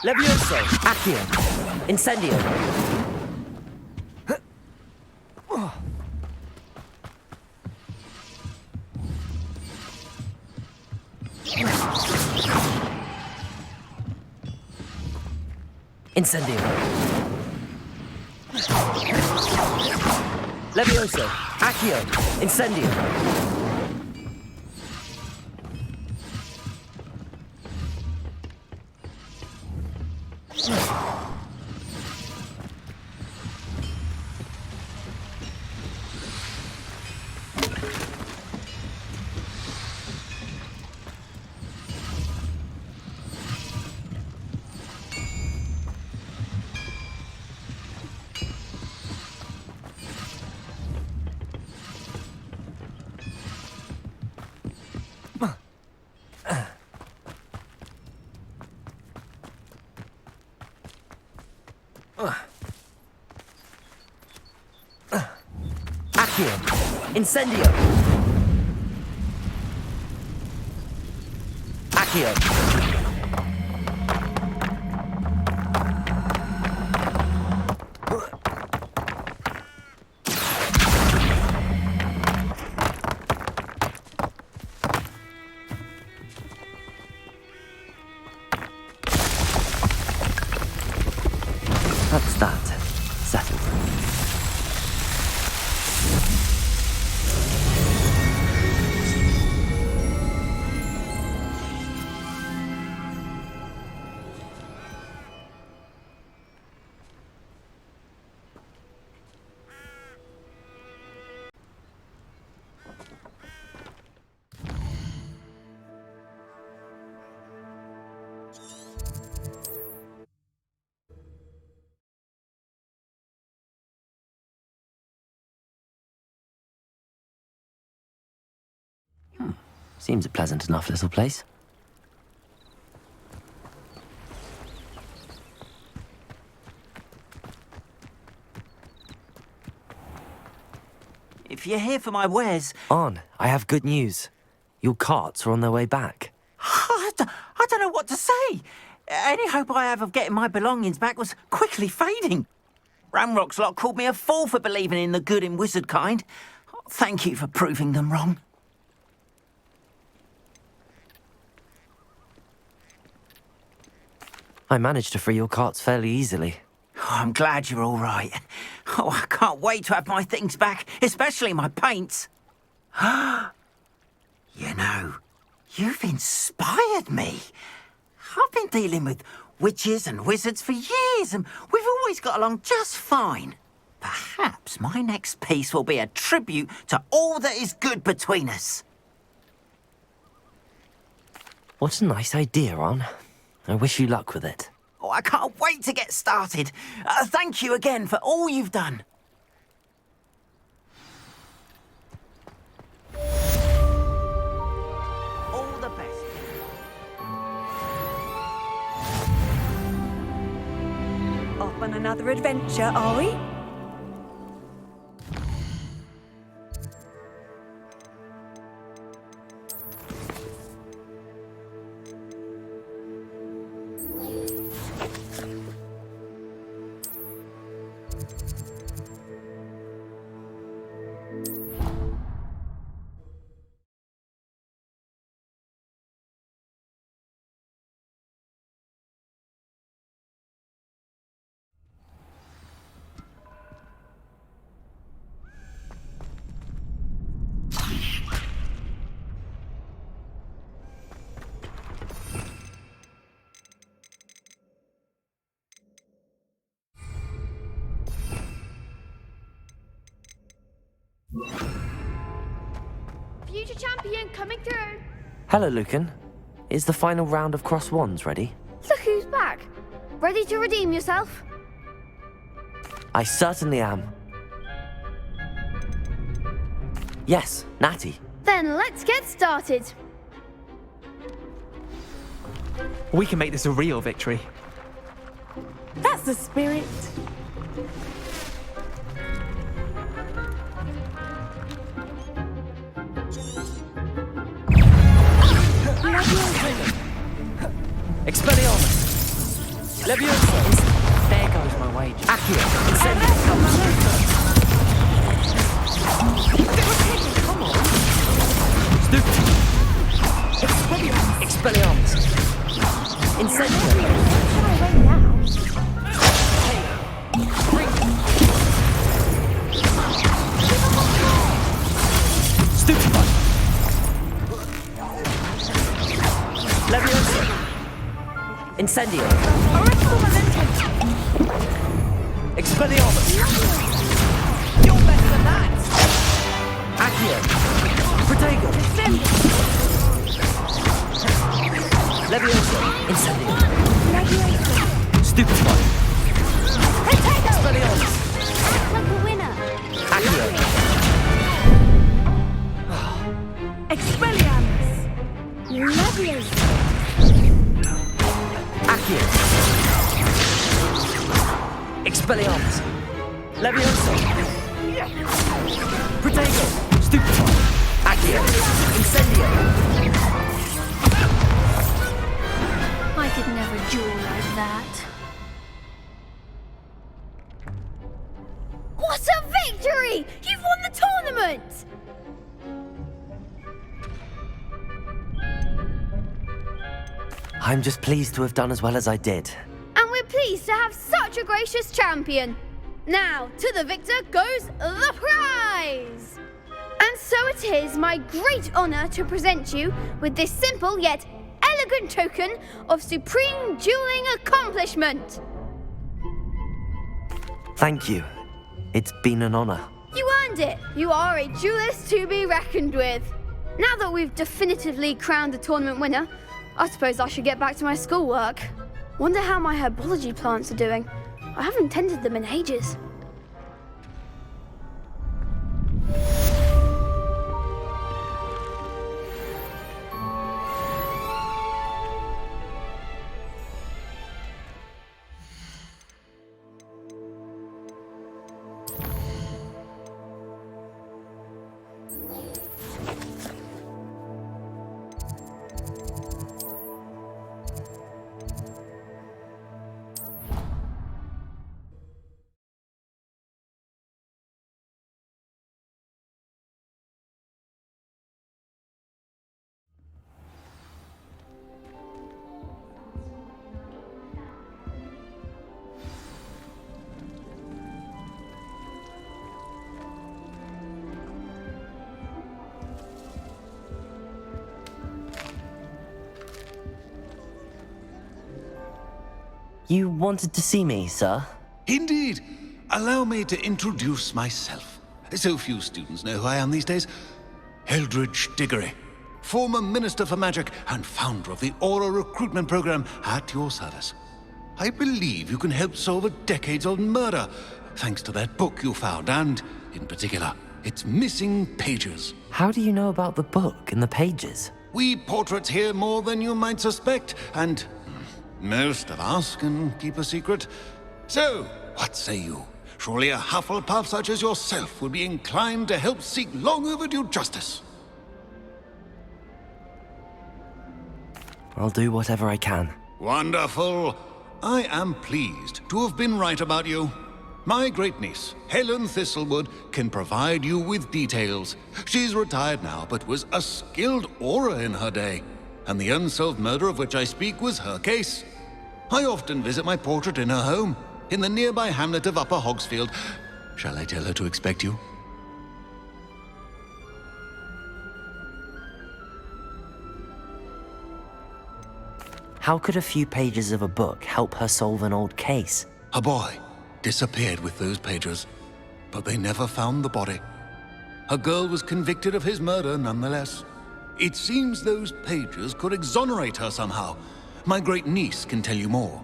Levioso. Accio. Incendio. Incendio. Levioso. Accio. Incendio. Accio. Incendio. Accio. That's that. Settled. Seems a pleasant enough little place. If you're here for my wares... On, I have good news. Your carts are on their way back. I don't know what to say. Any hope I have of getting my belongings back was quickly fading. Ramrock's lot called me a fool for believing in the good in wizard kind. Thank you for proving them wrong. I managed to free your carts fairly easily. Oh, I'm glad you're all right. Oh, I can't wait to have my things back, especially my paints. You know, you've inspired me. I've been dealing with witches and wizards for years, and we've always got along just fine. Perhaps my next piece will be a tribute to all that is good between us. What a nice idea, On. I wish you luck with it. Oh, I can't wait to get started. Thank you again for all you've done. All the best. Off on another adventure, are we? Future champion coming through. Hello, Lucan. Is the final round of Cross Wands ready? Look who's back. Ready to redeem yourself? I certainly am. Yes, Natty. Then let's get started. We can make this a real victory. That's the spirit. Expelliarmus! Levioso! There goes my wage. Accio! Incendio! Come on! Stupid! Expelliarmus! Incendio! Should I win now? Stupefy! Levioso! Incendio! Expelliarmus! You're better than that! Accio! Protego! Levioso! Incendio! Stupefy! Expelliarmus! Act like a winner. Accio! Expelliarmus! Levioso! Accio! Expelliarmus! Levioso! Protego! Stupefy! Accio! Incendio! I could never duel like that. What a victory! You've won the tournament! I'm just pleased to have done as well as I did. And we're pleased to have such a gracious champion. Now, to the victor goes the prize! And so it is my great honor to present you with this simple yet elegant token of supreme dueling accomplishment. Thank you. It's been an honor. You earned it. You are a duelist to be reckoned with. Now that we've definitively crowned the tournament winner, I suppose I should get back to my schoolwork. Wonder how my herbology plants are doing. I haven't tended them in ages. You wanted to see me, sir? Indeed. Allow me to introduce myself. So few students know who I am these days. Eldridge Diggory, former Minister for Magic and founder of the Aura recruitment program, at your service. I believe you can help solve a decades-old murder, thanks to that book you found, and, in particular, its missing pages. How do you know about the book and the pages? We portraits hear more than you might suspect, and most of us can keep a secret. So, what say you? Surely a Hufflepuff such as yourself would be inclined to help seek long overdue justice. I'll do whatever I can. Wonderful. I am pleased to have been right about you. My great-niece, Helen Thistlewood, can provide you with details. She's retired now, but was a skilled aura in her day. And the unsolved murder of which I speak was her case. I often visit my portrait in her home, in the nearby hamlet of Upper Hogsfield. Shall I tell her to expect you? How could a few pages of a book help her solve an old case? A boy disappeared with those pages, but they never found the body. A girl was convicted of his murder nonetheless. It seems those pages could exonerate her somehow. My great-niece can tell you more.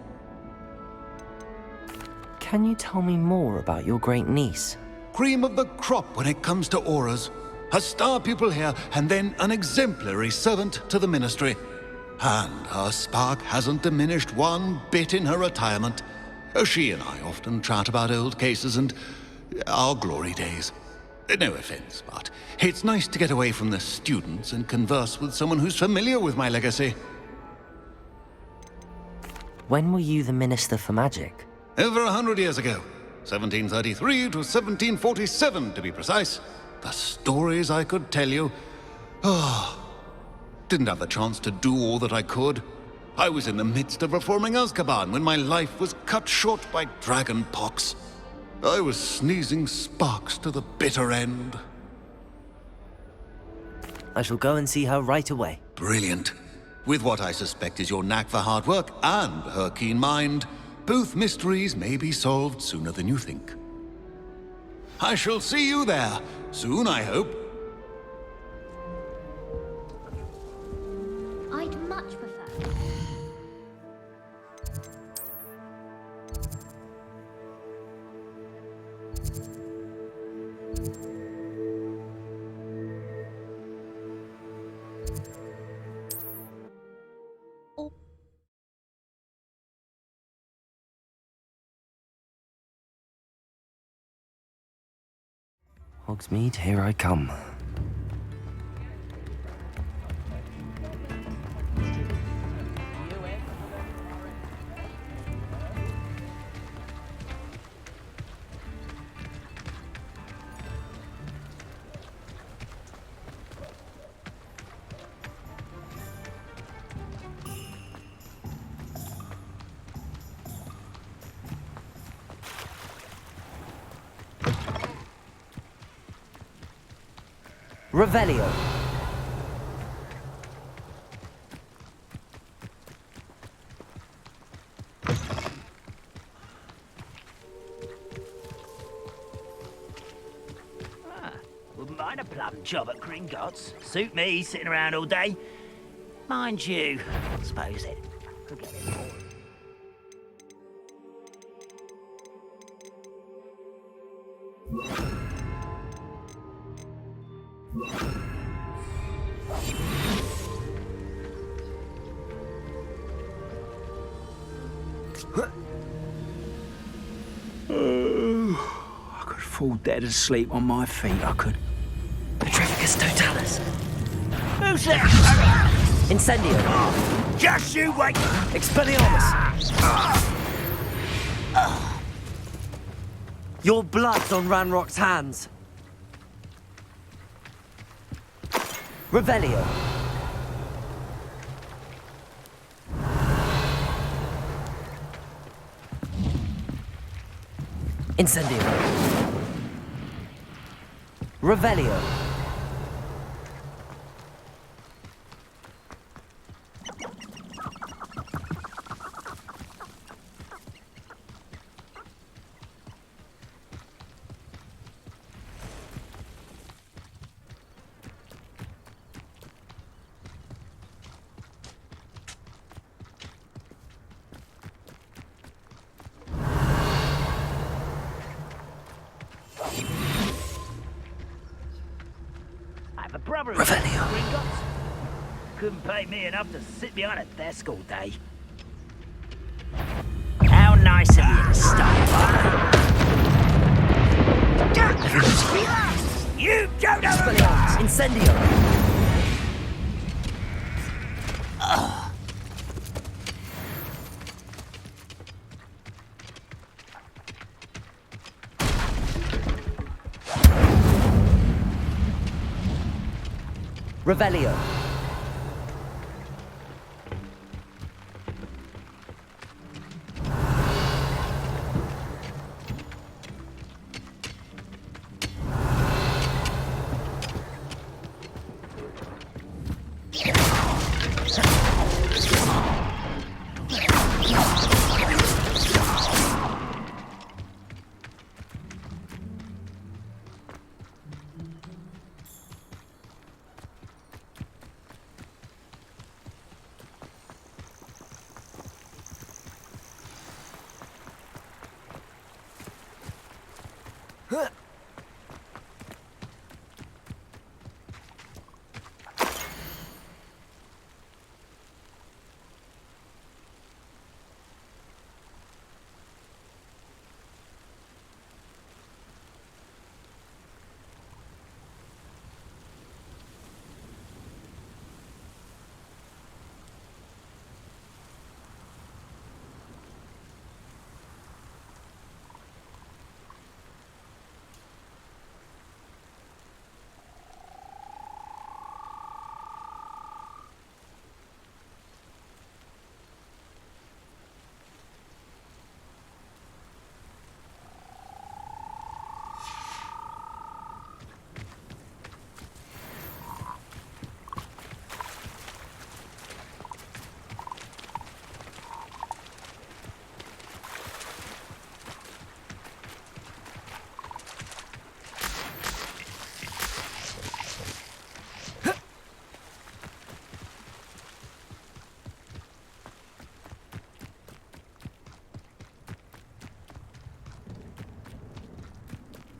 Can you tell me more about your great-niece? Cream of the crop when it comes to auras. A star pupil here, and then an exemplary servant to the ministry. And her spark hasn't diminished one bit in her retirement. She and I often chat about old cases and our glory days. No offense, but it's nice to get away from the students and converse with someone who's familiar with my legacy. When were you the Minister for Magic? Over 100 years ago. 1733 to 1747, to be precise. The stories I could tell you. Didn't have the chance to do all that I could. I was in the midst of reforming Azkaban when my life was cut short by dragon pox. I was sneezing sparks to the bitter end. I shall go and see her right away. Brilliant. With what I suspect is your knack for hard work and her keen mind, both mysteries may be solved sooner than you think. I shall see you there, soon I hope. I'd much prefer. Hogsmeade, here I come. Revelio. Wouldn't mind a plum job at Gringotts. Suit me, sitting around all day. Mind you, I suppose it could get a bit boring. I could fall dead asleep on my feet, I could. Petrificus totalis. Who's there? Incendio. Just you wait! Expelliarmus. Your blood's on Ranrock's hands. Revelio. Incendio. Revelio. brother of Gringotts. Couldn't pay me enough to sit behind a desk all day. How nice of you to stop by. You don't know about Incendio! Revelio.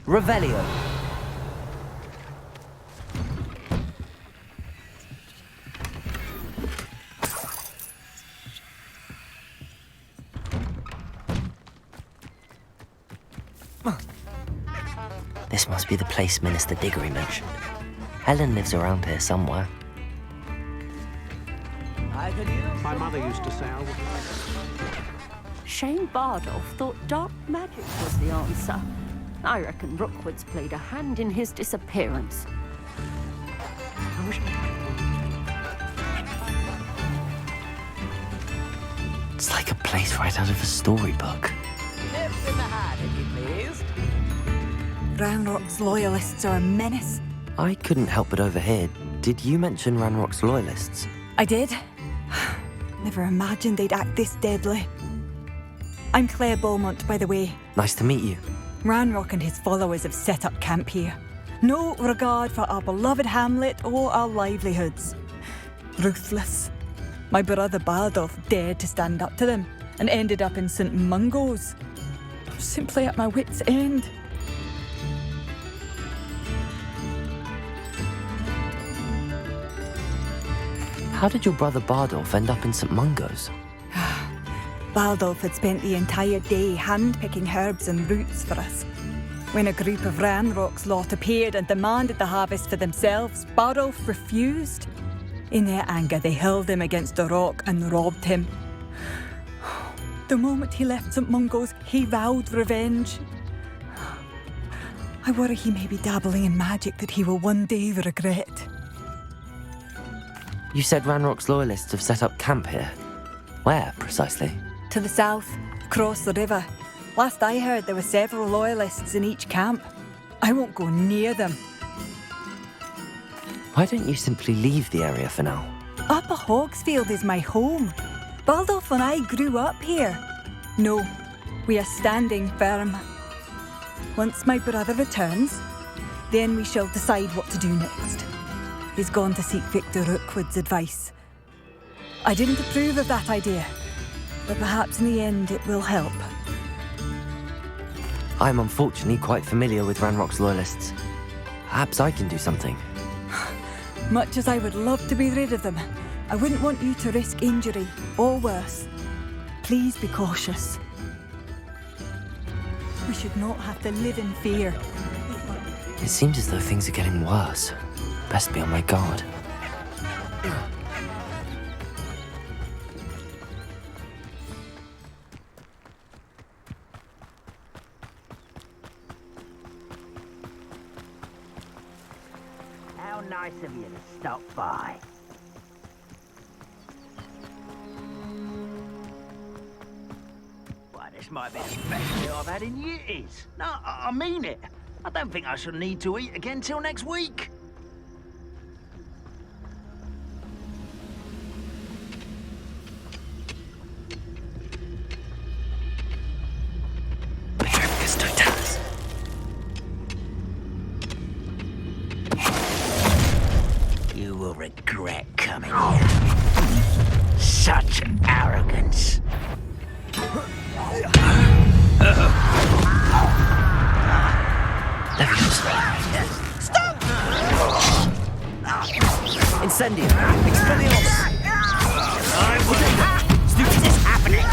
Revelio. This must be the place Minister Diggory mentioned. Helen lives around here somewhere. My mother used to say I would. Shane Bardolph thought dark magic was the answer. I reckon Rookwood's played a hand in his disappearance. It's like a place right out of a storybook. Lift in the hat, if you please. Ranrock's loyalists are a menace. I couldn't help but overhear. Did you mention Ranrock's loyalists? I did. Never imagined they'd act this deadly. I'm Claire Beaumont, by the way. Nice to meet you. Ranrock and his followers have set up camp here. No regard for our beloved hamlet or our livelihoods. Ruthless. My brother Bardolph dared to stand up to them and ended up in St. Mungo's. I'm simply at my wit's end. How did your brother Bardolph end up in St. Mungo's? Bardolph had spent the entire day hand-picking herbs and roots for us. When a group of Ranrock's lot appeared and demanded the harvest for themselves, Bardolph refused. In their anger, they hurled him against a rock and robbed him. The moment he left St. Mungo's, he vowed revenge. I worry he may be dabbling in magic that he will one day regret. You said Ranrock's loyalists have set up camp here. Where, precisely? To the south, across the river. Last I heard, there were several loyalists in each camp. I won't go near them. Why don't you simply leave the area for now? Upper Hogsfield is my home. Bardolph and I grew up here. No, we are standing firm. Once my brother returns, then we shall decide what to do next. He's gone to seek Victor Rookwood's advice. I didn't approve of that idea, but perhaps in the end it will help. I'm unfortunately quite familiar with Ranrock's loyalists. Perhaps I can do something. Much as I would love to be rid of them, I wouldn't want you to risk injury, or worse. Please be cautious. We should not have to live in fear. It seems as though things are getting worse. Best be on my guard. How nice of you to stop by. Why, this might be the best meal I've had in years. No, I mean it. I don't think I shall need to eat again till next week. You will regret coming here. Such arrogance. Stop! Incendio! Expelliarmus! Stupid is happening!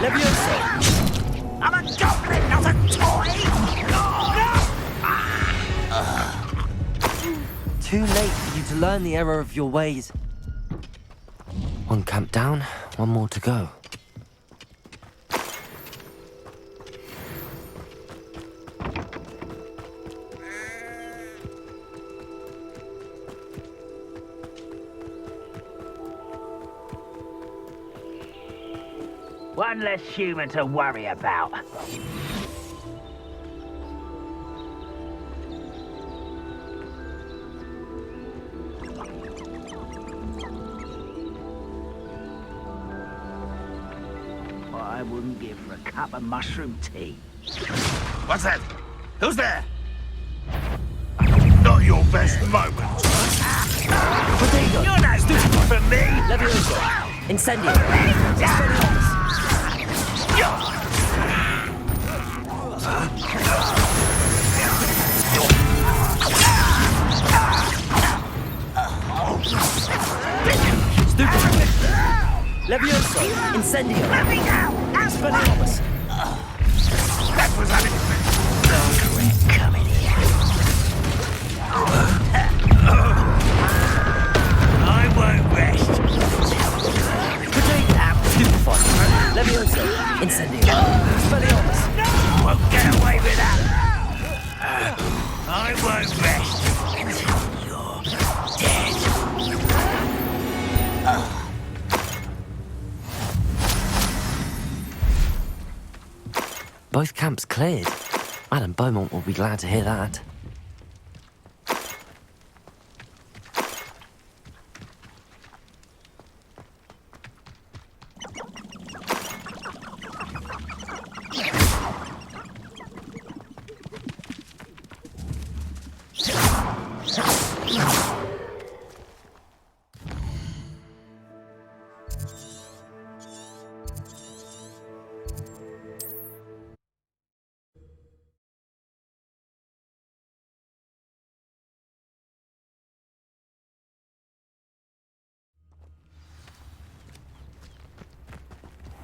Levioso! I'm a goblin, not a toy! Too late for you to learn the error of your ways. One camp down, one more to go. One less human to worry about. I wouldn't give for a cup of mushroom tea. What's that? Who's there? Not your best moment. Potato! You're no stupid for me! Levioso! Incendio! Expelliarmus! Stupid! Levioso! Incendio! Let me go! Expelliarmus! That was unexpected. Coming here. I won't rest. Stupefy! Levioso! Incendio! Expelliarmus! Won't get away with that. I won't rest until you're dead. Both camps cleared. Madame Beaumont will be glad to hear that.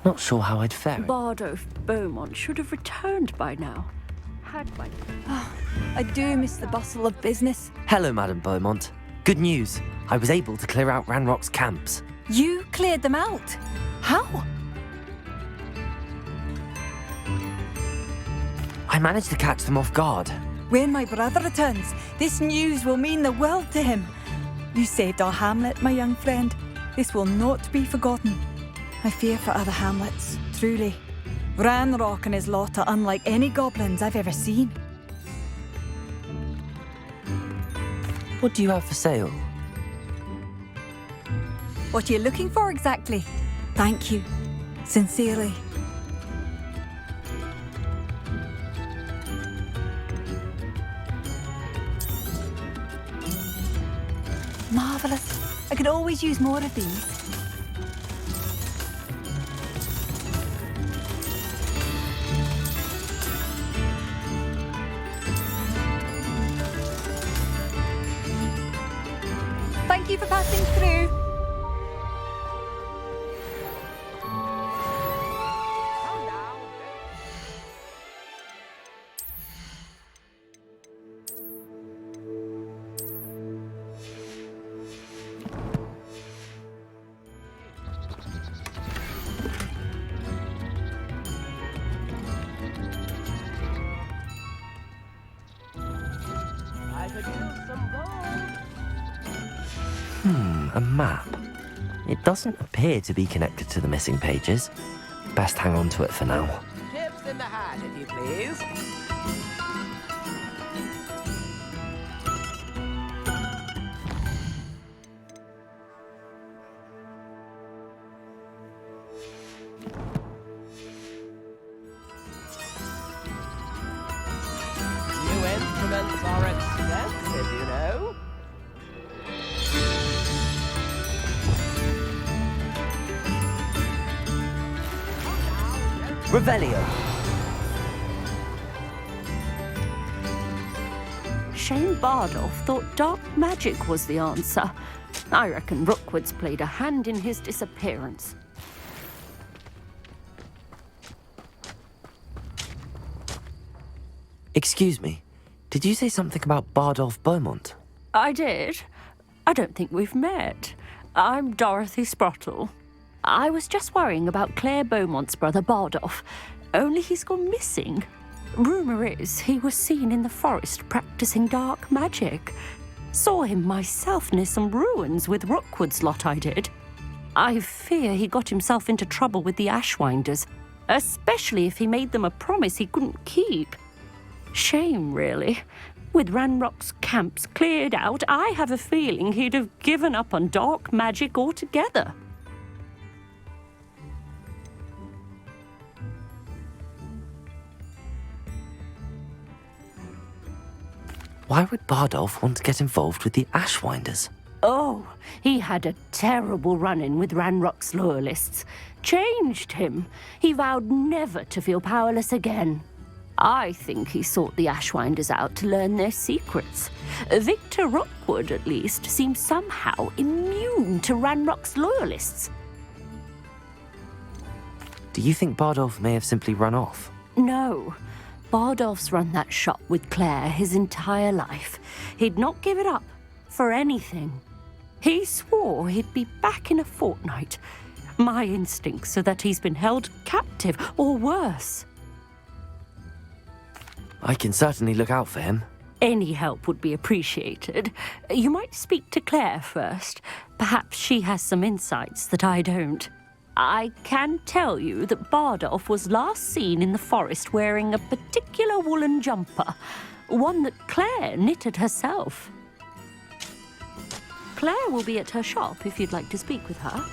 Not sure how I'd fare. Bardolph Beaumont should have returned by now. I do miss the bustle of business. Hello, Madame Beaumont. Good news. I was able to clear out Ranrock's camps. You cleared them out? How? I managed to catch them off guard. When my brother returns, this news will mean the world to him. You saved our hamlet, my young friend. This will not be forgotten. I fear for other hamlets, truly. Ranrock and his lot are unlike any goblins I've ever seen. What do you have for sale? What are you looking for exactly? Thank you. Sincerely. Marvellous. I could always use more of these. Thank you for passing through. I could use some gold. A map. It doesn't appear to be connected to the missing pages. Best hang on to it for now. Tips in the hat, if you please. New instruments are expensive, you know. Revelio. Shane Bardolph thought dark magic was the answer. I reckon Rookwood's played a hand in his disappearance. Excuse me. Did you say something about Bardolph Beaumont? I did. I don't think we've met. I'm Dorothy Sprottle. I was just worrying about Claire Beaumont's brother Bardolph, only he's gone missing. Rumour is he was seen in the forest practicing dark magic. Saw him myself near some ruins with Rookwood's lot I did. I fear he got himself into trouble with the Ashwinders, especially if he made them a promise he couldn't keep. Shame, really. With Ranrock's camps cleared out, I have a feeling he'd have given up on dark magic altogether. Why would Bardolph want to get involved with the Ashwinders? Oh, he had a terrible run-in with Ranrock's loyalists. Changed him. He vowed never to feel powerless again. I think he sought the Ashwinders out to learn their secrets. Victor Rookwood, at least, seems somehow immune to Ranrock's loyalists. Do you think Bardolph may have simply run off? No. Bardolph's run that shop with Claire his entire life. He'd not give it up for anything. He swore he'd be back in a fortnight. My instincts are that he's been held captive, or worse. I can certainly look out for him. Any help would be appreciated. You might speak to Claire first. Perhaps she has some insights that I don't. I can tell you that Bardolph was last seen in the forest wearing a particular woolen jumper, one that Claire knitted herself. Claire will be at her shop if you'd like to speak with her.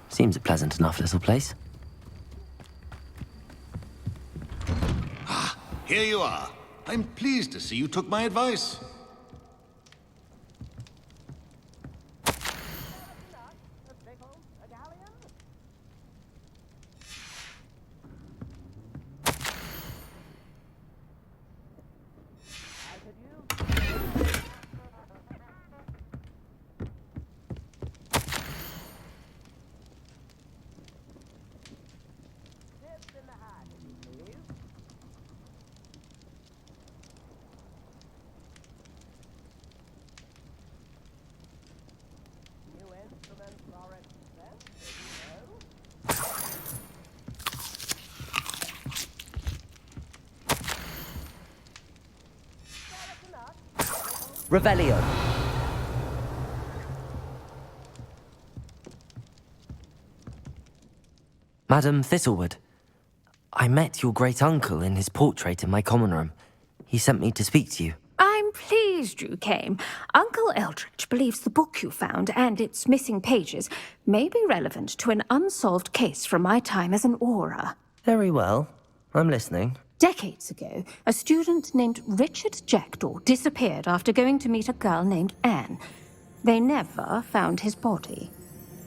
Seems a pleasant enough little place. Here you are. I'm pleased to see you took my advice. Revelio. Madam Thistlewood, I met your great-uncle in his portrait in my common room. He sent me to speak to you. I'm pleased you came. Uncle Eldridge believes the book you found and its missing pages may be relevant to an unsolved case from my time as an aura. Very well. I'm listening. Decades ago, a student named Richard Jackdaw disappeared after going to meet a girl named Anne. They never found his body.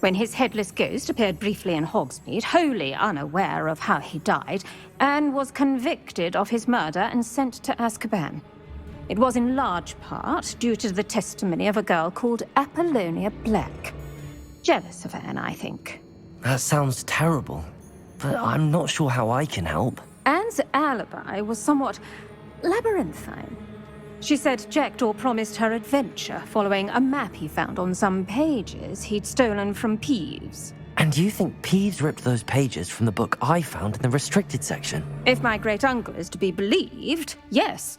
When his headless ghost appeared briefly in Hogsmeade, wholly unaware of how he died, Anne was convicted of his murder and sent to Azkaban. It was in large part due to the testimony of a girl called Apollonia Black. Jealous of Anne, I think. That sounds terrible, but I'm not sure how I can help. Anne's alibi was somewhat labyrinthine. She said Jackdaw promised her adventure following a map he found on some pages he'd stolen from Peeves. And you think Peeves ripped those pages from the book I found in the restricted section? If my great-uncle is to be believed, yes.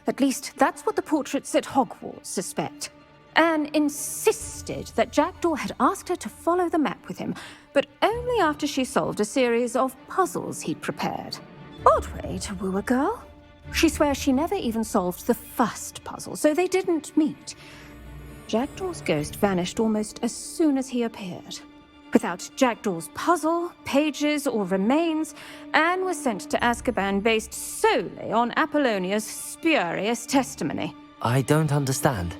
At least that's what the portraits at Hogwarts suspect. Anne insisted that Jackdaw had asked her to follow the map with him, but only after she solved a series of puzzles he'd prepared. Odd way to woo a girl. She swears she never even solved the first puzzle, so they didn't meet. Jackdaw's ghost vanished almost as soon as he appeared. Without Jackdaw's puzzle, pages, or remains, Anne was sent to Azkaban based solely on Apollonia's spurious testimony. I don't understand.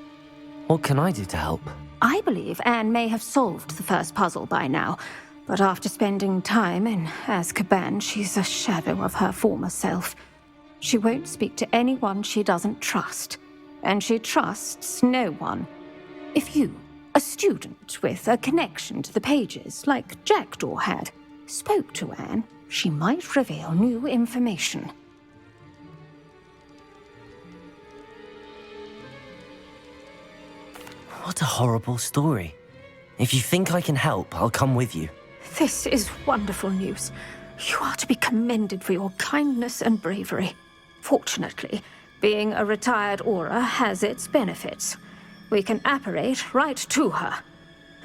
What can I do to help? I believe Anne may have solved the first puzzle by now, but after spending time in Azkaban, she's a shadow of her former self. She won't speak to anyone she doesn't trust, and she trusts no one. If you, a student with a connection to the pages, like Jackdaw had, spoke to Anne, she might reveal new information. What a horrible story. If you think I can help, I'll come with you. This is wonderful news. You are to be commended for your kindness and bravery. Fortunately, being a retired Auror has its benefits. We can apparate right to her.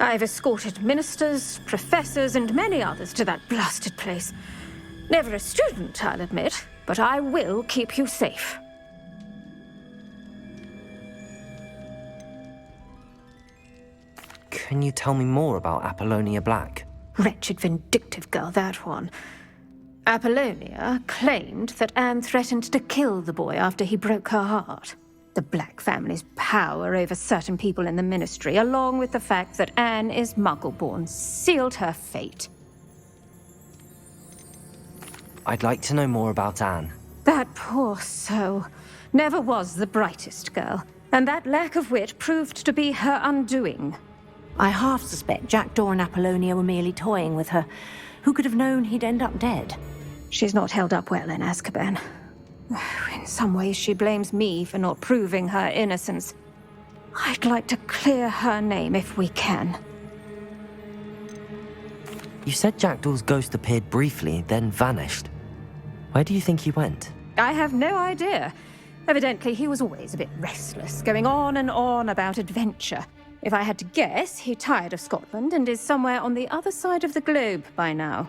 I've escorted ministers, professors, and many others to that blasted place. Never a student, I'll admit, but I will keep you safe. Can you tell me more about Apollonia Black? Wretched, vindictive girl, that one. Apollonia claimed that Anne threatened to kill the boy after he broke her heart. The Black family's power over certain people in the Ministry, along with the fact that Anne is Muggle-born, sealed her fate. I'd like to know more about Anne. That poor soul never was the brightest girl, and that lack of wit proved to be her undoing. I half suspect Jackdaw and Apollonia were merely toying with her. Who could have known he'd end up dead? She's not held up well in Azkaban. In some ways, she blames me for not proving her innocence. I'd like to clear her name if we can. You said Jackdaw's ghost appeared briefly, then vanished. Where do you think he went? I have no idea. Evidently, he was always a bit restless, going on and on about adventure. If I had to guess, he tired of Scotland and is somewhere on the other side of the globe by now.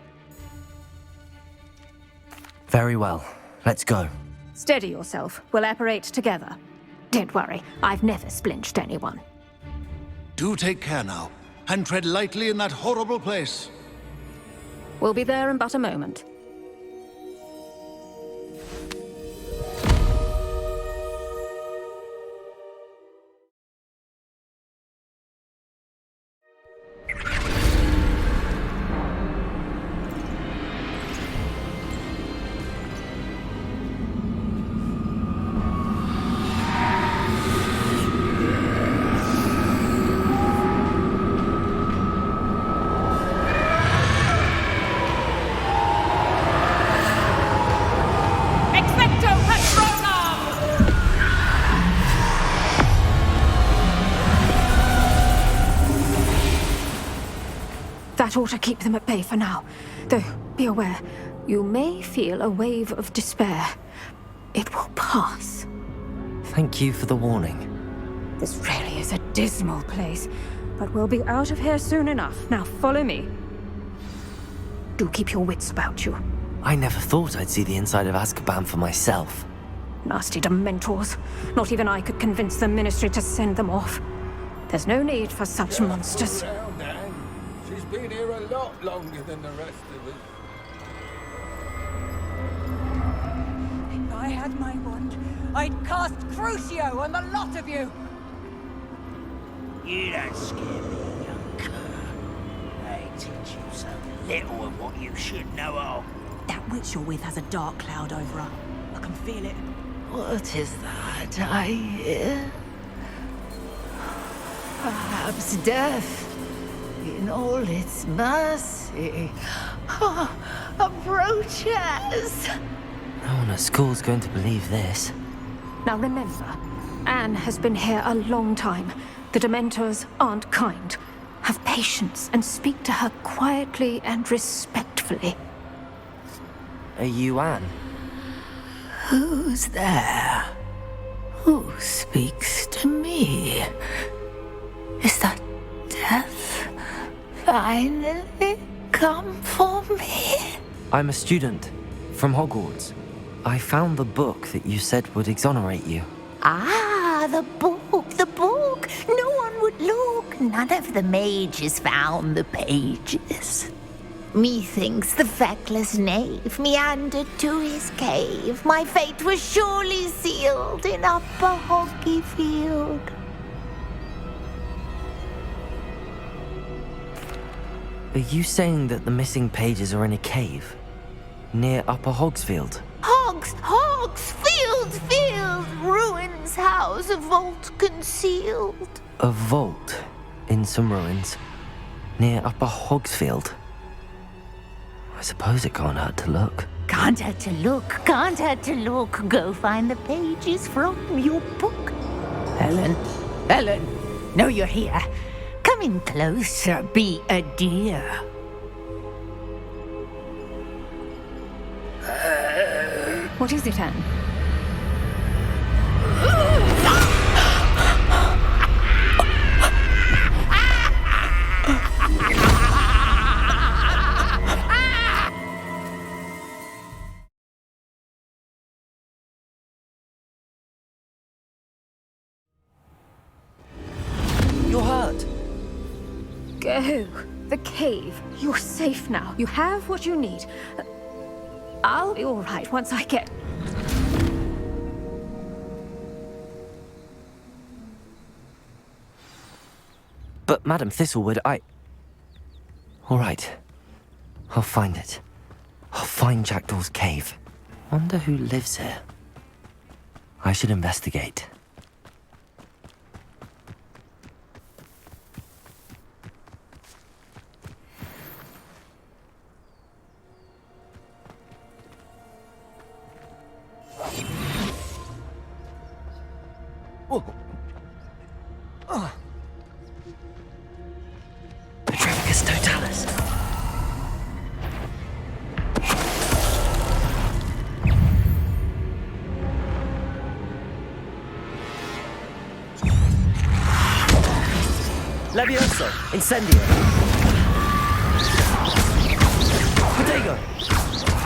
Very well. Let's go. Steady yourself. We'll apparate together. Don't worry, I've never splinched anyone. Do take care now, and tread lightly in that horrible place. We'll be there in but a moment. That ought to keep them at bay for now. Though, be aware, you may feel a wave of despair. It will pass. Thank you for the warning. This really is a dismal place, but we'll be out of here soon enough. Now follow me. Do keep your wits about you. I never thought I'd see the inside of Azkaban for myself. Nasty Dementors. Not even I could convince the Ministry to send them off. There's no need for such monsters. She's been here a lot longer than the rest of us. If I had my wand, I'd cast Crucio on the lot of you! You don't scare me, young cur. They teach you so little of what you should know of. That witch you're with has a dark cloud over her. I can feel it. What is that I hear? Perhaps death, in all its mercy, approaches. No one at school's going to believe this. Now remember, Anne has been here a long time. The Dementors aren't kind. Have patience and speak to her quietly and respectfully. Are you Anne? Who's there? Who speaks to me? Is that death finally come for me? I'm a student from Hogwarts. I found the book that you said would exonerate you. Ah, the book, the book. No one would look. None of the mages found the pages. Methinks the feckless knave meandered to his cave. My fate was surely sealed in Upper Hoggyfield. Are you saying that the missing pages are in a cave? Near Upper Hogsfield? Field, ruins house, a vault concealed. A vault in some ruins near Upper Hogsfield? I suppose it can't hurt to look. Can't hurt to look. Go find the pages from your book. Helen, no, you're here. Come in closer, be a dear. What is it, Anne? You're hurt. Go. The cave. You're safe now. You have what you need. I'll be all right once I get... But Madam Thistlewood, All right. I'll find it. I'll find Jackdaw's cave. Wonder who lives here. I should investigate. Petrificus totalis. Levioso, incendio. Protego,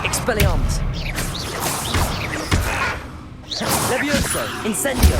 expelliarmus. Levioso, incendio.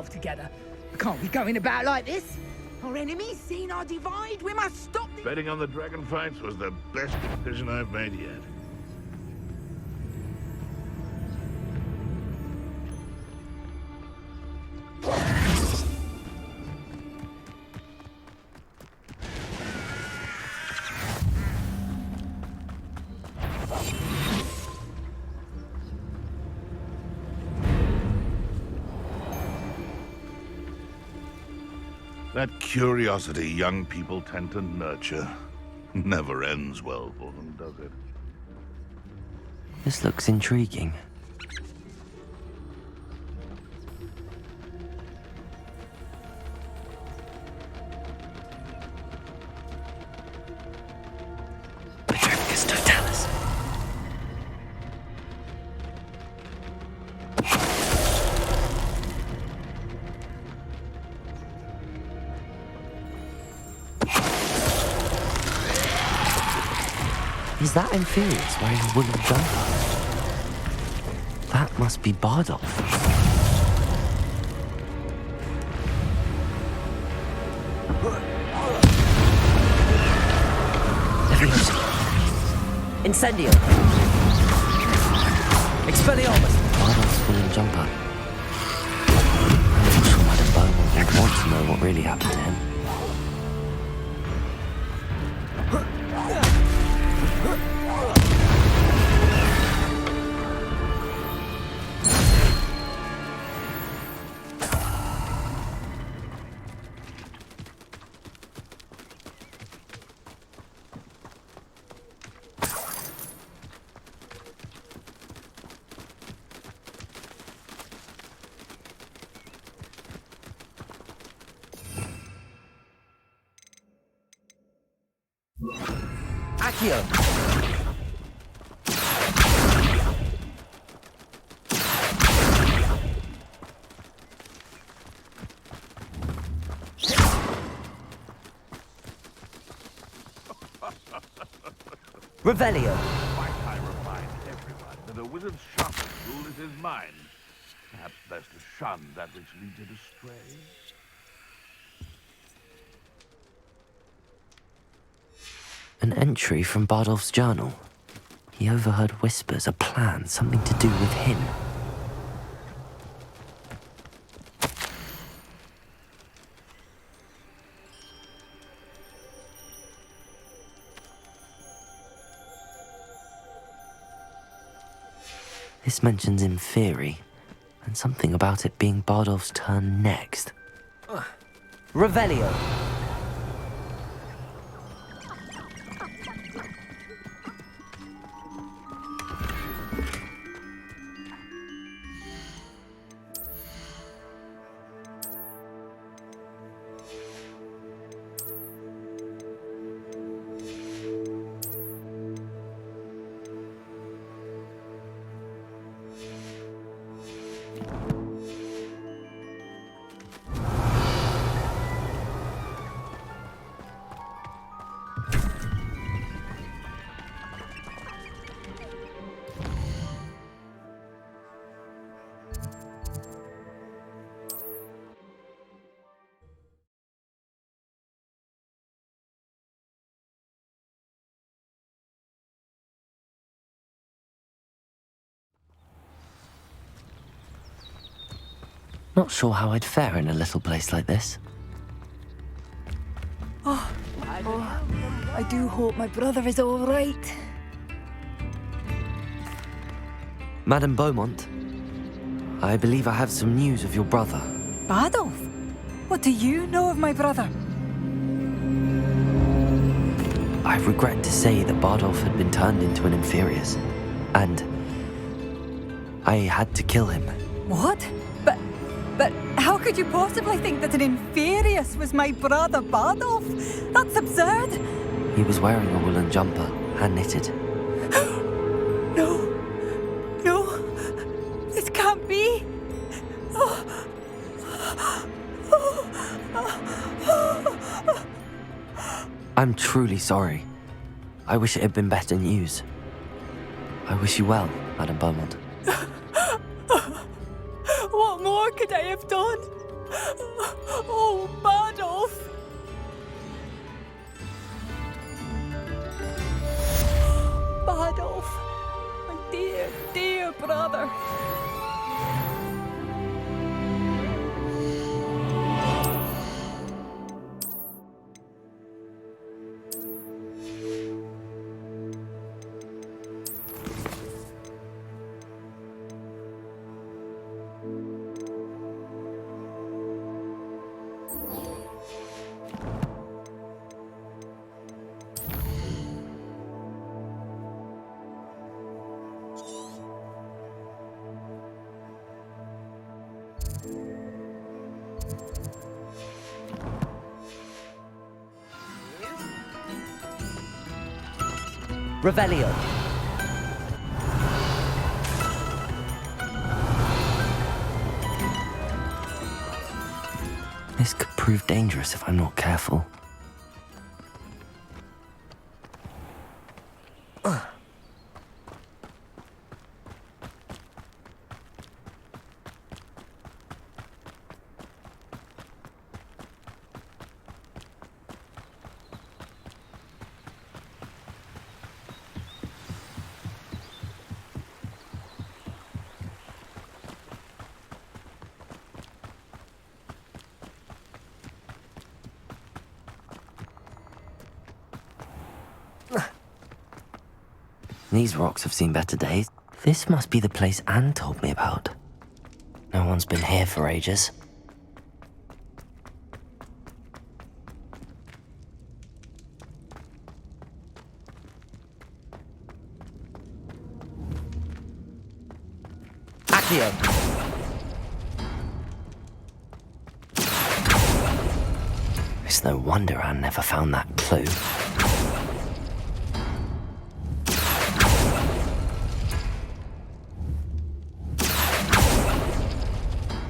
yourself together. We can't be going about like this. Our enemies seen our divide. We must stop them. Betting on the dragon fights was the best decision I've made yet. That curiosity young people tend to nurture never ends well for them, does it? This looks intriguing. Petrificus totalis. Is that Inferius wearing a woolen jumper? That must be Bardolph. Incendio! Expelliarmus! Bardolph's woolen jumper. I'm sure Madame Beaumont would want to know what really happened to him. Accio! Revelio! Might I remind everyone that a wizard's sharpest tool is his mind. Perhaps best to shun that which leads it astray. An entry from Bardolph's journal. He overheard whispers, a plan, something to do with him. This mentions Inferi, and something about it being Bardolph's turn next. Revelio! Not sure how I'd fare in a little place like this. I do hope my brother is all right. Madame Beaumont, I believe I have some news of your brother. Bardolph? What do you know of my brother? I regret to say that Bardolph had been turned into an Inferius, and I had to kill him. What? But how could you possibly think that an Inferius was my brother Bardolph? That's absurd! He was wearing a woolen jumper, hand-knitted. No, this can't be. I'm truly sorry. I wish it had been better news. I wish you well, Madame Beaumont. What more could I have done? Oh, Bardolph! Bardolph, my dear, dear brother. Revelio. This could prove dangerous if I'm not careful. These rocks have seen better days. This must be the place Anne told me about. No one's been here for ages. Accio! It's no wonder Anne never found that clue.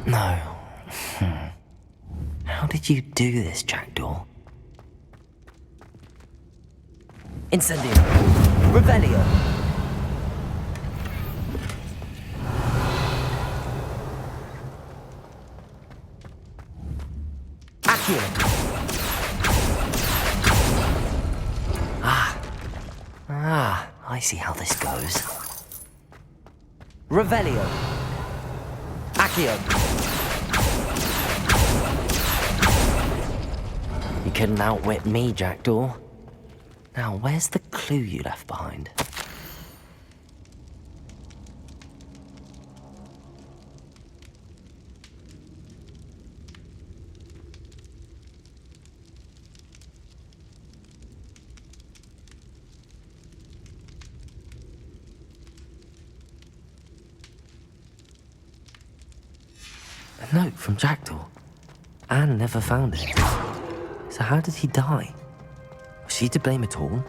No. How did you do this, Jackdaw? Incendio! Revelio! Accio! I see how this goes. Revelio! Accio! You couldn't outwit me, Jackdaw. Now, where's the clue you left behind? A note from Jackdaw. Anne never found it. So how did he die? Was she to blame at all?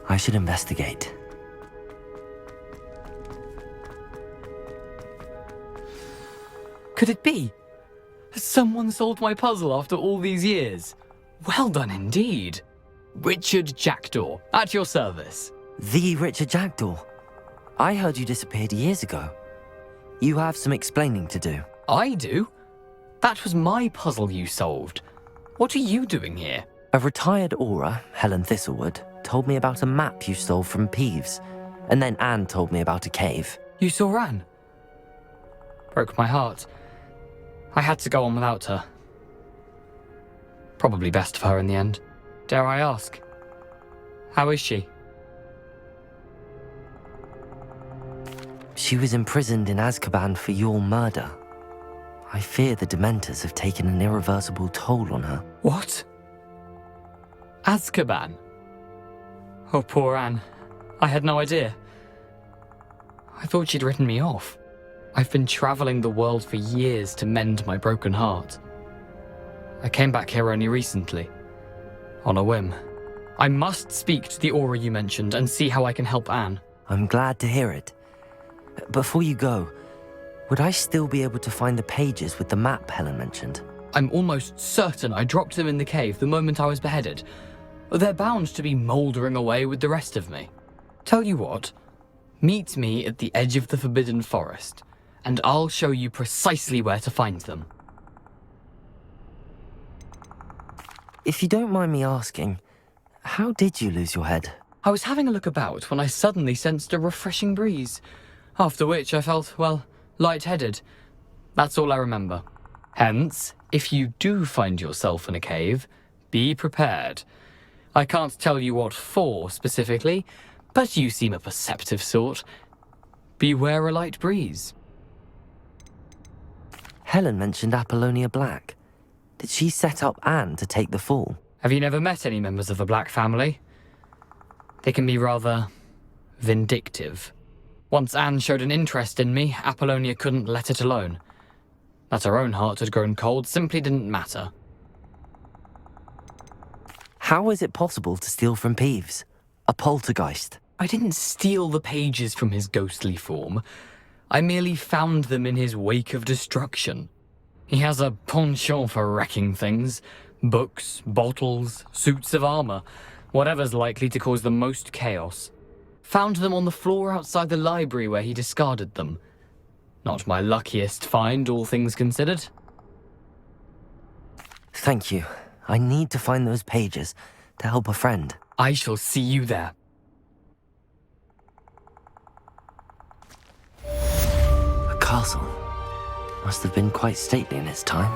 I should investigate. Could it be? Has someone solved my puzzle after all these years? Well done indeed. Richard Jackdaw, at your service. The Richard Jackdaw? I heard you disappeared years ago. You have some explaining to do. I do? That was my puzzle you solved. What are you doing here? A retired aura, Helen Thistlewood, told me about a map you stole from Peeves. And then Anne told me about a cave. You saw Anne? Broke my heart. I had to go on without her. Probably best for her in the end. Dare I ask? How is she? She was imprisoned in Azkaban for your murder. I fear the Dementors have taken an irreversible toll on her. What? Azkaban? Oh, poor Anne. I had no idea. I thought she'd written me off. I've been traveling the world for years to mend my broken heart. I came back here only recently. On a whim. I must speak to the aura you mentioned and see how I can help Anne. I'm glad to hear it. Before you go, would I still be able to find the pages with the map Helen mentioned? I'm almost certain I dropped them in the cave the moment I was beheaded. They're bound to be mouldering away with the rest of me. Tell you what, Meet me at the edge of the Forbidden Forest, and I'll show you precisely where to find them. If you don't mind me asking, how did you lose your head? I was having a look about when I suddenly sensed a refreshing breeze, after which I felt, well, lightheaded. That's all I remember. Hence, if you do find yourself in a cave, be prepared. I can't tell you what for specifically, but you seem a perceptive sort. Beware a light breeze. Helen mentioned Apollonia Black. Did she set up Anne to take the fall? Have you never met any members of the Black family? They can be rather vindictive. Once Anne showed an interest in me, Apollonia couldn't let it alone. That her own heart had grown cold simply didn't matter. How is it possible to steal from Peeves? A poltergeist? I didn't steal the pages from his ghostly form. I merely found them in his wake of destruction. He has a penchant for wrecking things. Books, bottles, suits of armor. Whatever's likely to cause the most chaos. Found them on the floor outside the library where he discarded them. Not my luckiest find, all things considered. Thank you. I need to find those pages to help a friend. I shall see you there. A castle. Must have been quite stately in its time.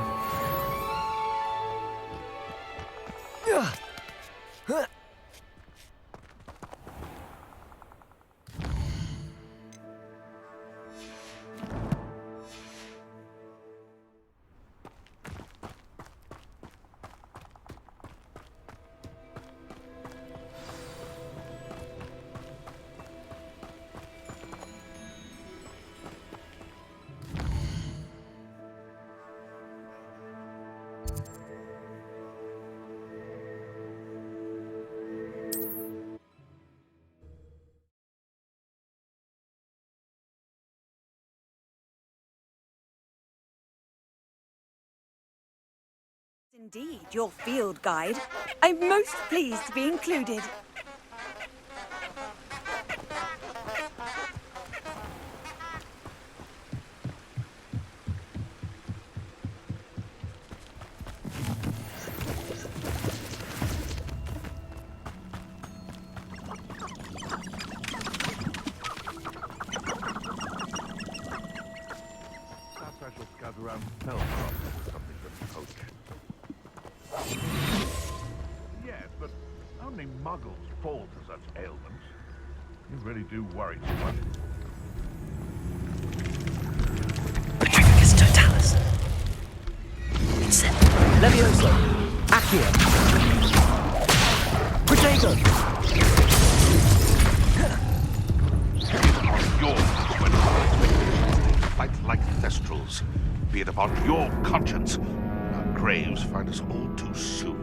Indeed, your field guide. I'm most pleased to be included. Perhaps I shall scout around Belfast for something to poach. Yes, but only muggles fall to such ailments. You really do worry too much. Petrificus totalis. Incendio. Levioso. Accio. Protego. Your when fight like thestrals. Be it upon your conscience. Our graves find us all too soon.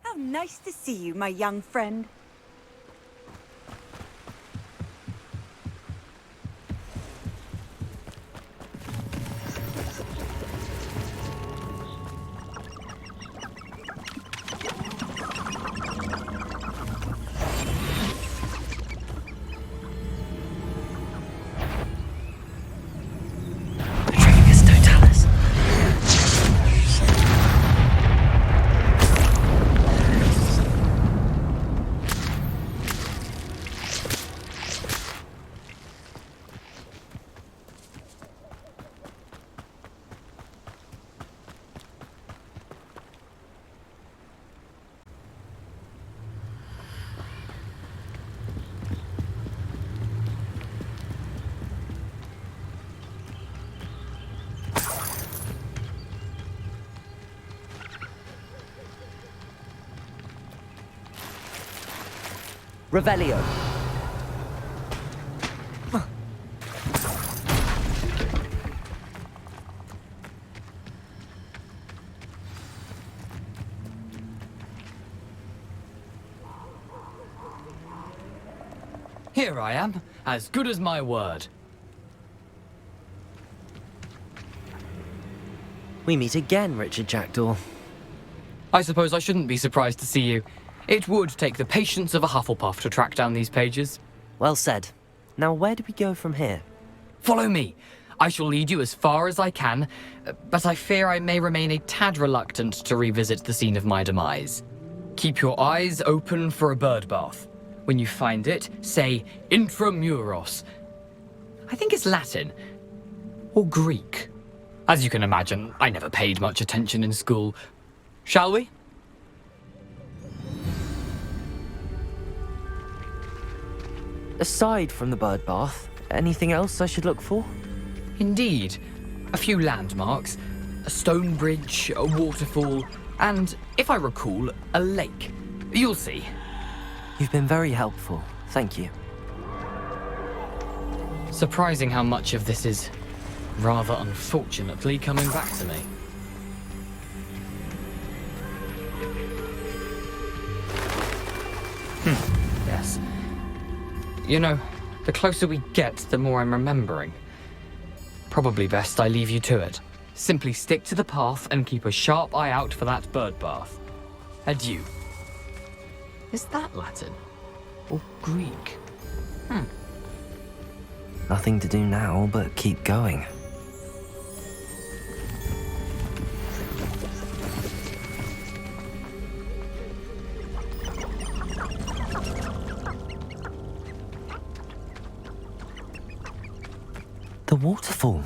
How nice to see you, my young friend. Petrificus totalis. Revelio. Here I am, as good as my word. We meet again, Richard Jackdaw. I suppose I shouldn't be surprised to see you. It would take the patience of a Hufflepuff to track down these pages. Well said. Now where do we go from here? Follow me. I shall lead you as far as I can, but I fear I may remain a tad reluctant to revisit the scene of my demise. Keep your eyes open for a bird bath. When you find it, say intramuros. I think it's Latin. Or Greek. As you can imagine, I never paid much attention in school. Shall we? Aside from the bird bath, anything else I should look for? Indeed. A few landmarks, a stone bridge, a waterfall, and, if I recall, a lake. You'll see. You've been very helpful. Thank you. Surprising how much of this is, rather unfortunately, coming back to me. Yes. You know, the closer we get, the more I'm remembering. Probably best I leave you to it. Simply stick to the path and keep a sharp eye out for that bird bath. Adieu. Is that Latin? Or Greek? Nothing to do now but keep going. The waterfall.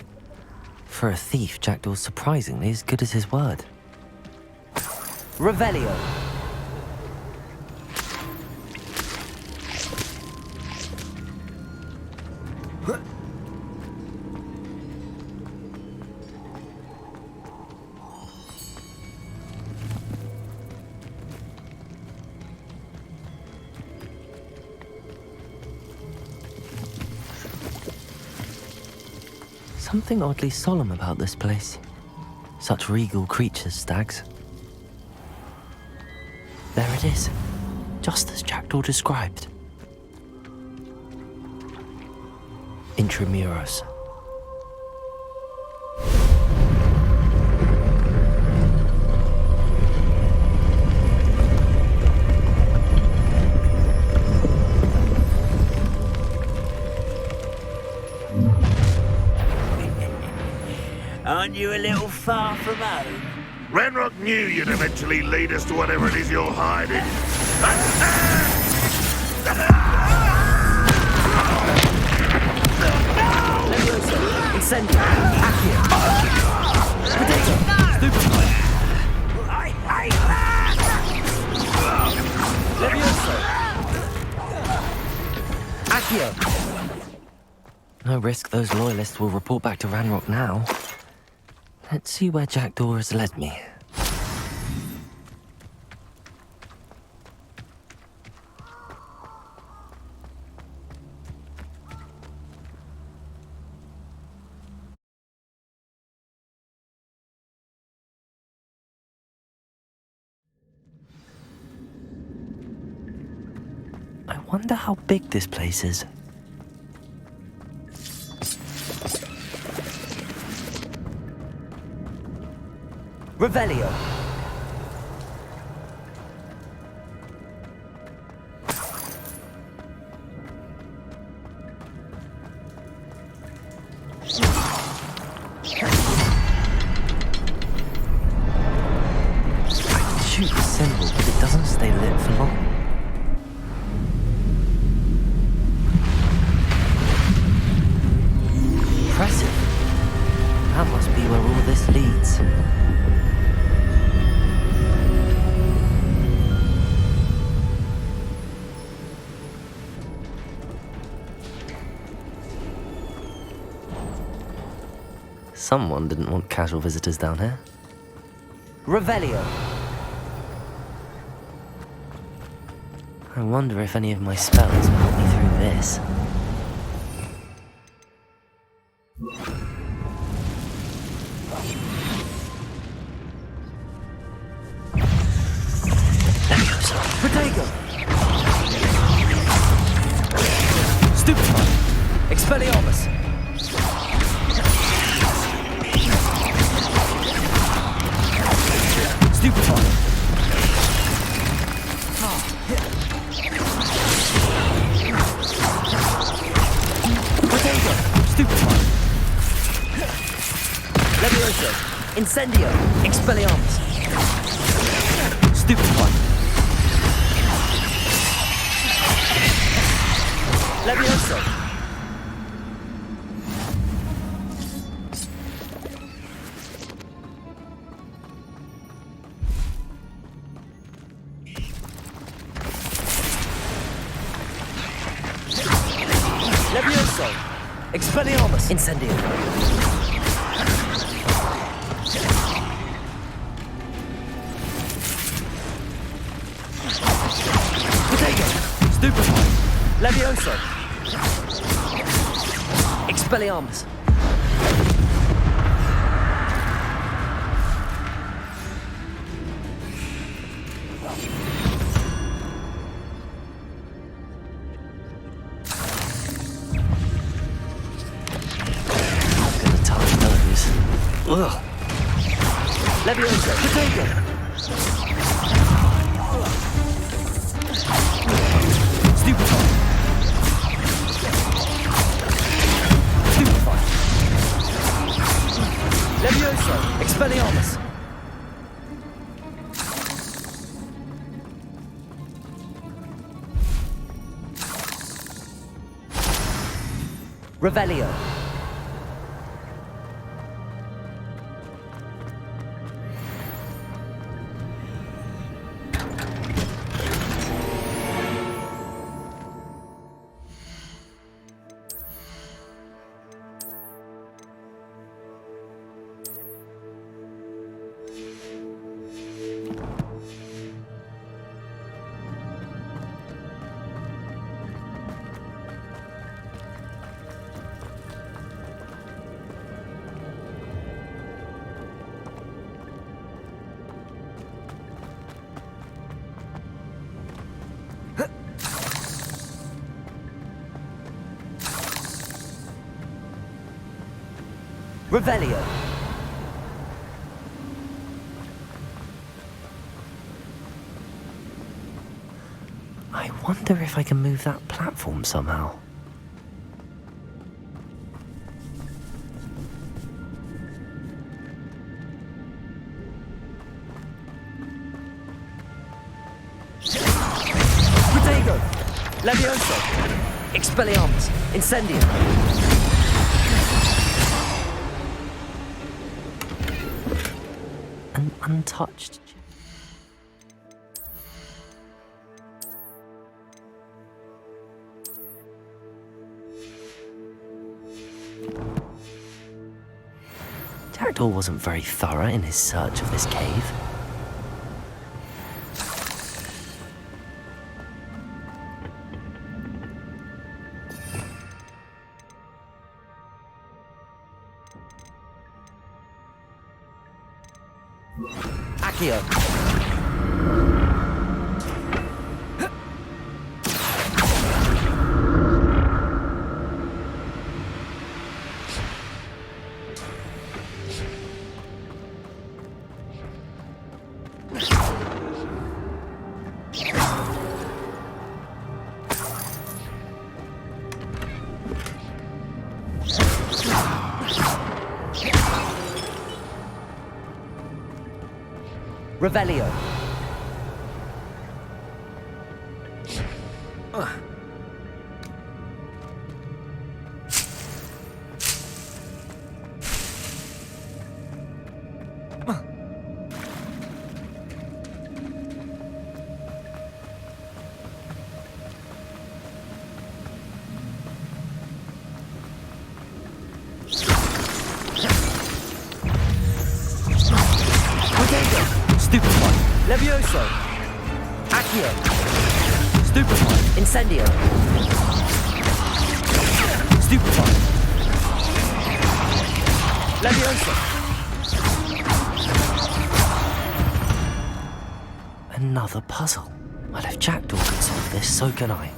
For a thief, Jackdaw's surprisingly as good as his word. Revelio. Something oddly solemn about this place. Such regal creatures, stags. There it is, just as Jackdaw described. Intramuros. Aren't you a little far from home? Ranrock knew you'd eventually lead us to whatever it is you're hiding. Incendio. Accio. Potato. Stupefy. Levioso. Accio. No risk those loyalists will report back to Ranrock now. Let's see where Jackdaw has led me. I wonder how big this place is. Revelio. I can shoot the symbol, but it doesn't stay lit for long. Impressive. That must be where all this leads. Someone didn't want casual visitors down here. Revelio. I wonder if any of my spells will help me through this. Protego. Stupefy. Expelliarmus. Incendio! Expelliarmus! Stupefy! Levioso! Levioso! Expelliarmus! Incendio! Potato! Stupefy! Levioso! Expelliarmus! Ugh. Levioso! Potato! Stupefy! Stupefy! Levioso! Expelliarmus! Revelio! Revelio! I wonder if I can move that platform somehow. Protego! Levioso! Expelliarmus! Incendio! An untouched. Jackdaw wasn't very thorough in his search of this cave. Accio! Revelio! Stupefy! Levioso! Accio! Stupefy! Incendio! Stupefy! Levioso! Another puzzle. Well, if Jackdaw can solve this, so can I.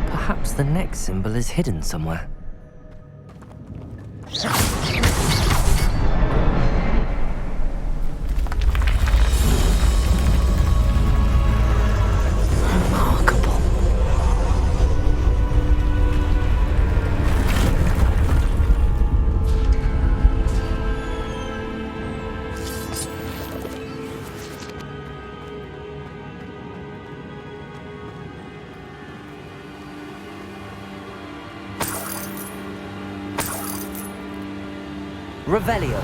Perhaps the next symbol is hidden somewhere. Revelio.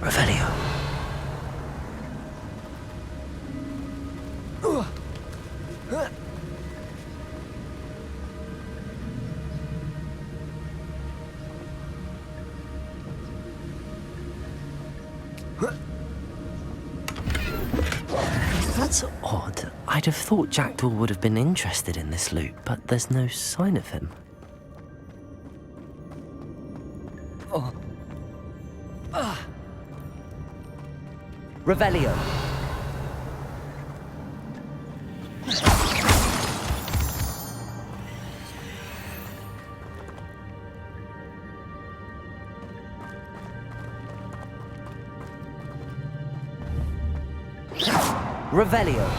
Revelio. That's odd. I'd have thought Jackdaw would have been interested in this loot, but there's no sign of him. Oh. Revelio. Revelio.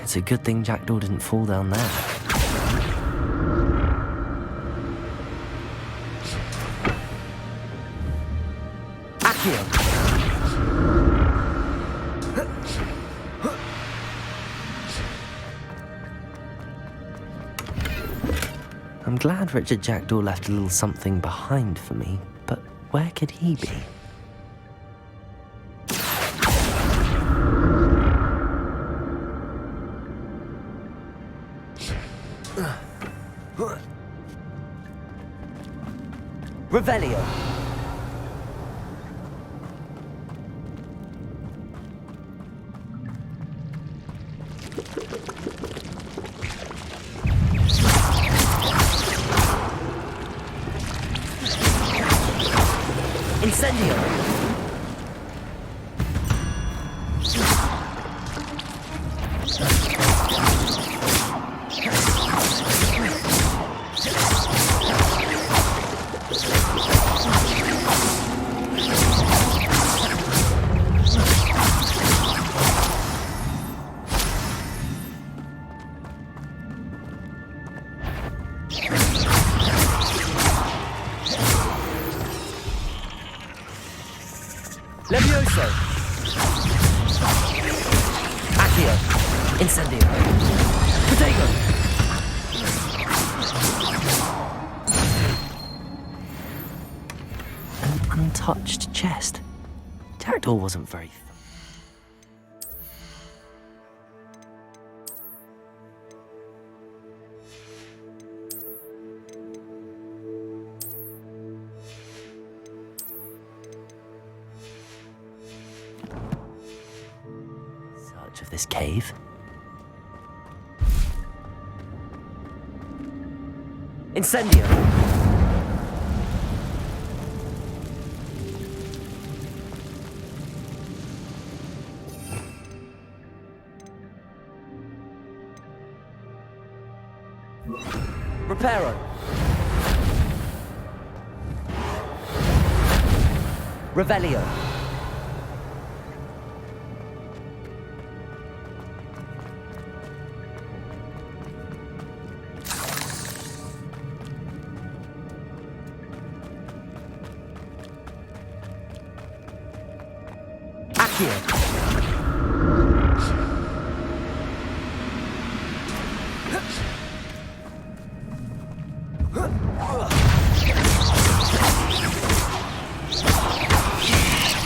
It's a good thing Jackdaw didn't fall down there. I'm glad Richard Jackdaw left a little something behind for me, but where could he be? Revelio. Incendio. Levioso. Accio. Incendio. Protego. An untouched chest. Jackdaw wasn't very... of this cave. Incendio. Reparo. Revelio.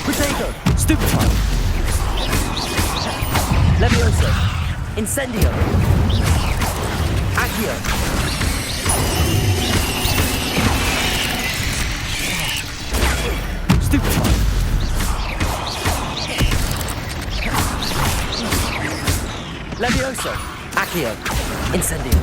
Protego. Stupefy. Levioso. Incendio. Accio. Stupefy. Levioso. Accio. Incendio.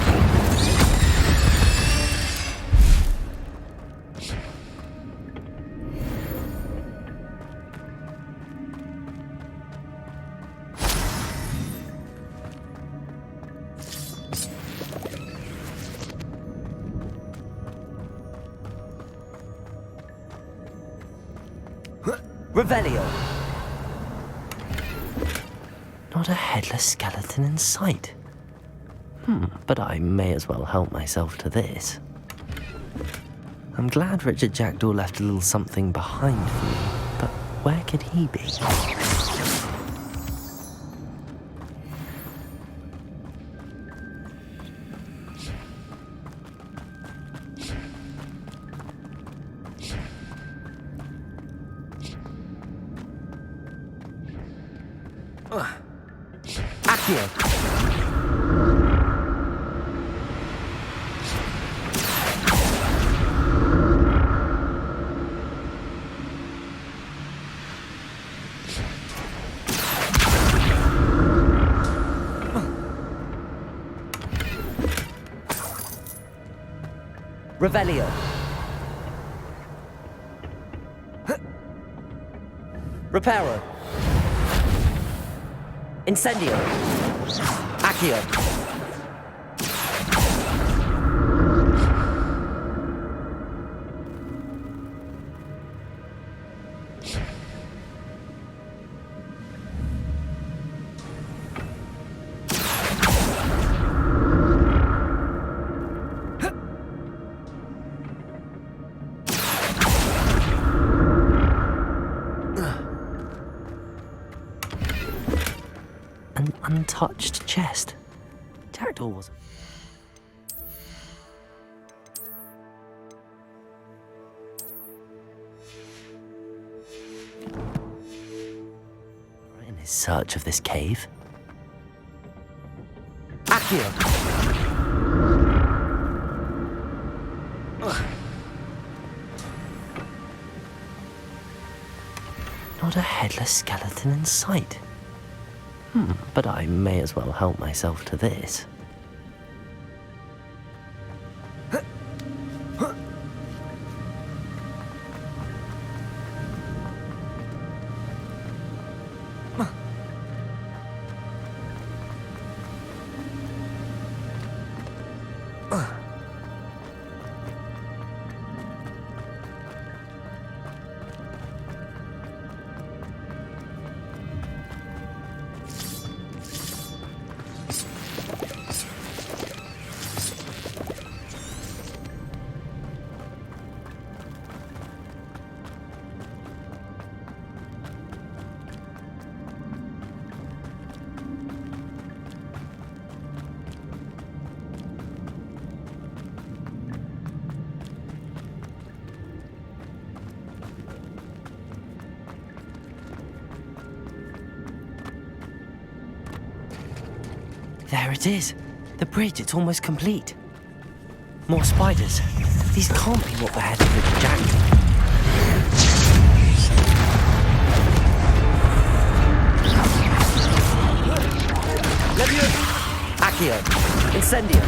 Revelio. Not a headless skeleton in sight. But I may as well help myself to this. I'm glad Richard Jackdaw left a little something behind for me, but where could he be? Accio. Revelio. Reparo. Incendio. Accio. An untouched chest. Jackdaw was. In his search of this cave. Accio. Not a headless skeleton in sight. But I may as well help myself to this. There it is. The bridge, it's almost complete. More spiders. These can't be what beheaded Richard Jackdaw. Levio! Accio! Incendio!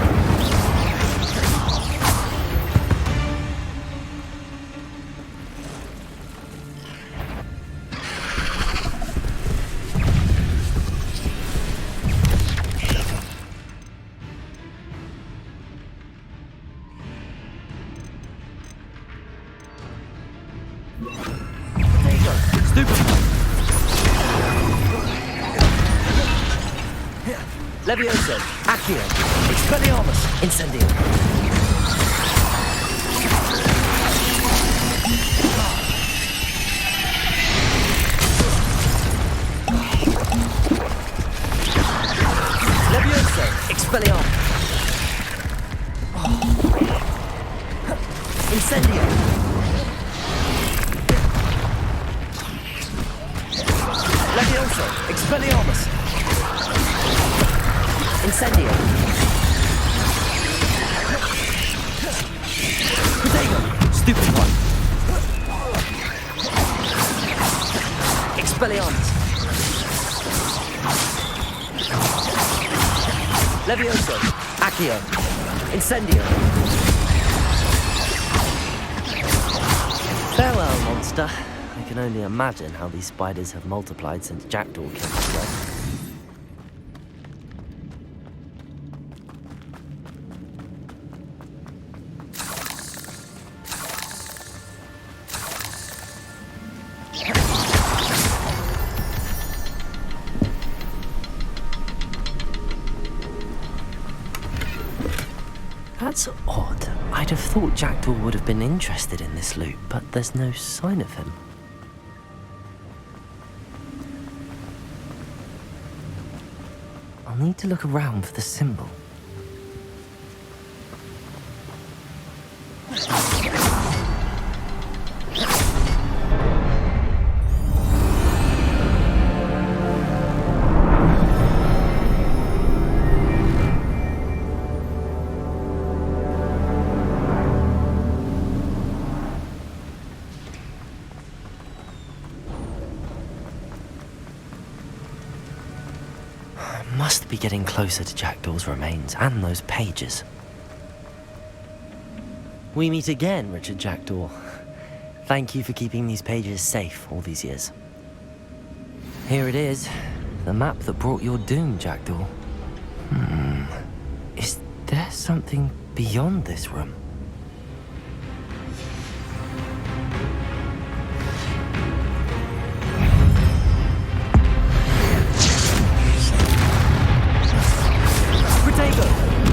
Levioso, Accio, Expelliarmus, Incendio. Levioso, Expelliarmus. Incendio. Levioso, Expelliarmus. Incendio. Protego. Stupid one. Expelliarmus. Levioso. Accio. Incendio. Farewell, monster. I can only imagine how these spiders have multiplied since Jackdaw came to life. That's odd. I'd have thought Jackdaw would have been interested in this loot, but there's no sign of him. I'll need to look around for the symbol. Must be getting closer to Jackdaw's remains and those pages. We meet again, Richard Jackdaw. Thank you for keeping these pages safe all these years. Here it is, the map that brought your doom, Jackdaw. Is there something beyond this room?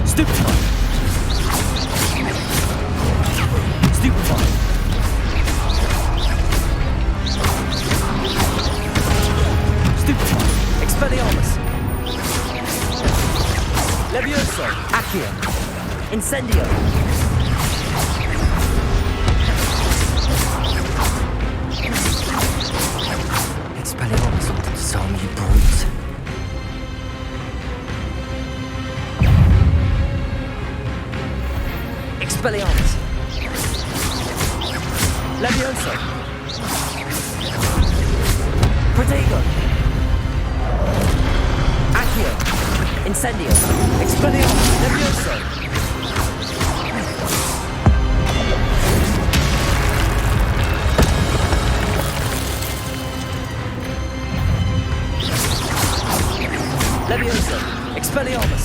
Stupefy! Stupefy! Stupefy! Expelliarmus! Levioso! Accio! Incendio! Expelliarmus onto the song, you brutes! Expelliarmus! Levioso! Protego! Accio! Incendio! Expelliarmus! Levioso! Levioso! Expelliarmus!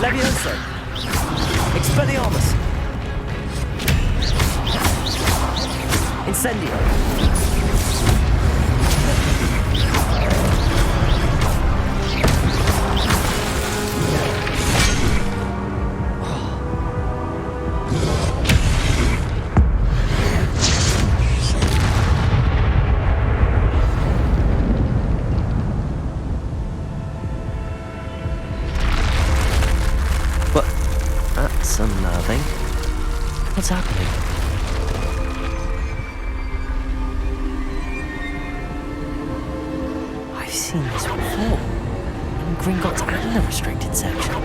Levioso! Expelliarmus! Incendio! That's unnerving. What's happening? I've seen this before. In Gringotts and the restricted section.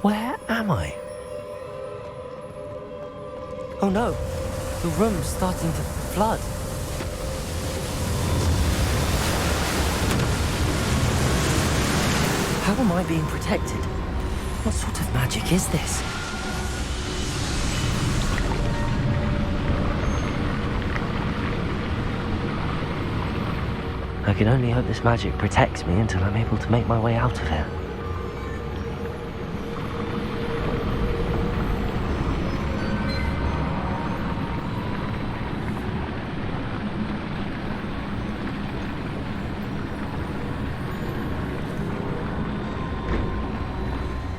Where am I? Oh no! The room's starting to flood. How am I being protected? What sort of magic is this? I can only hope this magic protects me until I'm able to make my way out of here.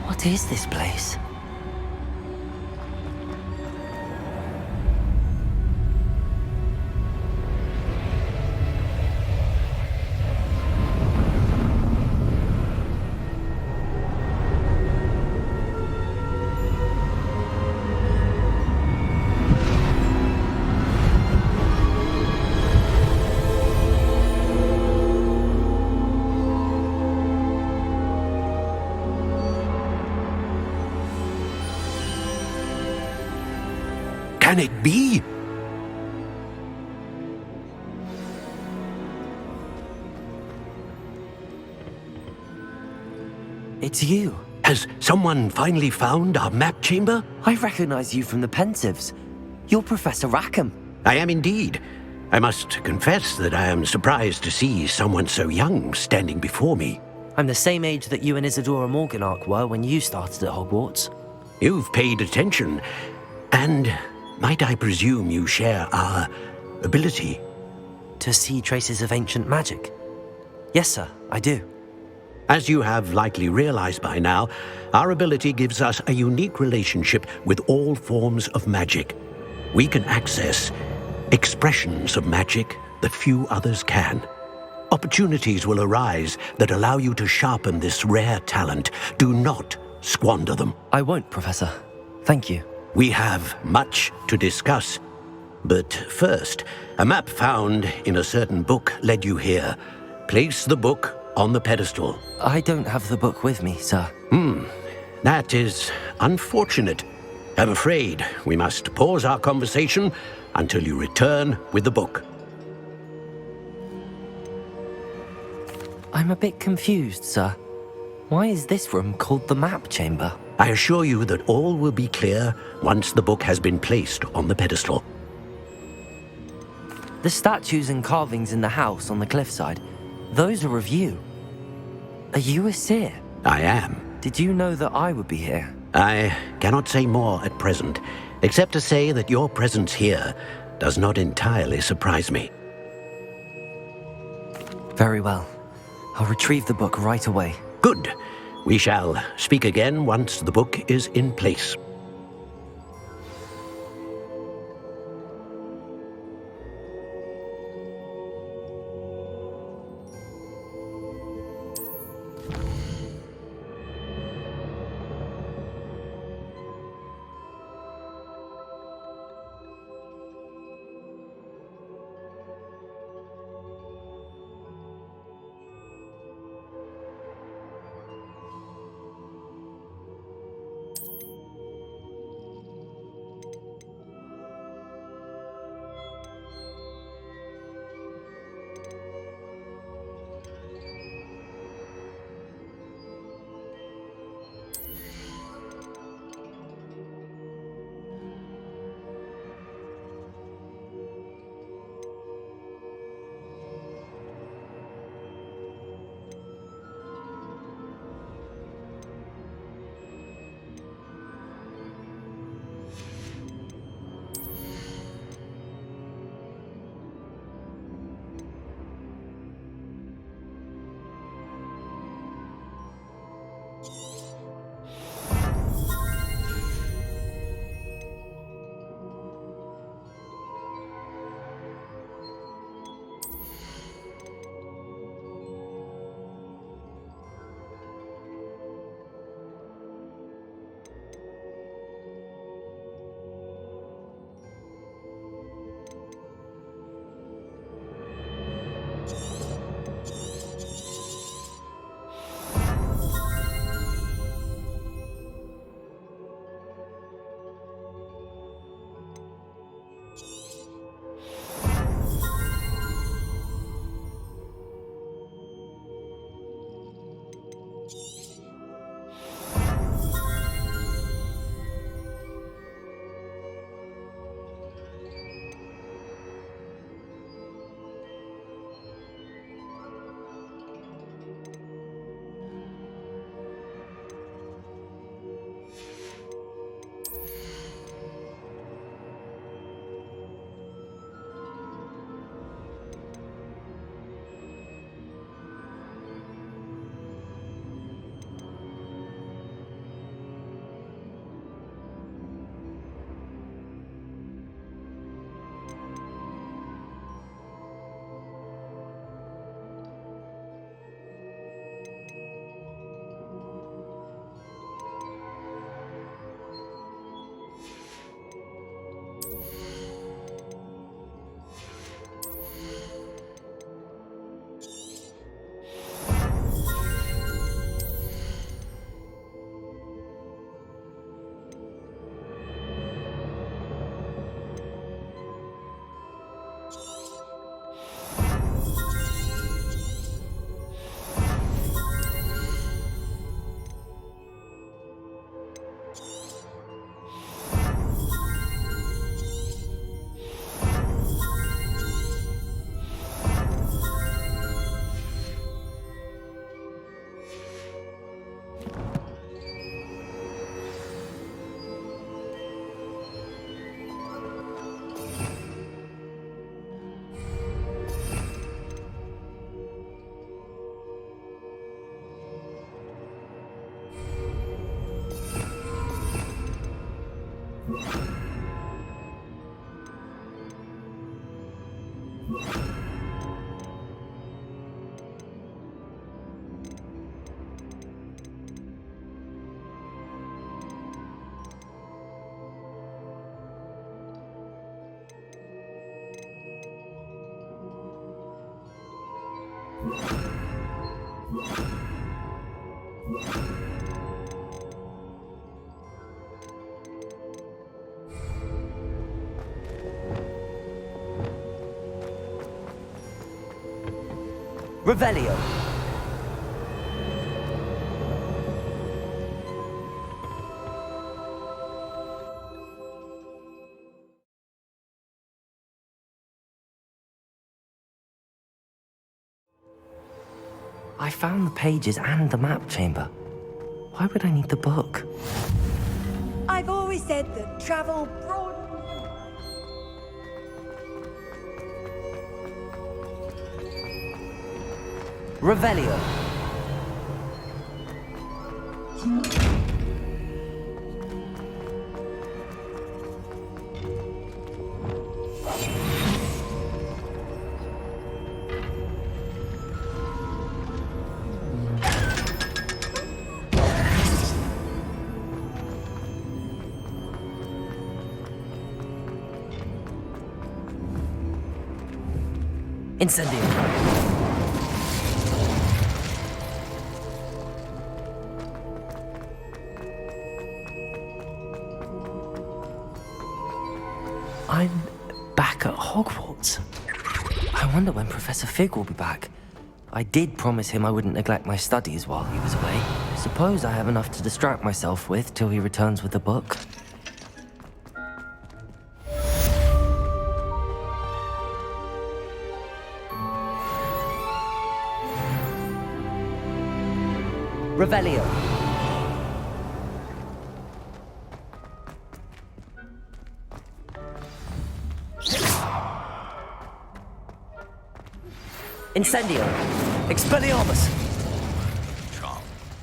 What is this place? Can it be? It's you. Has someone finally found our map chamber? I recognize you from the Pensives. You're Professor Rackham. I am indeed. I must confess that I am surprised to see someone so young standing before me. I'm the same age that you and Isadora Morganach were when you started at Hogwarts. You've paid attention, and might I presume you share our ability? To see traces of ancient magic? Yes, sir, I do. As you have likely realized by now, our ability gives us a unique relationship with all forms of magic. We can access expressions of magic that few others can. Opportunities will arise that allow you to sharpen this rare talent. Do not squander them. I won't, Professor. Thank you. We have much to discuss. But first, a map found in a certain book led you here. Place the book on the pedestal. I don't have the book with me, sir. That is unfortunate. I'm afraid we must pause our conversation until you return with the book. I'm a bit confused, sir. Why is this room called the map chamber? I assure you that all will be clear once the book has been placed on the pedestal. The statues and carvings in the house on the cliffside, those are of you. Are you a seer? I am. Did you know that I would be here? I cannot say more at present, except to say that your presence here does not entirely surprise me. Very well. I'll retrieve the book right away. Good. We shall speak again once the book is in place. Revelio. I found the pages and the map chamber. Why would I need the book? I've always said that travel broad. Revelio. Incendio. I'm back at Hogwarts. I wonder when Professor Fig will be back. I did promise him I wouldn't neglect my studies while he was away. Suppose I have enough to distract myself with till he returns with the book. Revelio. Incendio. Expelliarmus. Charm.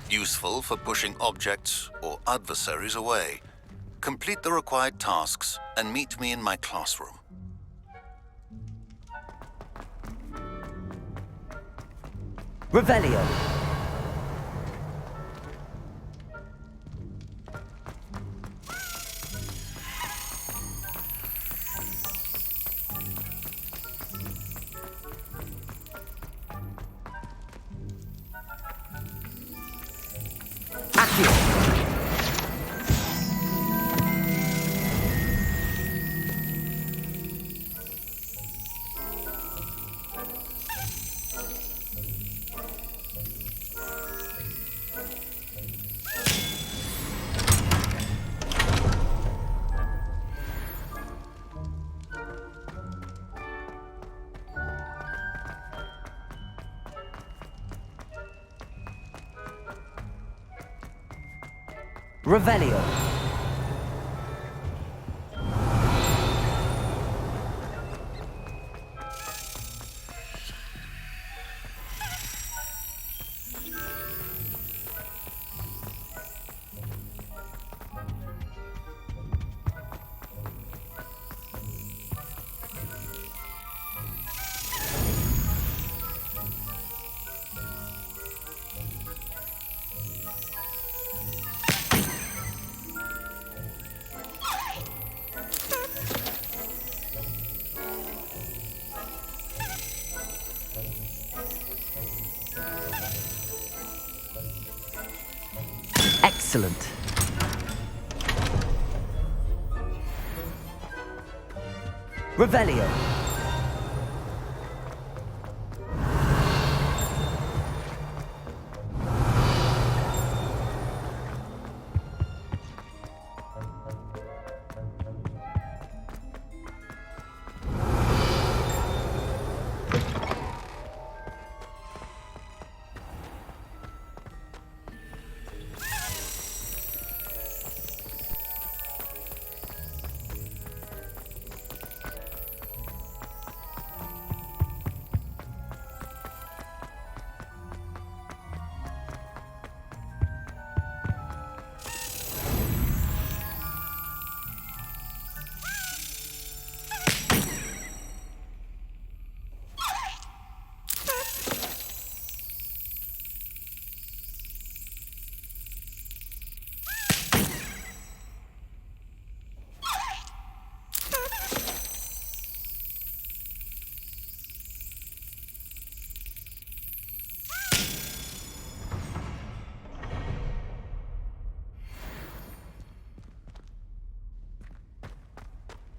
Useful for pushing objects or adversaries away. Complete the required tasks and meet me in my classroom. Revelio. Accio. Revelio. Excellent. Revelio.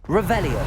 Revelio.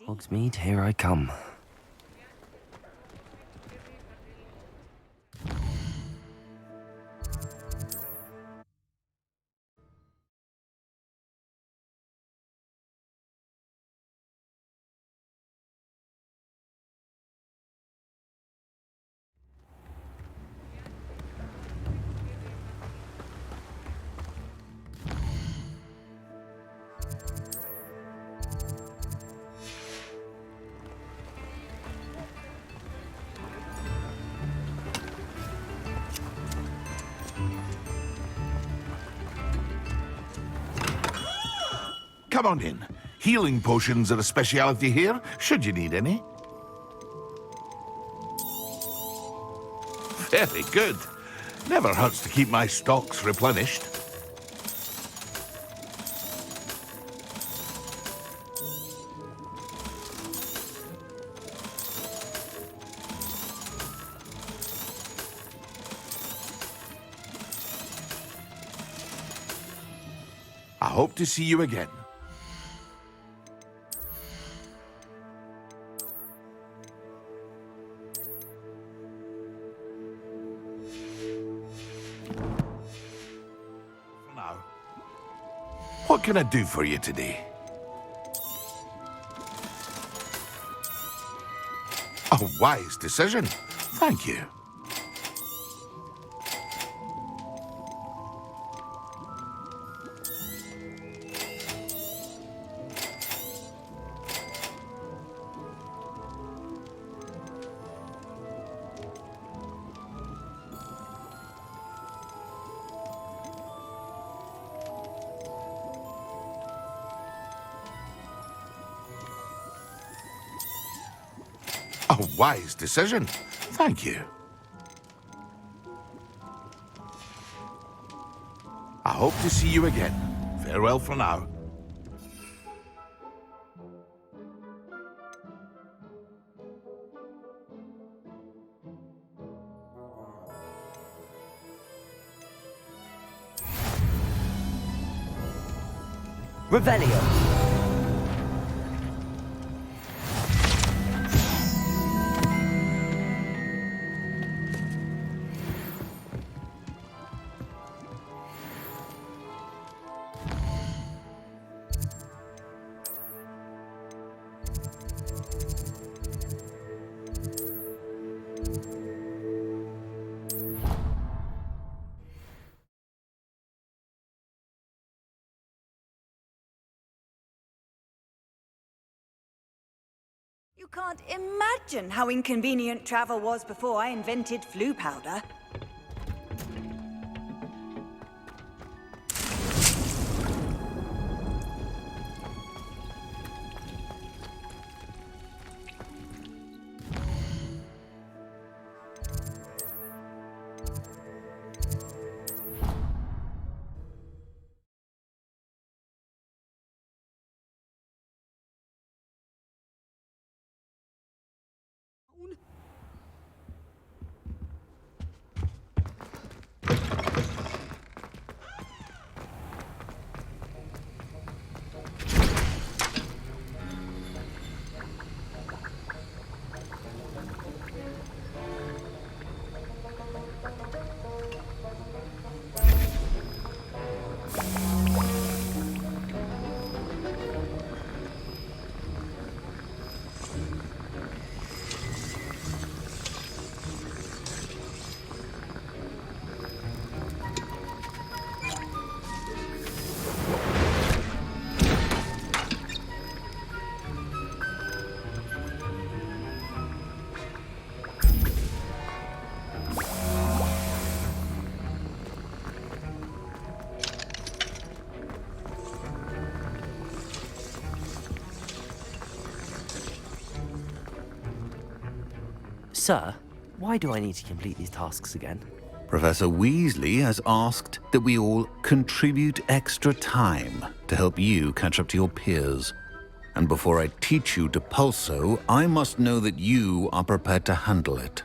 Hogsmeade, here I come. Come on in. Healing potions are a speciality here, should you need any. Very good. Never hurts to keep my stocks replenished. I hope to see you again. Now, what can I do for you today? A wise decision. Thank you. A wise decision. Thank you. I hope to see you again. Farewell for now. Revelio. You can't imagine how inconvenient travel was before I invented flu powder. Sir, why do I need to complete these tasks again? Professor Weasley has asked that we all contribute extra time to help you catch up to your peers. And before I teach you to pulso, I must know that you are prepared to handle it.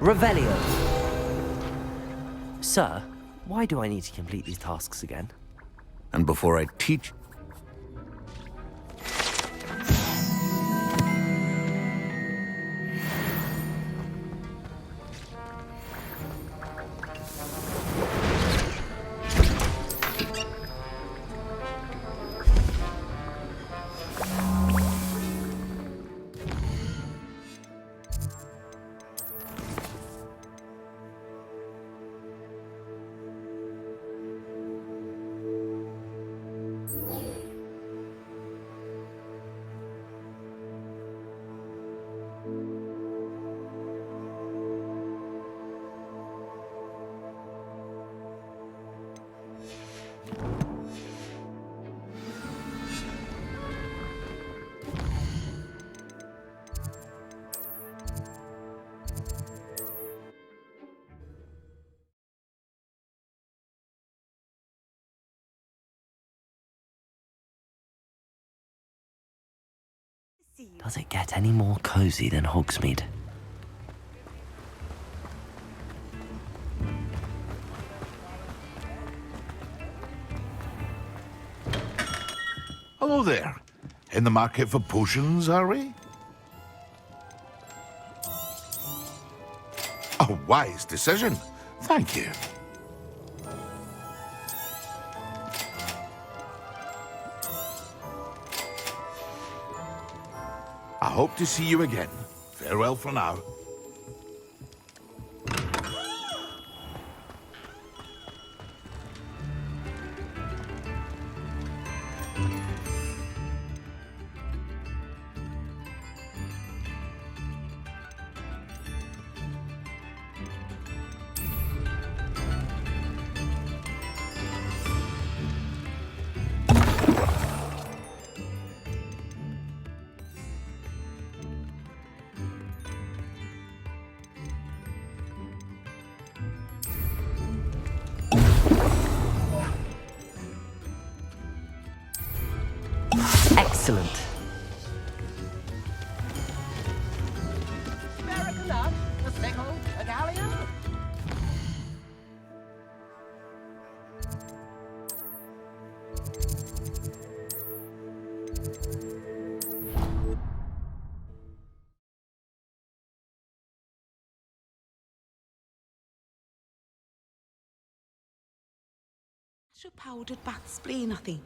Revelio. Sir, why do I need to complete these tasks again? And before I teach... Does it get any more cozy than Hogsmeade? Hello there. In the market for potions, are we? A wise decision. Thank you. I hope to see you again. Farewell for now. Excellent. Your powdered bat spleen, I think.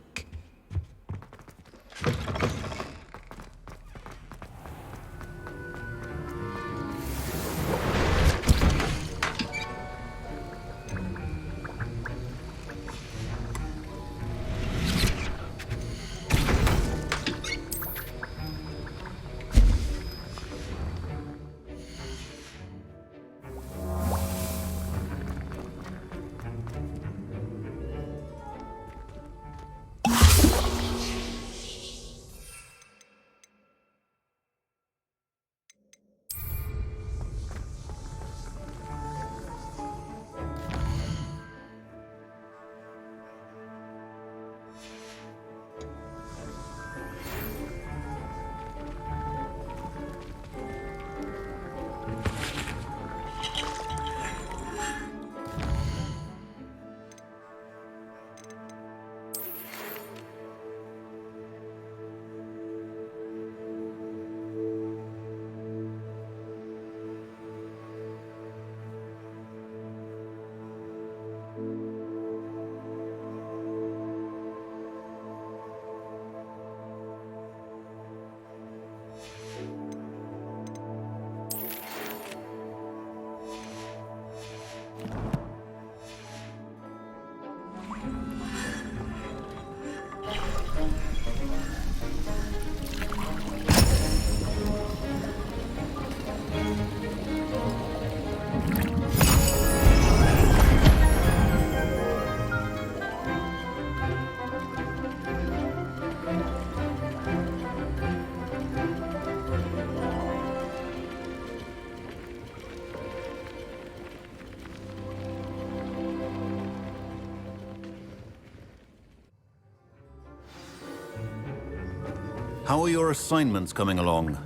How are your assignments coming along?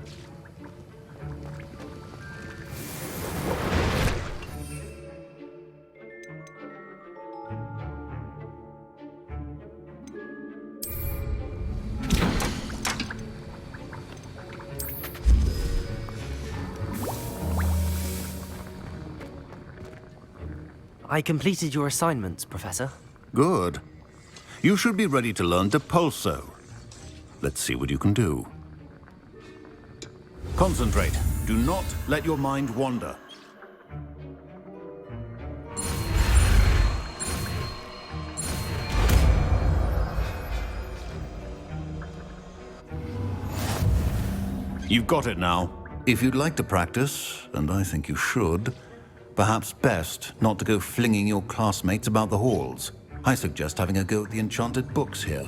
I completed your assignments, Professor. Good. You should be ready to learn Depulso. Let's see what you can do. Concentrate. Do not let your mind wander. You've got it now. If you'd like to practice, and I think you should, perhaps best not to go flinging your classmates about the halls. I suggest having a go at the enchanted books here.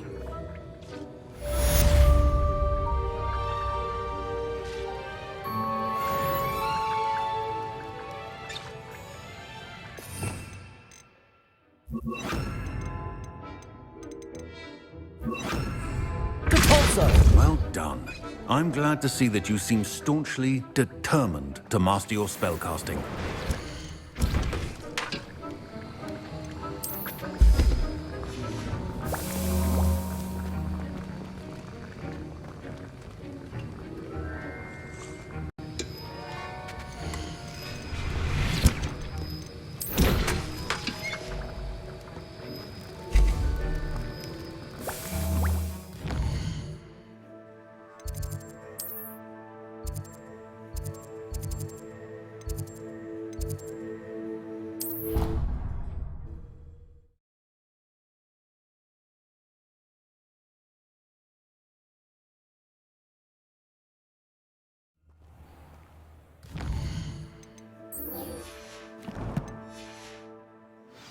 Well done. I'm glad to see that you seem staunchly determined to master your spellcasting.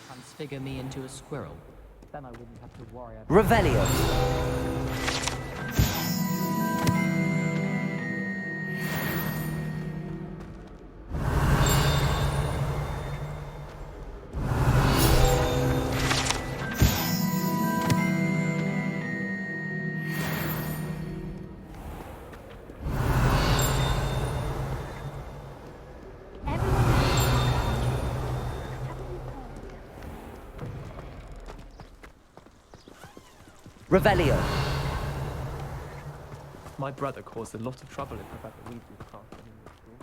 Transfigure me into a squirrel. Then I wouldn't have to worry about... Revelio. Revelio. My brother caused a lot of trouble in Professor Weasley's class when he was at school.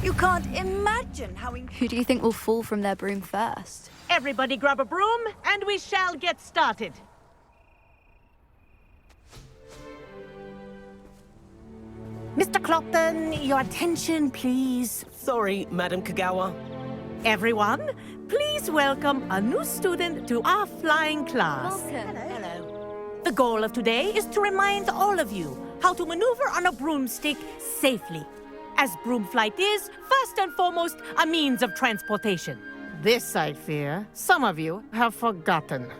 You can't imagine how... Who do you think will fall from their broom first? Everybody grab a broom, and we shall get started. Mr. Clopton, your attention, please. Sorry, Madam Kagawa. Everyone, please welcome a new student to our flying class. Welcome. Hello. The goal of today is to remind all of you how to maneuver on a broomstick safely, as broom flight is, first and foremost, a means of transportation. This, I fear, some of you have forgotten.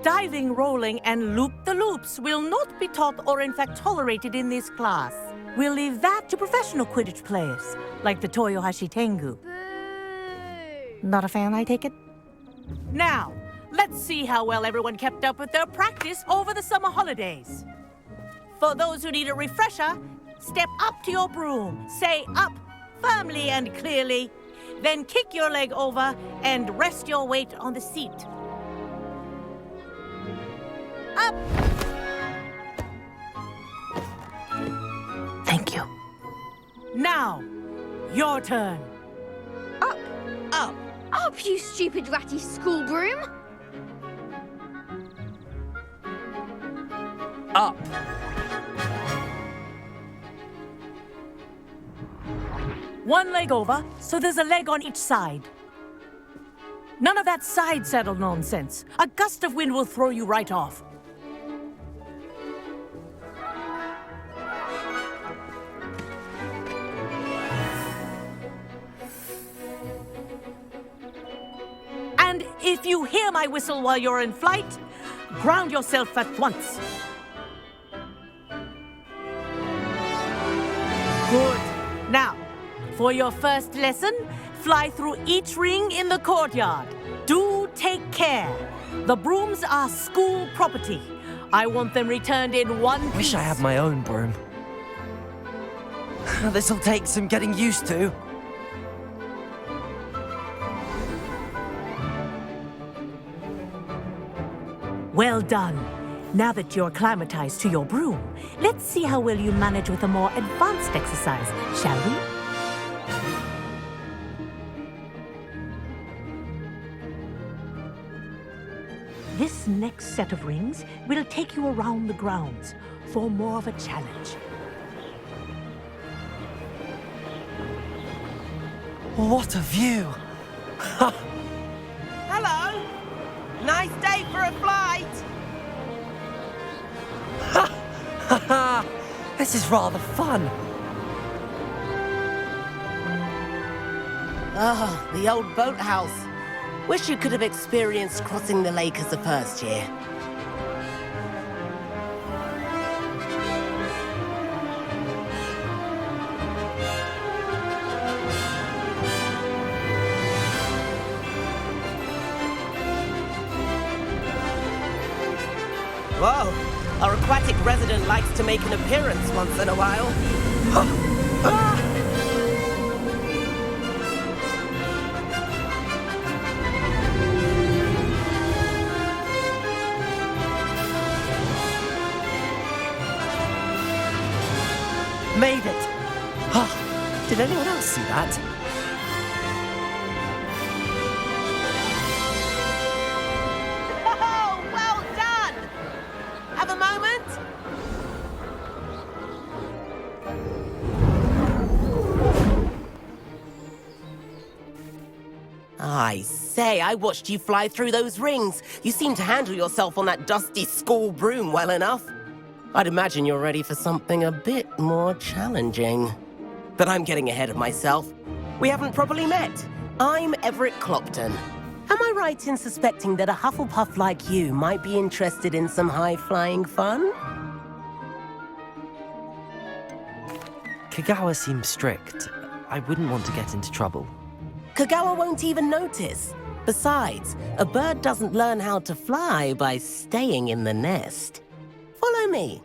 Diving, rolling, and loop-the-loops will not be taught or in fact tolerated in this class. We'll leave that to professional Quidditch players, like the Toyohashi Tengu. Not a fan, I take it? Now, let's see how well everyone kept up with their practice over the summer holidays. For those who need a refresher, step up to your broom, say up firmly and clearly, then kick your leg over and rest your weight on the seat. Up! Thank you. Now, your turn. Up! Up! Up, you stupid ratty school broom! Up! One leg over, so there's a leg on each side. None of that side saddle nonsense. A gust of wind will throw you right off. And if you hear my whistle while you're in flight, ground yourself at once. Good. Now, for your first lesson, fly through each ring in the courtyard. Do take care. The brooms are school property. I want them returned in one piece. Wish I had my own broom. This'll take some getting used to. Well done. Now that you're acclimatized to your broom, let's see how well you manage with a more advanced exercise, shall we? This next set of rings will take you around the grounds for more of a challenge. What a view! Hello! Nice day for a flight! Haha! This is rather fun. Ah, the old boathouse. Wish you could have experienced crossing the lake as a first year. Whoa! Our aquatic resident likes to make an appearance once in a while. Made it! Did anyone else see that? Oh, well done! Have a moment? I say, I watched you fly through those rings. You seem to handle yourself on that dusty school broom well enough. I'd imagine you're ready for something a bit more challenging. But I'm getting ahead of myself. We haven't properly met. I'm Everett Clopton. Am I right in suspecting that a Hufflepuff like you might be interested in some high-flying fun? Kagawa seems strict. I wouldn't want to get into trouble. Kagawa won't even notice. Besides, a bird doesn't learn how to fly by staying in the nest. Follow me.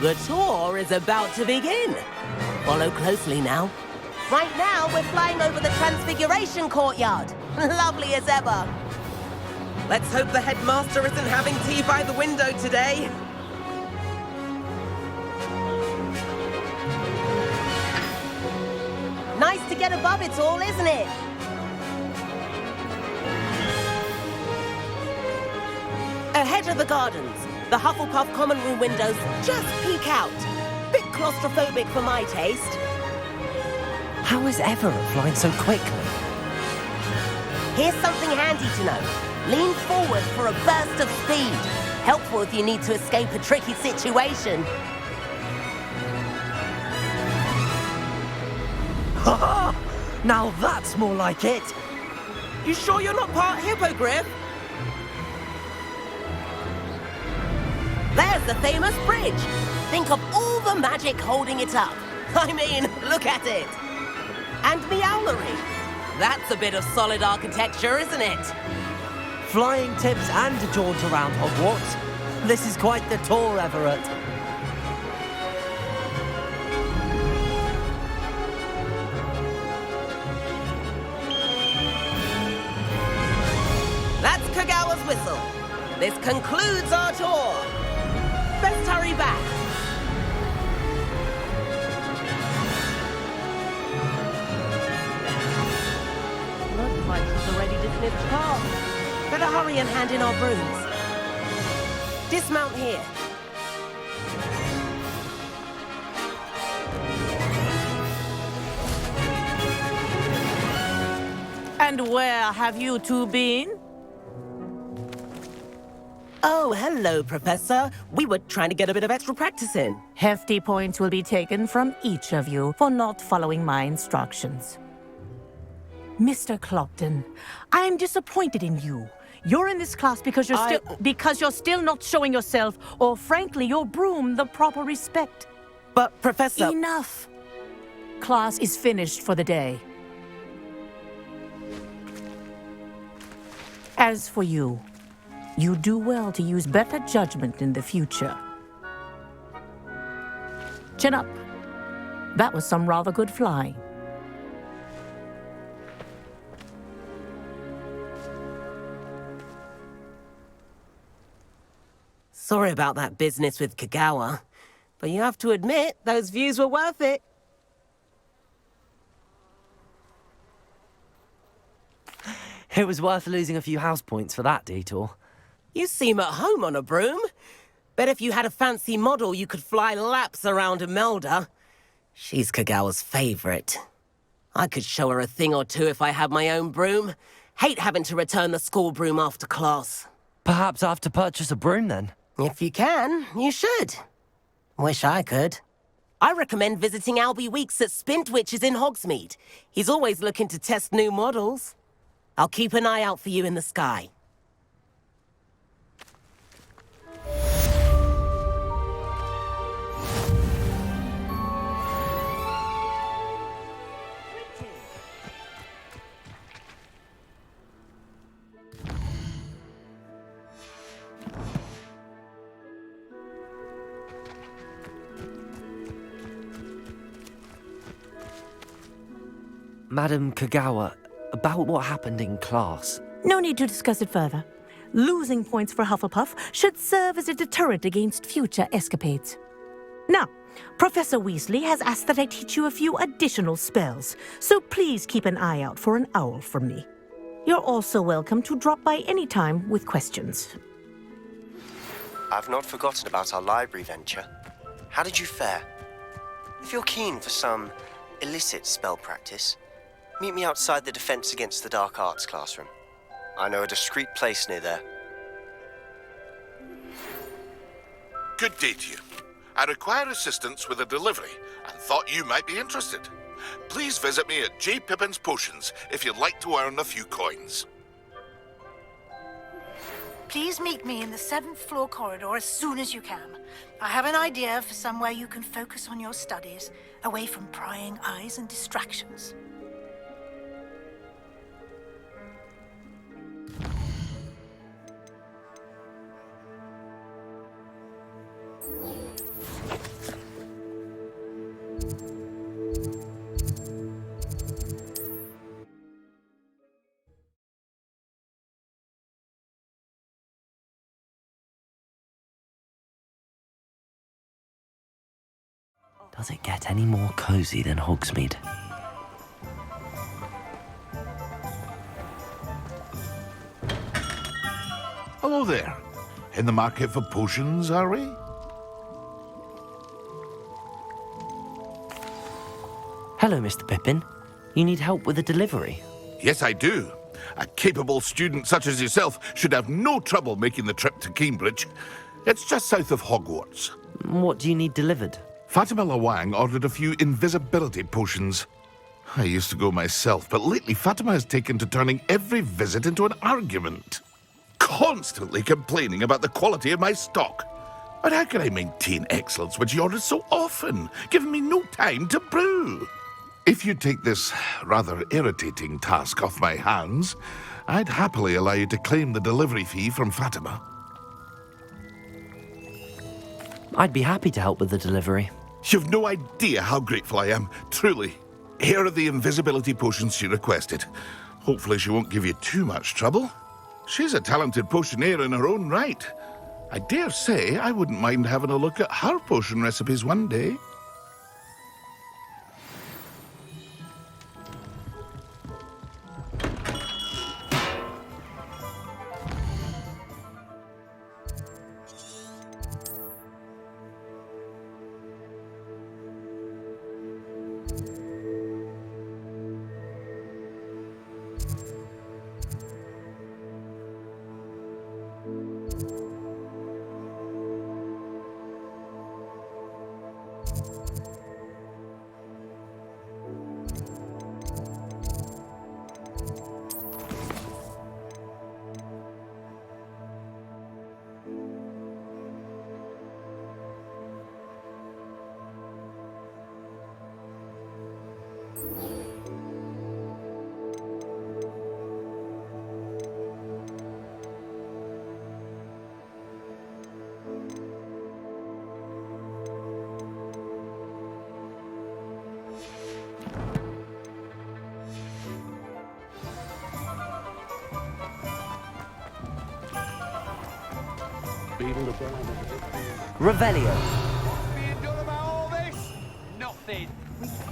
The tour is about to begin. Follow closely now. Right now, we're flying over the Transfiguration Courtyard. Lovely as ever. Let's hope the headmaster isn't having tea by the window today. Nice to get above it all, isn't it? Ahead of the gardens, the Hufflepuff common room windows just peek out. Bit claustrophobic for my taste. How is Everett flying so quickly? Here's something handy to know. Lean forward for a burst of speed. Helpful if you need to escape a tricky situation. Now that's more like it. You sure you're not part hippogriff? There's the famous bridge. Think of all the magic holding it up. I mean, look at it. And Meowlery. That's a bit of solid architecture, isn't it? Flying tips and a jaunt around Hogwarts. This is quite the tour, Everett. That's Kagawa's whistle. This concludes our tour. Let's hurry back. Looks like she's already dismissed cars. Better hurry and hand in our brooms. Dismount here. And where have you two been? Oh, hello, Professor. We were trying to get a bit of extra practice in. Hefty points will be taken from each of you for not following my instructions. Mr. Clopton, I'm disappointed in you. You're in this class because you're still not showing yourself, or frankly, your broom, the proper respect. But, Professor... Enough! Class is finished for the day. As for you, you do well to use better judgment in the future. Chin up. That was some rather good flying. Sorry about that business with Kagawa, but you have to admit, those views were worth it. It was worth losing a few house points for that detour. You seem at home on a broom. Bet if you had a fancy model, you could fly laps around Imelda. She's Kagawa's favorite. I could show her a thing or two if I had my own broom. Hate having to return the school broom after class. Perhaps I have to purchase a broom then. If you can, you should. Wish I could. I recommend visiting Albie Weeks at Spintwitches in Hogsmeade. He's always looking to test new models. I'll keep an eye out for you in the sky. Madam Kagawa, about what happened in class. No need to discuss it further. Losing points for Hufflepuff should serve as a deterrent against future escapades. Now, Professor Weasley has asked that I teach you a few additional spells, so please keep an eye out for an owl from me. You're also welcome to drop by any time with questions. I've not forgotten about our library venture. How did you fare? If you're keen for some illicit spell practice, meet me outside the Defense Against the Dark Arts classroom. I know a discreet place near there. Good day to you. I require assistance with a delivery and thought you might be interested. Please visit me at J. Pippin's Potions if you'd like to earn a few coins. Please meet me in the 7th floor corridor as soon as you can. I have an idea for somewhere you can focus on your studies, away from prying eyes and distractions. Does it get any more cozy than Hogsmeade? Hello there. In the market for potions, are we? Hello, Mr. Pippin. You need help with a delivery? Yes, I do. A capable student such as yourself should have no trouble making the trip to Cambridge. It's just south of Hogwarts. What do you need delivered? Fatima Lawang ordered a few invisibility potions. I used to go myself, but lately Fatima has taken to turning every visit into an argument. Constantly complaining about the quality of my stock. But how can I maintain excellence when she orders so often, giving me no time to brew? If you take this rather irritating task off my hands, I'd happily allow you to claim the delivery fee from Fatima. I'd be happy to help with the delivery. You've no idea how grateful I am, truly. Here are the invisibility potions she requested. Hopefully she won't give you too much trouble. She's a talented potioneer in her own right. I dare say I wouldn't mind having a look at her potion recipes one day. Revelio. Nothing.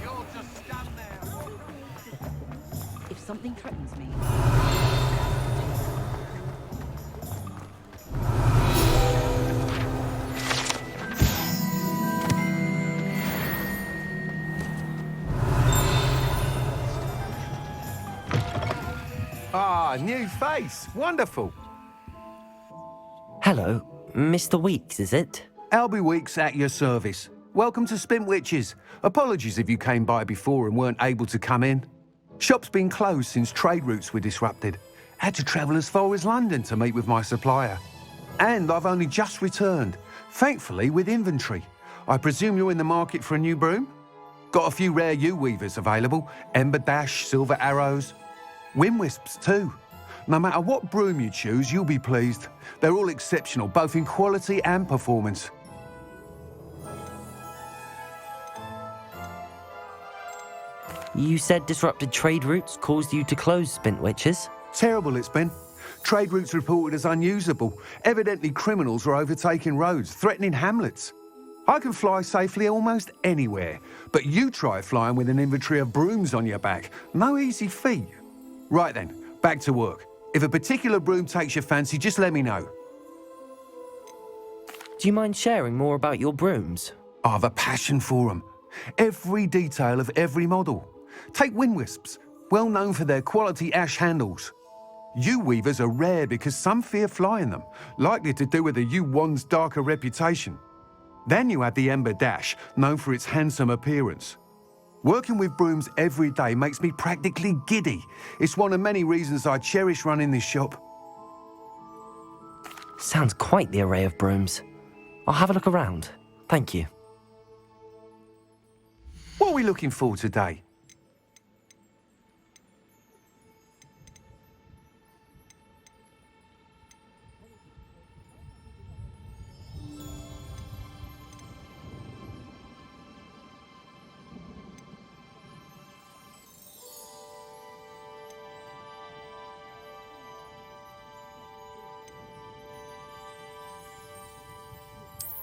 You'll just stand there. If something threatens me... Ah, new face. Wonderful. Hello, Mr. Weeks, is it? Albie Weeks at your service. Welcome to Spintwitches. Apologies if you came by before and weren't able to come in. Shop's been closed since trade routes were disrupted. Had to travel as far as London to meet with my supplier. And I've only just returned, thankfully with inventory. I presume you're in the market for a new broom? Got a few rare U-weavers available. Ember Dash, Silver Arrows. Wind Wisps too. No matter what broom you choose, you'll be pleased. They're all exceptional, both in quality and performance. You said disrupted trade routes caused you to close Spintwitches? Terrible it's been. Trade routes reported as unusable. Evidently criminals are overtaking roads, threatening hamlets. I can fly safely almost anywhere, but you try flying with an inventory of brooms on your back. No easy feat. Right then, back to work. If a particular broom takes your fancy, just let me know. Do you mind sharing more about your brooms? I've a passion for them. Every detail of every model. Take Wind Wisps, well known for their quality ash handles. U-weavers are rare because some fear flying them, likely to do with the U-wand's darker reputation. Then you have the Ember Dash, known for its handsome appearance. Working with brooms every day makes me practically giddy. It's one of many reasons I cherish running this shop. Sounds quite the array of brooms. I'll have a look around. Thank you. What are we looking for today?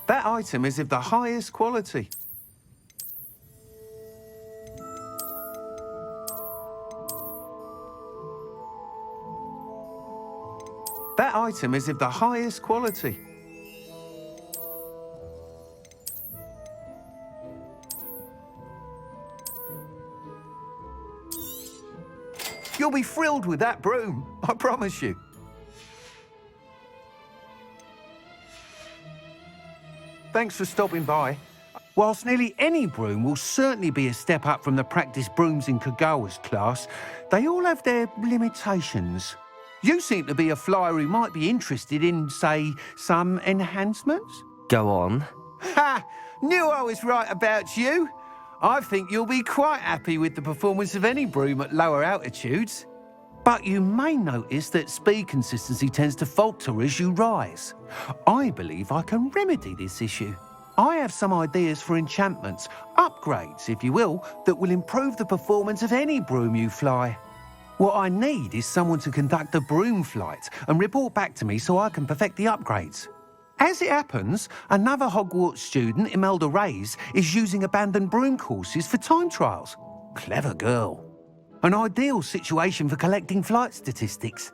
That item is of the highest quality. That item is of the highest quality. You'll be thrilled with that broom, I promise you. Thanks for stopping by. Whilst nearly any broom will certainly be a step up from the practice brooms in Kagawa's class, they all have their limitations. You seem to be a flyer who might be interested in, say, some enhancements? Go on. Ha! Knew I was right about you. I think you'll be quite happy with the performance of any broom at lower altitudes. But you may notice that speed consistency tends to falter as you rise. I believe I can remedy this issue. I have some ideas for enchantments, upgrades, if you will, that will improve the performance of any broom you fly. What I need is someone to conduct a broom flight and report back to me so I can perfect the upgrades. As it happens, another Hogwarts student, Imelda Reyes, is using abandoned broom courses for time trials. Clever girl. An ideal situation for collecting flight statistics.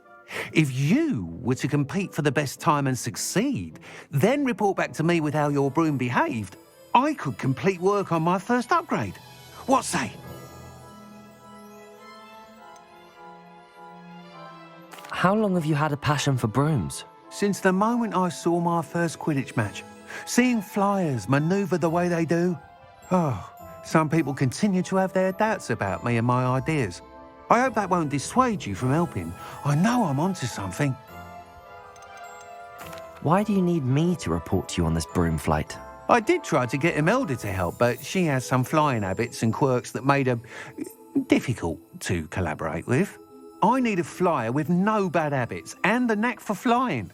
If you were to compete for the best time and succeed, then report back to me with how your broom behaved, I could complete work on my first upgrade. What say? How long have you had a passion for brooms? Since the moment I saw my first Quidditch match. Seeing flyers manoeuvre the way they do. Oh, some people continue to have their doubts about me and my ideas. I hope that won't dissuade you from helping. I know I'm onto something. Why do you need me to report to you on this broom flight? I did try to get Imelda to help, but she has some flying habits and quirks that made her difficult to collaborate with. I need a flyer with no bad habits and the knack for flying.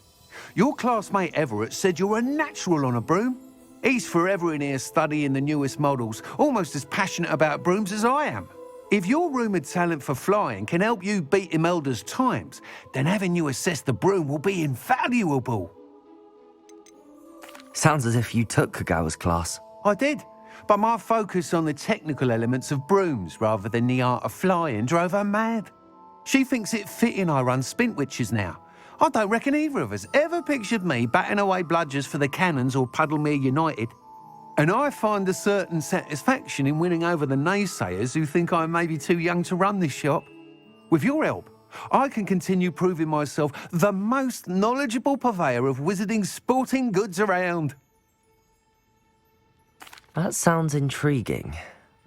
Your classmate Everett said you're a natural on a broom. He's forever in here studying the newest models, almost as passionate about brooms as I am. If your rumoured talent for flying can help you beat Imelda's times, then having you assess the broom will be invaluable. Sounds as if you took Kagawa's class. I did, but my focus on the technical elements of brooms rather than the art of flying drove her mad. She thinks it fitting I run Spintwitches now. I don't reckon either of us ever pictured me batting away bludgers for the Cannons or Puddlemere United. And I find a certain satisfaction in winning over the naysayers who think I may be too young to run this shop. With your help, I can continue proving myself the most knowledgeable purveyor of wizarding sporting goods around. That sounds intriguing.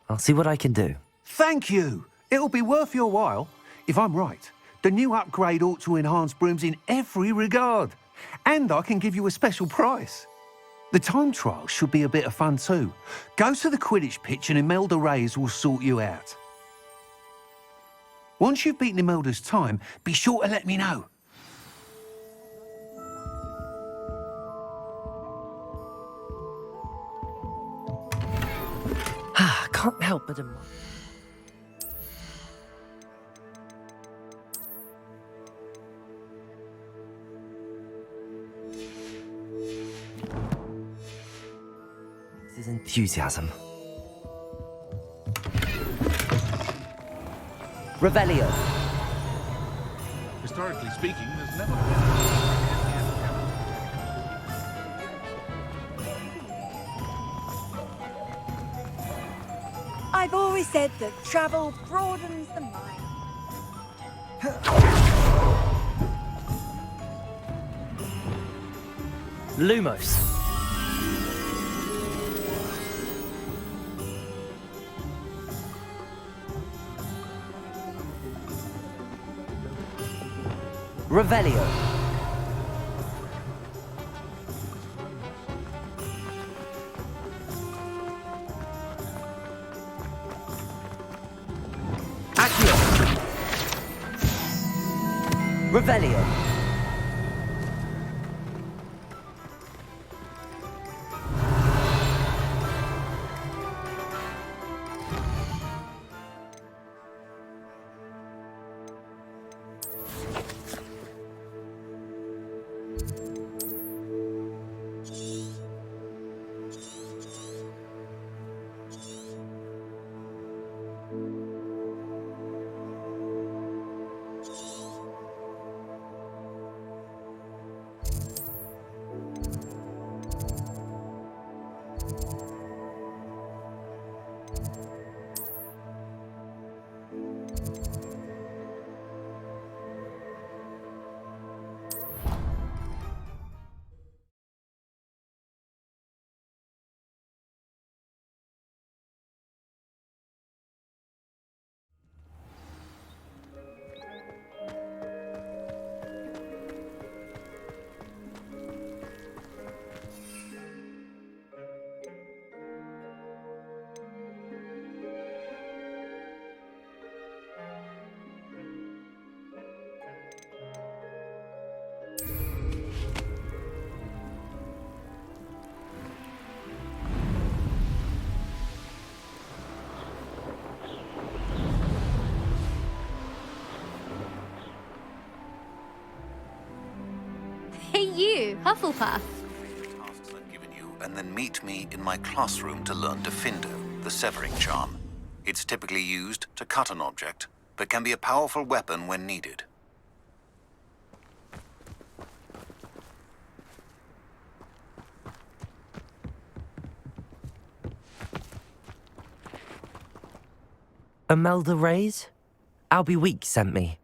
I'll see what I can do. Thank you. It'll be worth your while. If I'm right, the new upgrade ought to enhance brooms in every regard. And I can give you a special price. The time trial should be a bit of fun too. Go to the Quidditch pitch and Imelda Reyes will sort you out. Once you've beaten Imelda's time, be sure to let me know. Can't help but admire. This is enthusiasm. Revelio. Historically speaking, there's never I've always said that travel broadens the mind. Lumos. Revelio. Accio. Revelio. Hey you, Hufflepuff. Tasks I've given you, and then meet me in my classroom to learn Diffindo, the severing charm. It's typically used to cut an object, but can be a powerful weapon when needed. Imelda Reyes? Albie Weeks sent me.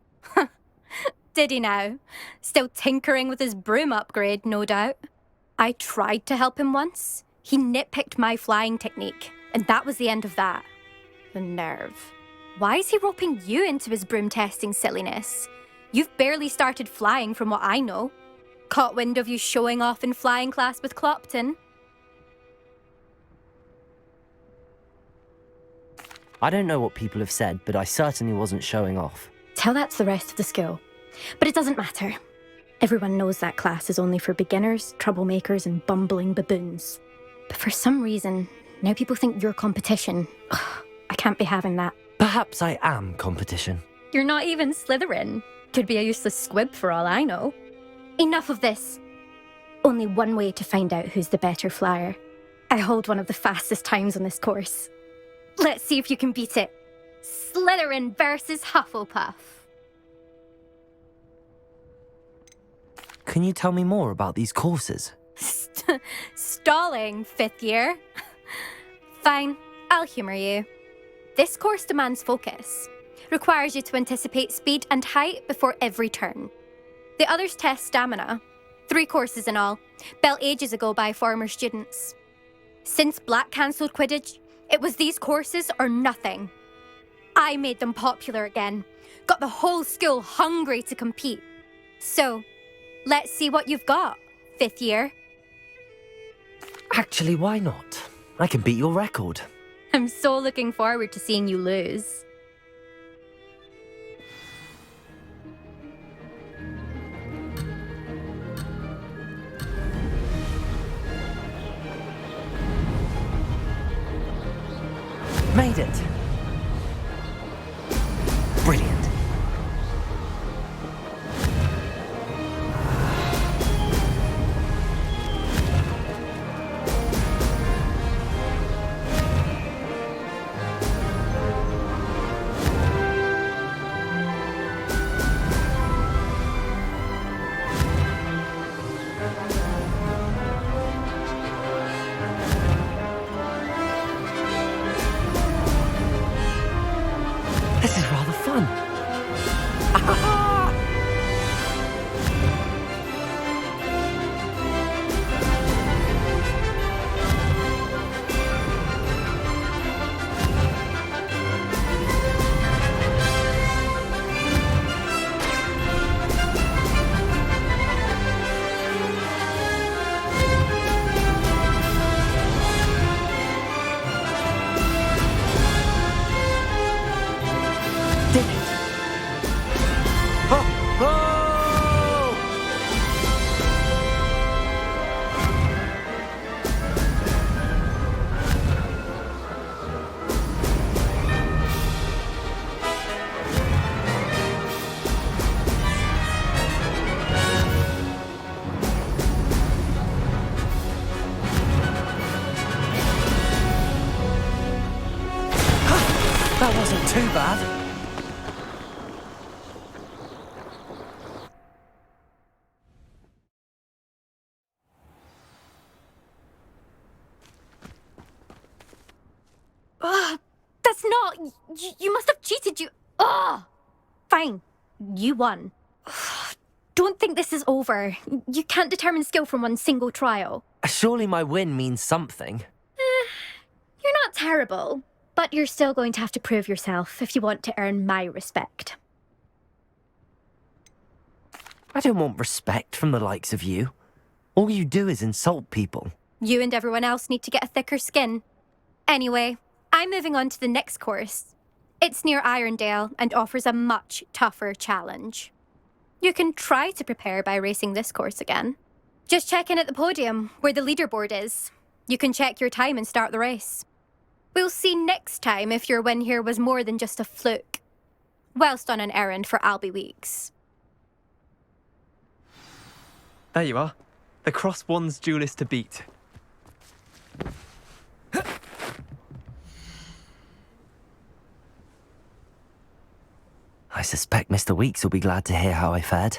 Did he now? Still tinkering with his broom upgrade, no doubt. I tried to help him once. He nitpicked my flying technique, and that was the end of that. The nerve. Why is he roping you into his broom testing silliness? You've barely started flying from what I know. Caught wind of you showing off in flying class with Clopton. I don't know what people have said, but I certainly wasn't showing off. Tell that to the rest of the school. But it doesn't matter. Everyone knows that class is only for beginners, troublemakers, and bumbling baboons. But for some reason, now people think you're competition. Ugh, I can't be having that. Perhaps I am competition. You're not even Slytherin. Could be a useless squib for all I know. Enough of this. only one way to find out who's the better flyer. I hold one of the fastest times on this course. Let's see if you can beat it. Slytherin versus Hufflepuff. Can you tell me more about these courses? Stalling, 5th year. Fine, I'll humour you. This course demands focus. Requires you to anticipate speed and height before every turn. The others test stamina. 3 courses in all, built ages ago by former students. Since Black cancelled Quidditch, it was these courses or nothing. I made them popular again, got the whole school hungry to compete. So, let's see what you've got, 5th year. Actually, why not? I can beat your record. I'm so looking forward to seeing you lose. Made it! Brilliant. This is rather fun. Did it? Ho! Ho! That wasn't too bad. That's not... You must have cheated, you... Ugh! Fine. You won. Don't think this is over. You can't determine skill from one single trial. Surely my win means something. You're not terrible, but you're still going to have to prove yourself if you want to earn my respect. I don't want respect from the likes of you. All you do is insult people. You and everyone else need to get a thicker skin. Anyway, I'm moving on to the next course. It's near Irondale and offers a much tougher challenge. You can try to prepare by racing this course again. Just check in at the podium, where the leaderboard is. You can check your time and start the race. We'll see next time if your win here was more than just a fluke. Whilst on an errand for Albie Weeks. There you are. The Cross Wands duelist to beat. I suspect Mr. Weeks will be glad to hear how I fared.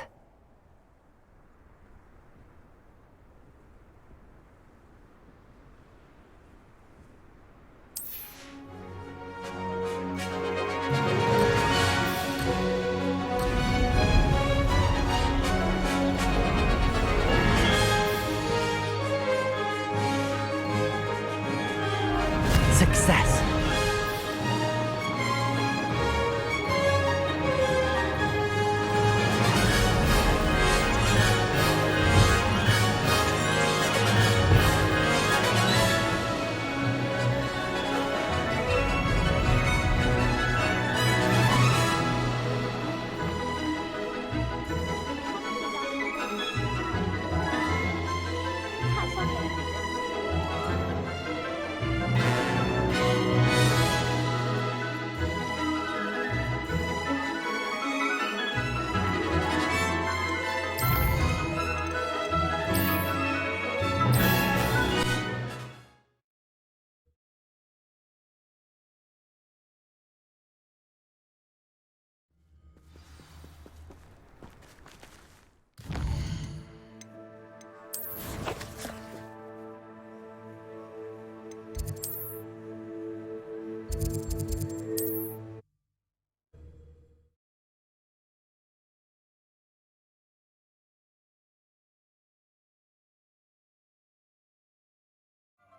Success!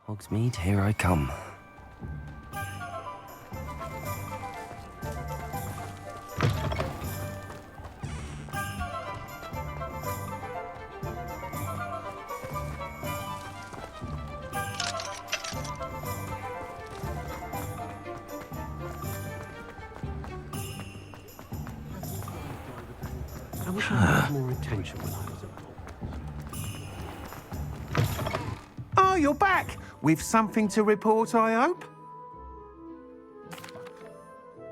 Hogsmeade, here I come. I wish I had more attention when I was at home. Oh, you're back! With something to report, I hope?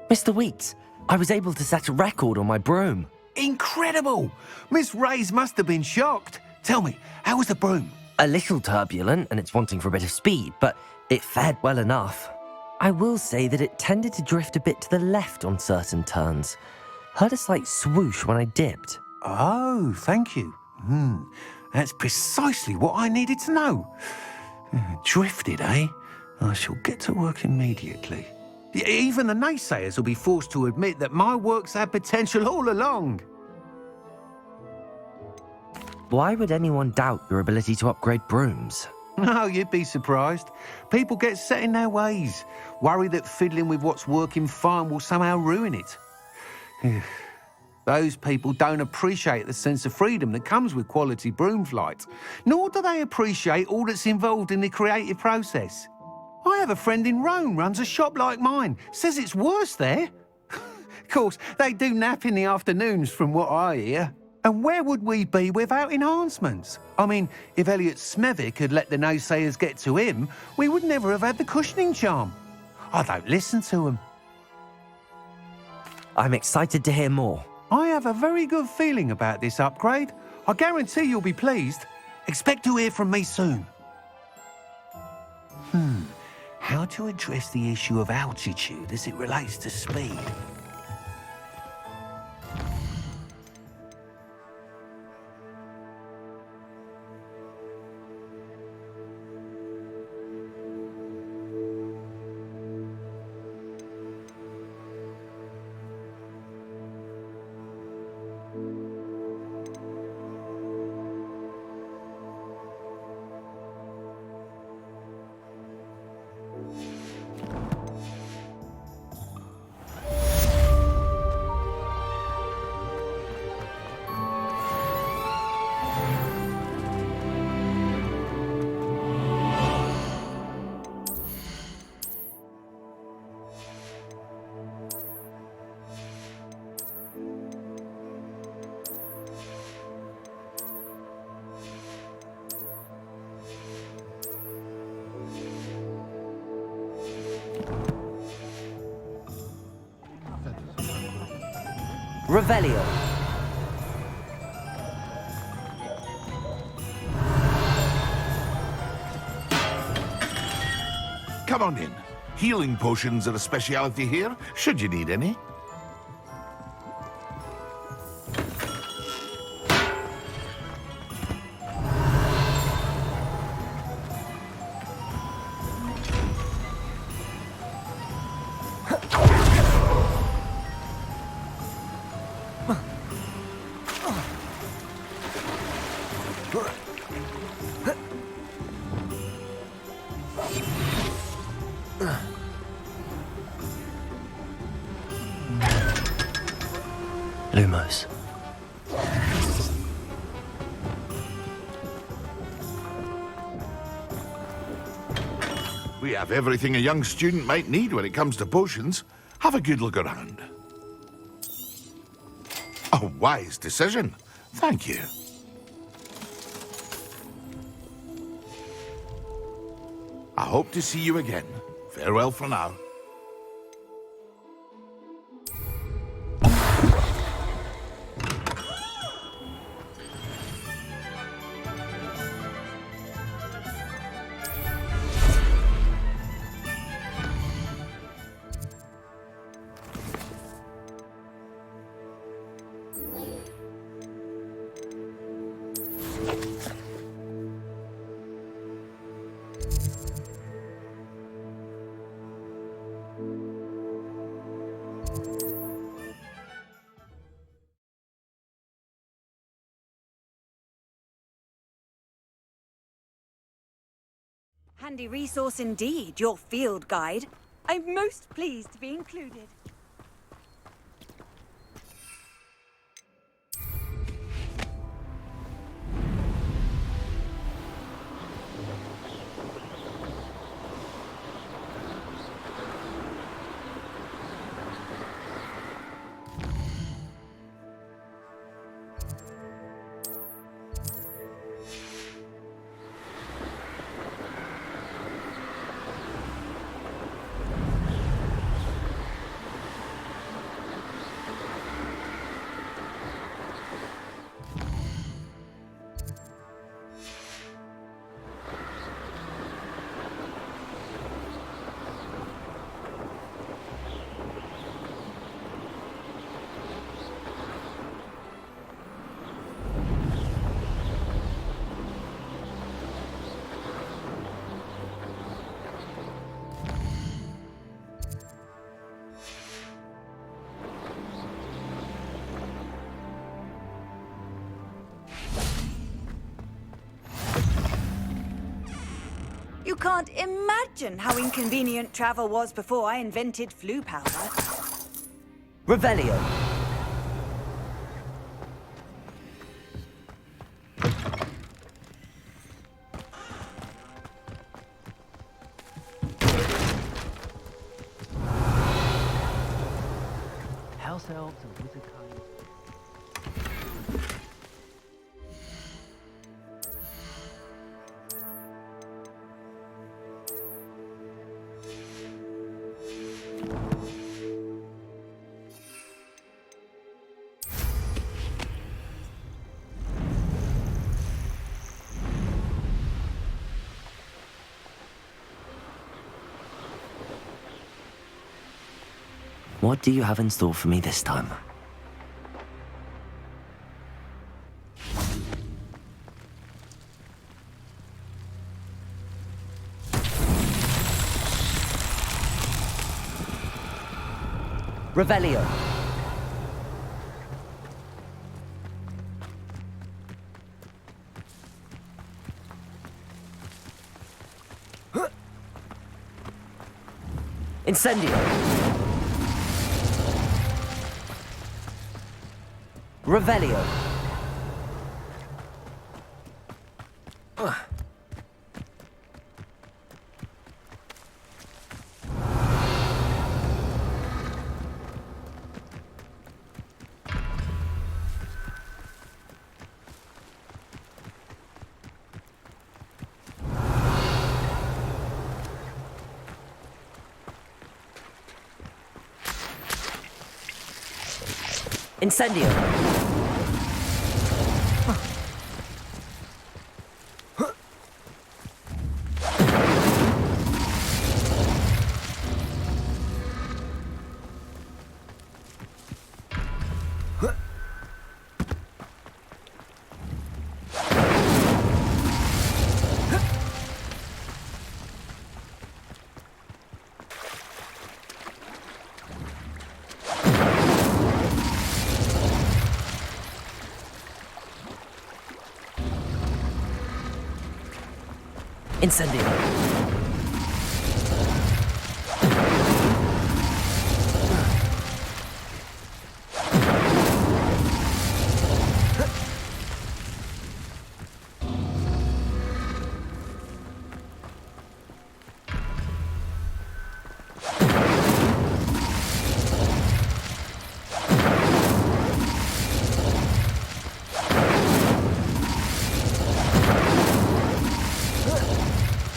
Mr. Weeks, I was able to set a record on my broom. Incredible! Miss Reyes must have been shocked. Tell me, how was the broom? A little turbulent, and it's wanting for a bit of speed, but it fared well enough. I will say that it tended to drift a bit to the left on certain turns. Heard a slight swoosh when I dipped. Oh, thank you. That's precisely what I needed to know. Drifted, eh? I shall get to work immediately. Even the naysayers will be forced to admit that my work's had potential all along. Why would anyone doubt your ability to upgrade brooms? No, you'd be surprised. People get set in their ways, worry that fiddling with what's working fine will somehow ruin it. Those people don't appreciate the sense of freedom that comes with quality broom flight, nor do they appreciate all that's involved in the creative process. I have a friend in Rome runs a shop like mine, says it's worse there. Of course, they do nap in the afternoons from what I hear. And where would we be without enhancements? I mean, if Elliot Smethwick had let the naysayers get to him, we would never have had the cushioning charm. I don't listen to them. I'm excited to hear more. I have a very good feeling about this upgrade. I guarantee you'll be pleased. Expect to hear from me soon. How to address the issue of altitude as it relates to speed? Revelio. Come on in. Healing potions are a speciality here, should you need any. Lumos. We have everything a young student might need when it comes to potions. Have a good look around. A wise decision. Thank you. I hope to see you again. Farewell for now. Handy resource indeed, your field guide. I'm most pleased to be included. You can't imagine how inconvenient travel was before I invented flu powder. Revelio. House elves and wizard kind. What do you have in store for me this time? Revelio. Incendio. Revelio. Incendio. Incendio.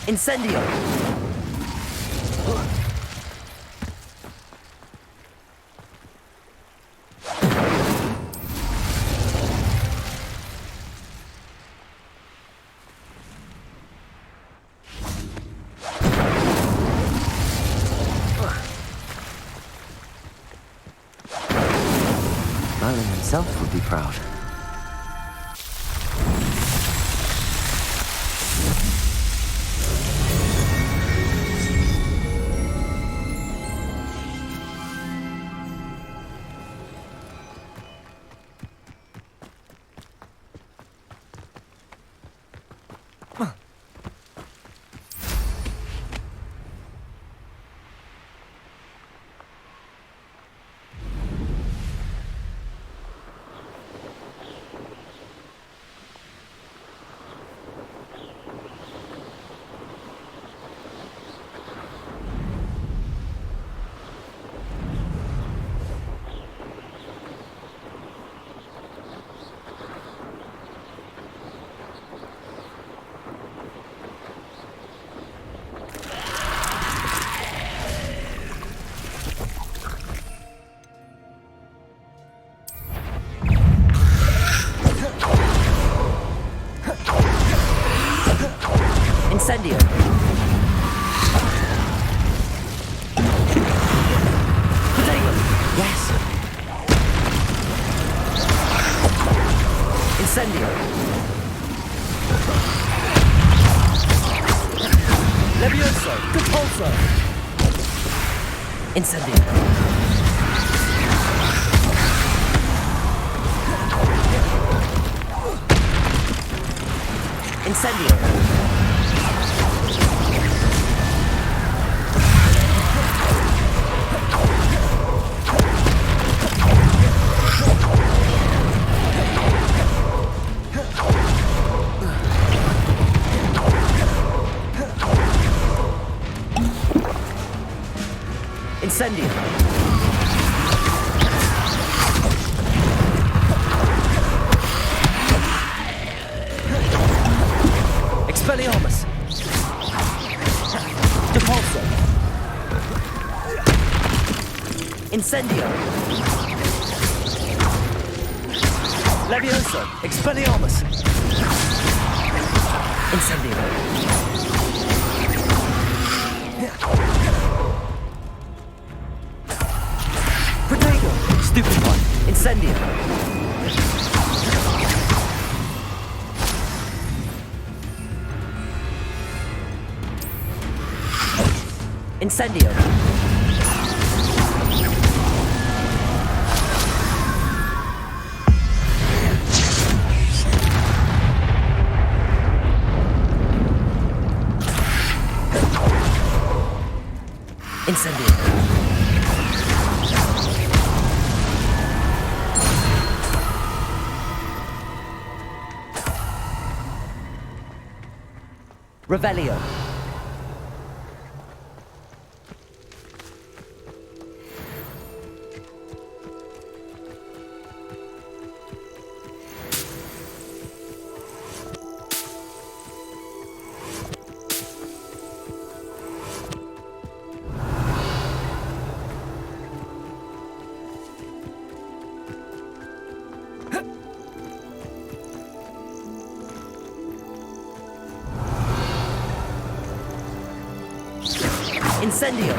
Incendio! Merlin himself would be proud. Incendio! Protego! Yes! Incendio! Levioso! Repulso! Incendio! Incendio! Incendio! Expelliarmus! Depulso! Incendio! Levioso! Expelliarmus! Incendio! Protego! Stupid one! Incendio! Incendio! Incendio! Revelio! Incendio!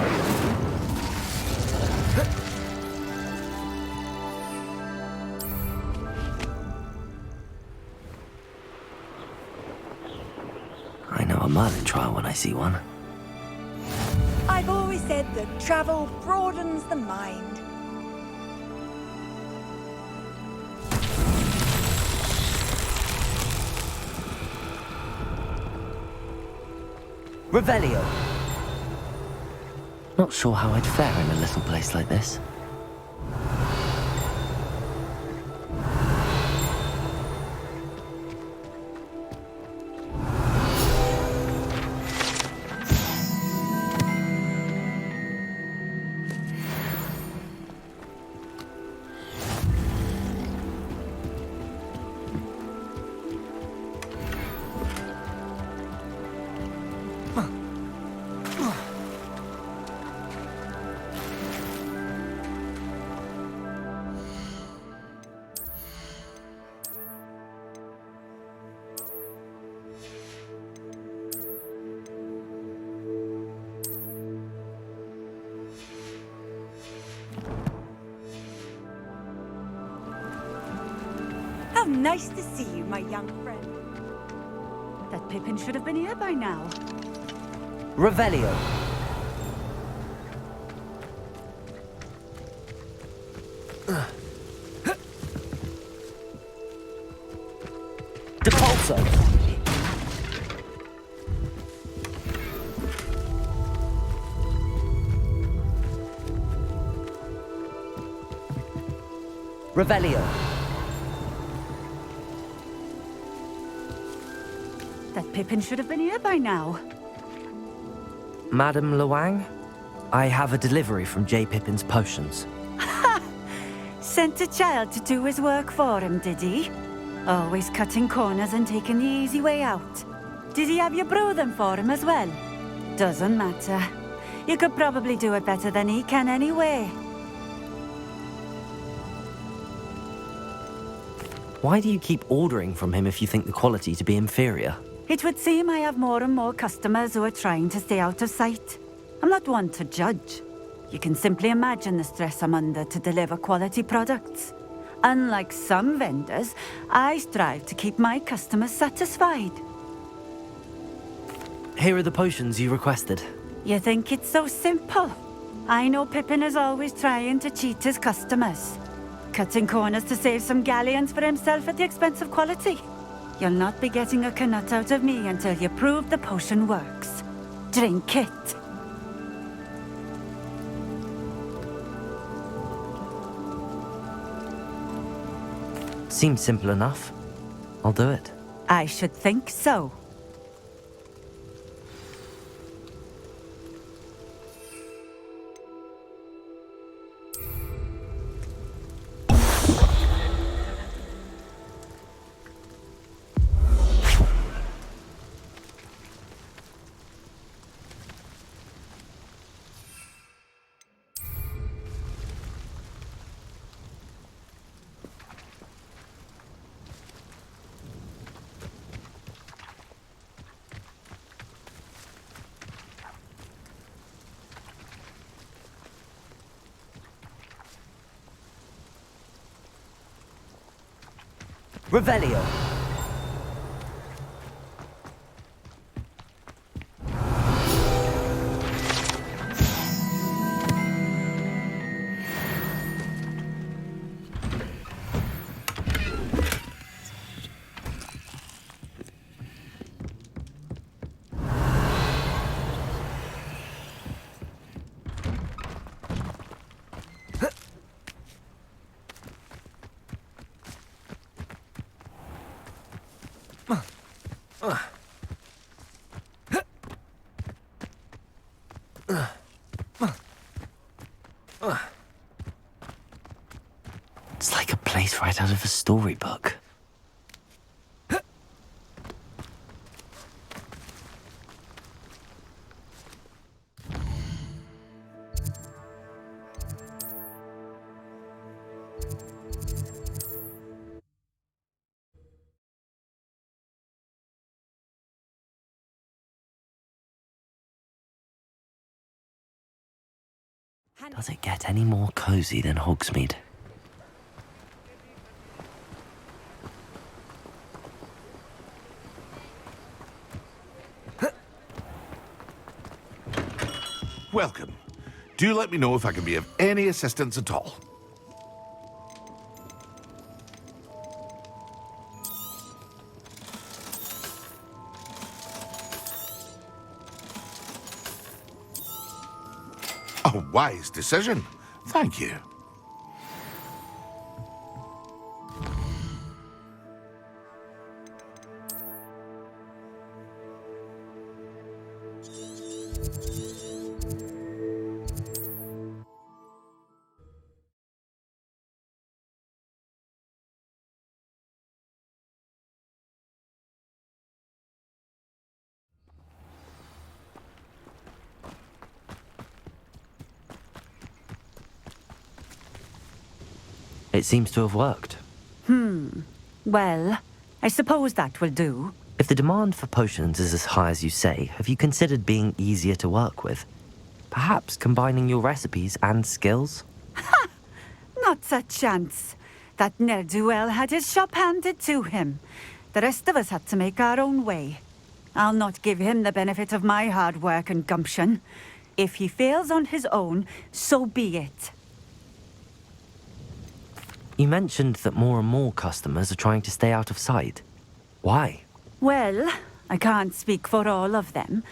I know a Merlin trial when I see one. I've always said that travel broadens the mind. Revelio! Not sure how I'd fare in a little place like this. How nice to see you, my young friend. That Pippin should have been here by now. Revelio! Depulso! Revelio! That Pippin should have been here by now. Madame Luang? I have a delivery from J. Pippin's potions. Sent a child to do his work for him, did he? Always cutting corners and taking the easy way out. Did he have you brew them for him as well? Doesn't matter. You could probably do it better than he can anyway. Why do you keep ordering from him if you think the quality to be inferior? It would seem I have more and more customers who are trying to stay out of sight. I'm not one to judge. You can simply imagine the stress I'm under to deliver quality products. Unlike some vendors, I strive to keep my customers satisfied. Here are the potions you requested. You think it's so simple? I know Pippin is always trying to cheat his customers. Cutting corners to save some galleons for himself at the expense of quality. You'll not be getting a knut out of me until you prove the potion works. Drink it. Seems simple enough. I'll do it. I should think so. Revelio. It's like a place right out of a storybook. Does it get any more cozy than Hogsmeade? Welcome. Do let me know if I can be of any assistance at all. A wise decision. Thank you. It seems to have worked. Well, I suppose that will do. If the demand for potions is as high as you say, have you considered being easier to work with? Perhaps combining your recipes and skills? Not a chance. That ne'er-do-well had his shop handed to him. The rest of us had to make our own way. I'll not give him the benefit of my hard work and gumption. If he fails on his own, so be it. You mentioned that more and more customers are trying to stay out of sight. Why? Well, I can't speak for all of them,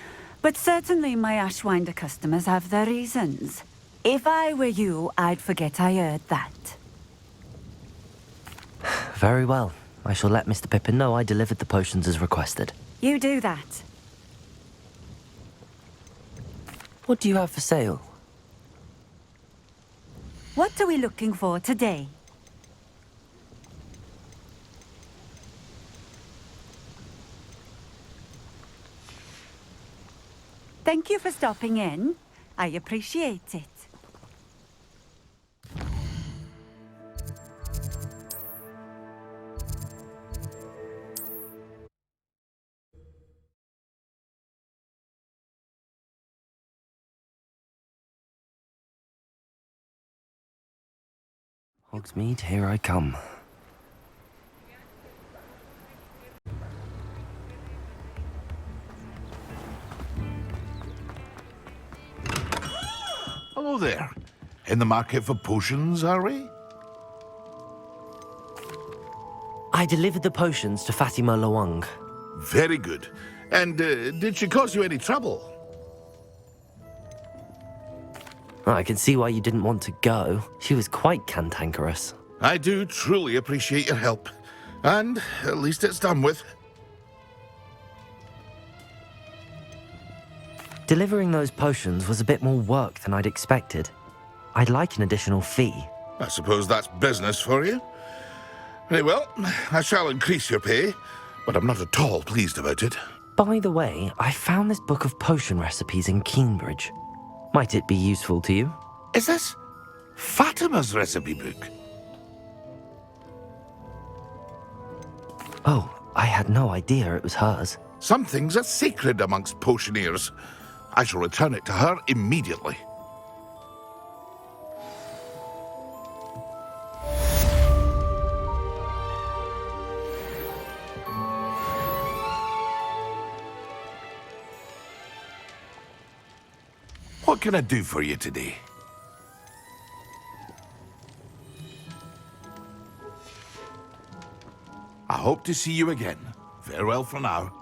but certainly my Ashwinder customers have their reasons. If I were you, I'd forget I heard that. Very well. I shall let Mr. Pippin know I delivered the potions as requested. You do that. What do you have for sale? What are we looking for today? Thank you for stopping in. I appreciate it. Hogsmeade, here I come. Hello there. In the market for potions, are we? I delivered the potions to Fatima Lawang. Very good. And did she cause you any trouble? I can see why you didn't want to go. She was quite cantankerous. I do truly appreciate your help. And at least it's done with. Delivering those potions was a bit more work than I'd expected. I'd like an additional fee. I suppose that's business for you. Very well, I shall increase your pay, but I'm not at all pleased about it. By the way, I found this book of potion recipes in Cambridge. Might it be useful to you? Is this Fatima's recipe book? Oh, I had no idea it was hers. Some things are sacred amongst potioneers. I shall return it to her immediately. What can I do for you today? I hope to see you again. Farewell for now.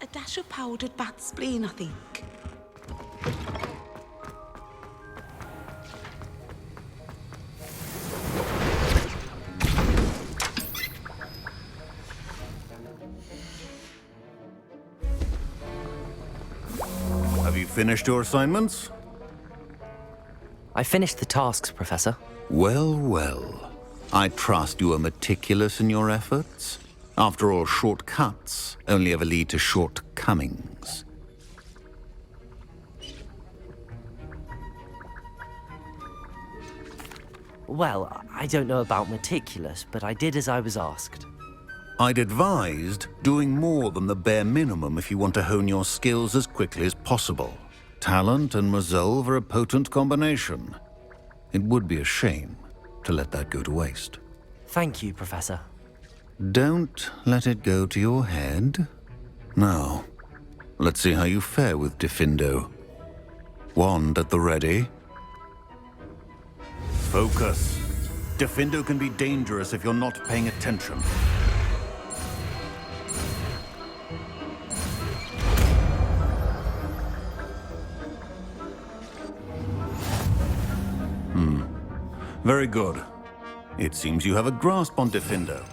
A dash of powdered bat spleen, I think. Have you finished your assignments? I finished the tasks, Professor. Well, well. I trust you are meticulous in your efforts. After all, shortcuts only ever lead to shortcomings. Well, I don't know about meticulous, but I did as I was asked. I'd advised doing more than the bare minimum if you want to hone your skills as quickly as possible. Talent and resolve are a potent combination. It would be a shame to let that go to waste. Thank you, Professor. Don't let it go to your head. Now, let's see how you fare with Diffindo. Wand at the ready. Focus. Diffindo can be dangerous if you're not paying attention. Very good. It seems you have a grasp on Diffindo.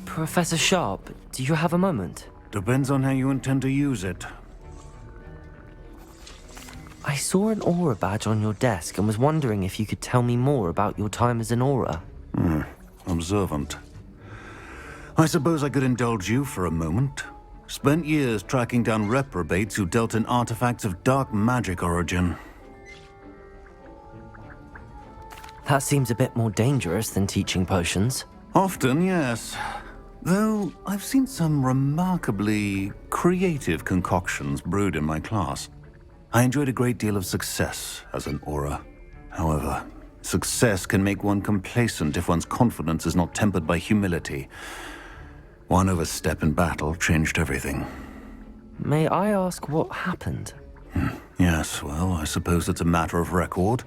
Professor Sharp, do you have a moment? Depends on how you intend to use it. I saw an aura badge on your desk and was wondering if you could tell me more about your time as an aura. Observant. I suppose I could indulge you for a moment. Spent years tracking down reprobates who dealt in artifacts of dark magic origin. That seems a bit more dangerous than teaching potions. Often, yes. Though I've seen some remarkably creative concoctions brewed in my class. I enjoyed a great deal of success as an aura. However, success can make one complacent if one's confidence is not tempered by humility. One overstep in battle changed everything. May I ask what happened? Yes, well, I suppose it's a matter of record.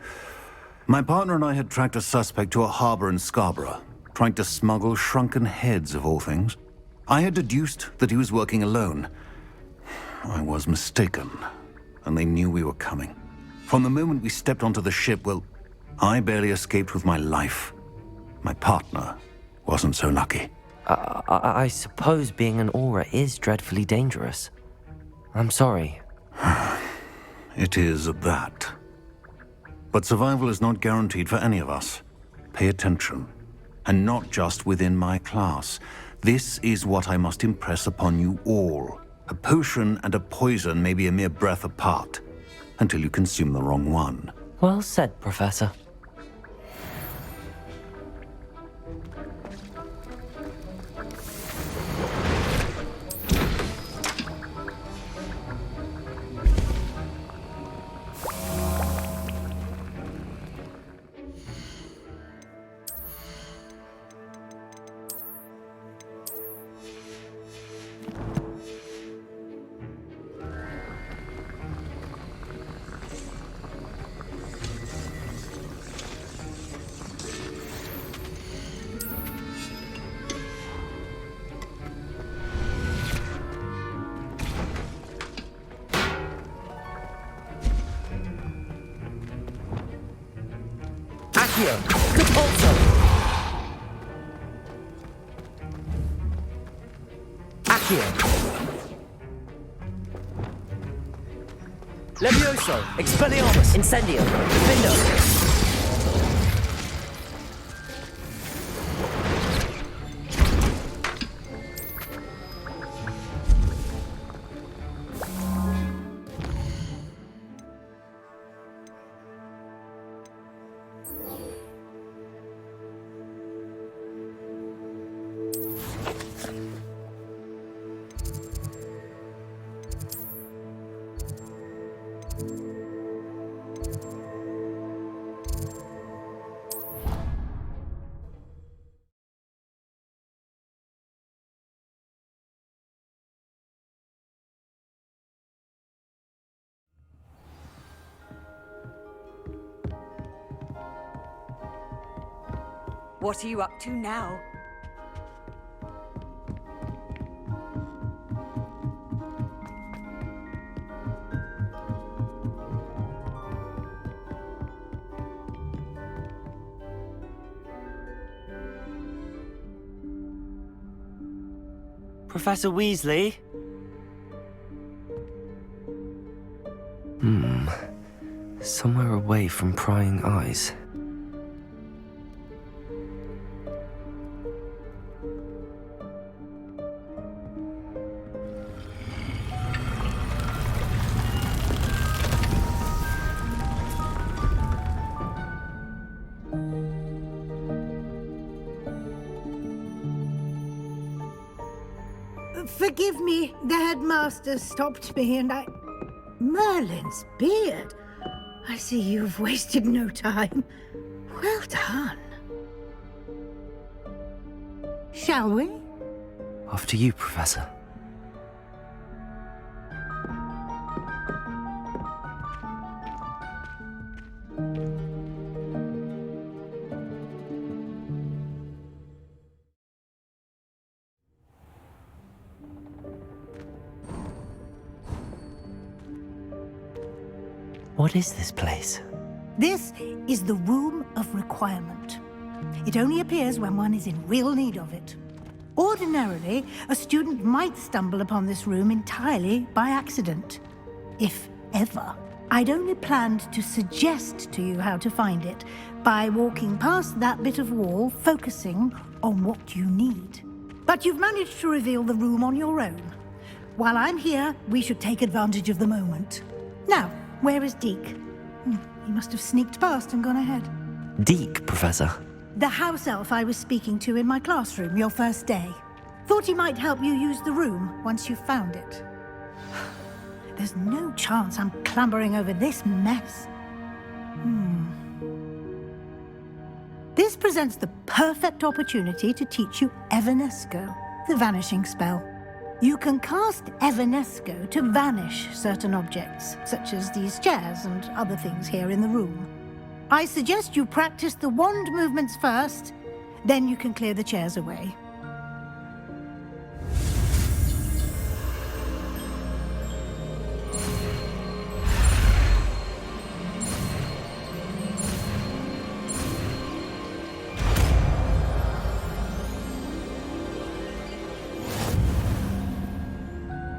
My partner and I had tracked a suspect to a harbor in Scarborough, trying to smuggle shrunken heads of all things. I had deduced that he was working alone. I was mistaken, and they knew we were coming. From the moment we stepped onto the ship, well, I barely escaped with my life. My partner wasn't so lucky. I suppose being an aura is dreadfully dangerous. I'm sorry. It is that. But survival is not guaranteed for any of us. Pay attention. And not just within my class. This is what I must impress upon you all. A potion and a poison may be a mere breath apart, until you consume the wrong one. Well said, Professor. Accio, Capulso. Accio. Levioso, Expelliarmus, Incendio, Diffindo. What are you up to now? Professor Weasley? Somewhere away from prying eyes. Forgive me, the headmaster stopped me and I... Merlin's beard. I see you've wasted no time. Well done. Shall we? Off to you, Professor. What is this place? This is the Room of Requirement. It only appears when one is in real need of it. Ordinarily, a student might stumble upon this room entirely by accident. If ever. I'd only planned to suggest to you how to find it by walking past that bit of wall, focusing on what you need. But you've managed to reveal the room on your own. While I'm here, we should take advantage of the moment. Now, where is Deke? He must have sneaked past and gone ahead. Deke, Professor. The house elf I was speaking to in my classroom your first day. Thought he might help you use the room once you found it. There's no chance I'm clambering over this mess. This presents the perfect opportunity to teach you Evanesco, the vanishing spell. You can cast Evanesco to vanish certain objects, such as these chairs and other things here in the room. I suggest you practice the wand movements first, then you can clear the chairs away.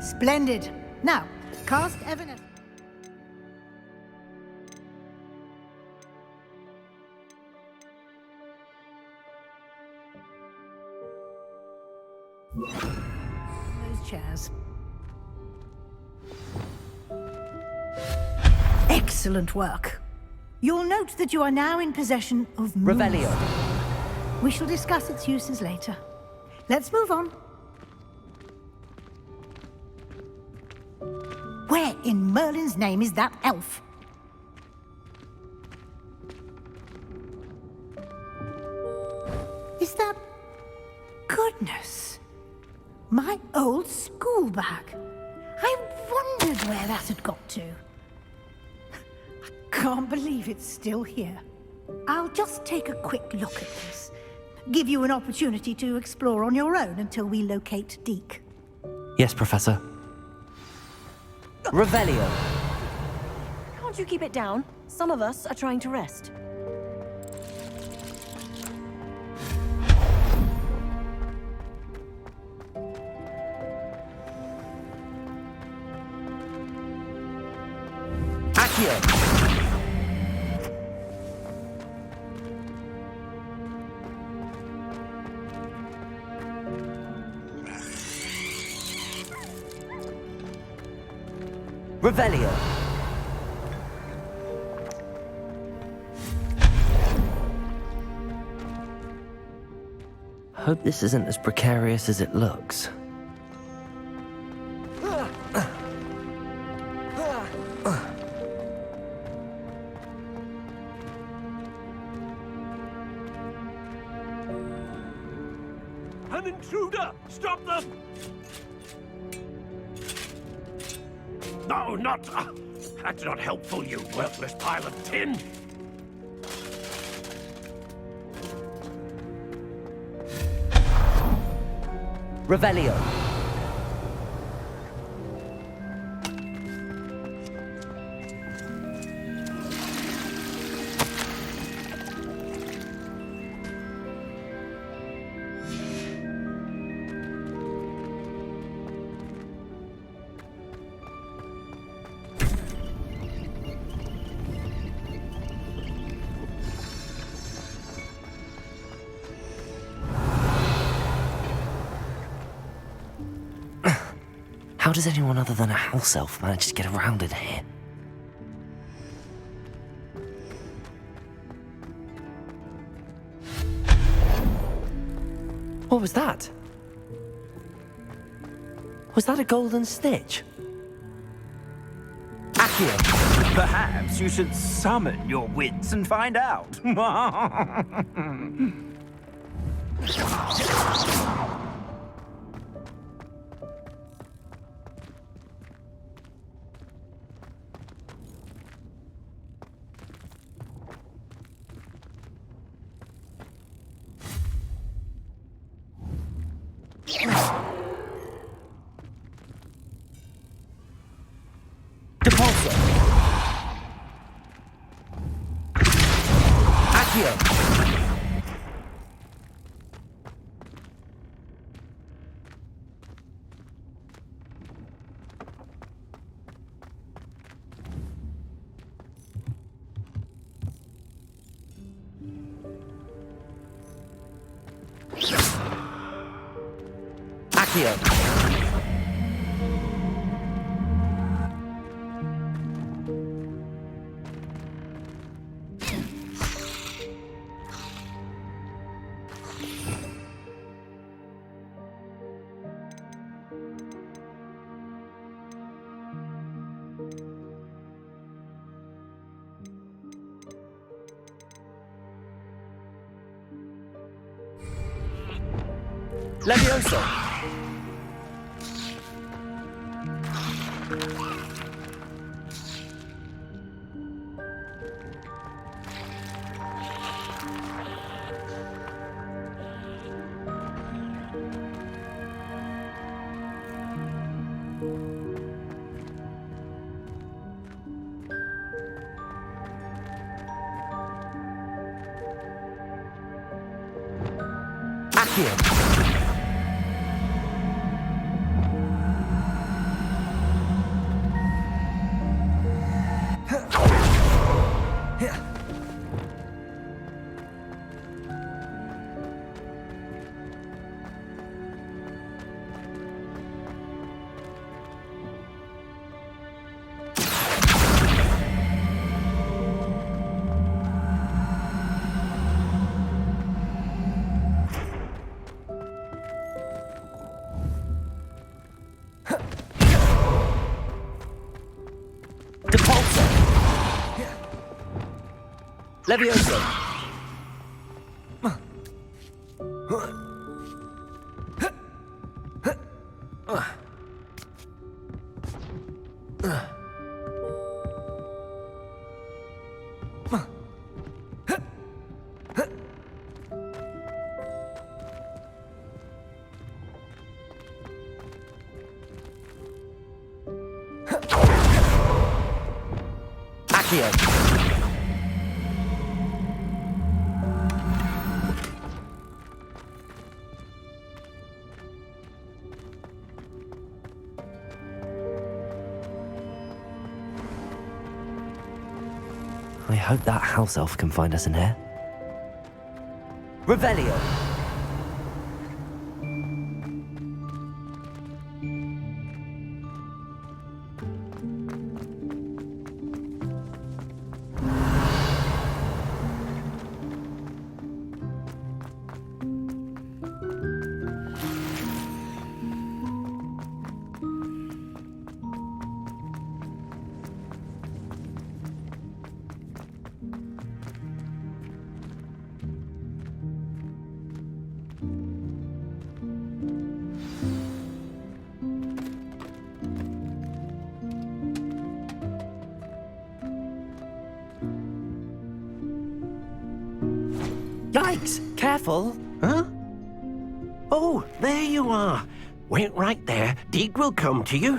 Splendid. Now, cast Evanesco. Those chairs. Excellent work. You'll note that you are now in possession of Revelio. We shall discuss its uses later. Let's move on. Where in Merlin's name is that elf? Is that... Goodness. My old school bag. I wondered where that had got to. I can't believe it's still here. I'll just take a quick look at this. Give you an opportunity to explore on your own until we locate Deke. Yes, Professor. Revelio. Can't you keep it down? Some of us are trying to rest. Accio. Revelio. Hope this isn't as precarious as it looks. An intruder! Stop them! No, not... that's not helpful, you worthless pile of tin! Revelio. How does anyone other than a house elf manage to get around in here? What was that? Was that a golden snitch? Accio! Perhaps you should summon your wits and find out. Depulso! Accio! Accio! Levioso! Accio! Depulso! Levioso! Accio! I hope that house elf can find us in here. Revelio! Yikes! Careful! Huh? Oh, there you are. Wait right there. Deke will come to you.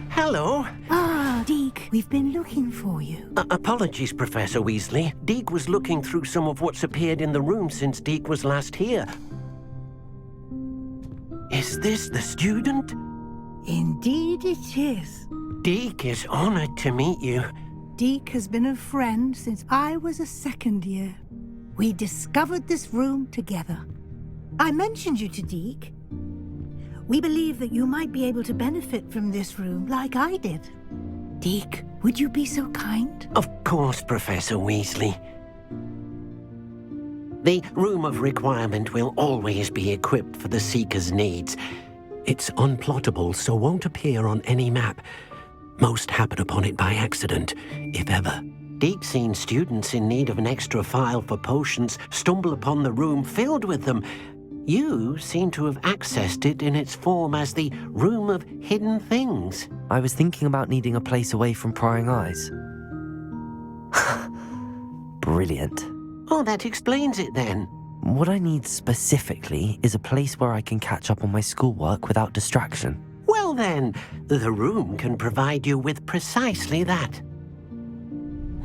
Hello. Ah, Deke, we've been looking for you. Apologies, Professor Weasley. Deke was looking through some of what's appeared in the room since Deke was last here. Is this the student? Indeed it is. Deke is honored to meet you. Deke has been a friend since I was a second year. We discovered this room together. I mentioned you to Deke. We believe that you might be able to benefit from this room like I did. Deke, would you be so kind? Of course, Professor Weasley. The Room of Requirement will always be equipped for the Seeker's needs. It's unplottable, so won't appear on any map. Most happen upon it by accident, if ever. Deke's seen students in need of an extra file for potions stumble upon the room filled with them. You seem to have accessed it in its form as the Room of Hidden Things. I was thinking about needing a place away from prying eyes. Brilliant. Oh, that explains it then. What I need specifically is a place where I can catch up on my schoolwork without distraction. Well then, the room can provide you with precisely that.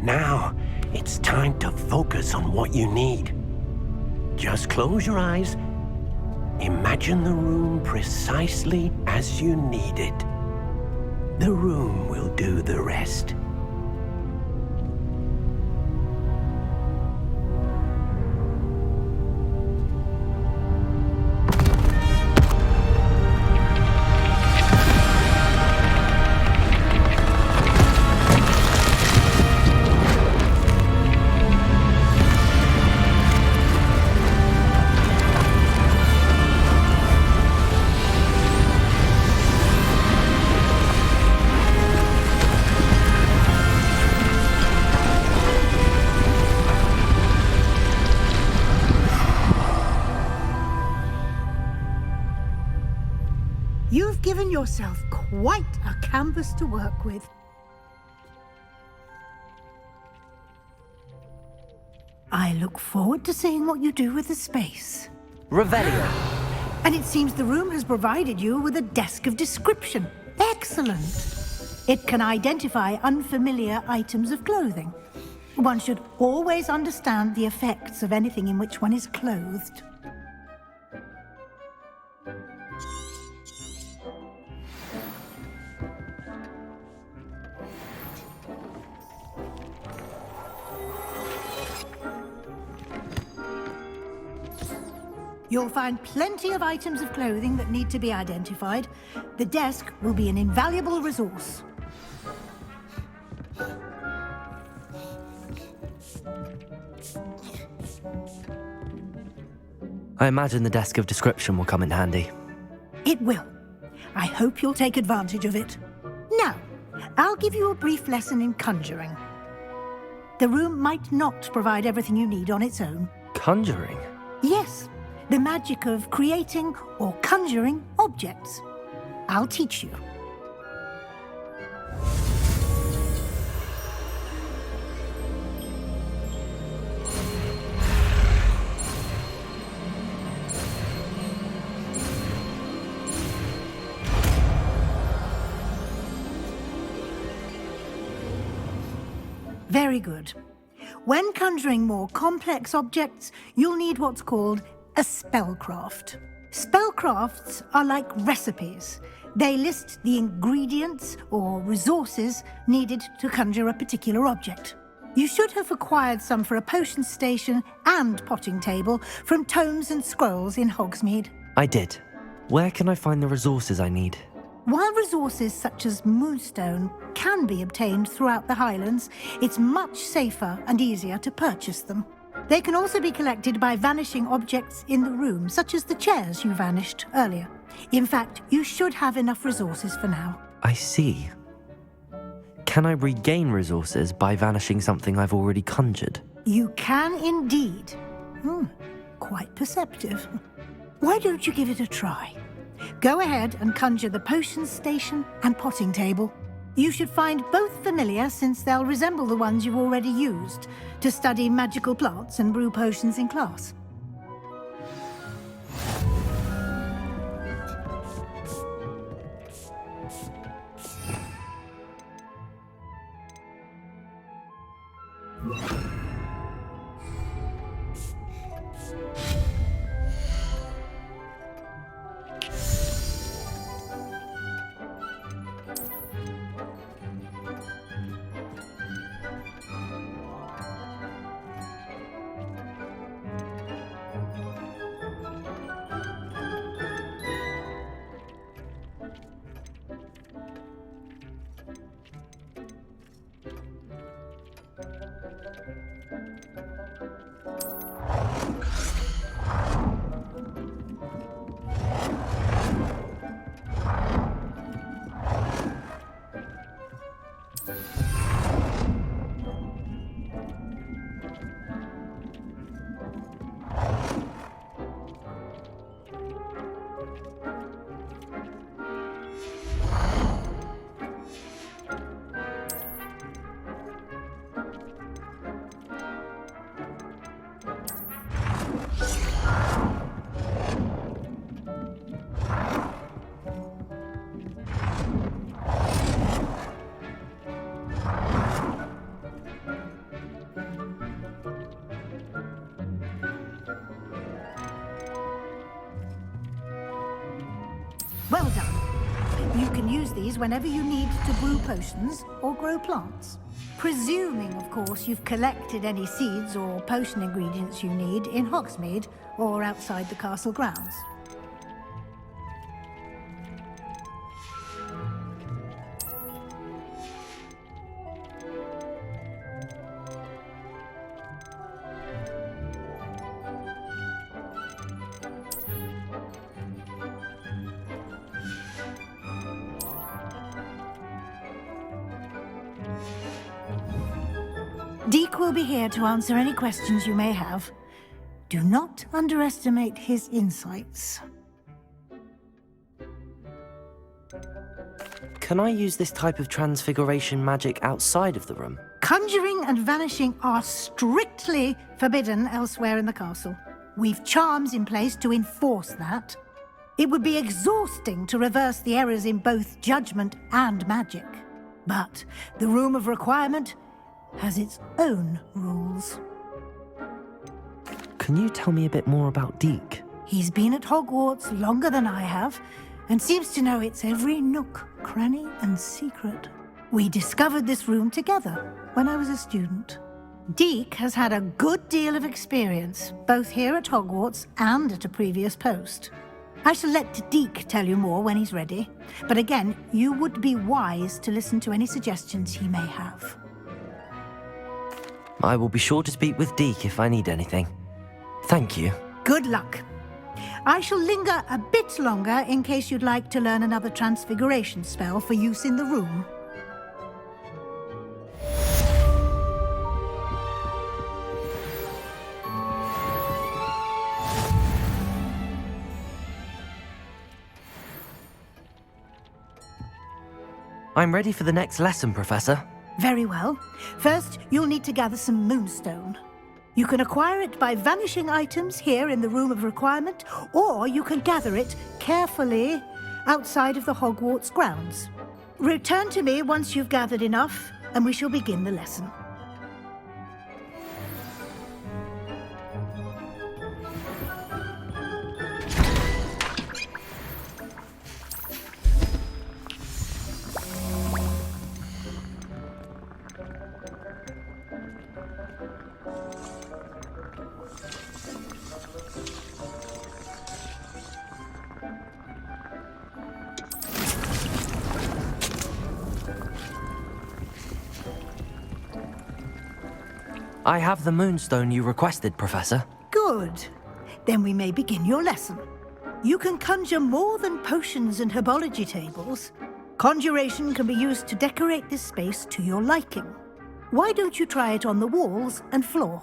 Now, it's time to focus on what you need. Just close your eyes. Imagine the room precisely as you need it. The room will do the rest. You've given yourself quite a canvas to work with. I look forward to seeing what you do with the space. Revelio. And it seems the room has provided you with a desk of description. Excellent. It can identify unfamiliar items of clothing. One should always understand the effects of anything in which one is clothed. You'll find plenty of items of clothing that need to be identified. The desk will be an invaluable resource. I imagine the desk of description will come in handy. It will. I hope you'll take advantage of it. Now, I'll give you a brief lesson in conjuring. The room might not provide everything you need on its own. Conjuring? Yes. The magic of creating or conjuring objects. I'll teach you. Very good. When conjuring more complex objects, you'll need what's called a spellcraft. Spellcrafts are like recipes. They list the ingredients or resources needed to conjure a particular object. You should have acquired some for a potion station and potting table from tomes and scrolls in Hogsmeade. I did. Where can I find the resources I need? While resources such as moonstone can be obtained throughout the Highlands, it's much safer and easier to purchase them. They can also be collected by vanishing objects in the room, such as the chairs you vanished earlier. In fact, you should have enough resources for now. I see. Can I regain resources by vanishing something I've already conjured? You can indeed. Quite perceptive. Why don't you give it a try? Go ahead and conjure the potion station and potting table. You should find both familiar, since they'll resemble the ones you've already used to study magical plants and brew potions in class. Well done. You can use these whenever you need to brew potions or grow plants. Presuming, of course, you've collected any seeds or potion ingredients you need in Hogsmeade or outside the castle grounds. Deek will be here to answer any questions you may have. Do not underestimate his insights. Can I use this type of transfiguration magic outside of the room? Conjuring and vanishing are strictly forbidden elsewhere in the castle. We've charms in place to enforce that. It would be exhausting to reverse the errors in both judgment and magic. But the Room of Requirement has its own rules. Can you tell me a bit more about Deek? He's been at Hogwarts longer than I have, and seems to know its every nook, cranny, and secret. We discovered this room together when I was a student. Deek has had a good deal of experience, both here at Hogwarts and at a previous post. I shall let Deek tell you more when he's ready, but again, you would be wise to listen to any suggestions he may have. I will be sure to speak with Deek if I need anything. Thank you. Good luck. I shall linger a bit longer in case you'd like to learn another transfiguration spell for use in the room. I'm ready for the next lesson, Professor. Very well. First, you'll need to gather some moonstone. You can acquire it by vanishing items here in the Room of Requirement, or you can gather it carefully outside of the Hogwarts grounds. Return to me once you've gathered enough, and we shall begin the lesson. I have the moonstone you requested, Professor. Good. Then we may begin your lesson. You can conjure more than potions and herbology tables. Conjuration can be used to decorate this space to your liking. Why don't you try it on the walls and floor?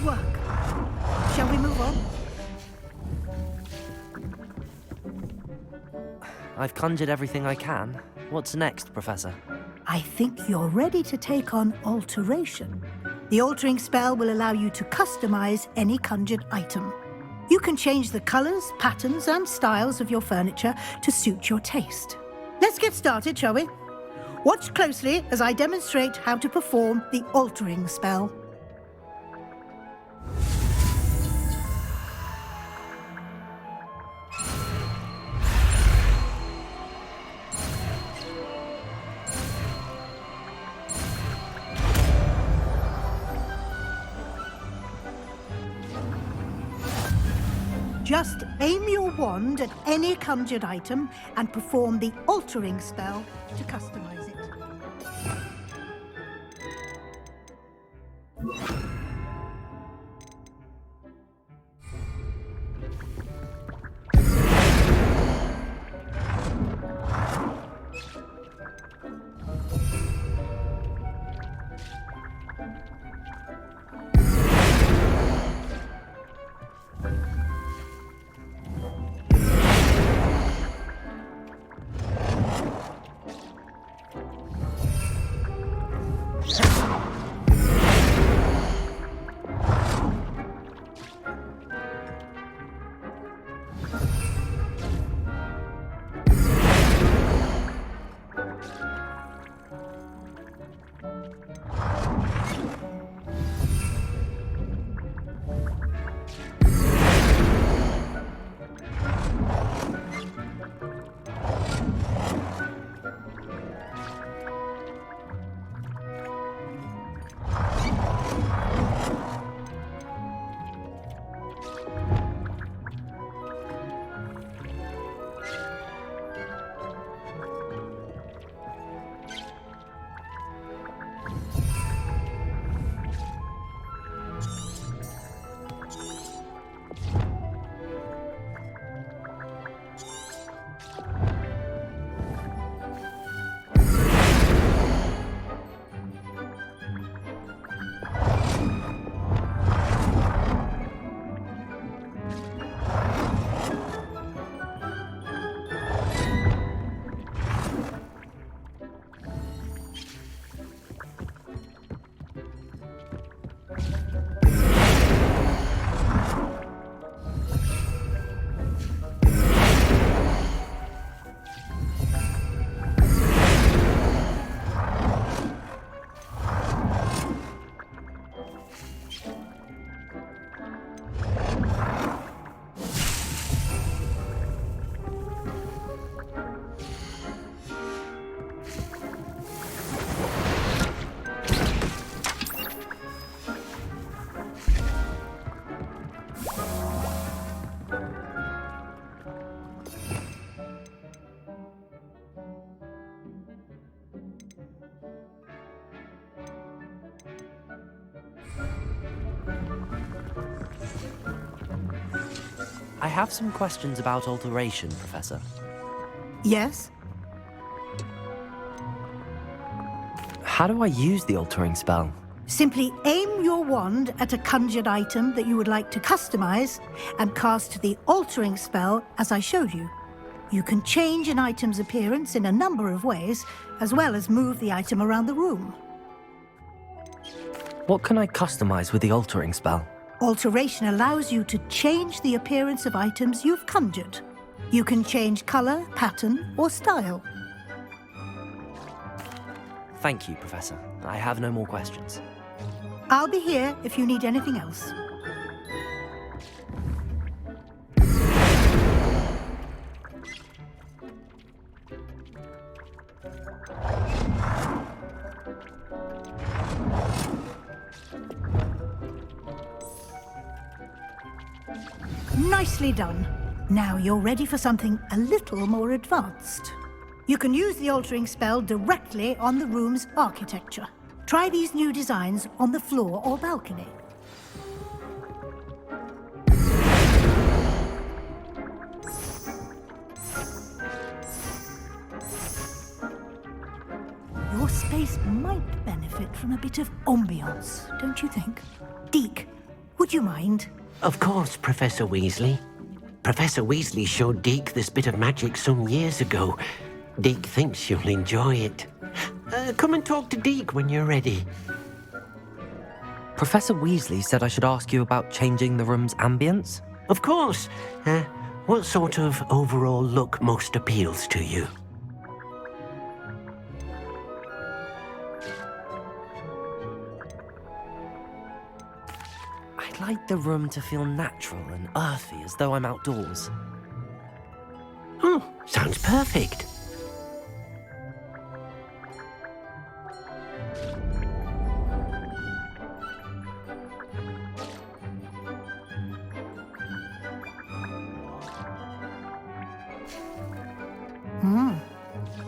work. Shall we move on? I've conjured everything I can. What's next, Professor? I think you're ready to take on alteration. The altering spell will allow you to customize any conjured item. You can change the colors, patterns, and styles of your furniture to suit your taste. Let's get started, shall we? Watch closely as I demonstrate how to perform the altering spell. Just aim your wand at any conjured item and perform the altering spell to customize it. I have some questions about alteration, Professor. Yes? How do I use the altering spell? Simply aim your wand at a conjured item that you would like to customize and cast the altering spell as I showed you. You can change an item's appearance in a number of ways, as well as move the item around the room. What can I customize with the altering spell? Alteration allows you to change the appearance of items you've conjured. You can change color, pattern, or style. Thank you, Professor. I have no more questions. I'll be here if you need anything else. Nicely done. Now you're ready for something a little more advanced. You can use the altering spell directly on the room's architecture. Try these new designs on the floor or balcony. Your space might benefit from a bit of ambiance, don't you think? Deke, Would you mind? Of course, Professor Weasley. Professor Weasley showed Deke this bit of magic some years ago. Deke thinks you'll enjoy it. Come and talk to Deke when you're ready. Professor Weasley said I should ask you about changing the room's ambience? Of course. What sort of overall look most appeals to you? I'd like the room to feel natural and earthy, as though I'm outdoors. Oh, sounds perfect.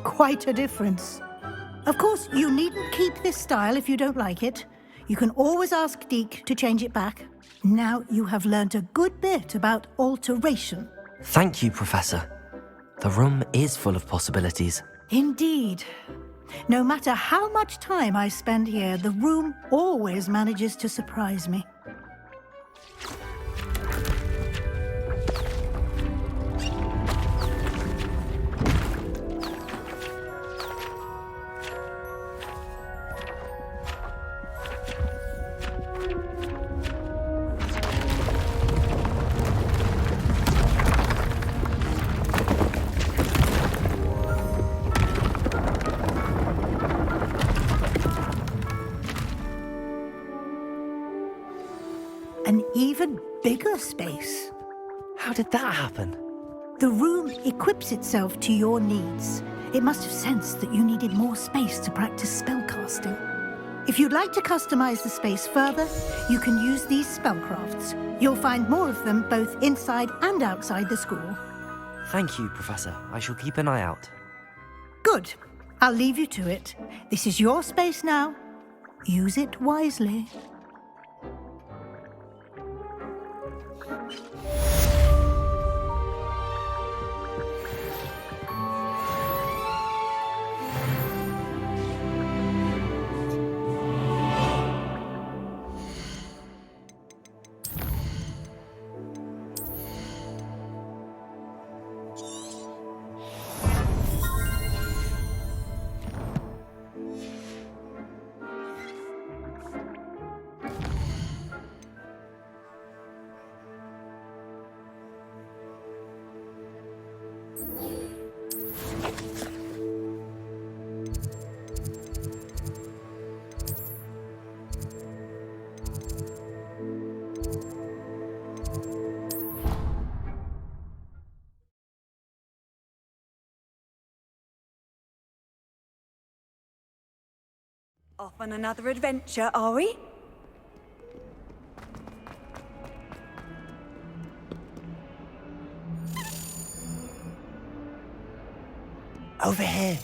Quite a difference. Of course, you needn't keep this style if you don't like it. You can always ask Deke to change it back. Now you have learnt a good bit about alteration. Thank you, Professor. The room is full of possibilities. Indeed. No matter how much time I spend here, the room always manages to surprise me. An even bigger space. How did that happen? The room equips itself to your needs. It must have sensed that you needed more space to practice spellcasting. If you'd like to customize the space further, you can use these spellcrafts. You'll find more of them both inside and outside the school. Thank you, Professor. I shall keep an eye out. Good. I'll leave you to it. This is your space now. Use it wisely. Off on another adventure, are we? Over here.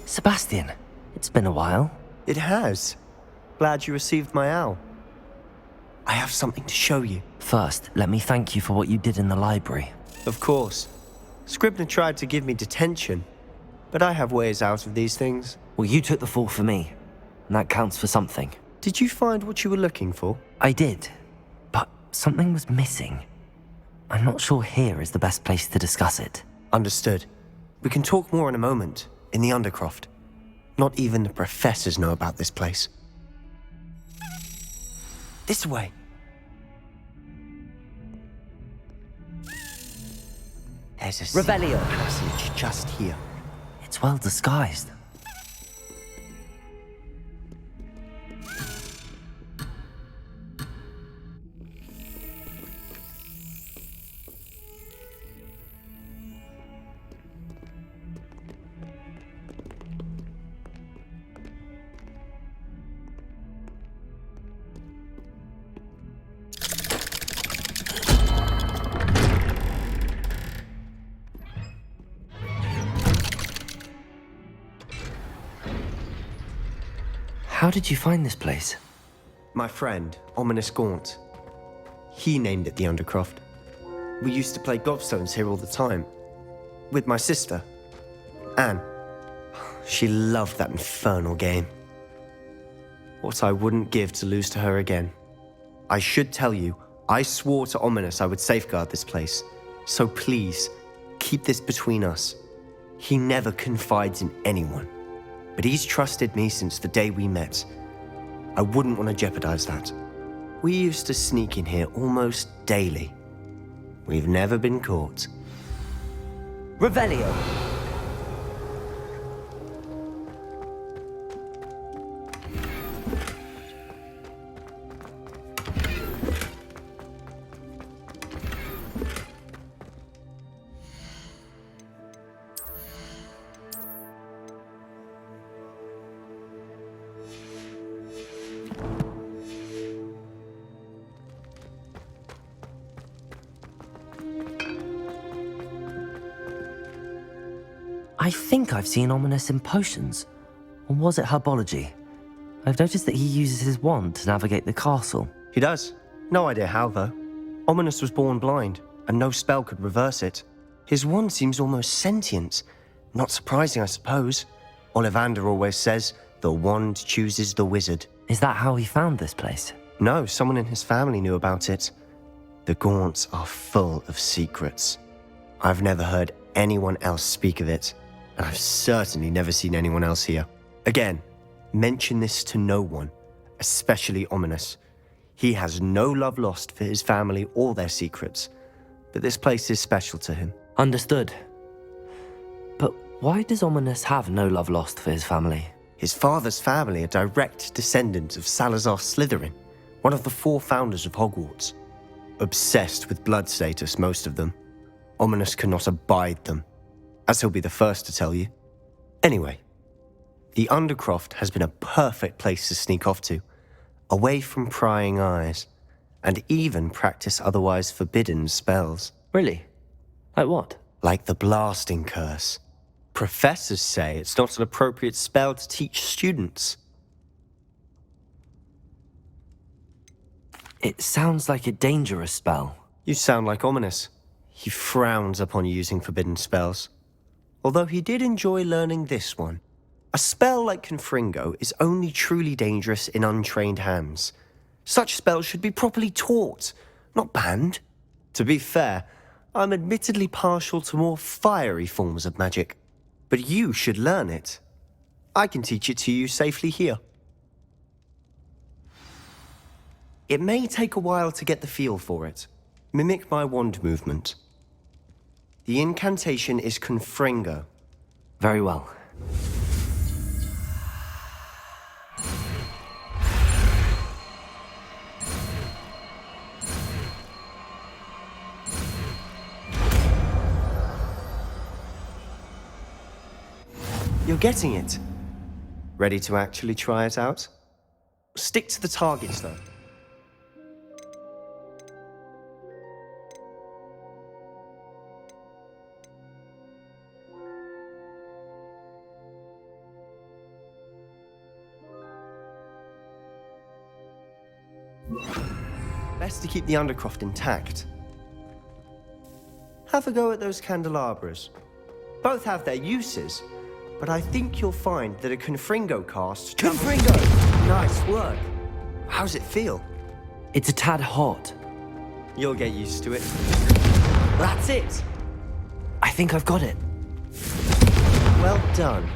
Sebastian, it's been a while. It has. Glad you received my owl. I have something to show you. First, let me thank you for what you did in the library. Of course. Scribner tried to give me detention, but I have ways out of these things. Well, you took the fall for me, and that counts for something. Did you find what you were looking for? I did, but something was missing. I'm not sure here is the best place to discuss it. Understood. We can talk more in a moment, in the Undercroft. Not even the professors know about this place. This way. There's a Revelio passage just here. It's well disguised. How did you find this place? My friend, Ominous Gaunt. He named it the Undercroft. We used to play gobstones here all the time. With my sister, Anne. She loved that infernal game. What I wouldn't give to lose to her again. I should tell you, I swore to Ominous I would safeguard this place. So please, keep this between us. He never confides in anyone. But he's trusted me since the day we met. I wouldn't want to jeopardize that. We used to sneak in here almost daily. We've never been caught. Revelio. I think I've seen Ominous in potions. Or was it herbology? I've noticed that he uses his wand to navigate the castle. He does. No idea how, though. Ominous was born blind, and no spell could reverse it. His wand seems almost sentient. Not surprising, I suppose. Ollivander always says, the wand chooses the wizard. Is that how he found this place? No, someone in his family knew about it. The Gaunts are full of secrets. I've never heard anyone else speak of it, and I've certainly never seen anyone else here. Again, mention this to no one, especially Ominous. He has no love lost for his family or their secrets, but this place is special to him. Understood. But why does Ominous have no love lost for his family? His father's family are direct descendants of Salazar Slytherin, one of the 4 founders of Hogwarts. Obsessed with blood status, most of them. Ominous cannot abide them, as he'll be the first to tell you. Anyway, the Undercroft has been a perfect place to sneak off to, away from prying eyes, and even practice otherwise forbidden spells. Really? Like what? Like the blasting curse. Professors say it's not an appropriate spell to teach students. It sounds like a dangerous spell. You sound like Ominous. He frowns upon using forbidden spells. Although he did enjoy learning this one. A spell like Confringo is only truly dangerous in untrained hands. Such spells should be properly taught, not banned. To be fair, I'm admittedly partial to more fiery forms of magic. But you should learn it. I can teach it to you safely here. It may take a while to get the feel for it. Mimic my wand movement. The incantation is Confringo. Very well. You're getting it. Ready to actually try it out? Stick to the targets, though. Best to keep the Undercroft intact. Have a go at those candelabras. Both have their uses, but I think you'll find that a Confringo cast... Confringo! Nice work. How's it feel? It's a tad hot. You'll get used to it. That's it! I think I've got it. Well done.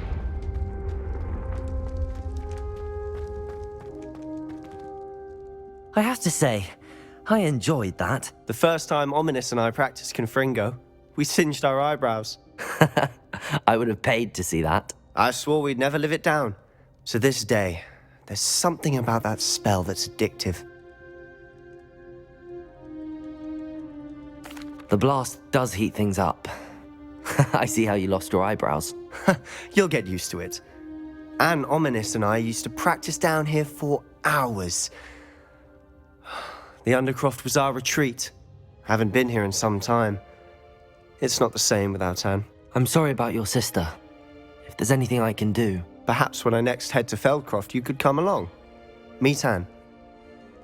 I have to say, I enjoyed that. The first time Ominous and I practiced Confringo, we singed our eyebrows. I would have paid to see that. I swore we'd never live it down. To this day, there's something about that spell that's addictive. The blast does heat things up. I see how you lost your eyebrows. You'll get used to it. Anne, Ominous and I used to practice down here for hours. The Undercroft was our retreat. Haven't been here in some time. It's not the same without Anne. I'm sorry about your sister. If there's anything I can do... Perhaps when I next head to Feldcroft, you could come along. Meet Anne.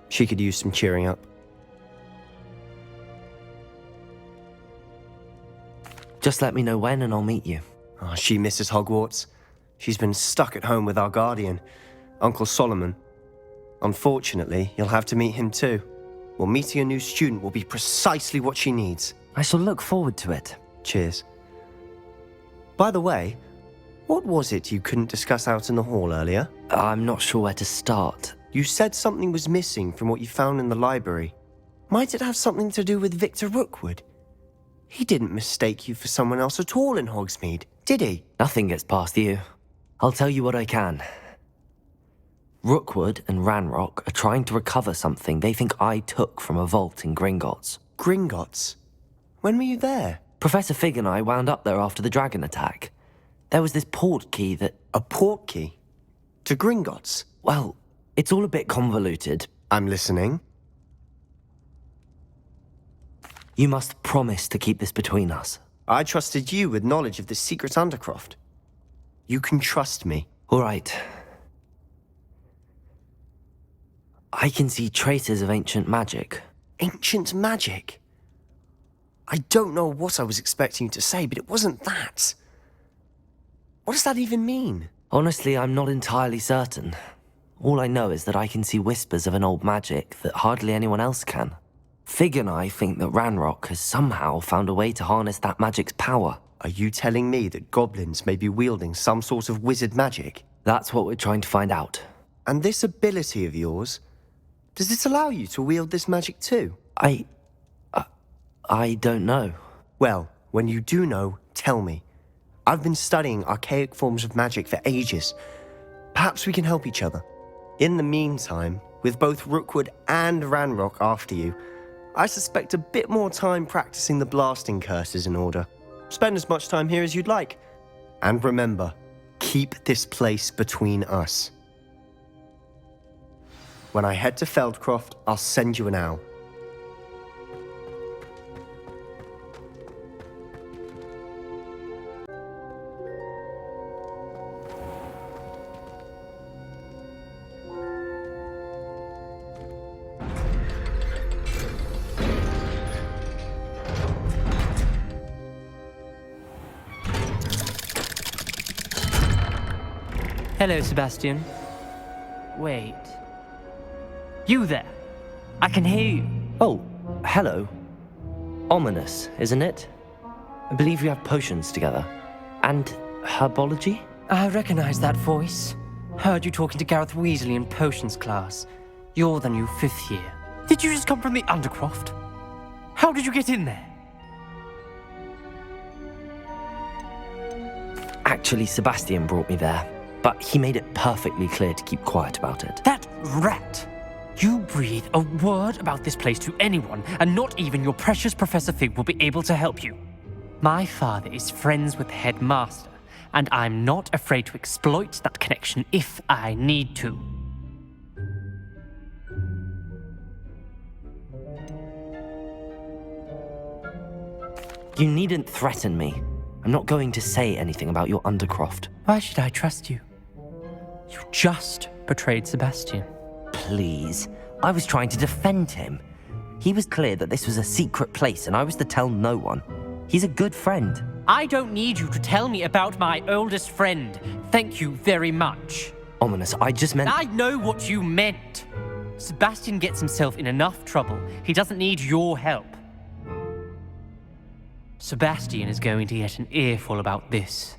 She could use some cheering up. Just let me know when and I'll meet you. Oh, she misses Hogwarts. She's been stuck at home with our guardian, Uncle Solomon. Unfortunately, you'll have to meet him too. Well, meeting a new student will be precisely what she needs. I shall look forward to it. Cheers. By the way, what was it you couldn't discuss out in the hall earlier? I'm not sure where to start. You said something was missing from what you found in the library. Might it have something to do with Victor Rookwood? He didn't mistake you for someone else at all in Hogsmeade, did he? Nothing gets past you. I'll tell you what I can. Rookwood and Ranrock are trying to recover something they think I took from a vault in Gringotts. Gringotts? When were you there? Professor Fig and I wound up there after the dragon attack. There was this port key that... A port key? To Gringotts? Well, it's all a bit convoluted. I'm listening. You must promise to keep this between us. I trusted you with knowledge of the secret Undercroft. You can trust me. All right. I can see traces of ancient magic. Ancient magic? I don't know what I was expecting you to say, but it wasn't that. What does that even mean? Honestly, I'm not entirely certain. All I know is that I can see whispers of an old magic that hardly anyone else can. Fig and I think that Ranrock has somehow found a way to harness that magic's power. Are you telling me that goblins may be wielding some sort of wizard magic? That's what we're trying to find out. And this ability of yours, does it allow you to wield this magic too? I don't know. Well, when you do know, tell me. I've been studying archaic forms of magic for ages. Perhaps we can help each other. In the meantime, with both Rookwood and Ranrock after you, I suspect a bit more time practicing the blasting curse is in order. Spend as much time here as you'd like. And remember, keep this place between us. When I head to Feldcroft, I'll send you an owl. Hello, Sebastian. Wait. You there? I can hear you. Oh, hello. Ominous, isn't it? I believe we have potions together. And herbology? I recognize that voice. Heard you talking to Gareth Weasley in potions class. You're the new 5th year. Did you just come from the Undercroft? How did you get in there? Actually, Sebastian brought me there. But he made it perfectly clear to keep quiet about it. That rat! You breathe a word about this place to anyone, and not even your precious Professor Fig will be able to help you. My father is friends with the headmaster, and I'm not afraid to exploit that connection if I need to. You needn't threaten me. I'm not going to say anything about your Undercroft. Why should I trust you? You just betrayed Sebastian. Please. I was trying to defend him. He was clear that this was a secret place and I was to tell no one. He's a good friend. I don't need you to tell me about my oldest friend. Thank you very much. Ominous, I just meant... I know what you meant. Sebastian gets himself in enough trouble. He doesn't need your help. Sebastian is going to get an earful about this.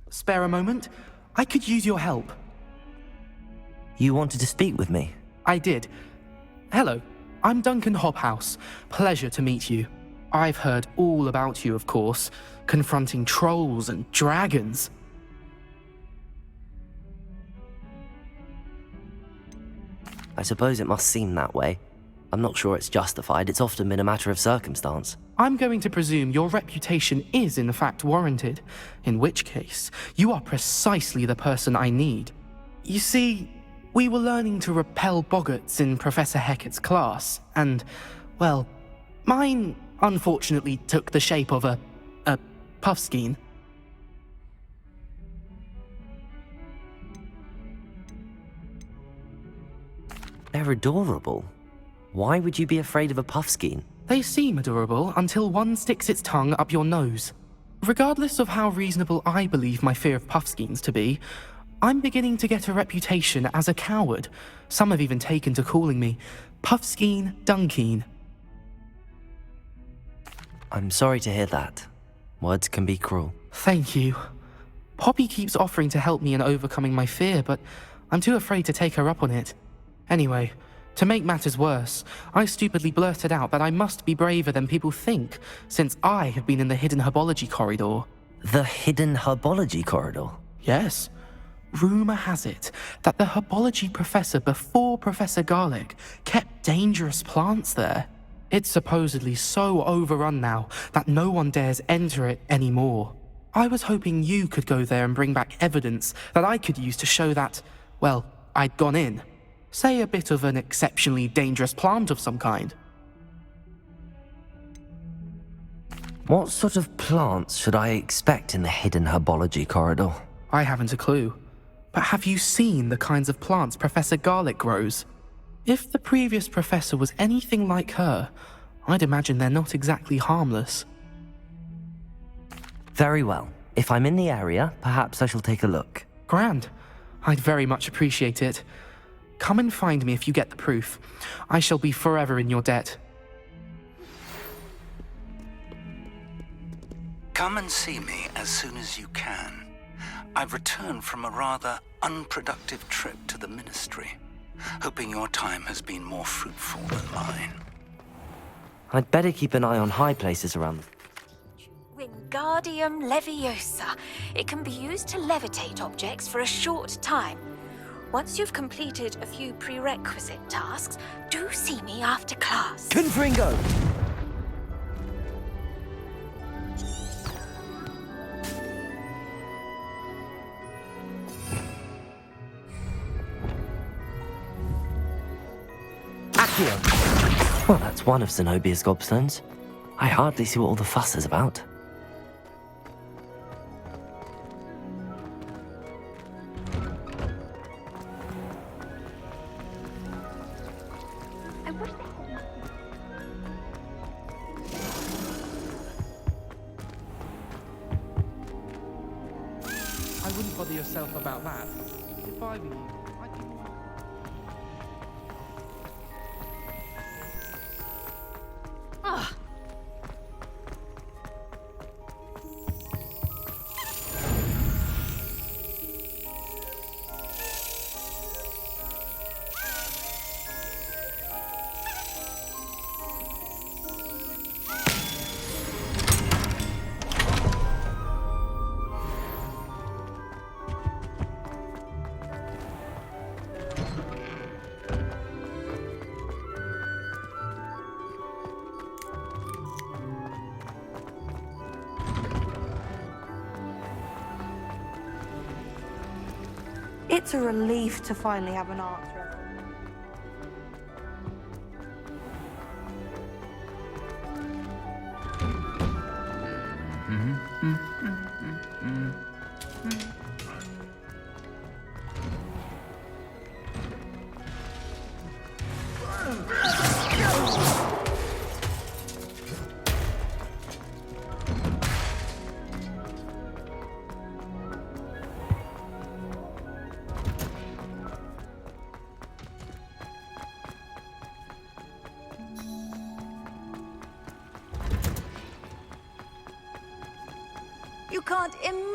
Spare a moment? I could use your help. You wanted to speak with me? I did. Hello, I'm Duncan Hobhouse. Pleasure to meet you. I've heard all about you, of course, confronting trolls and dragons. I suppose it must seem that way. I'm not sure it's justified. It's often been a matter of circumstance. I'm going to presume your reputation is in fact warranted, in which case, you are precisely the person I need. You see, we were learning to repel boggarts in Professor Hecat's class, and, well, mine unfortunately took the shape of a puffskein. They're adorable. Why would you be afraid of a puffskein? They seem adorable until one sticks its tongue up your nose. Regardless of how reasonable I believe my fear of puffskeins to be, I'm beginning to get a reputation as a coward. Some have even taken to calling me Puffskein Dunkeen. I'm sorry to hear that. Words can be cruel. Thank you. Poppy keeps offering to help me in overcoming my fear, but I'm too afraid to take her up on it. Anyway, to make matters worse, I stupidly blurted out that I must be braver than people think, since I have been in the hidden herbology corridor. The hidden herbology corridor? Yes. Rumour has it that the herbology professor before Professor Garlic kept dangerous plants there. It's supposedly so overrun now that no one dares enter it anymore. I was hoping you could go there and bring back evidence that I could use to show that, well, I'd gone in. Say a bit of an exceptionally dangerous plant of some kind. What sort of plants should I expect in the hidden herbology corridor? I haven't a clue. But have you seen the kinds of plants Professor Garlic grows? If the previous professor was anything like her, I'd imagine they're not exactly harmless. Very well. If I'm in the area, perhaps I shall take a look. Grand. I'd very much appreciate it. Come and find me if you get the proof. I shall be forever in your debt. Come and see me as soon as you can. I've returned from a rather unproductive trip to the Ministry, hoping your time has been more fruitful than mine. I'd better keep an eye on high places around. Wingardium Leviosa. It can be used to levitate objects for a short time. Once you've completed a few prerequisite tasks, do see me after class. Confringo! Well, that's one of Zenobia's gobstones. I hardly see what all the fuss is about. I wouldn't bother yourself about that. If I were you, I'd be more... Ugh. It's a relief to finally have an answer. You can't imagine.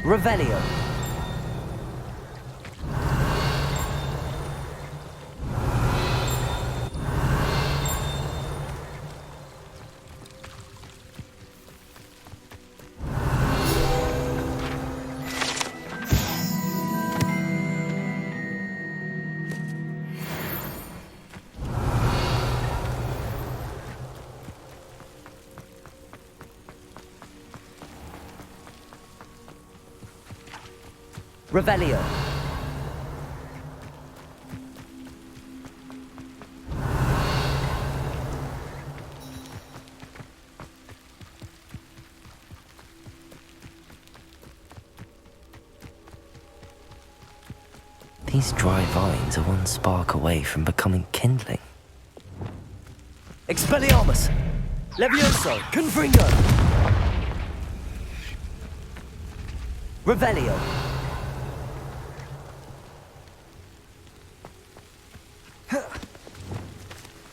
Revelio. Revelio. These dry vines are one spark away from becoming kindling. Expelliarmus! Levioso! Confringo! Revelio!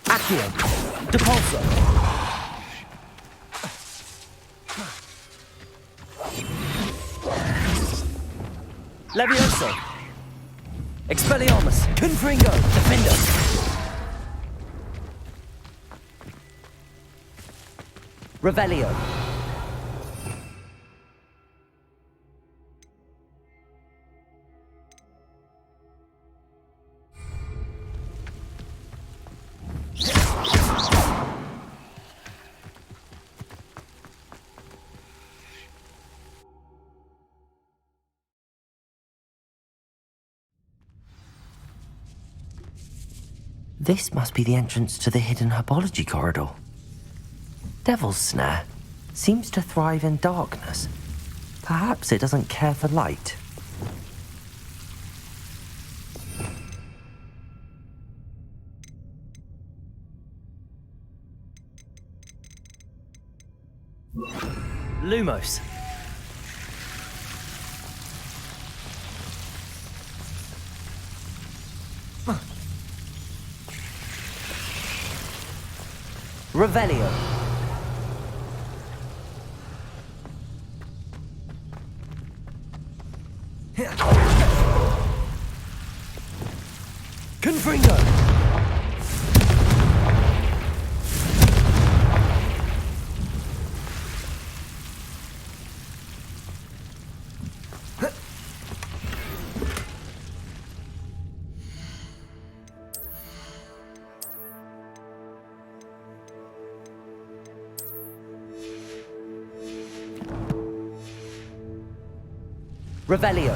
Accio! Depulso! Levioso! Expelliarmus! Confringo! Defender! Revelio! This must be the entrance to the hidden herbology corridor. Devil's Snare seems to thrive in darkness. Perhaps it doesn't care for light. Lumos. Revelio. Confringo. Revelio.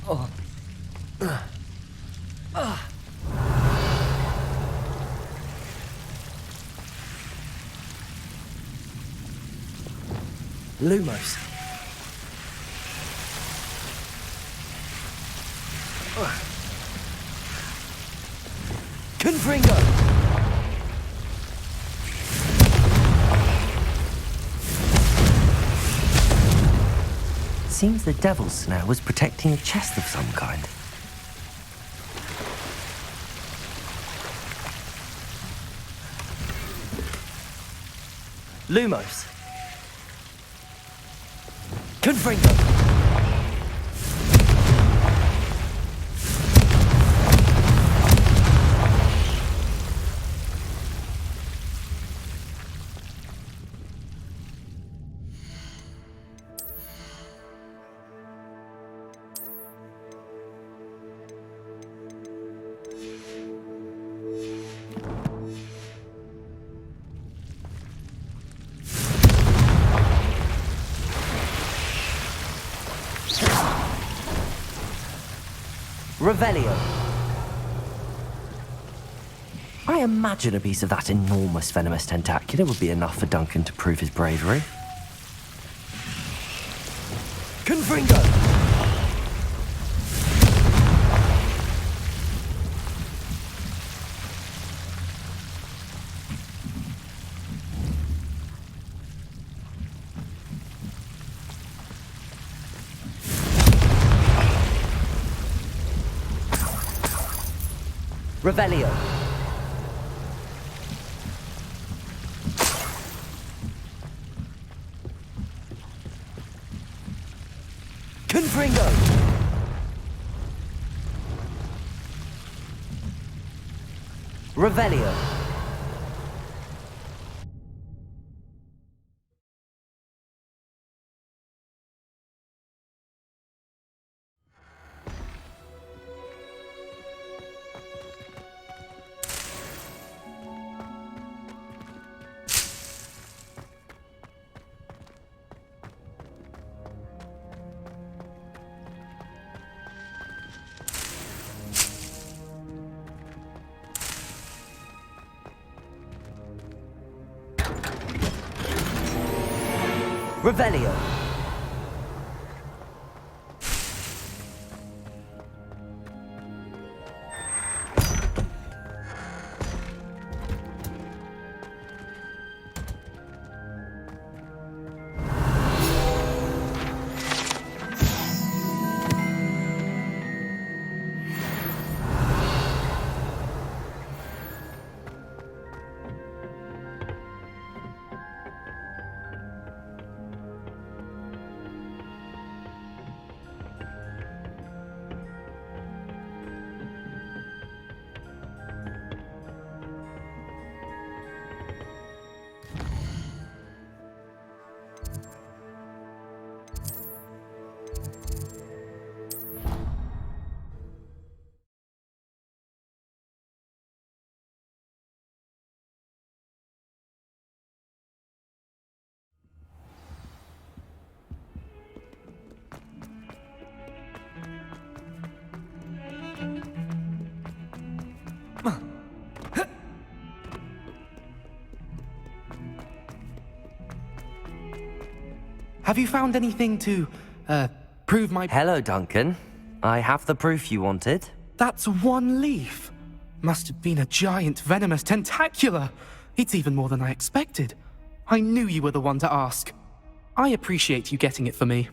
Oh. Lumos. Confringo. Seems the Devil's Snare was protecting a chest of some kind. Lumos. Confringo. Revelio. I imagine a piece of that enormous venomous tentacular would be enough for Duncan to prove his bravery. Confringo! Revelio. Confringo! Revelio. Revelio. Have you found anything to, prove my... Hello, Duncan. I have the proof you wanted. That's one leaf. Must have been a giant venomous tentacula. It's even more than I expected. I knew you were the one to ask. I appreciate you getting it for me.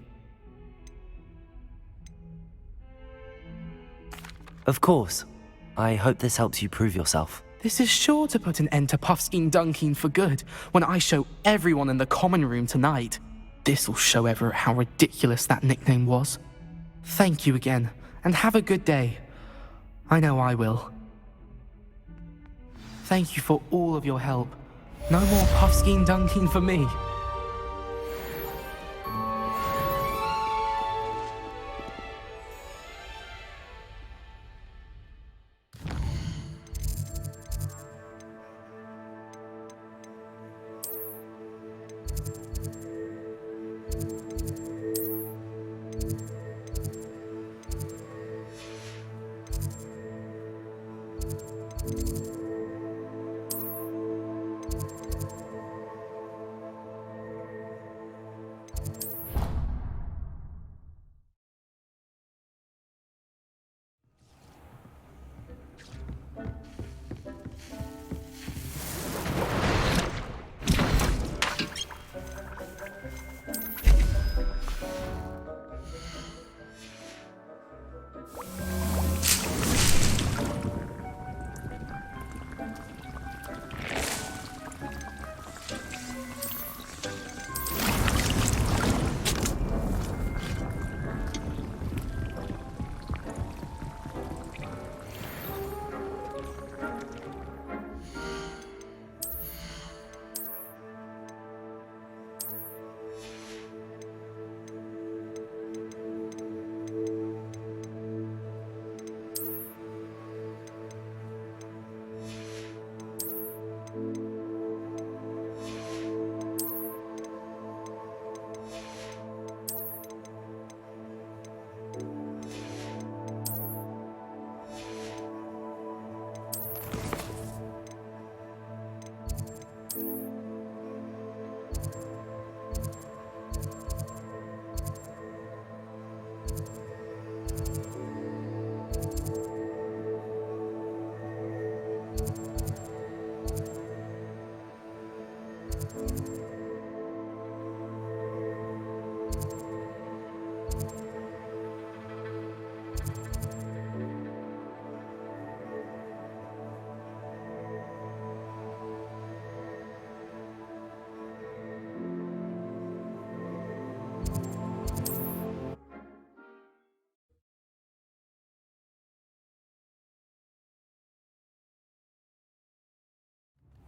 Of course. I hope this helps you prove yourself. This is sure to put an end to Puffskein Dunkin for good when I show everyone in the common room tonight. This'll show Everett how ridiculous that nickname was. Thank you again, and have a good day. I know I will. Thank you for all of your help. No more Puffskein Dunkin for me.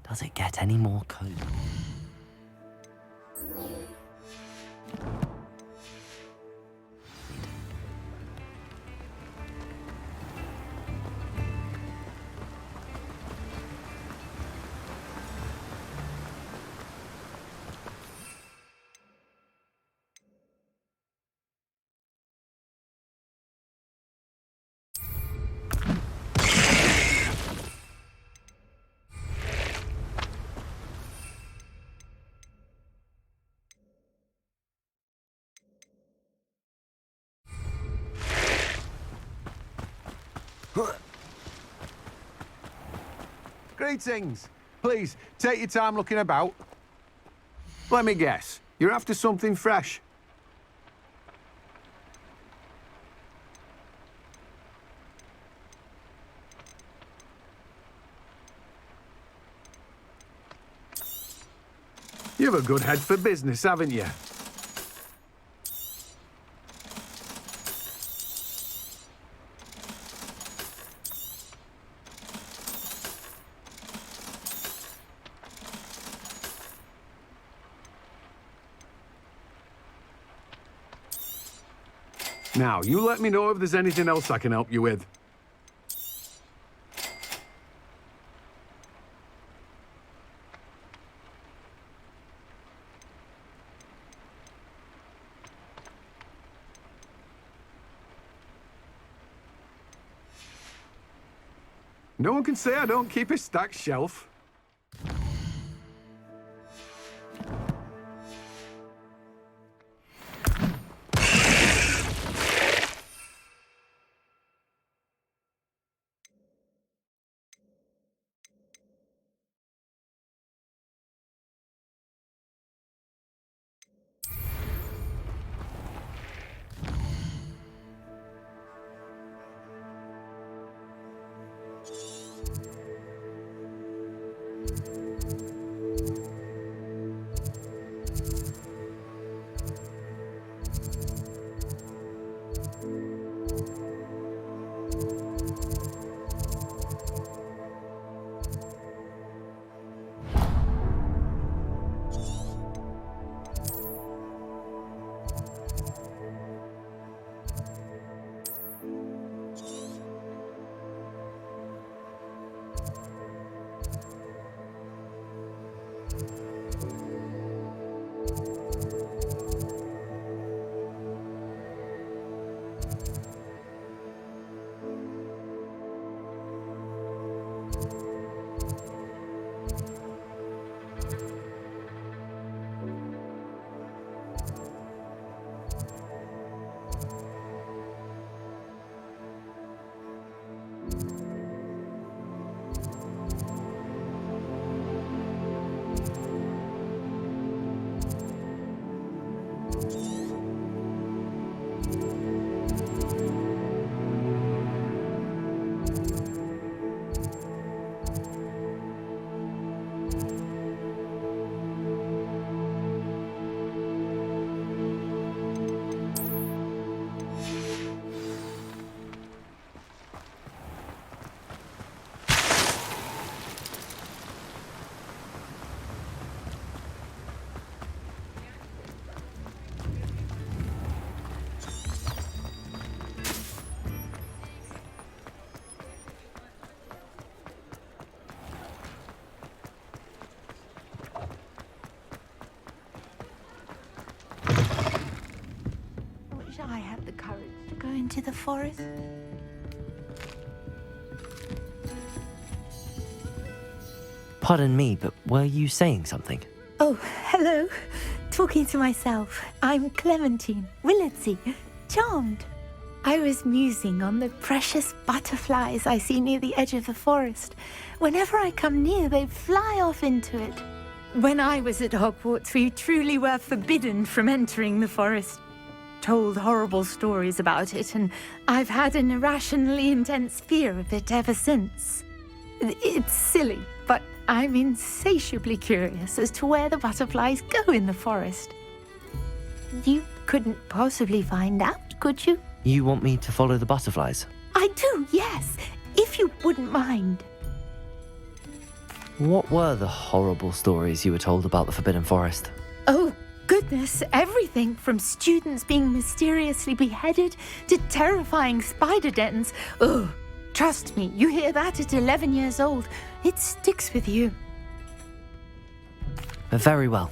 Does it get any more cozy? Greetings. Please, take your time looking about. Let me guess. You're after something fresh. You've a good head for business, haven't you? Now, you let me know if there's anything else I can help you with. No one can say I don't keep a stacked shelf. I had the courage to go into the forest. Pardon me, but were you saying something? Oh, hello. Talking to myself. I'm Clementine, Willardsey, charmed. I was musing on the precious butterflies I see near the edge of the forest. Whenever I come near, they fly off into it. When I was at Hogwarts, we truly were forbidden from entering the forest. Told horrible stories about it, and I've had an irrationally intense fear of it ever since. It's silly, but I'm insatiably curious as to where the butterflies go in the forest. You couldn't possibly find out, could you? You want me to follow the butterflies? I do, yes, if you wouldn't mind. What were the horrible stories you were told about the Forbidden Forest? Oh, goodness, everything from students being mysteriously beheaded to terrifying spider dens. Oh, trust me, you hear that at 11 years old. It sticks with you. Very well.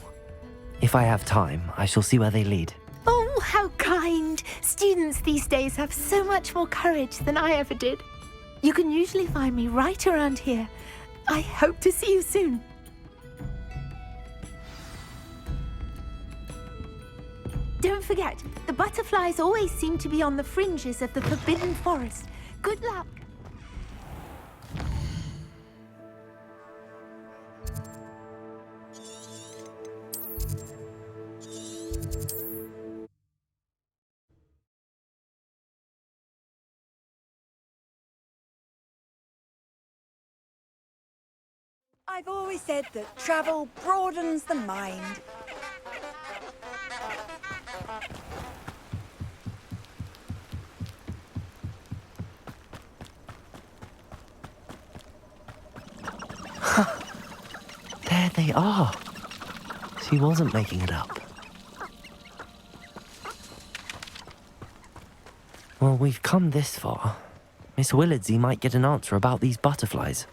If I have time, I shall see where they lead. Oh, how kind. Students these days have so much more courage than I ever did. You can usually find me right around here. I hope to see you soon. Don't forget, the butterflies always seem to be on the fringes of the Forbidden Forest. Good luck. I've always said that travel broadens the mind. There they are. She wasn't making it up. Well, we've come this far. Miss Willardsey might get an answer about these butterflies.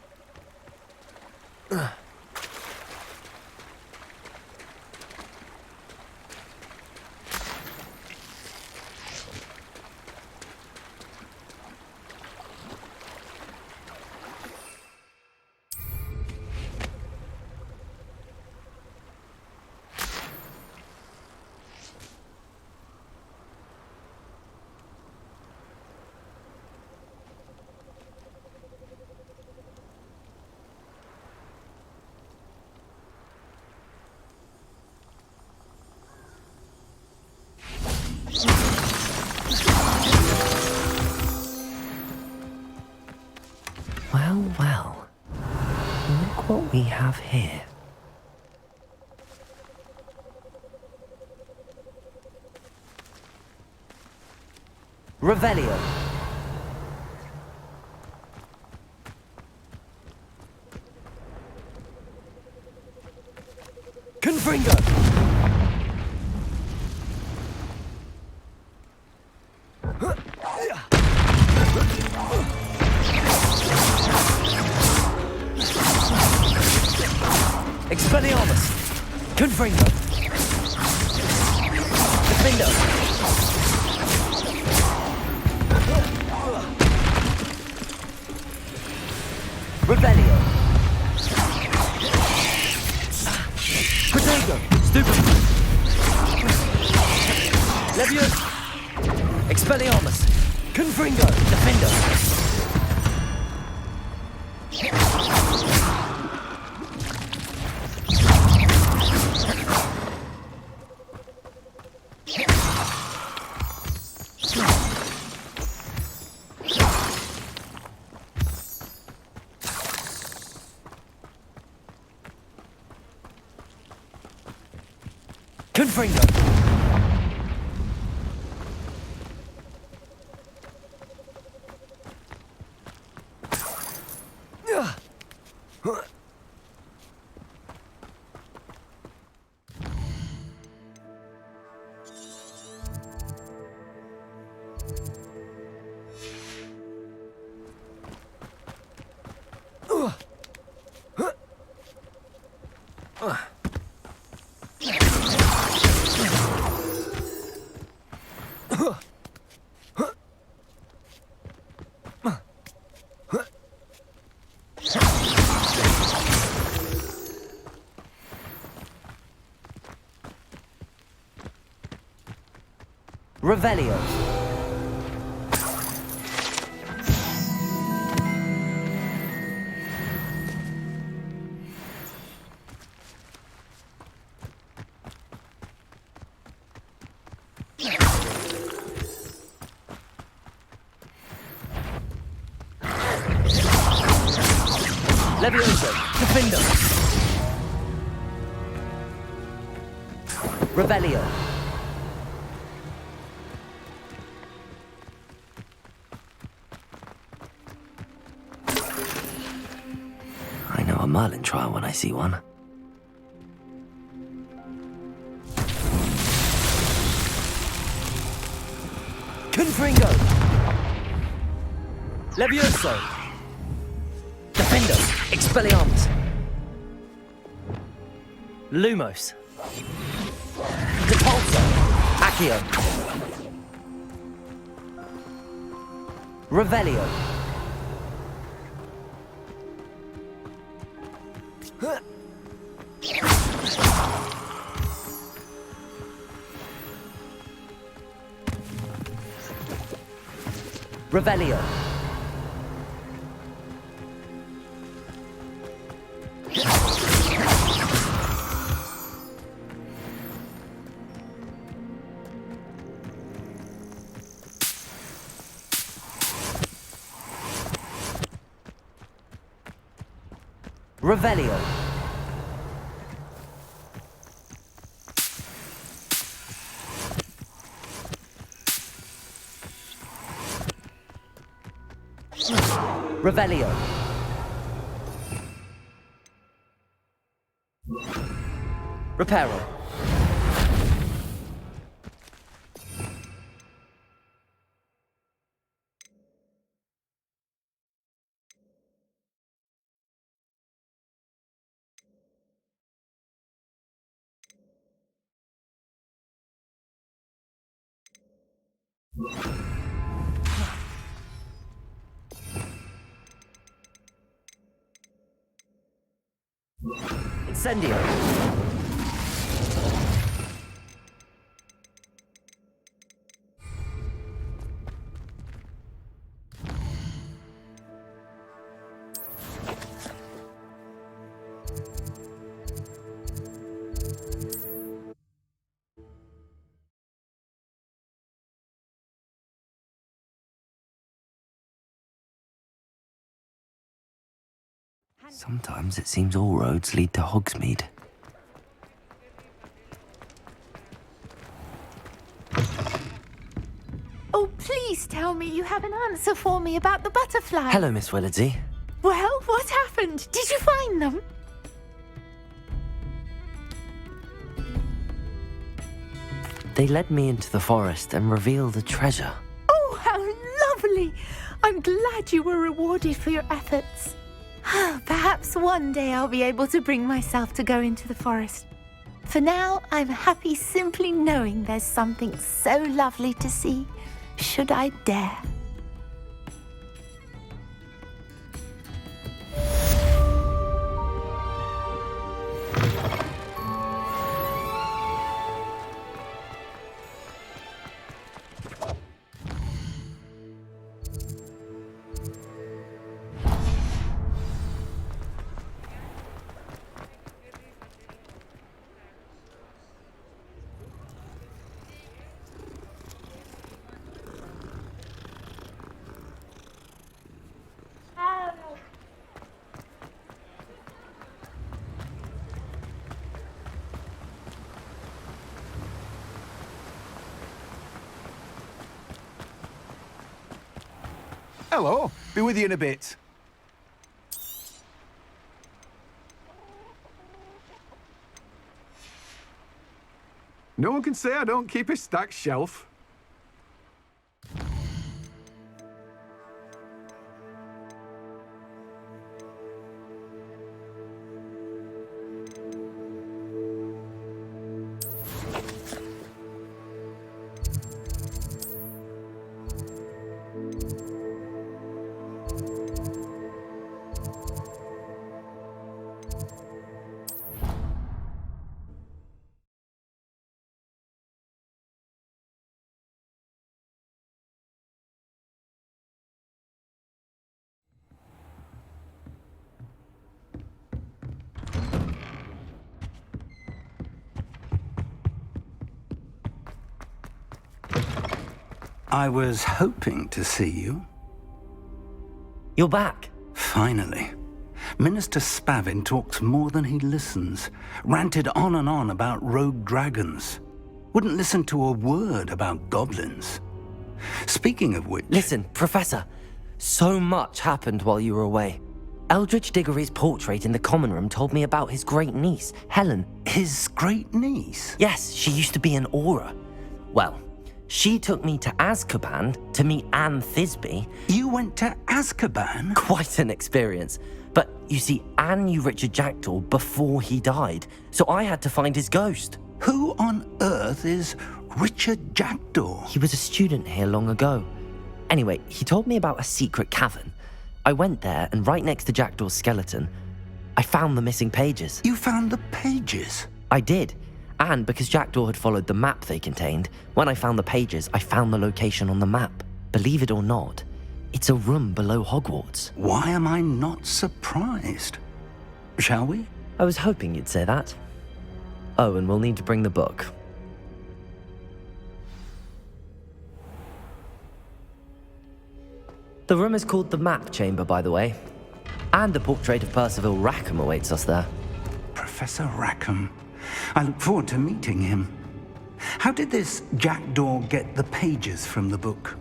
Well, well. Look what we have here. Revelio. Confringo. Expelliarmus! Confringo! Defendo! Rebellio! Protego! Stupid! Leviosa! Expelliarmus! Confringo! Defendo! Confringo! Revelio. Levioso. Defendo. Revelio. Merlin trial when I see one. Confringo! Levioso! Defendo! Expelliarmus! Lumos! Depulso! Accio! Revelio! Revelio! Revelio! Revelio! Reparo! Incendio! Sometimes it seems all roads lead to Hogsmeade. Oh, please tell me you have an answer for me about the butterfly. Hello, Miss Willardsey. Well, what happened? Did you find them? They led me into the forest and revealed a treasure. Oh, how lovely! I'm glad you were rewarded for your efforts. Perhaps one day I'll be able to bring myself to go into the forest. For now, I'm happy simply knowing there's something so lovely to see, should I dare. Hello. Be with you in a bit. No one can say I don't keep a stacked shelf. I was hoping to see you. You're back. Finally. Minister Spavin talks more than he listens. Ranted on and on about rogue dragons. Wouldn't listen to a word about goblins. Speaking of which... Listen, Professor. So much happened while you were away. Eldridge Diggory's portrait in the common room told me about his great niece, Helen. His great niece? Yes, she used to be an Auror. Well, she took me to Azkaban to meet Anne Thisbe. You went to Azkaban? Quite an experience. But you see, Anne knew Richard Jackdaw before he died, so I had to find his ghost. Who on earth is Richard Jackdaw? He was a student here long ago. Anyway, he told me about a secret cavern. I went there, and right next to Jackdaw's skeleton, I found the missing pages. You found the pages? I did. And because Jackdaw had followed the map they contained, when I found the pages, I found the location on the map. Believe it or not, it's a room below Hogwarts. Why am I not surprised? Shall we? I was hoping you'd say that. Oh, and we'll need to bring the book. The room is called the Map Chamber, by the way. And a portrait of Percival Rackham awaits us there. Professor Rackham. I look forward to meeting him. How did this Jackdaw get the pages from the book?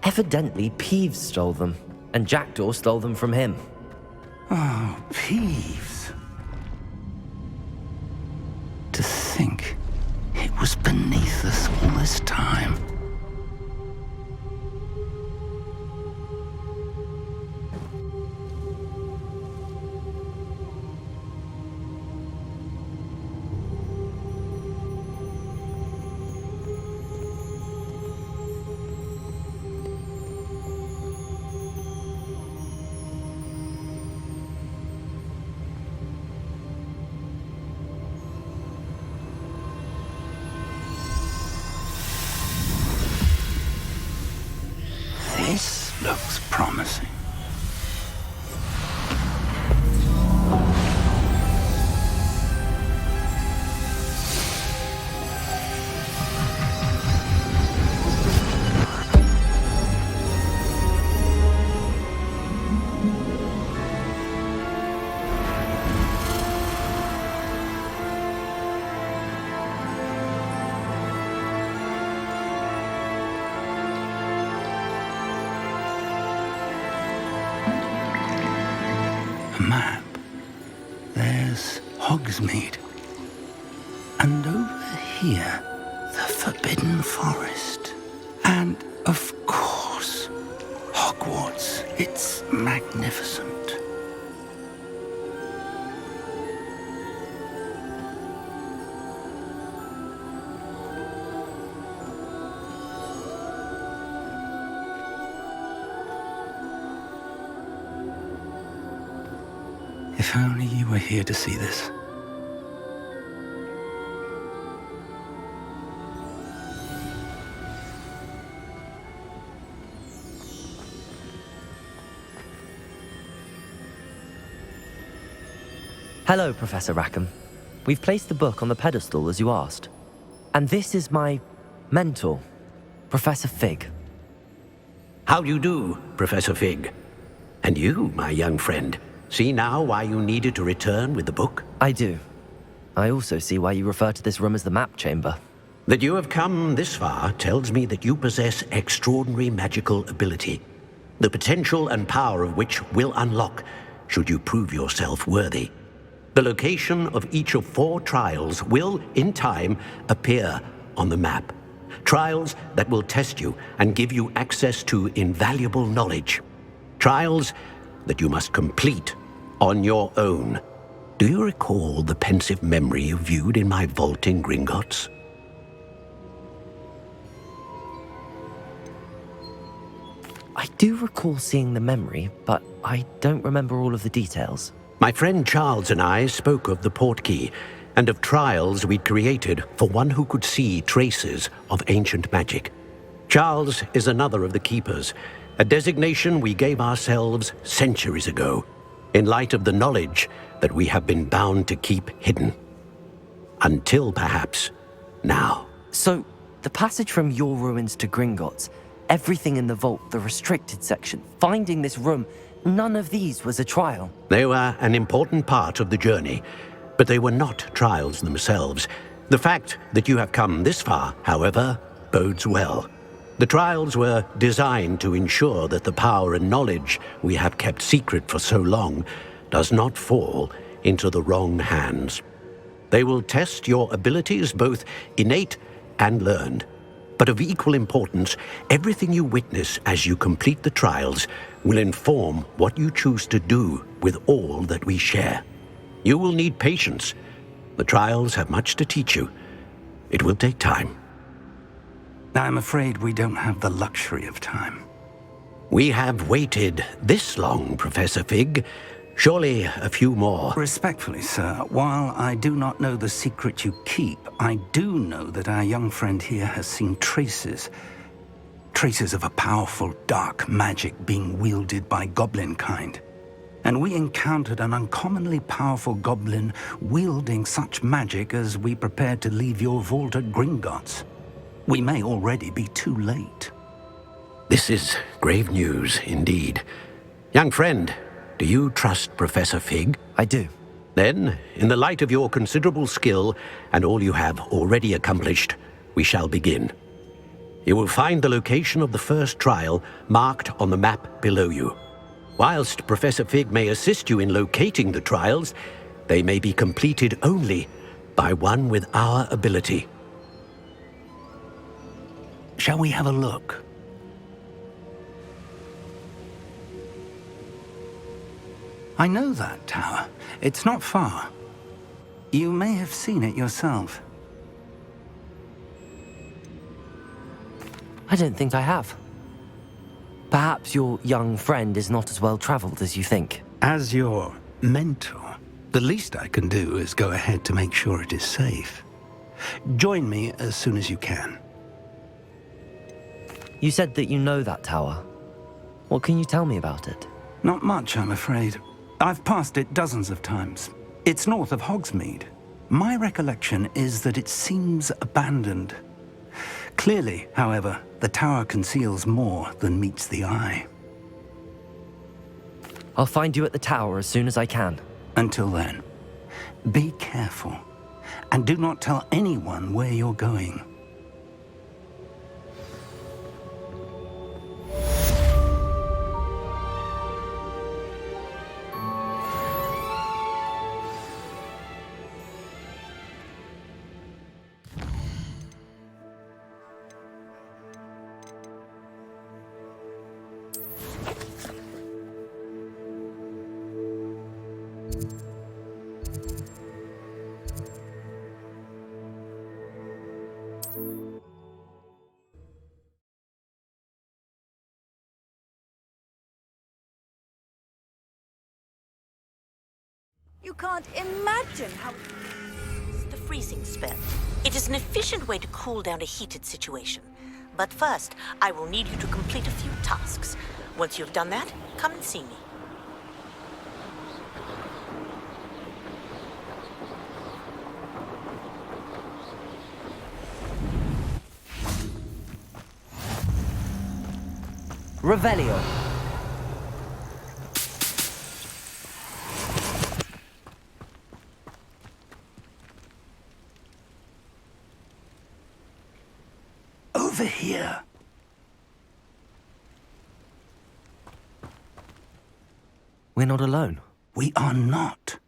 Evidently, Peeves stole them, and Jackdaw stole them from him. Oh, Peeves. To think it was beneath us all this time. This looks promising. Map. There's Hogsmeade. And over here, the Forbidden Forest. And, of course, Hogwarts. It's magnificent. If only you were here to see this. Hello, Professor Rackham. We've placed the book on the pedestal as you asked. And this is my mentor, Professor Fig. How do you do, Professor Fig? And you, my young friend, see now why you needed to return with the book? I do. I also see why you refer to this room as the Map Chamber. That you have come this far tells me that you possess extraordinary magical ability, the potential and power of which will unlock should you prove yourself worthy. The location of each of 4 trials will, in time, appear on the map. Trials that will test you and give you access to invaluable knowledge. Trials that you must complete on your own. Do you recall the pensive memory you viewed in my vault in Gringotts? I do recall seeing the memory, but I don't remember all of the details. My friend Charles and I spoke of the portkey and of trials we'd created for one who could see traces of ancient magic. Charles is another of the keepers, a designation we gave ourselves centuries ago, in light of the knowledge that we have been bound to keep hidden. Until perhaps now. So, the passage from your ruins to Gringotts, everything in the vault, the restricted section, finding this room, none of these was a trial. They were an important part of the journey, but they were not trials themselves. The fact that you have come this far, however, bodes well. The trials were designed to ensure that the power and knowledge we have kept secret for so long does not fall into the wrong hands. They will test your abilities, both innate and learned. But of equal importance, everything you witness as you complete the trials will inform what you choose to do with all that we share. You will need patience. The trials have much to teach you. It will take time. I'm afraid we don't have the luxury of time. We have waited this long, Professor Fig. Surely a few more. Respectfully, sir, while I do not know the secret you keep, I do know that our young friend here has seen traces of a powerful dark magic being wielded by goblin kind. And we encountered an uncommonly powerful goblin wielding such magic as we prepared to leave your vault at Gringotts. We may already be too late. This is grave news indeed. Young friend, do you trust Professor Fig? I do. Then, in the light of your considerable skill and all you have already accomplished, we shall begin. You will find the location of the first trial marked on the map below you. Whilst Professor Fig may assist you in locating the trials, they may be completed only by one with our ability. Shall we have a look? I know that tower. It's not far. You may have seen it yourself. I don't think I have. Perhaps your young friend is not as well traveled as you think. As your mentor, the least I can do is go ahead to make sure it is safe. Join me as soon as you can. You said that you know that tower. What can you tell me about it? Not much, I'm afraid. I've passed it dozens of times. It's north of Hogsmeade. My recollection is that it seems abandoned. Clearly, however, the tower conceals more than meets the eye. I'll find you at the tower as soon as I can. Until then, be careful, and do not tell anyone where you're going. You can't imagine how... The freezing spell. It is an efficient way to cool down a heated situation. But first, I will need you to complete a few tasks. Once you've done that, come and see me. Revelio. Over here. We're not alone. We are not.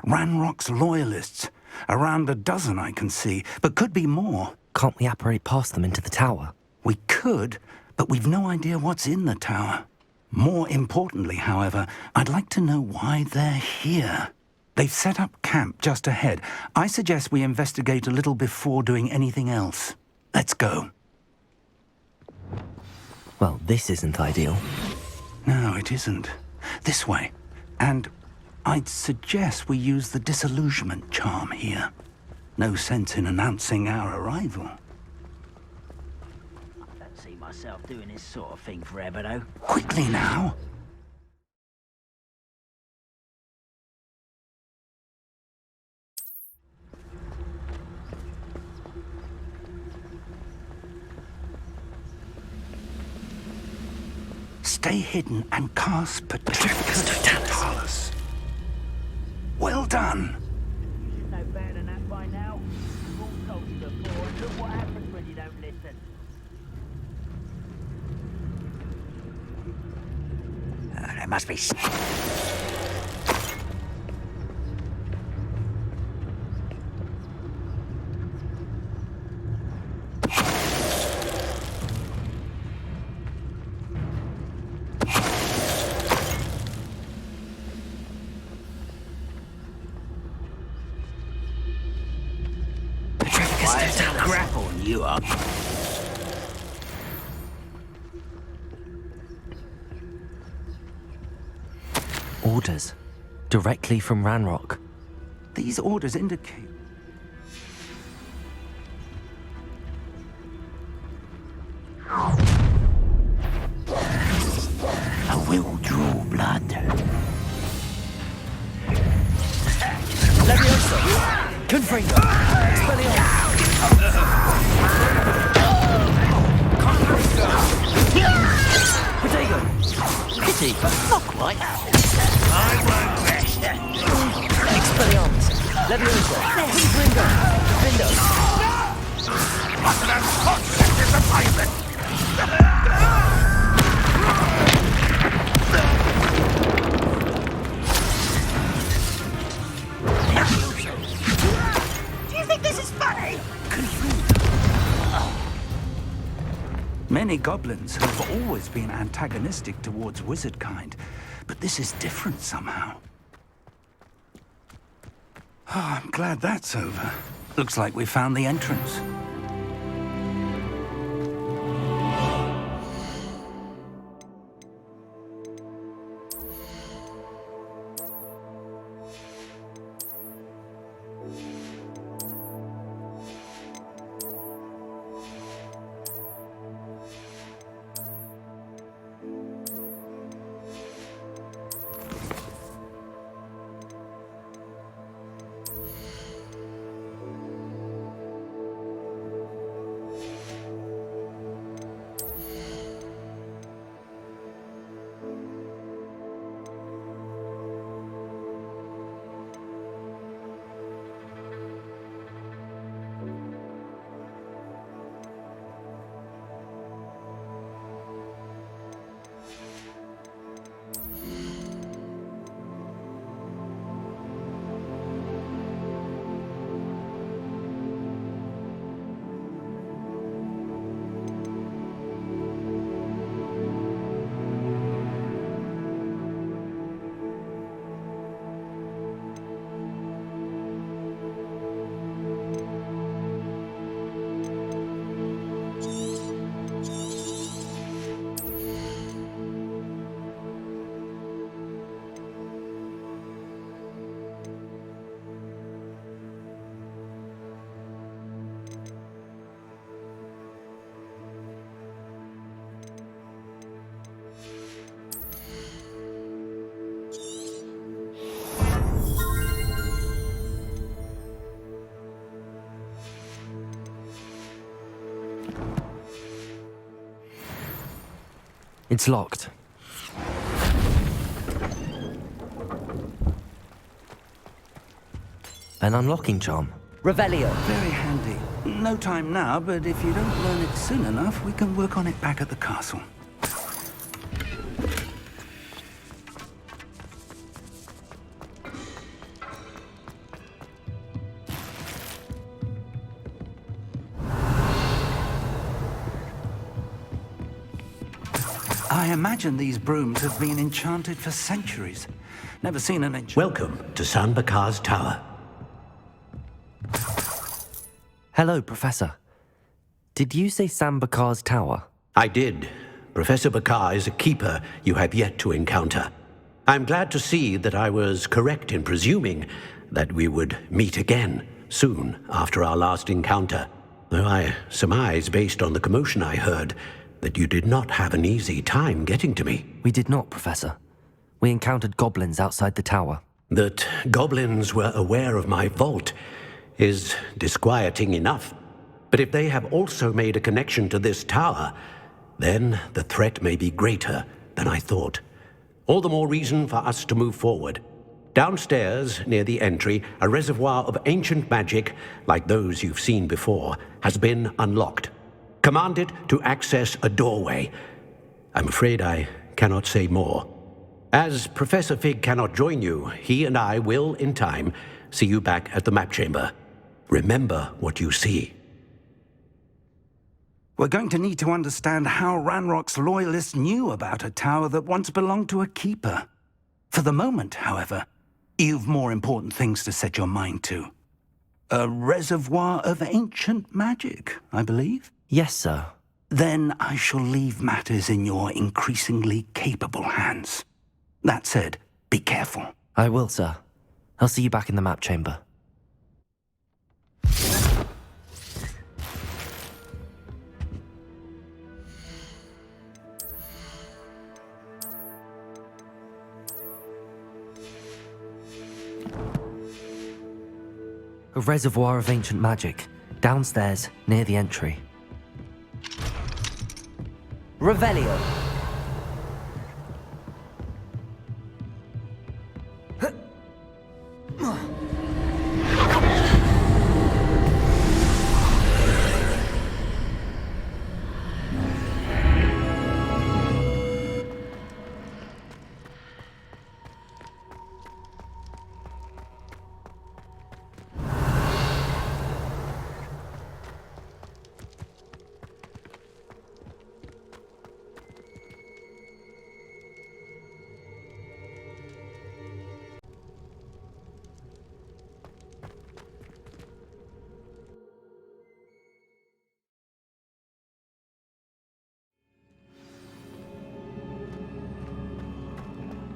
Ranrock's loyalists. Around a dozen I can see, but could be more. Can't we apparate past them into the tower? We could, but we've no idea what's in the tower. More importantly, however, I'd like to know why they're here. They've set up camp just ahead. I suggest we investigate a little before doing anything else. Let's go. Well, this isn't ideal. No, it isn't. This way. And I'd suggest we use the disillusionment charm here. No sense in announcing our arrival. I don't see myself doing this sort of thing forever, though. Quickly now. Stay hidden and cast Petrificus Totalis. Well done. You should know better than that by now. You've all told you before, and look what happens when you don't listen. There must be... Why is that grappling you up? Orders. Directly from Ranrock. These orders indicate... I will draw blood. Levioso! Confringo! Protego! Pity! Not quite. I won't rest. Expelliarmus! Levioso! Confringo! Defendo! What an unfortunate disappointment! Do you think this is funny? Many goblins have always been antagonistic towards wizard kind, but this is different somehow. Oh, I'm glad that's over. Looks like we found the entrance. It's locked. An unlocking charm. Revelio. Very handy. No time now, but if you don't learn it soon enough, we can work on it back at the castle. I imagine these brooms have been enchanted for centuries. Never seen an Welcome to San Bakar's Tower. Hello, Professor. Did you say San Bakar's Tower? I did. Professor Bakar is a keeper you have yet to encounter. I'm glad to see that I was correct in presuming that we would meet again soon after our last encounter, though I surmise, based on the commotion I heard, that you did not have an easy time getting to me. We did not, Professor. We encountered goblins outside the tower. That goblins were aware of my vault is disquieting enough. But if they have also made a connection to this tower, then the threat may be greater than I thought. All the more reason for us to move forward. Downstairs, near the entry, a reservoir of ancient magic, like those you've seen before, has been unlocked. Commanded to access a doorway. I'm afraid I cannot say more. As Professor Fig cannot join you, he and I will, in time, see you back at the map chamber. Remember what you see. We're going to need to understand how Ranrock's loyalists knew about a tower that once belonged to a keeper. For the moment, however, you've more important things to set your mind to. A reservoir of ancient magic, I believe? Yes, sir. Then I shall leave matters in your increasingly capable hands. That said, be careful. I will, sir. I'll see you back in the map chamber. A reservoir of ancient magic, downstairs, near the entry. Revelio!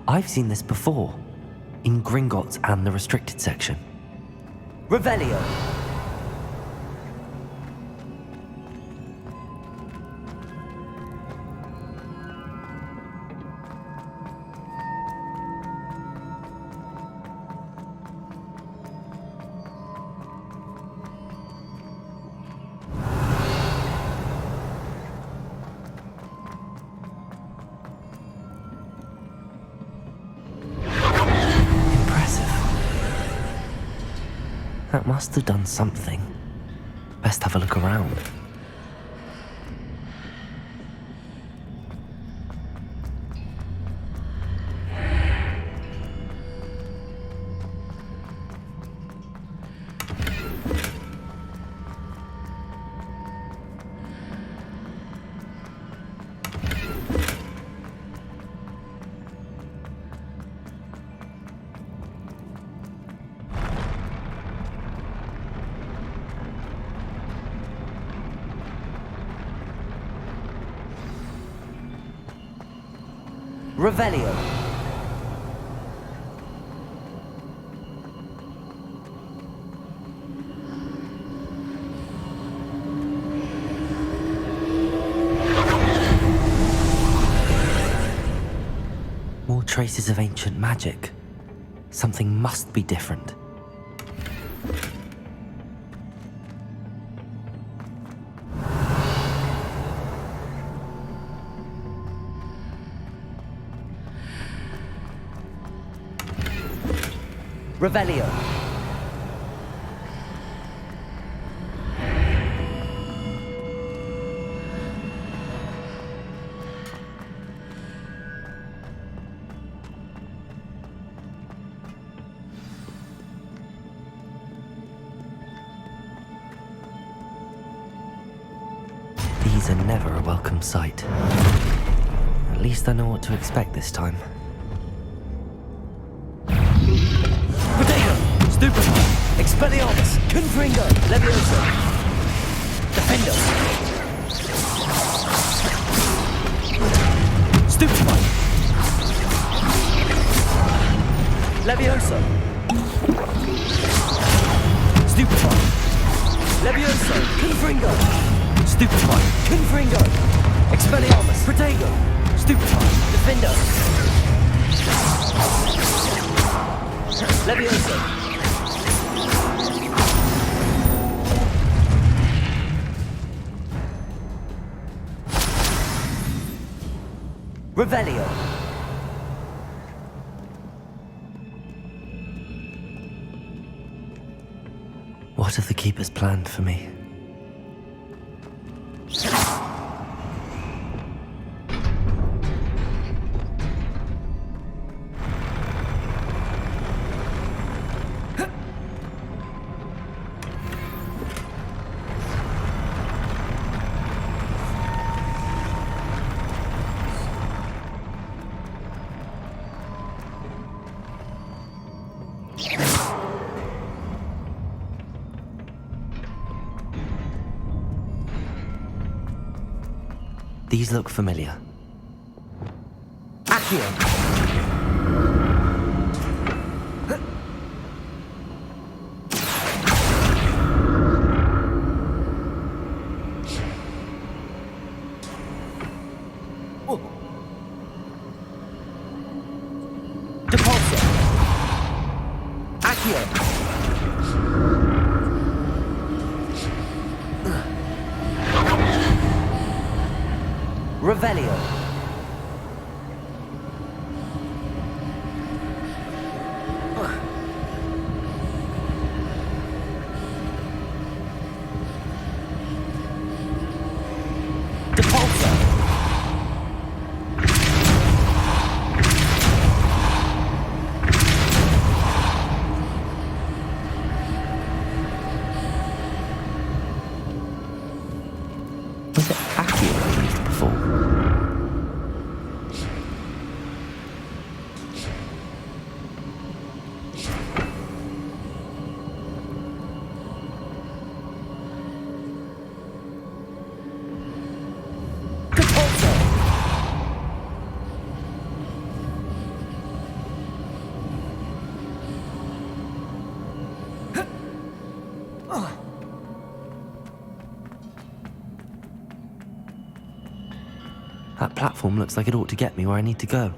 I've seen this before, in Gringotts and the restricted section. Revelio! That must have done something. Best have a look around. Revelio. More traces of ancient magic. Something must be different. Revelio. These are never a welcome sight. At least I know what to expect this time. Stupefy, Expelliarmus, Confringo, Leviosa, Defender, Stupefy, Leviosa, Stupefy, Leviosa, Confringo, Stupefy, Confringo, Expelliarmus, Protego, Stupefy, Defender, Leviosa. Revelio. What have the Keepers planned for me? These look familiar. Accio! Depulso! Accio! Revelio! Depulso! Was it Accio I used before? That platform looks like it ought to get me where I need to go.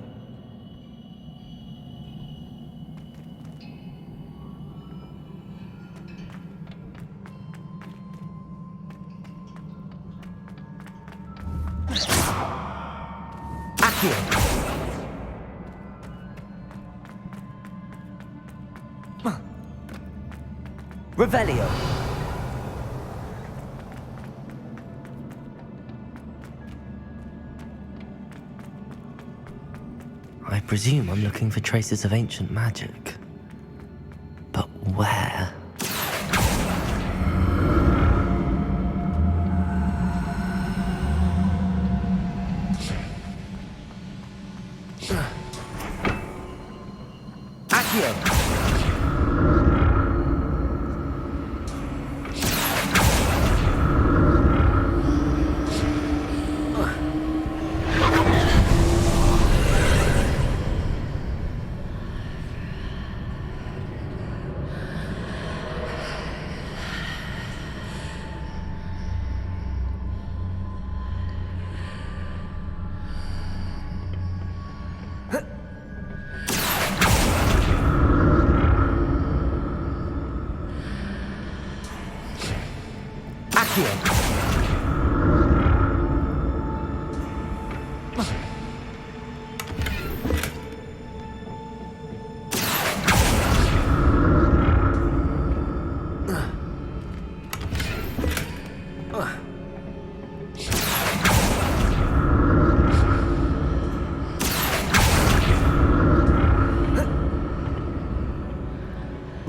Accio! Revelio! I presume I'm looking for traces of ancient magic. But where? Accio!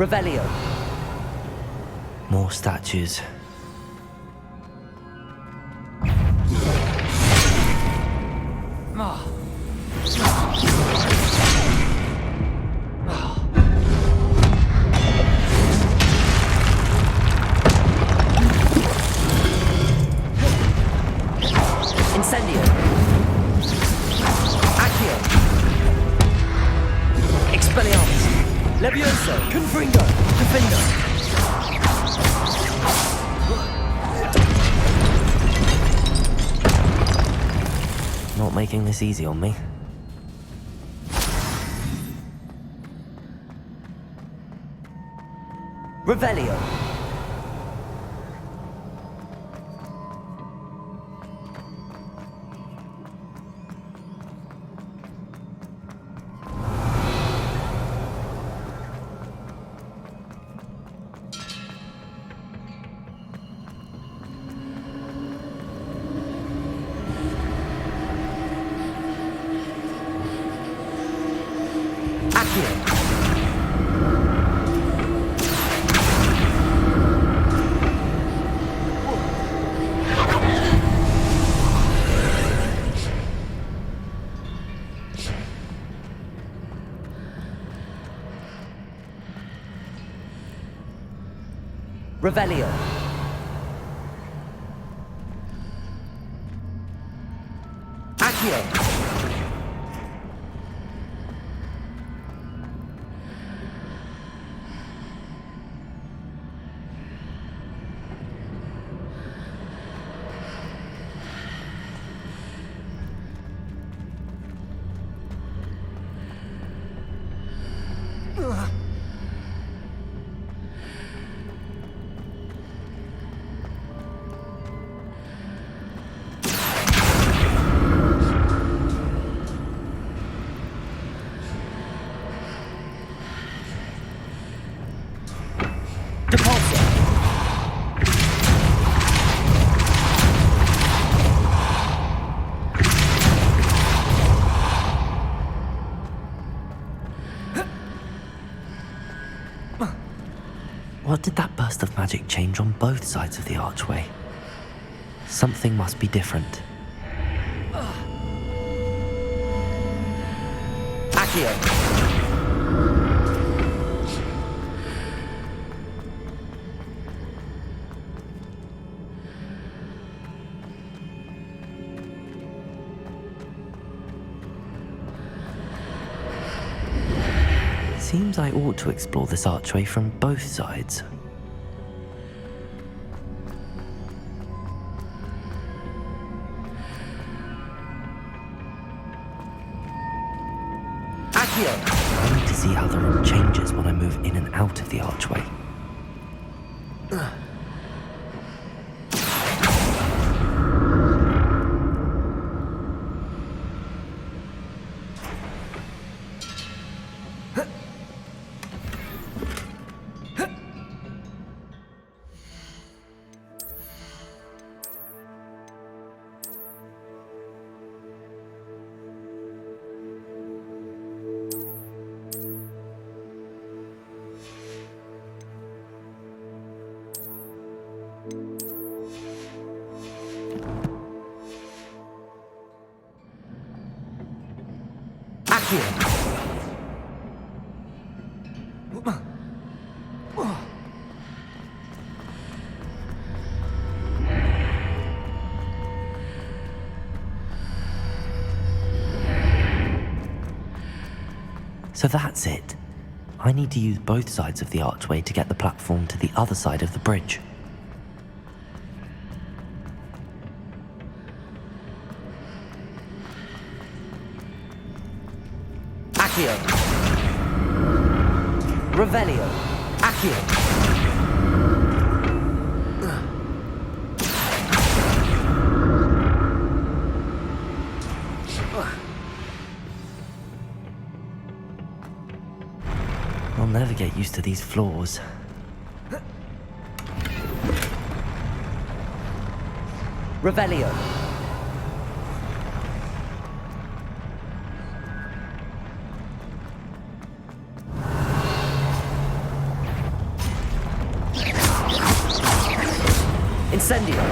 Revelio. More statues. Incendio. Accio. Expelliarmus. Levioso. Confringo. Defender. Not making this easy on me. Revelio. Revelio. Accio! What did that burst of magic change on both sides of the archway? Something must be different. Accio! Seems I ought to explore this archway from both sides. I need to see how the room changes when I move in and out of the archway. So that's it. I need to use both sides of the archway to get the platform to the other side of the bridge. Accio! Revelio! Accio! I'll never get used to these floors. Revelio! Incendio!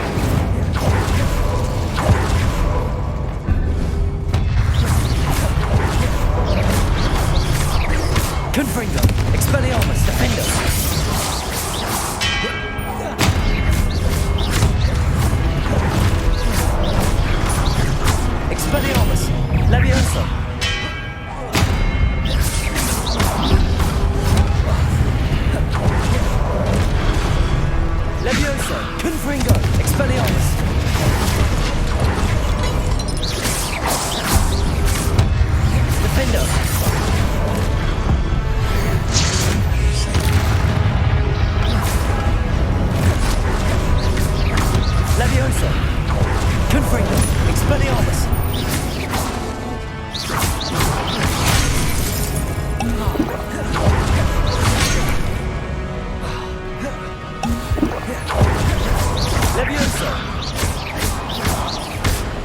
Confringo! Expelliarmus! Defender! Expelliarmus! Levioso! Levioso! Confringo! Expelliarmus! Defender! Levioso! Confringo! Expelliarmus! Levioso!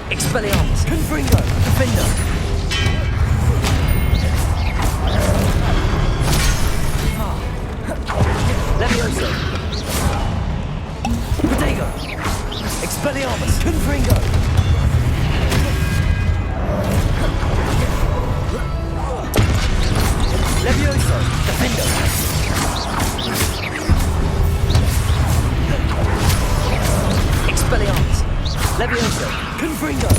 Expelliarmus! Confringo! Defender! Levioso! Protego! Expelliarmus! Confringo! Levioso! Defender! Expelliarmus! Levioso! Confringo!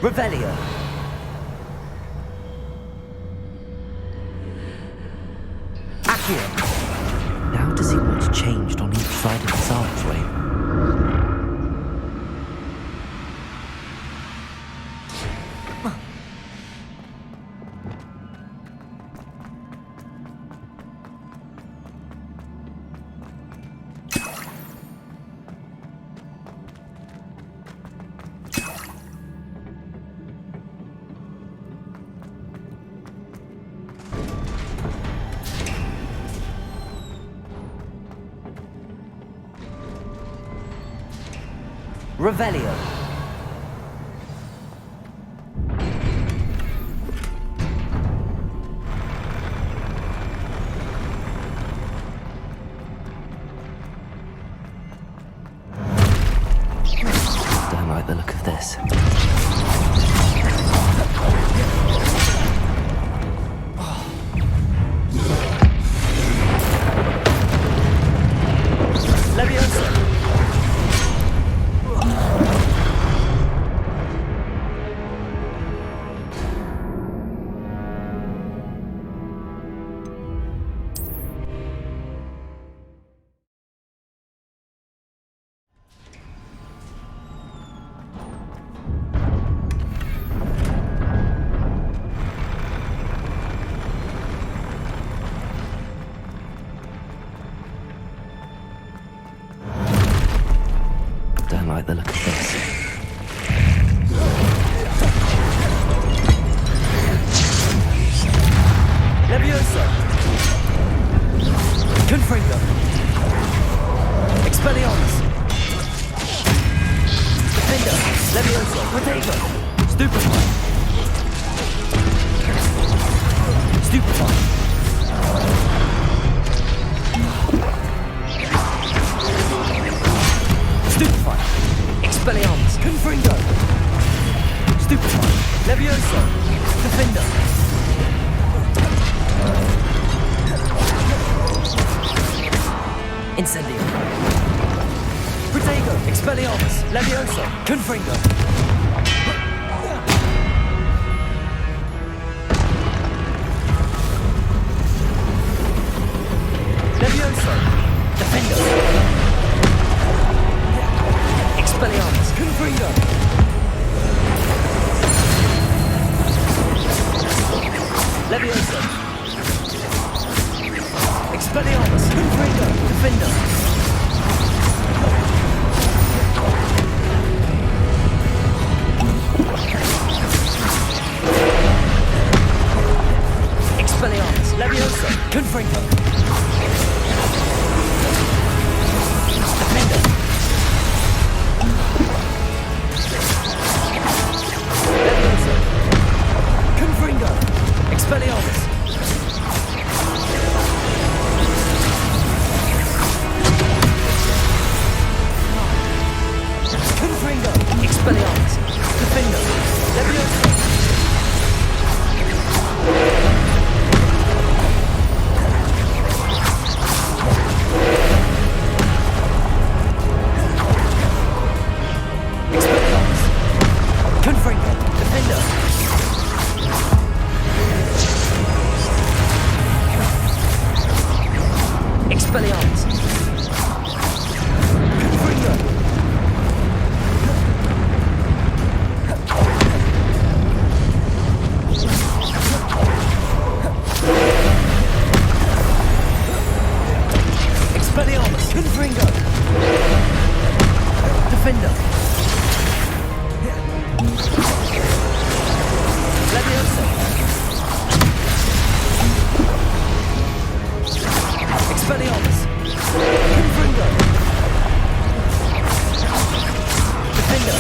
Revelio. Accio. Now to see what's changed on each side of this archway. Revelio. Don't like the look of this. Leviosa. Don't like the look of this. Leviosa. Confringo. Expelliarmus. Defender. Leviosa. Protego. Stupefy. Stupefy. Stupefy. Expelliarmus. Confringo. Stupefy. Leviosa. Defender. Incendio. Protego. Expelliarmus. Leviosa. Confringo. Leviosa. Defender. Expelliarmus. Confringo. Leviosa. Expelliarmus. Confringo. Defender. Expelliarmus. Leviosa. Confringo. Defender. Leviosa. Confringo. Expelliarmus. Confringo. Expelliarmus. Defender. Leviosa. Expelliarmus. Confringo. Defender. Expelliarmus. Confringo. Expelliarmus. Confringo. Defender. Leviosa. Expelliarmus. Confringo. Defender.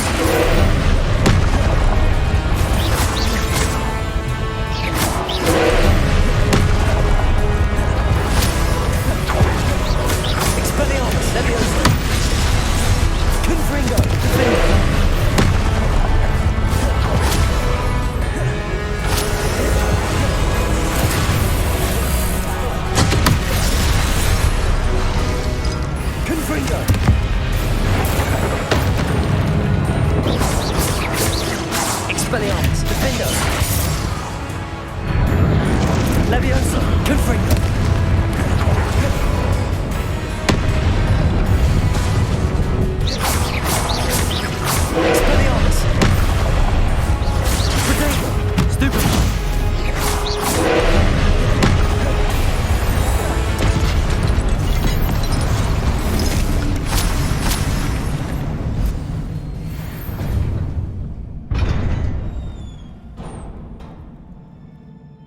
Expelliarmus. Leviosa. Confringo. Defender. Confringo. Expelliarmus.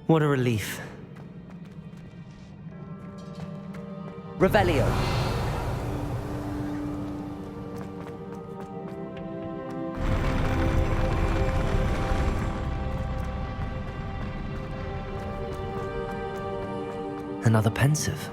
What a relief. Revelio. Another pensive.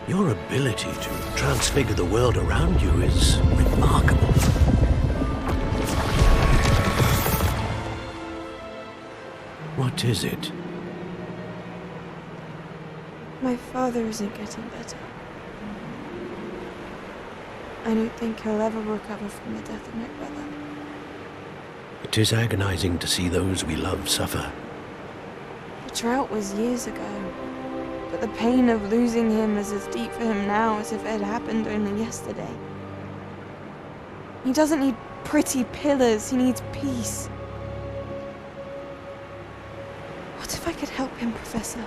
Your ability to transfigure the world around you is remarkable. What is it? My father isn't getting better. I don't think he'll ever recover from the death of my brother. It is agonizing to see those we love suffer. The drought was years ago, but the pain of losing him is as deep for him now as if it had happened only yesterday. He doesn't need pretty pillars, he needs peace. What if I could help him, Professor?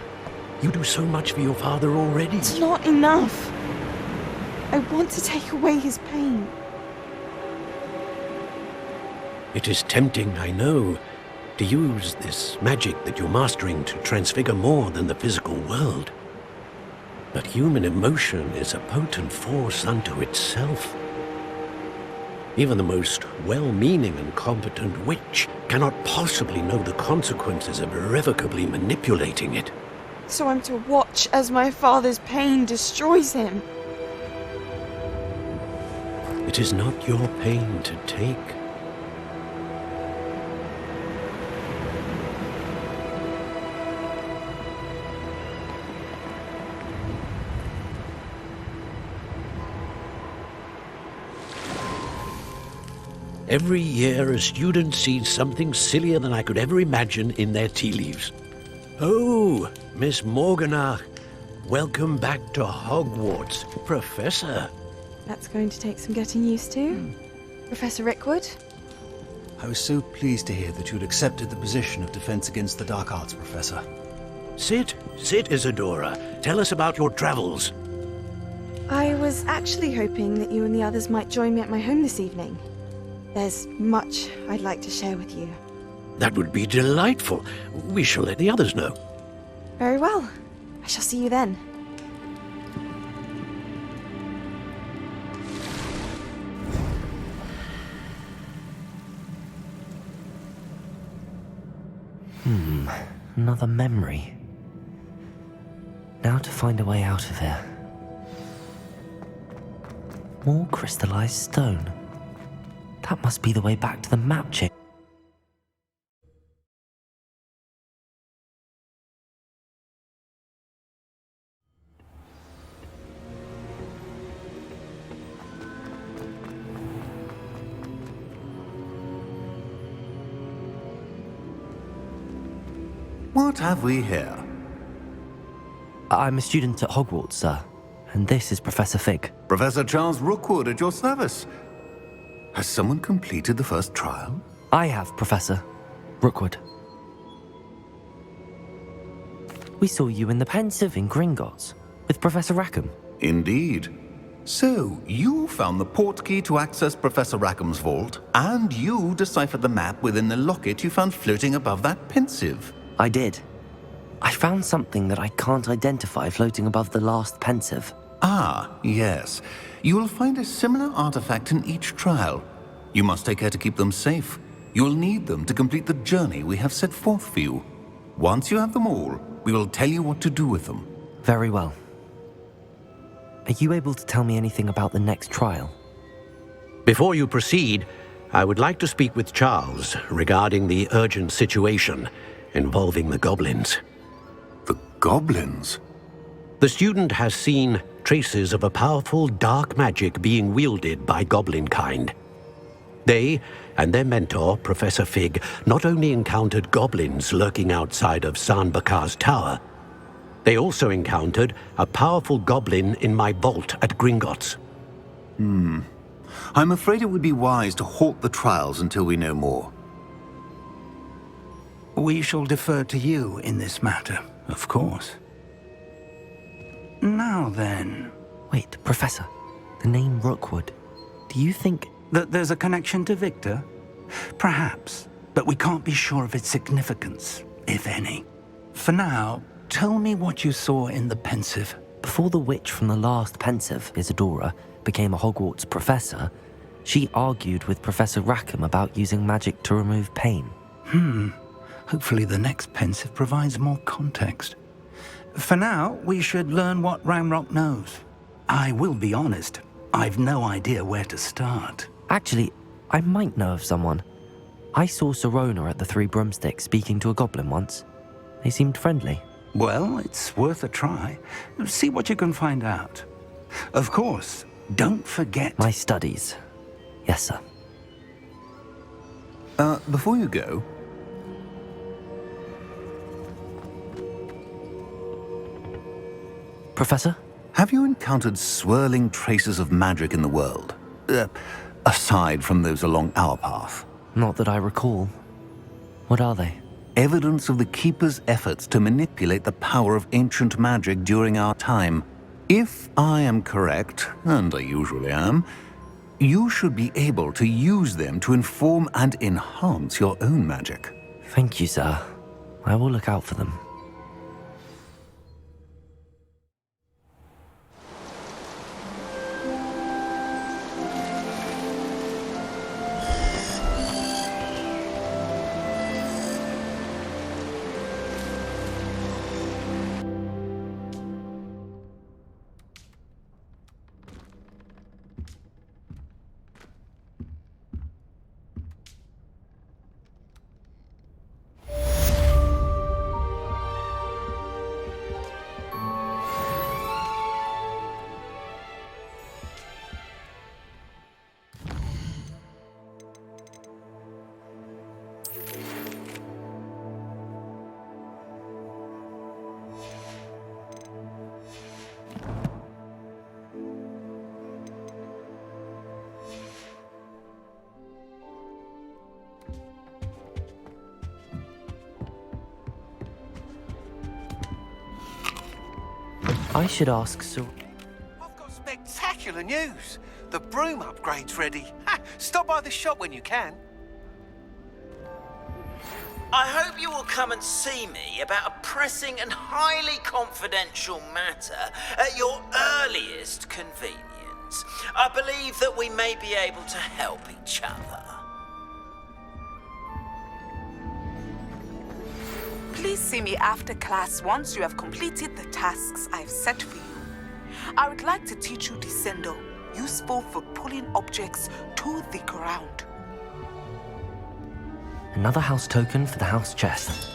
You do so much for your father already. It's not enough. I want to take away his pain. It is tempting, I know, to use this magic that you're mastering to transfigure more than the physical world. But human emotion is a potent force unto itself. Even the most well-meaning and competent witch cannot possibly know the consequences of irrevocably manipulating it. So I'm to watch as my father's pain destroys him. It is not your pain to take. Every year, a student sees something sillier than I could ever imagine in their tea leaves. Oh, Miss Morganach, welcome back to Hogwarts, Professor. That's going to take some getting used to. Professor Rickwood? I was so pleased to hear that you'd accepted the position of Defense Against the Dark Arts, Professor. Sit, Isadora. Tell us about your travels. I was actually hoping that you and the others might join me at my home this evening. There's much I'd like to share with you. That would be delightful. We shall let the others know. Very well. I shall see you then. Another memory. Now to find a way out of here. More crystallized stone. That must be the way back to the map chamber. What have we here? I'm a student at Hogwarts, sir, and this is Professor Fig. Professor Charles Rookwood at your service. Has someone completed the first trial? I have, Professor Rookwood. We saw you in the Pensive in Gringotts with Professor Rackham. Indeed. So, you found the portkey to access Professor Rackham's vault, and you deciphered the map within the locket you found floating above that Pensive. I did. I found something that I can't identify floating above the last Pensive. Ah, yes. You will find a similar artifact in each trial. You must take care to keep them safe. You'll need them to complete the journey we have set forth for you. Once you have them all, we will tell you what to do with them. Very well. Are you able to tell me anything about the next trial? Before you proceed, I would like to speak with Charles regarding the urgent situation involving the goblins. The goblins? The student has seen traces of a powerful dark magic being wielded by goblin kind. They and their mentor, Professor Fig, not only encountered goblins lurking outside of San Bakar's tower, they also encountered a powerful goblin in my vault at Gringotts. I'm afraid it would be wise to halt the trials until we know more. We shall defer to you in this matter, of course. Now then... Wait, Professor. The name Rookwood. Do you think... that there's a connection to Victor? Perhaps, but we can't be sure of its significance, if any. For now, tell me what you saw in the Pensive. Before the witch from the last Pensive, Isadora, became a Hogwarts professor, she argued with Professor Rackham about using magic to remove pain. Hopefully the next Pensive provides more context. For now, we should learn what Ranrock knows. I will be honest, I've no idea where to start. Actually, I might know of someone. I saw Sirona at the Three Broomsticks speaking to a goblin once. They seemed friendly. Well, it's worth a try. See what you can find out. Of course, don't forget... My studies. Yes, sir. Before you go... Professor? Have you encountered swirling traces of magic in the world? Aside from those along our path? Not that I recall. What are they? Evidence of the Keeper's efforts to manipulate the power of ancient magic during our time. If I am correct, and I usually am, you should be able to use them to inform and enhance your own magic. Thank you, sir. I will look out for them. I should ask Sir... I've got spectacular news. The broom upgrade's ready. Stop by the shop when you can. I hope you will come and see me about a pressing and highly confidential matter at your earliest convenience. I believe that we may be able to help each other. Please see me after class once you have completed the tasks I've set for you. I would like to teach you Descendo, useful for pulling objects to the ground. Another house token for the house chest.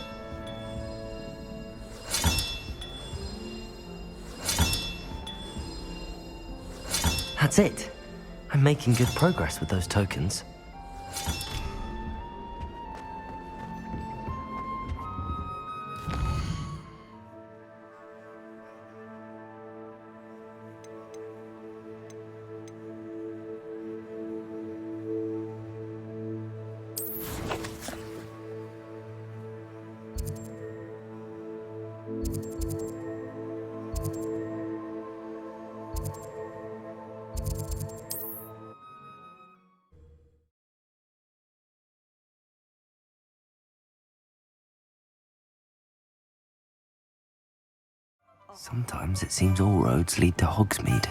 That's it. I'm making good progress with those tokens. Sometimes it seems all roads lead to Hogsmeade.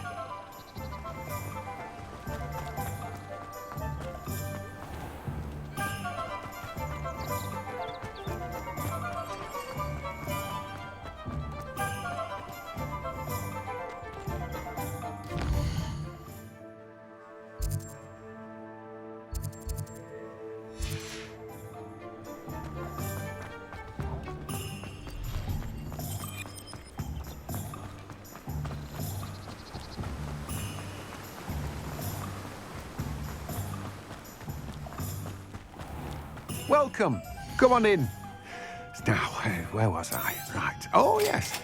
welcome. Come on in. Now, where was I? Right. Oh, yes.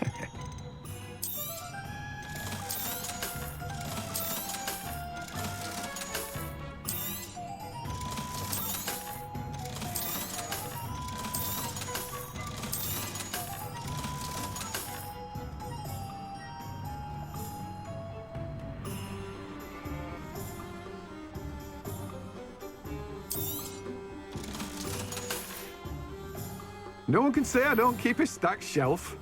No one can say I don't keep a stacked shelf.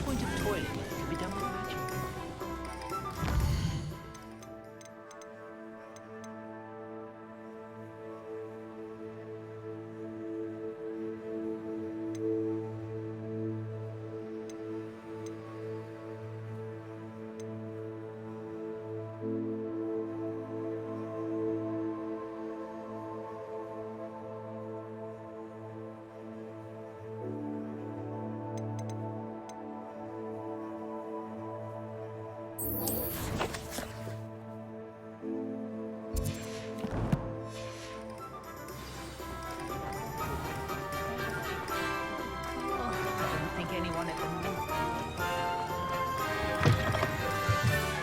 Point of toilet to be done with magic.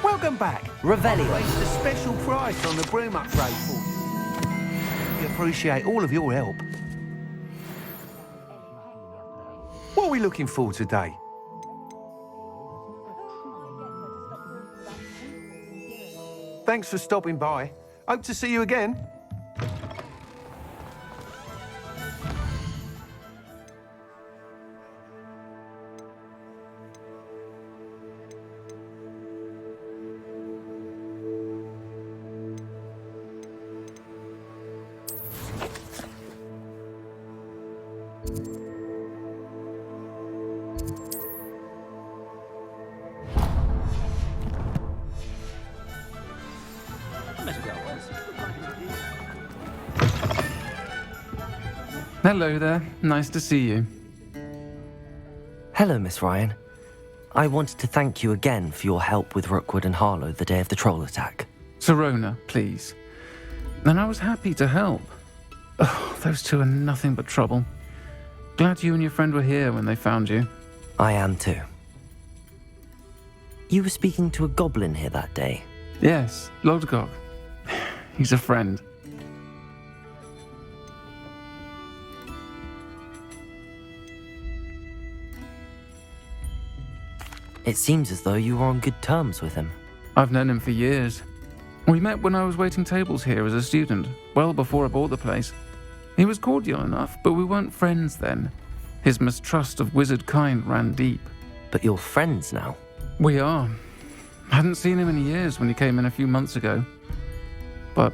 Welcome back. Revelio. I've raised a special price on the broom upgrade for you. We appreciate all of your help. What are we looking for today? Thanks for stopping by. Hope to see you again. Hello there. Nice to see you. Hello, Miss Ryan. I wanted to thank you again for your help with Rookwood and Harlow the day of the troll attack. Serona, please. And I was happy to help. Oh, those two are nothing but trouble. Glad you and your friend were here when they found you. I am too. You were speaking to a goblin here that day. Yes, Lodgok. He's a friend. It seems as though you were on good terms with him. I've known him for years. We met when I was waiting tables here as a student, well before I bought the place. He was cordial enough, but we weren't friends then. His mistrust of wizard kind ran deep. But you're friends now? We are. I hadn't seen him in years when he came in a few months ago. But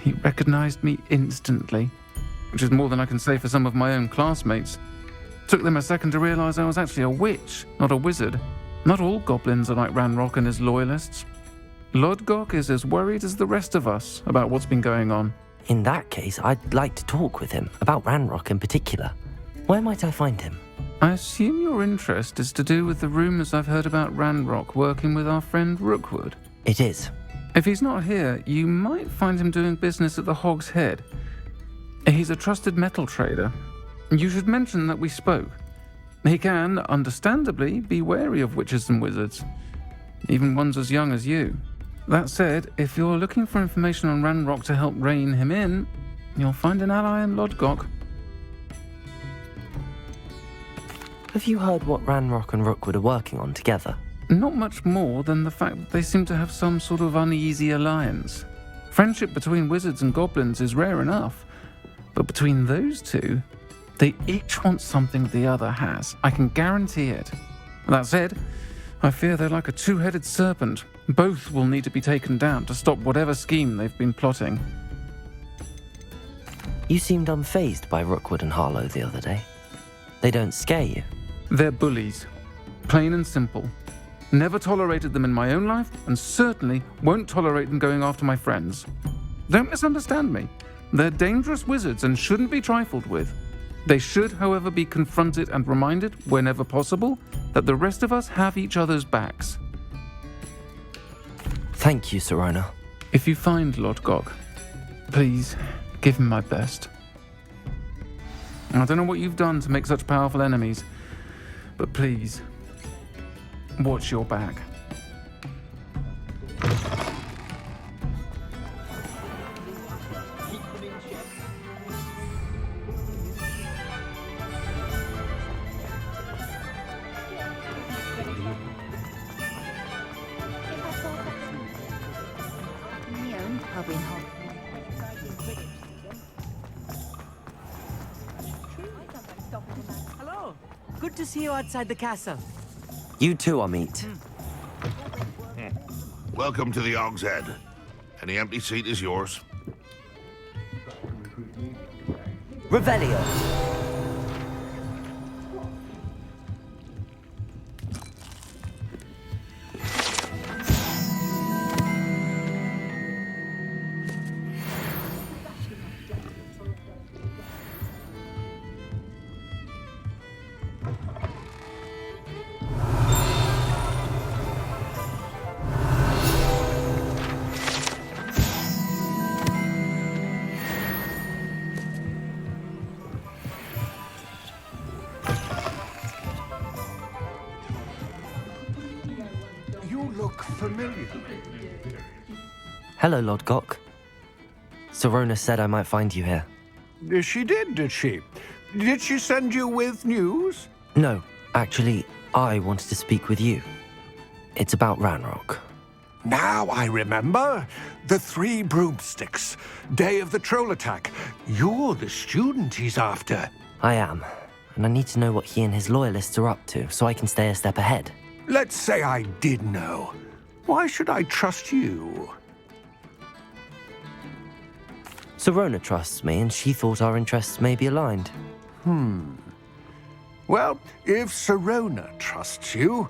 he recognized me instantly, which is more than I can say for some of my own classmates. Took them a second to realize I was actually a witch, not a wizard. Not all goblins are like Ranrock and his loyalists. Lodgok is as worried as the rest of us about what's been going on. In that case, I'd like to talk with him, about Ranrock in particular. Where might I find him? I assume your interest is to do with the rumors I've heard about Ranrock working with our friend Rookwood. It is. If he's not here, you might find him doing business at the Hog's Head. He's a trusted metal trader. You should mention that we spoke. He can, understandably, be wary of witches and wizards, even ones as young as you. That said, if you're looking for information on Ranrock to help rein him in, you'll find an ally in Lodgok. Have you heard what Ranrock and Rookwood are working on together? Not much more than the fact that they seem to have some sort of uneasy alliance. Friendship between wizards and goblins is rare enough, but between those two, they each want something the other has. I can guarantee it. That said, I fear they're like a two-headed serpent. Both will need to be taken down to stop whatever scheme they've been plotting. You seemed unfazed by Rookwood and Harlow the other day. They don't scare you. They're bullies. Plain and simple. Never tolerated them in my own life, and certainly won't tolerate them going after my friends. Don't misunderstand me. They're dangerous wizards and shouldn't be trifled with. They should, however, be confronted and reminded, whenever possible, that the rest of us have each other's backs. Thank you, Sirona. If you find Lord Gok, please give him my best. I don't know what you've done to make such powerful enemies, but please, watch your back. Hello. Good to see you outside the castle. You too, Amit. Welcome to the Og's Head. Any empty seat is yours. Revelio. You look familiar. Hello, Lord Gok. Sirona said I might find you here. She did she? Did she send you with news? No, actually, I wanted to speak with you. It's about Ranrock. Now I remember. The 3 broomsticks. Day of the troll attack. You're the student he's after. I am, and I need to know what he and his loyalists are up to so I can stay a step ahead. Let's say I did know. Why should I trust you? Sirona trusts me, and she thought our interests may be aligned. Well, if Sirona trusts you,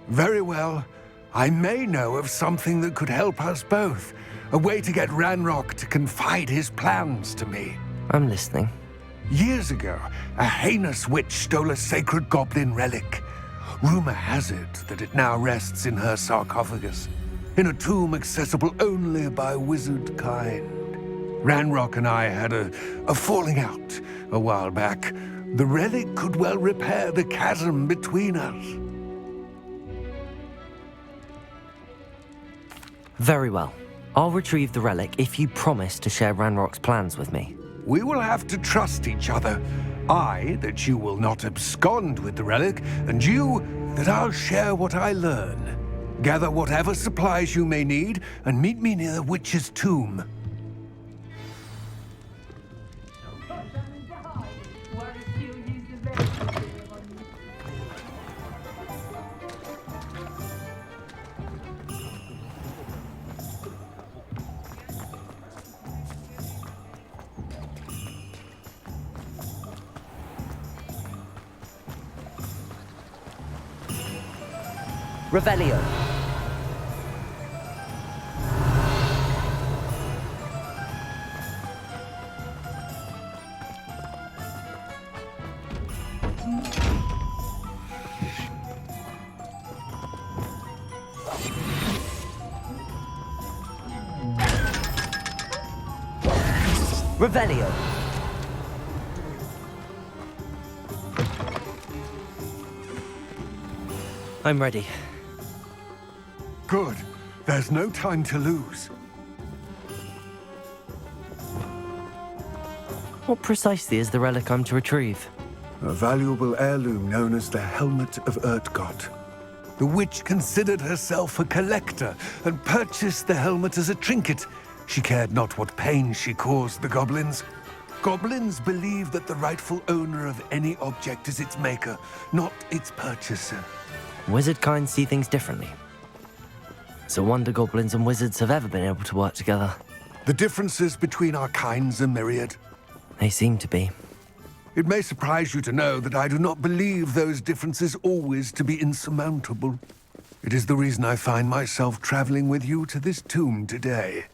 very well. I may know of something that could help us both. A way to get Ranrock to confide his plans to me. I'm listening. Years ago, a heinous witch stole a sacred goblin relic. Rumor has it that it now rests in her sarcophagus, in a tomb accessible only by wizard kind. Ranrock and I had a falling out a while back. The relic could well repair the chasm between us. Very well. I'll retrieve the relic if you promise to share Ranrock's plans with me. We will have to trust each other. I, that you will not abscond with the relic, and you, that I'll share what I learn. Gather whatever supplies you may need, and meet me near the witch's tomb. Revelio. Revelio. I'm ready. Good. There's no time to lose. What precisely is the relic I'm to retrieve? A valuable heirloom known as the Helmet of Urtgott. The witch considered herself a collector and purchased the helmet as a trinket. She cared not what pain she caused the goblins. Goblins believe that the rightful owner of any object is its maker, not its purchaser. Wizard kind see things differently. It's a wonder goblins and wizards have ever been able to work together. The differences between our kinds are myriad. They seem to be. It may surprise you to know that I do not believe those differences always to be insurmountable. It is the reason I find myself traveling with you to this tomb today.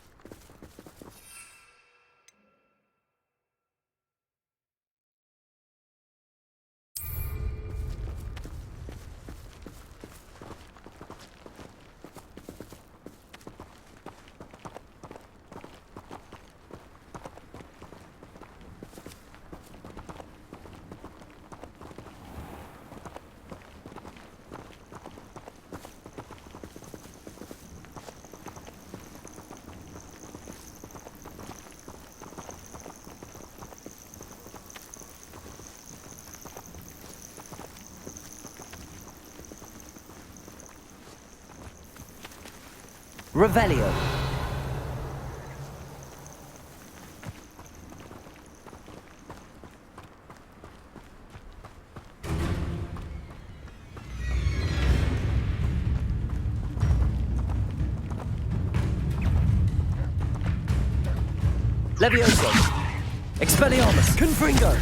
Revelio. Levioso. Expelliarmus. Confringo.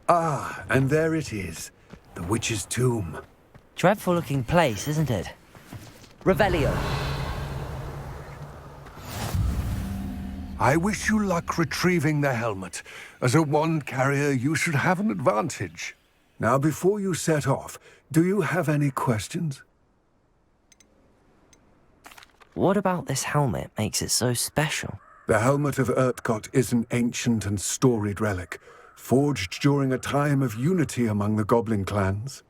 Ah, and there it is. The witch's tomb. Dreadful looking place, isn't it? Revelio. I wish you luck retrieving the helmet. As a wand carrier, you should have an advantage. Now, before you set off, do you have any questions? What about this helmet makes it so special? The helmet of Urtkot is an ancient and storied relic, forged during a time of unity among the goblin clans.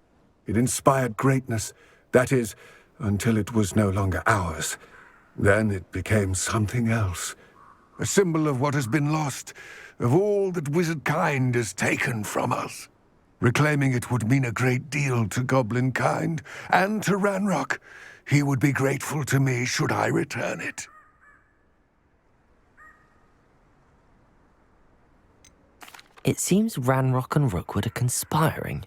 It inspired greatness, that is, until it was no longer ours. Then it became something else. A symbol of what has been lost, of all that wizard kind has taken from us. Reclaiming it would mean a great deal to goblin kind, and to Ranrock. He would be grateful to me should I return it. It seems Ranrock and Rookwood are conspiring.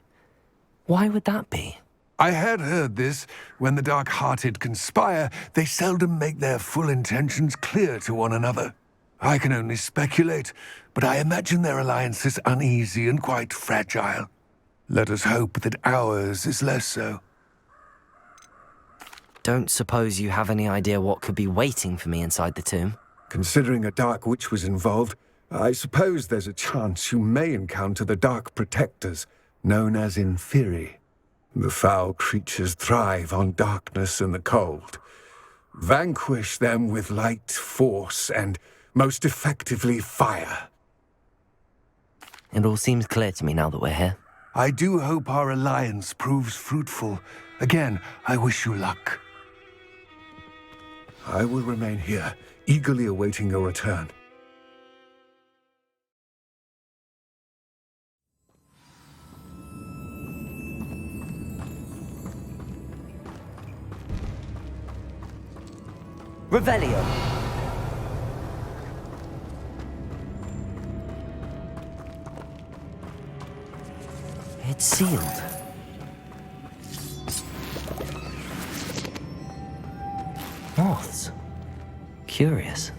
Why would that be? I had heard this. When the dark-hearted conspire, they seldom make their full intentions clear to one another. I can only speculate, but I imagine their alliance is uneasy and quite fragile. Let us hope that ours is less so. Don't suppose you have any idea what could be waiting for me inside the tomb? Considering a Dark Witch was involved, I suppose there's a chance you may encounter the Dark Protectors, known as Inferi. The foul creatures thrive on darkness and the cold. Vanquish them with light, force, and most effectively fire. It all seems clear to me now that we're here. I do hope our alliance proves fruitful. Again, I wish you luck. I will remain here, eagerly awaiting your return. Revelio. It's sealed. Moths. Curious.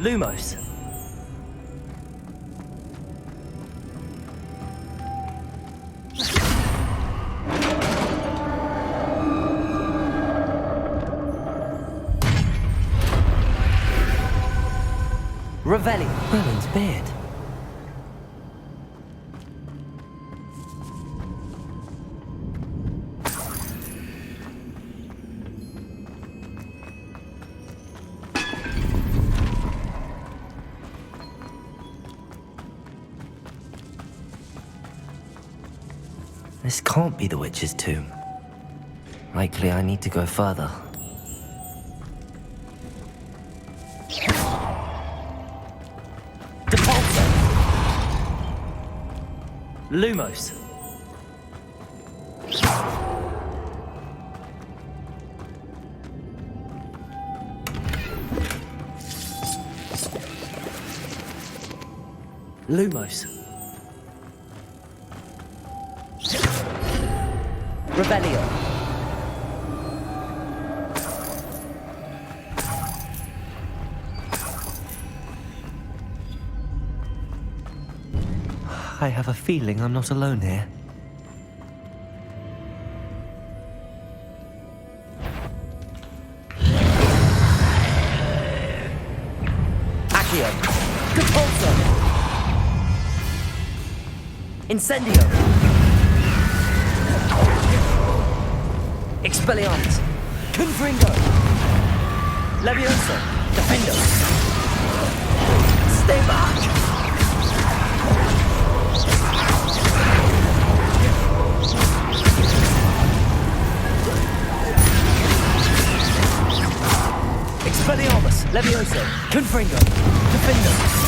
Lumos. Revelio. Merlin's beard. This can't be the witch's tomb. Likely I need to go further. Depulso! Lumos! Lumos! Revelio. I have a feeling I'm not alone here. Accio! Repulso! Incendio! Expelliarmus! Confringo! Levioso! Defendo! Stay back! Expelliarmus! Levioso! Confringo! Defendo!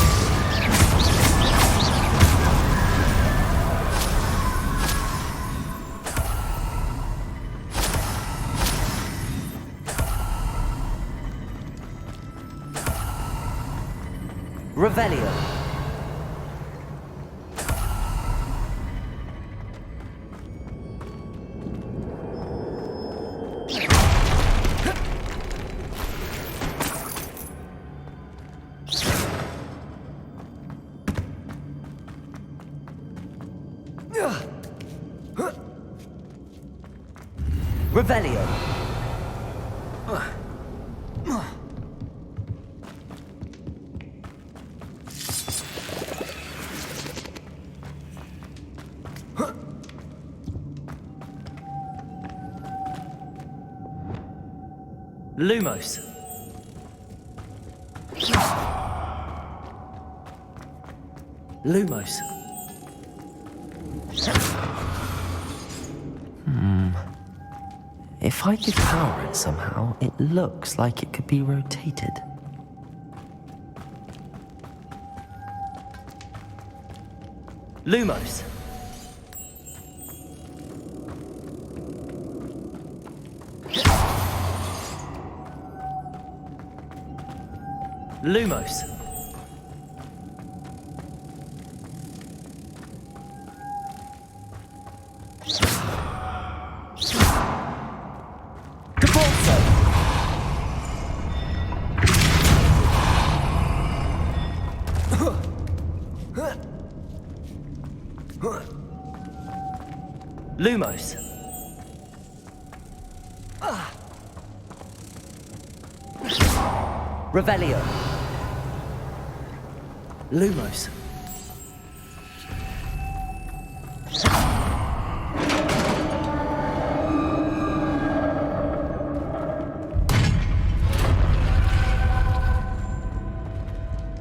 Revelio. Revelio. Lumos. Lumos. If I could power it somehow, it looks like it could be rotated. Lumos. Lumos. Caporzo. Lumos. Revelio. Lumos.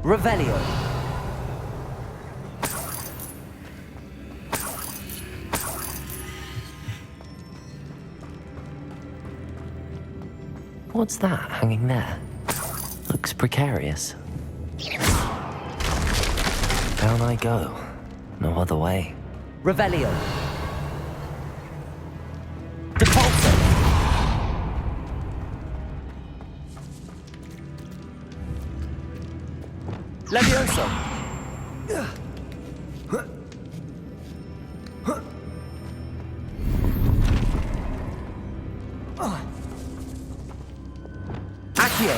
Revelio. What's that hanging there? Looks precarious. Down I go. No other way. Revelio. Depulso. Levioso. Accio.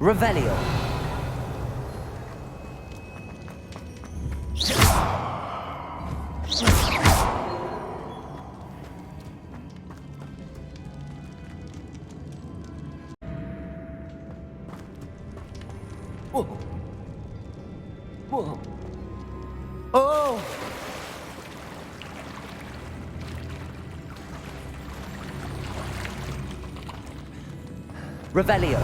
Revelio. Whoa. Whoa. Oh! Revelio.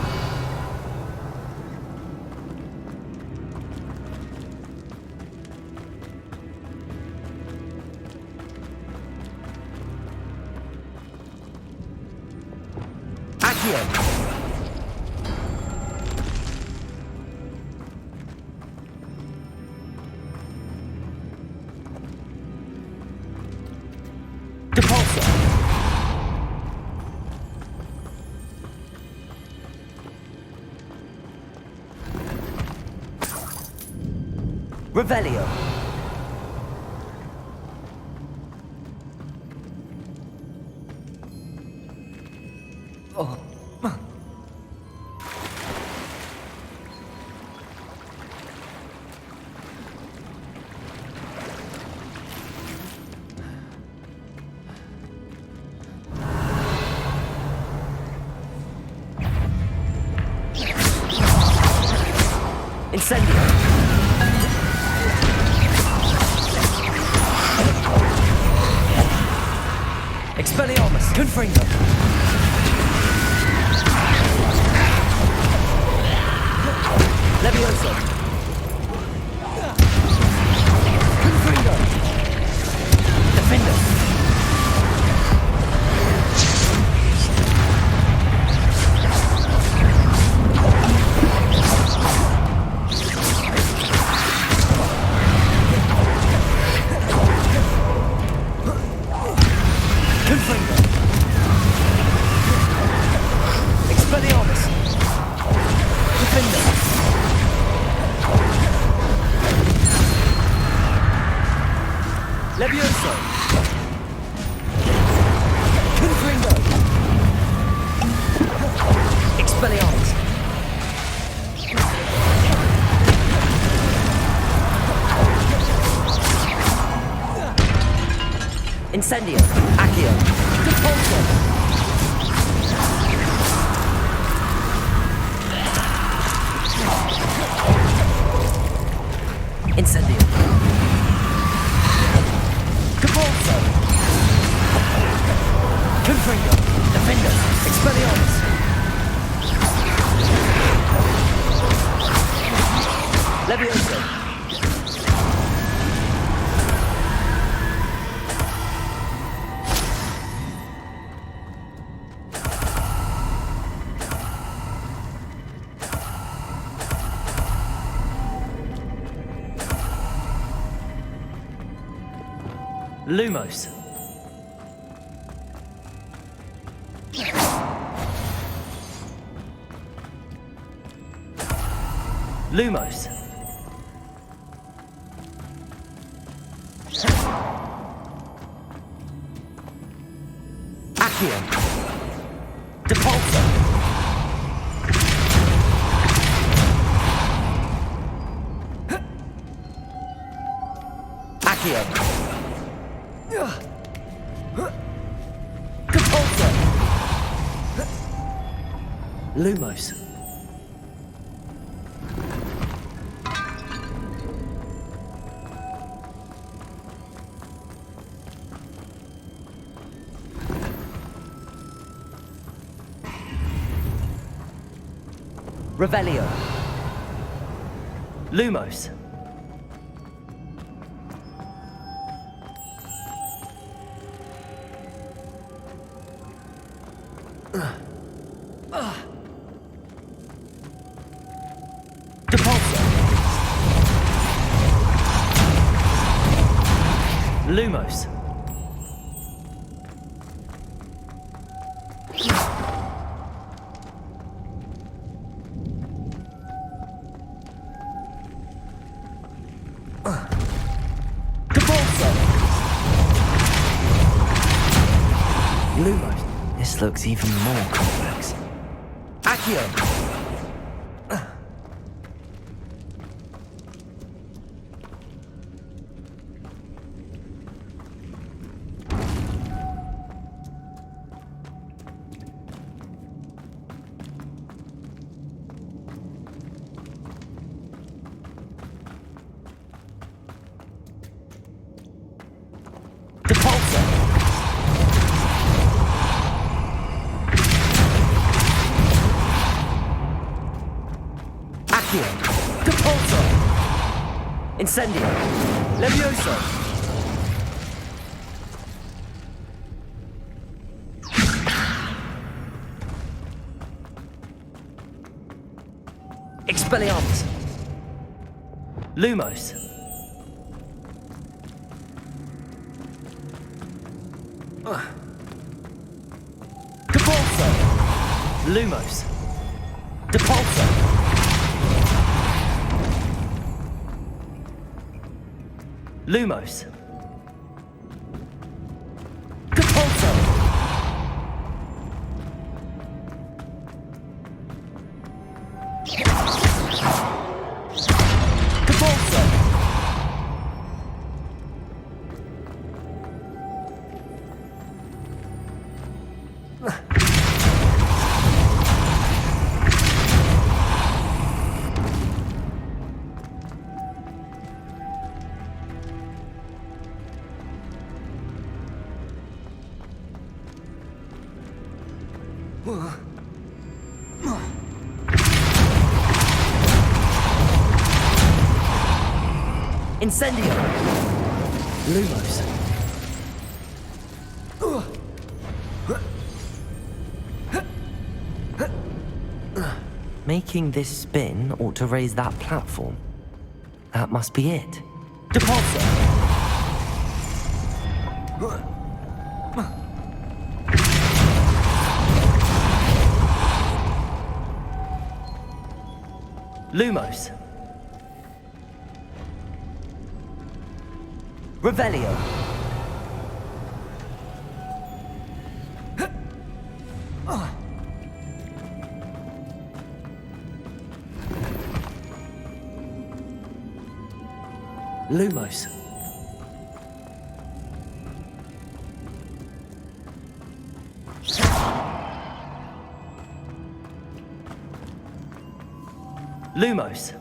Accio. Depulso. Revelio. Oh. Expelliarmus! Confringo! Levioso! Confringo! Defender! Confringo! Expelliarmus! Defender! Levioso! Confringo! Expelliarmus! Incendio! Accio! Depulso! Incendio! Depulso! Confringo! Defender! Expelliarmus! Levioso! Lumos. Lumos. Accio. Depulso. Accio. Depulso. Lumos. Revelio. Lumos. Depulso. Lumos. Depulso. Lumos. This looks even more complex. Accio. Depulso. Accio. Depulso. Incendio. Levioso. Expelliarmus. Lumos. Depulso. Lumos. Depulso. Lumos. Depulso. Depulso. Incendio! Lumos. Making this spin ought to raise that platform. That must be it. Depulsor! Lumos. Revelio. Lumos. Lumos.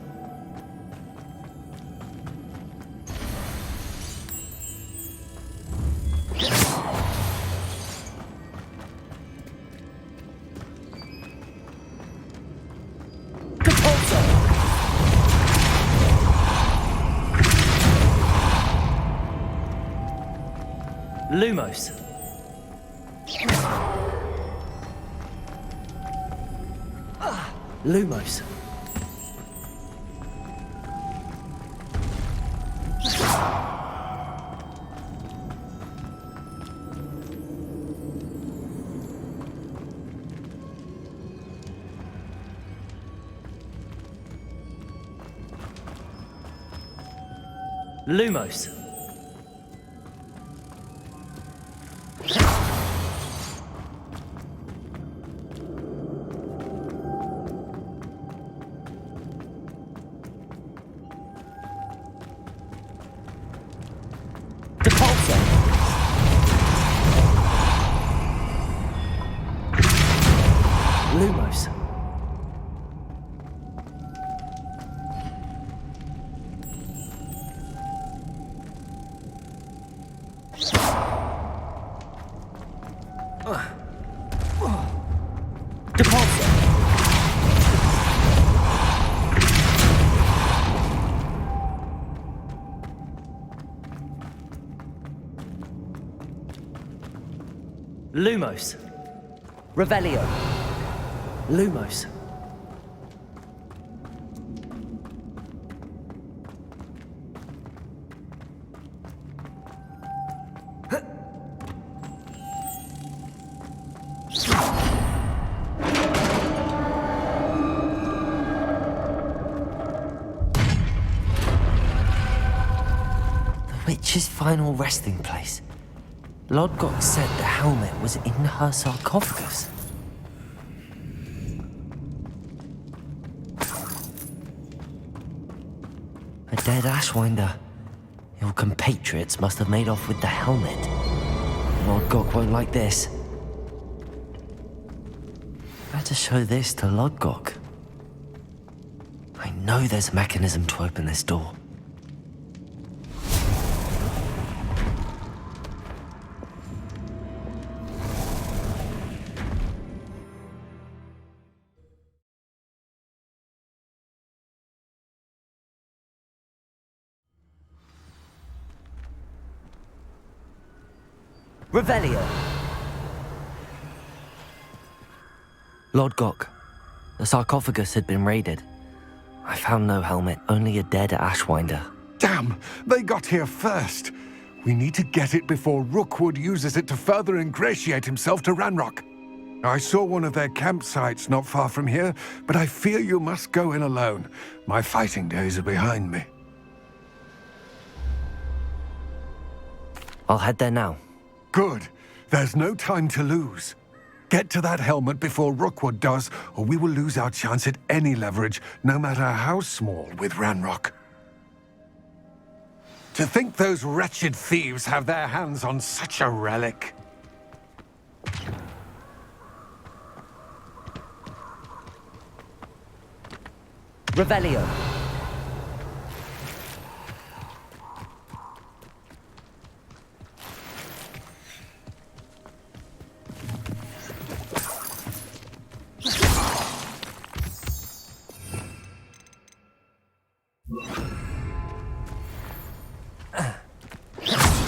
Lumos. Lumos. Lumos. Lumos. Lumos. Revelio. Lumos. The witch's final resting place. Lodgok said the helmet was in her sarcophagus. A dead Ashwinder. Your compatriots must have made off with the helmet. Lodgok won't like this. Better show this to Lodgok. I know there's a mechanism to open this door. Revelio. Lodgok, the sarcophagus had been raided. I found no helmet, only a dead Ashwinder. Damn! They got here first. We need to get it before Rookwood uses it to further ingratiate himself to Ranrock. I saw one of their campsites not far from here, but I fear you must go in alone. My fighting days are behind me. I'll head there now. Good. There's no time to lose. Get to that helmet before Rookwood does, or we will lose our chance at any leverage, no matter how small, with Ranrock. To think those wretched thieves have their hands on such a relic. Revelio.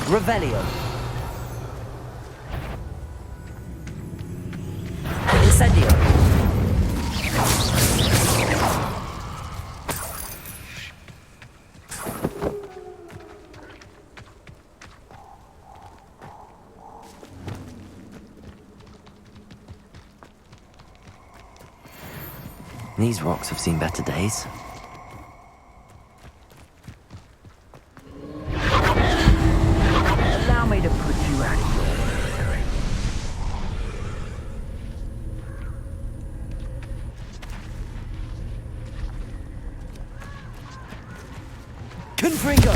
Revelio. Incendio. These rocks have seen better days. Allow me to put you out of your misery. Confringo!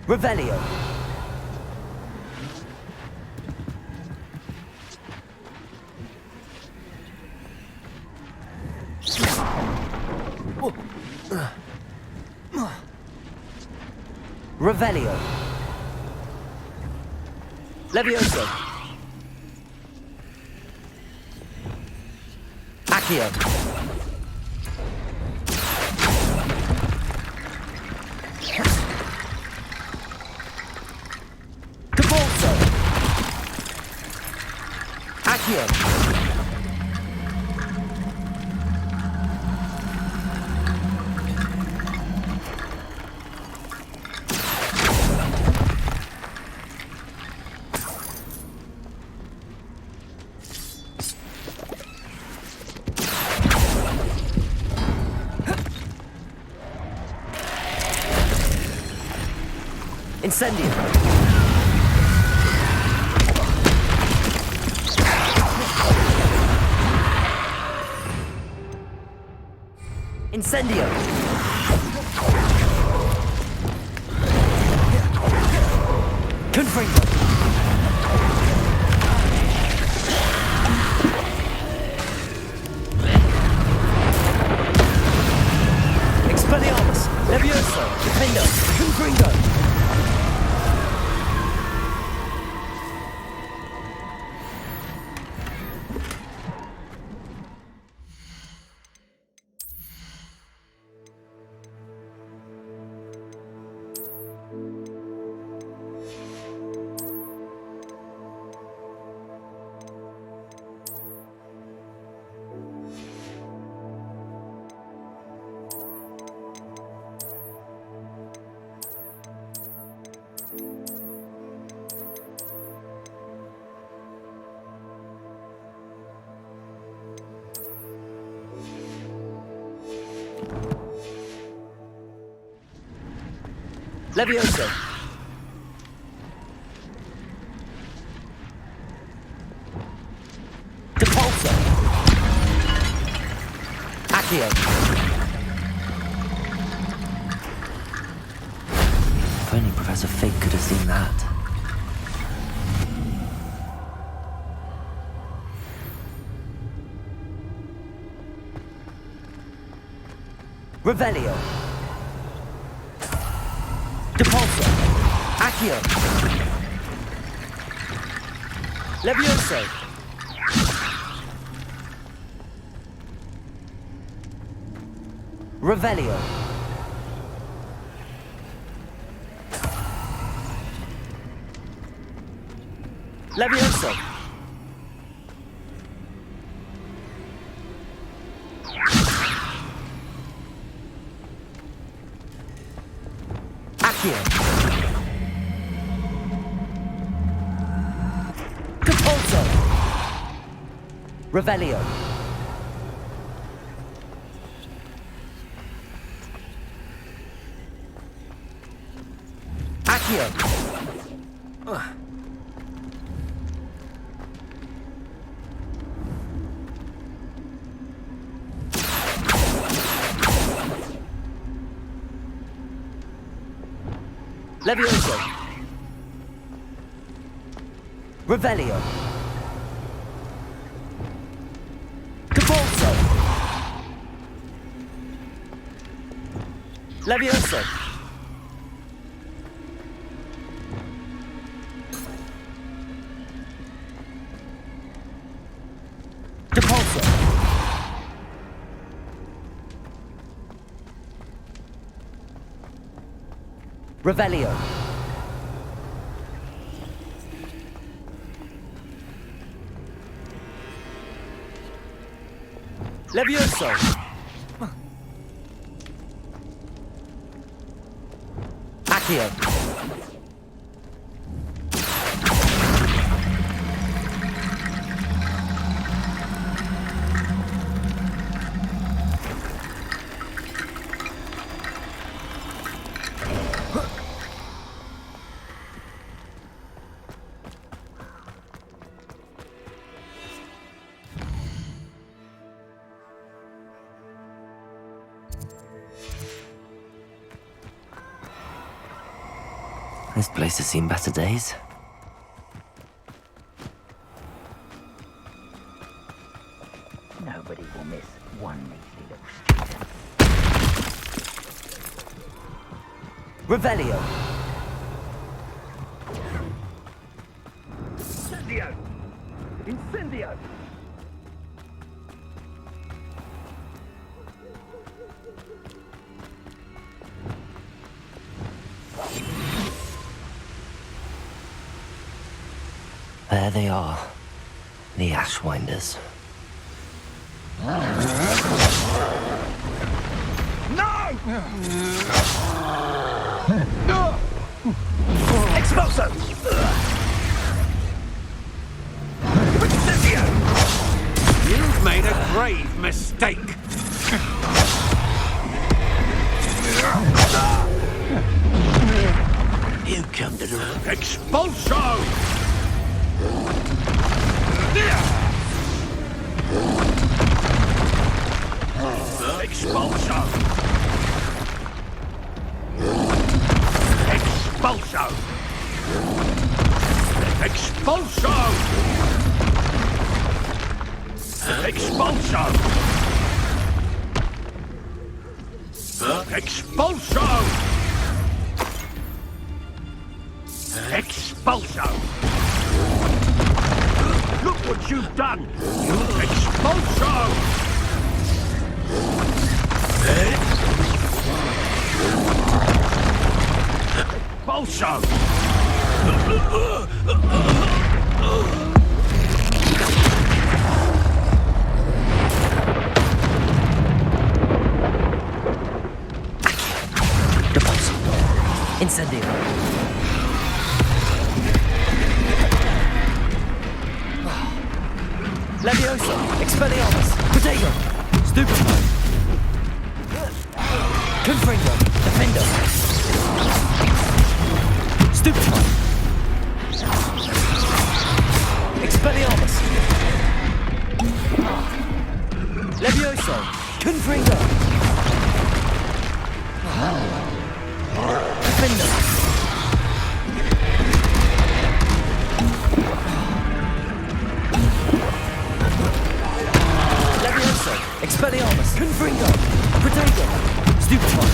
Revelio. Revelio. Levioso. Accio. Cabalso. Accio. Incendio. Incendio. Confringo. Expelliarmus. Levioso. Defendo. Confringo. Levioso. Depulso. Accio. If only Professor Fig could have seen that. Revelio. Depulso. Accio. Levioso. Revelio. Levioso. Accio. Depulso. Revelio. Accio. Levioso. Revelio. Capulso. Levioso. Capulso. Revelio. Levioso. Accio. This place has seen better days. Nobody will miss one measly little student. Revelio. Incendio! Incendio! There they are, the Ashwinders. No! Expulso! You've made a grave mistake. You come to the... Expulso! Expulso! Expulso! Expulso! Expulso! Expulso! Expulso! Look what you've done! Expulso! Expulso! Incendio. Levioso. Expelliarmus. Protego. Stupefy. Confringo. Defendo. Stupefy. Expelliarmus. Levioso. Confringo. Defendo. Levioso. Expelliarmus. Confringo. Protego. Stupefy.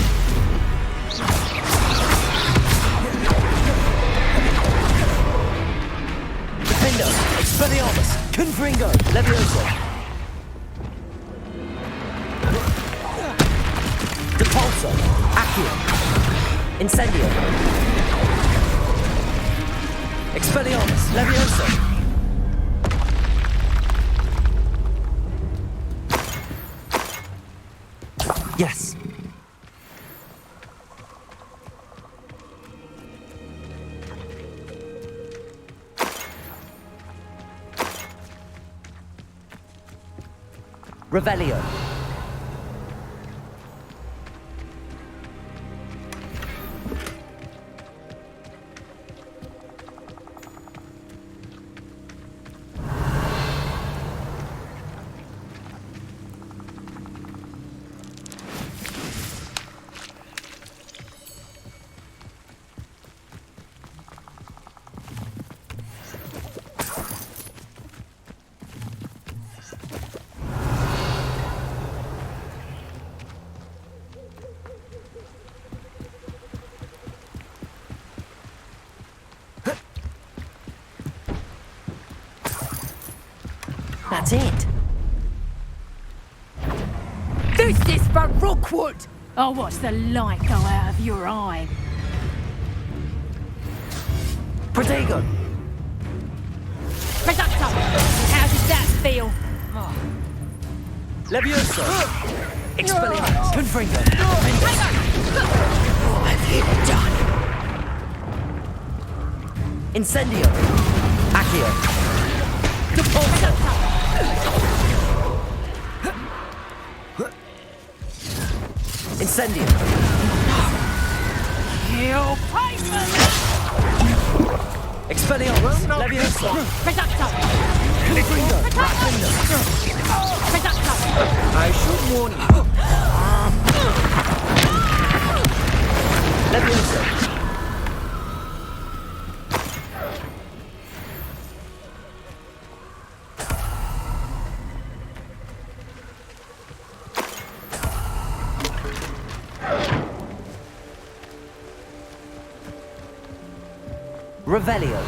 Defendo. Expelliarmus. Confringo. Levioso. Depulso. Accio. Incendio. Expelliarmus. Levioso. Yes. Revelio. That's it. This is for Rookwood! I'll watch the light go out of your eye. Protego! Reducto! How does that feel? Levioso! Expelliarmus! Confringo! What have you done? Incendio! Accio! Depulso! Incendio! Kill pavement! Expelliarmus! Levioso! Reducto! Confringo! Reducto! I should warn you. Levioso! Revelio.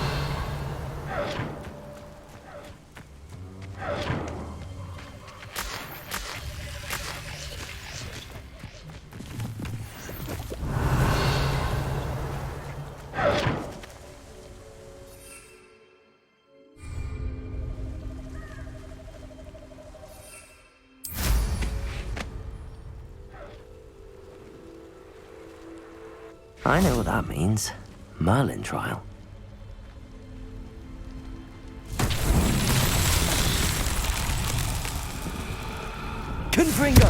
I know what that means. Merlin trial. Confringo!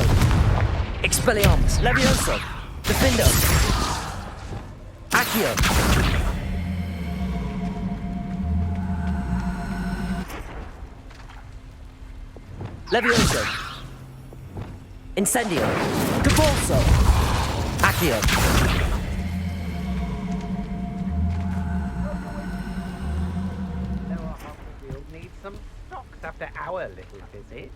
Expelliarmus! Levioso! Defendo! Accio! Levioso! Incendio! Depulso! Accio! We'll need some stocks after our little visit.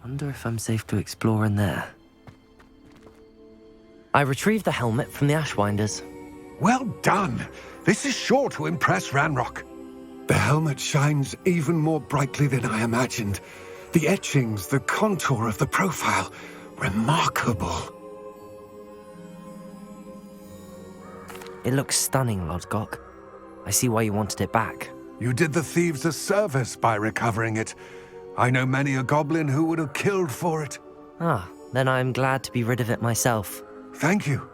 Wonder if I'm safe to explore in there. I retrieved the helmet from the Ashwinders. Well done! This is sure to impress Ranrock. The helmet shines even more brightly than I imagined. The etchings, the contour of the profile, remarkable. It looks stunning, Lodgok. I see why you wanted it back. You did the thieves a service by recovering it. I know many a goblin who would have killed for it. Ah, then I'm glad to be rid of it myself. Thank you.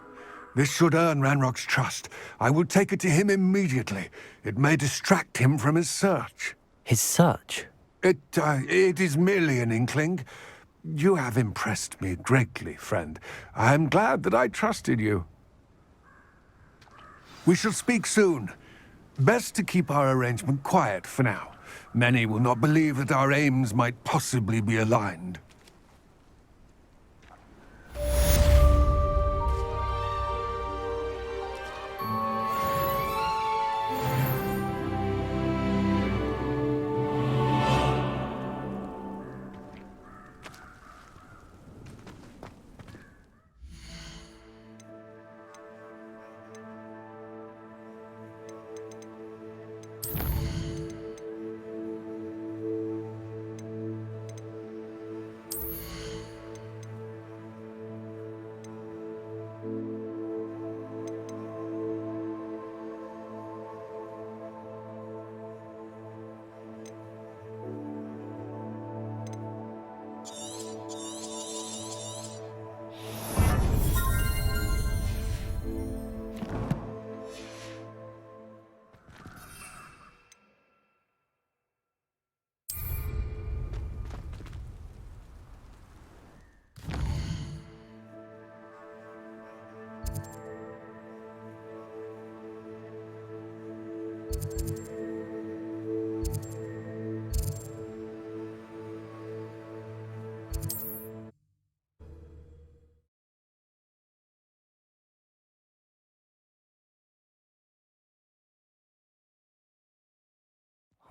This should earn Ranrock's trust. I will take it to him immediately. It may distract him from his search. His search? It is merely an inkling. You have impressed me greatly, friend. I am glad that I trusted you. We shall speak soon. Best to keep our arrangement quiet for now. Many will not believe that our aims might possibly be aligned.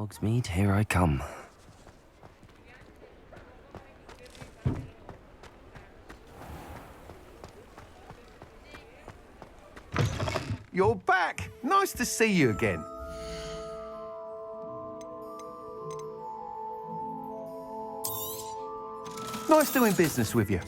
Hogsmeade, here I come. You're back! Nice to see you again. Nice doing business with you.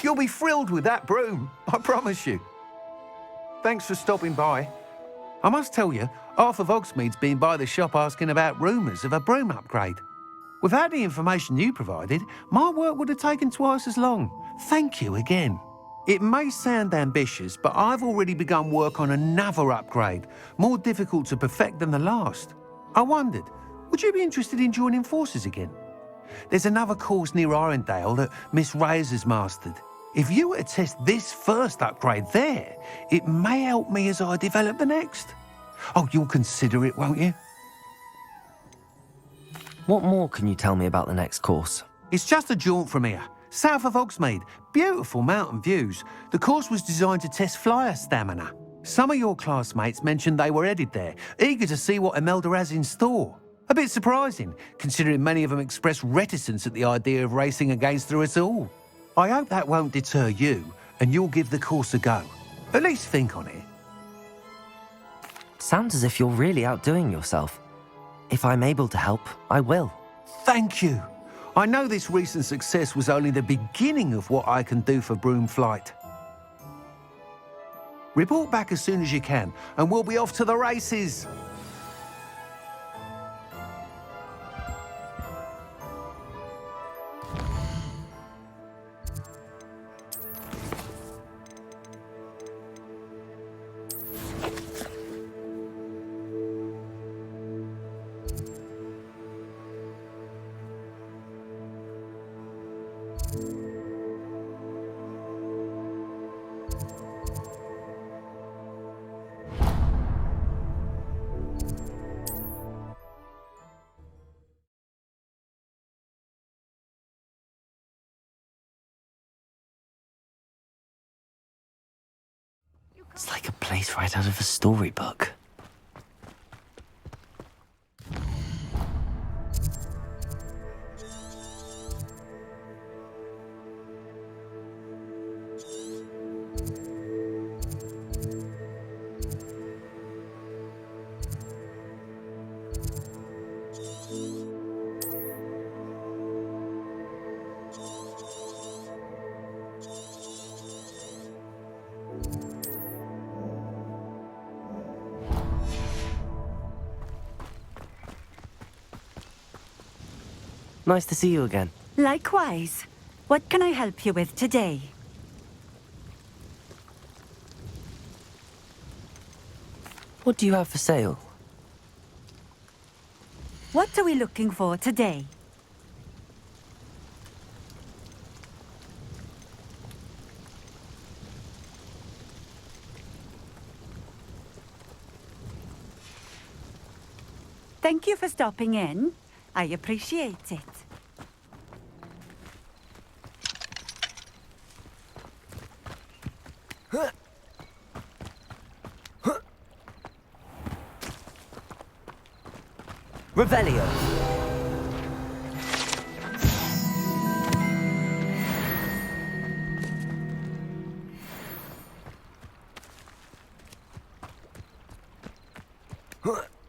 You'll be thrilled with that broom, I promise you. Thanks for stopping by. I must tell you, half of Hogsmeade's been by the shop asking about rumours of a broom upgrade. Without the information you provided, my work would have taken twice as long. Thank you again. It may sound ambitious, but I've already begun work on another upgrade, more difficult to perfect than the last. I wondered, would you be interested in joining forces again? There's another course near Irondale that Miss Reyes has mastered. If you were to test this first upgrade there, it may help me as I develop the next. Oh, you'll consider it, won't you? What more can you tell me about the next course? It's just a jaunt from here, south of Hogsmeade. Beautiful mountain views. The course was designed to test flyer stamina. Some of your classmates mentioned they were headed there, eager to see what Imelda has in store. A bit surprising, considering many of them expressed reticence at the idea of racing against her at all. I hope that won't deter you, and you'll give the course a go. At least think on it. Sounds as if you're really outdoing yourself. If I'm able to help, I will. Thank you. I know this recent success was only the beginning of what I can do for broom flight. Report back as soon as you can, and we'll be off to the races. It's like a place right out of a storybook. Nice to see you again. Likewise. What can I help you with today? What do you have for sale? What are we looking for today? Thank you for stopping in. I appreciate it. Revelio. Huh.